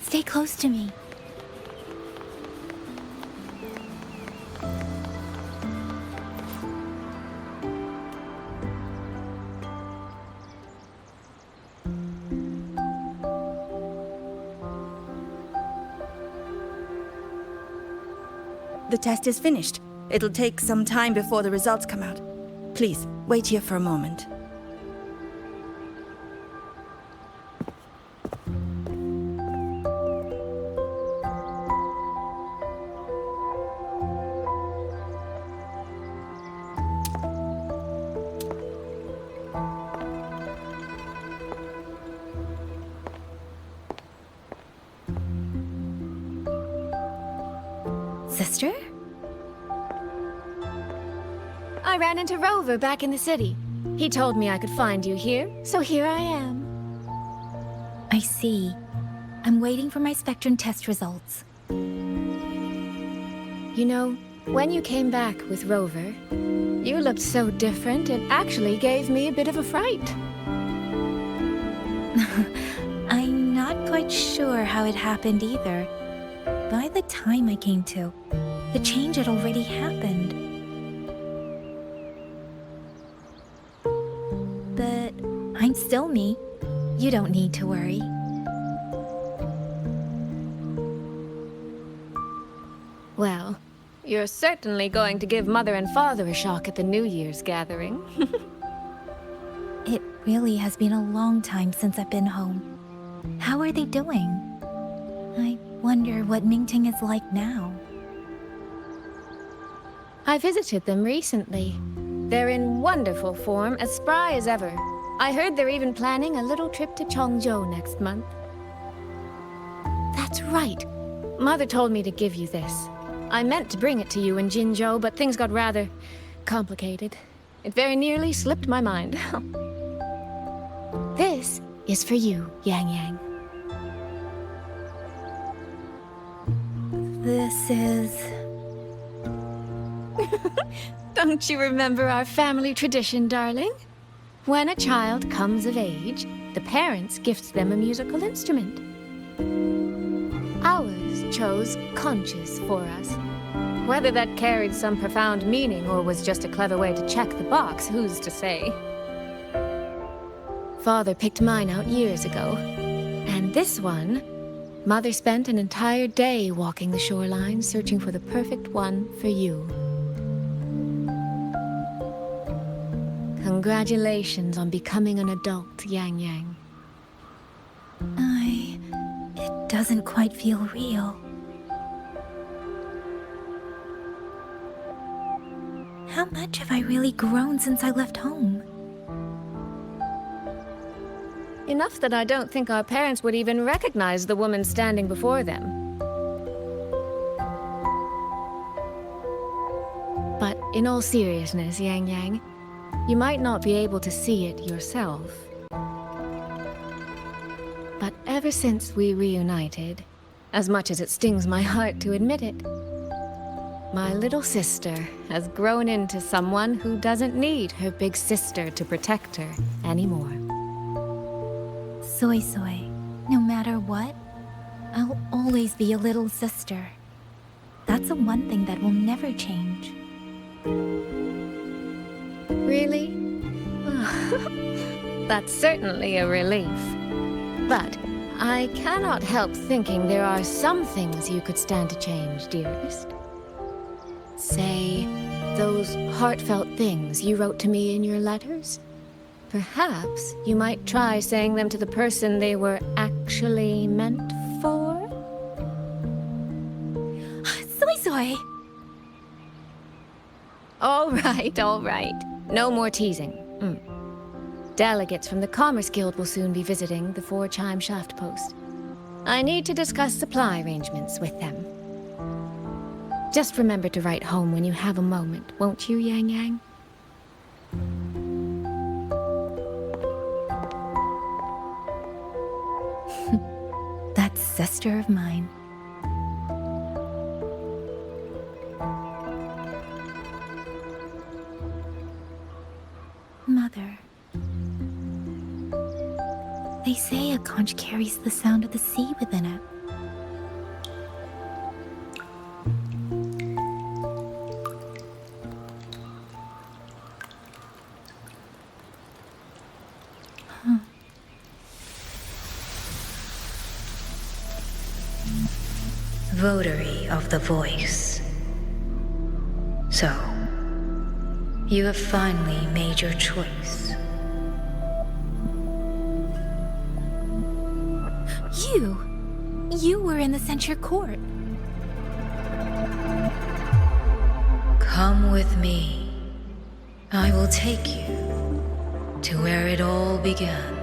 Stay close to me. The test is finished. It'll take some time before the results come out. Please, wait here for a moment. Sister? I ran into Rover back in the city. He told me I could find you here, so here I am. I see. I'm waiting for my spectrum test results. You know, when you came back with Rover, you looked so different, it actually gave me a bit of a fright. I'm not quite sure how it happened either. By the time I came to, the change had already happened. But I'm still me. You don't need to worry. Well, you're certainly going to give Mother and Father a shock at the New Year's gathering. It really has been a long time since I've been home. How are they doing? I wonder what Mingting is like now. I visited them recently. They're in wonderful form, as spry as ever. I heard they're even planning a little trip to Chongzhou next month. That's right. Mother told me to give you this. I meant to bring it to you in Jinzhou, but things got rather complicated. It very nearly slipped my mind. This is for you, Yang Yang. This is... Don't you remember our family tradition, darling? When a child comes of age, the parents gift them a musical instrument. Ours chose conches for us. Whether that carried some profound meaning or was just a clever way to check the box, who's to say? Father picked mine out years ago. And this one, Mother spent an entire day walking the shoreline searching for the perfect one for you. Congratulations on becoming an adult, Yang Yang. It doesn't quite feel real. How much have I really grown since I left home? Enough that I don't think our parents would even recognize the woman standing before them. But in all seriousness, Yang Yang, you might not be able to see it yourself. But ever since we reunited, as much as it stings my heart to admit it, my little sister has grown into someone who doesn't need her big sister to protect her anymore. Soy Soy, no matter what, I'll always be a little sister. That's the one thing that will never change. Really? That's certainly a relief. But I cannot help thinking there are some things you could stand to change, dearest. Say, those heartfelt things you wrote to me in your letters? Perhaps you might try saying them to the person they were actually meant for? Soy Soy! All right. No more teasing. Delegates from the Commerce Guild will soon be visiting the 4-chime shaft post. I need to discuss supply arrangements with them. Just remember to write home when you have a moment, won't you, Yang Yang? That sister of mine. Mother. They say a conch carries the sound of the sea within it. Votary of the voice. So, you have finally made your choice. You were in the censure court. Come with me. I will take you to where it all began.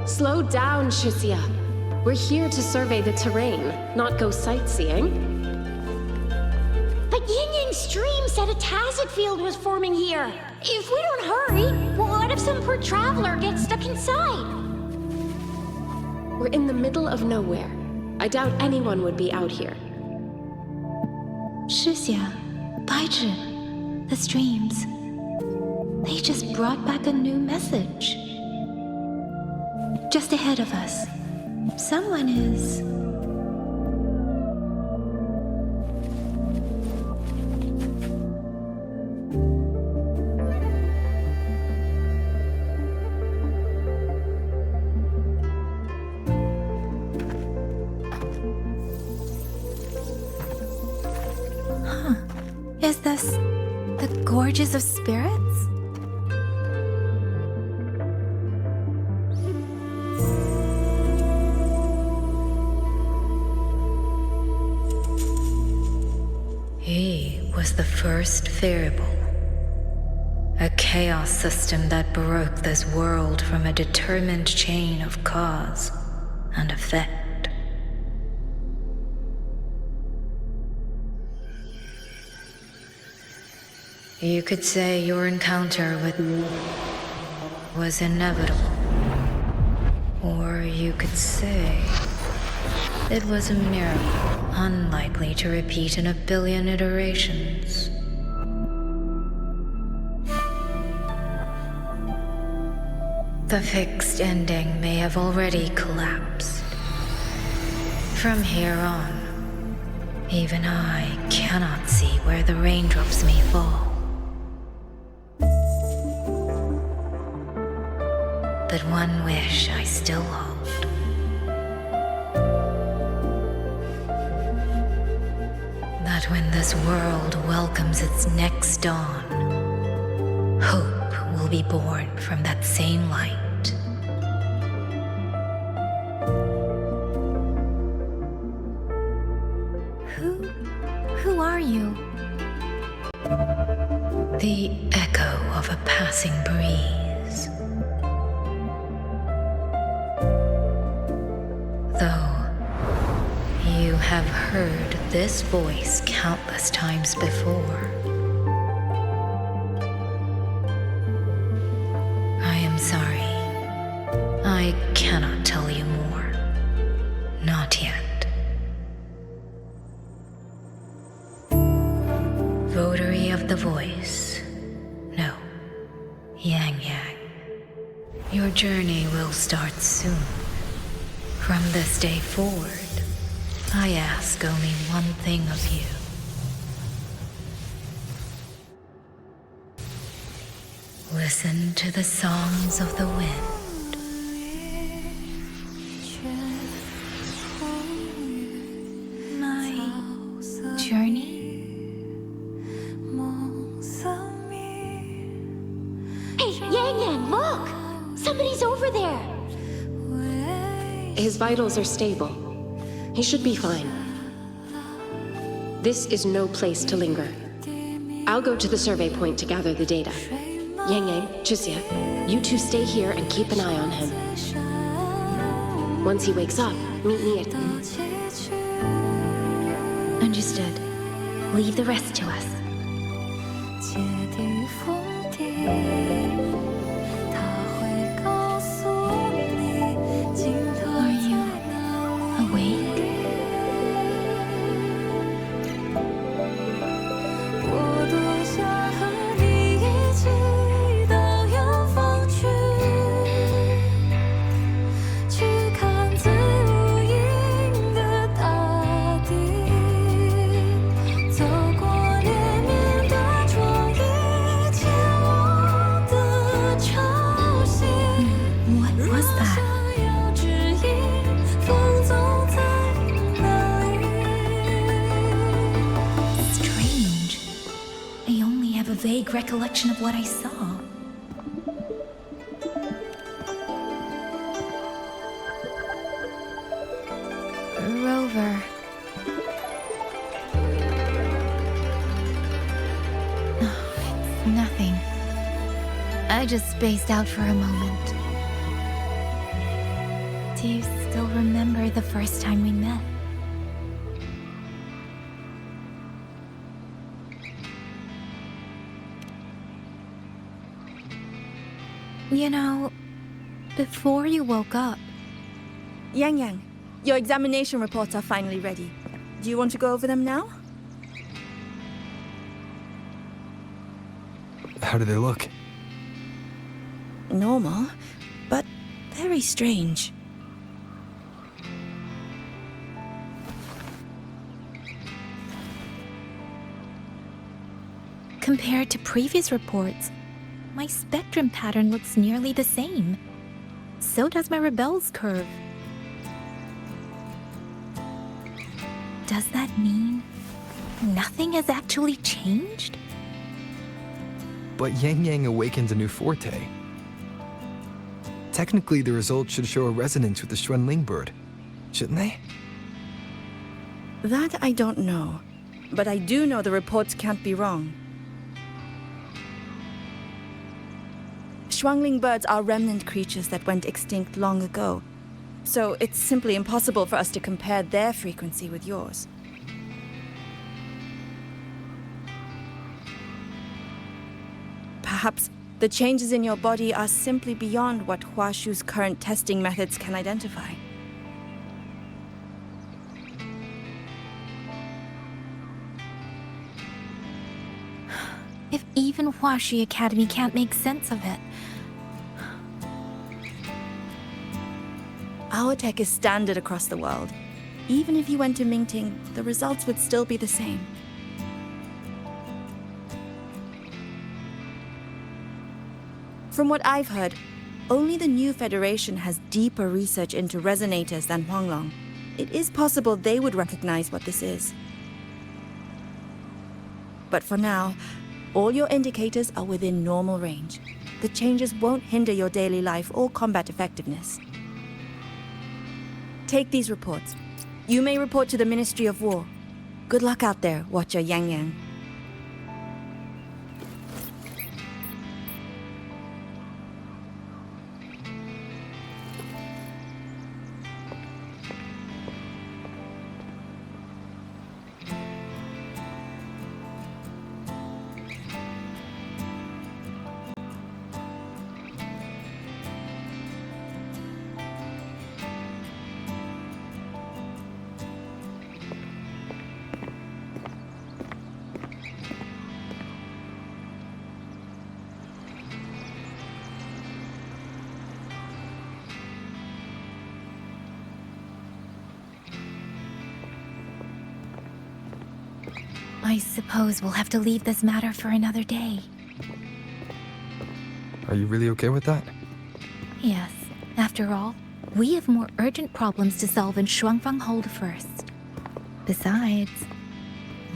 Slow down, Shisia. We're here to survey the terrain, not go sightseeing. But Yin Yang's stream said a tacet field was forming here. If we don't hurry, what What if some poor traveler gets stuck inside? We're in the middle of nowhere. I doubt anyone would be out here. Shixia, Baizhi, the streams. They just brought back a new message. Just ahead of us, someone is... Is this the Gorges of Spirits? He was the first variable. A chaos system that broke this world from a determined chain of cause and effect. You could say your encounter with was inevitable. Or you could say it was a miracle unlikely to repeat in a billion iterations. The fixed ending may have already collapsed. From here on, even I cannot see where the raindrops may fall. But one wish I still hold. That when this world welcomes its next dawn, hope will be born from that same light. Who are you? The echo of a passing breeze. Though you have heard this voice countless times before, I am sorry. I cannot tell you more. Not yet. Votary of the voice. No. Yang Yang. Your journey will start soon. From this day forward, I ask only one thing of you. Listen to the songs of the wind. My journey? Hey, Yang Yang, look! Somebody's over there! His vitals are stable. He should be fine. This is no place to linger. I'll go to the survey point to gather the data. Yang Yang, Chixia, you two stay here and keep an eye on him. Once he wakes up, meet me at... Understood. Leave the rest to us. Are you awake? Vague recollection of what I saw. Rover. Oh, it's nothing. I just spaced out for a moment. Do you still remember the first time we met? You know, before you woke up... Yang Yang, your examination reports are finally ready. Do you want to go over them now? How do they look? Normal, but very strange. Compared to previous reports, my spectrum pattern looks nearly the same. So does my Rebel's curve. Does that mean nothing has actually changed? But Yang Yang awakened a new forte. Technically, the results should show a resonance with the Xuanling bird, shouldn't they? That I don't know, but I do know the reports can't be wrong. Xuanling birds are remnant creatures that went extinct long ago, so it's simply impossible for us to compare their frequency with yours. Perhaps the changes in your body are simply beyond what Huashu's current testing methods can identify. If even Huashi Academy can't make sense of it... Our tech is standard across the world. Even if you went to Mingting, the results would still be the same. From what I've heard, only the new Federation has deeper research into resonators than Huanglong. It is possible they would recognize what this is. But for now, all your indicators are within normal range. The changes won't hinder your daily life or combat effectiveness. Take these reports. You may report to the Ministry of War. Good luck out there, Watcher Yang Yang. I suppose we'll have to leave this matter for another day. Are you really okay with that? Yes. After all, we have more urgent problems to solve in Shuangfang Hold first. Besides,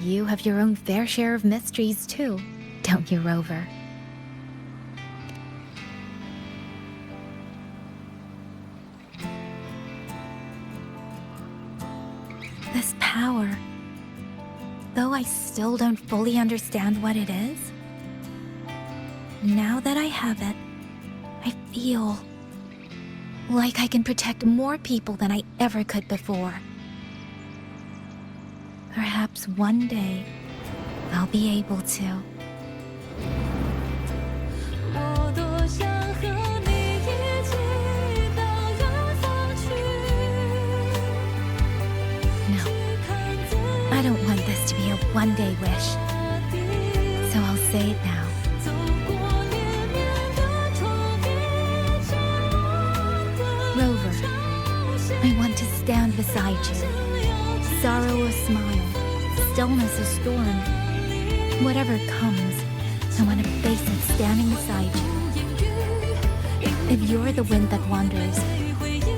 you have your own fair share of mysteries too, don't you, Rover? This power... Though I still don't fully understand what it is, now that I have it, I feel like I can protect more people than I ever could before. Perhaps one day, I'll be able to. I don't want this to be a one-day wish, so I'll say it now. Rover, I want to stand beside you. Sorrow or smile, stillness or storm. Whatever comes, I want to face it standing beside you. If you're the wind that wanders,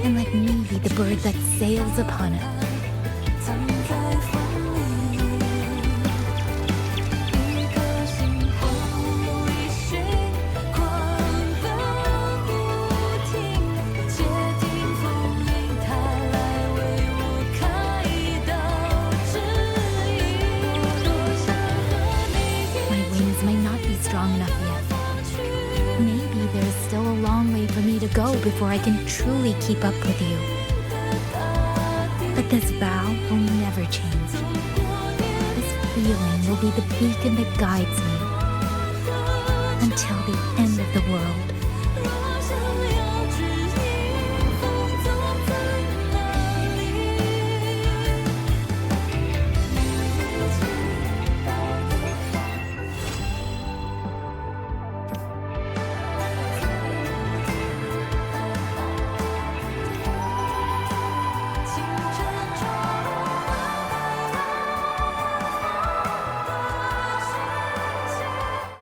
then let me be the bird that sails upon it. Go before I can truly keep up with you. But this vow will never change. This feeling will be the beacon that guides me until the end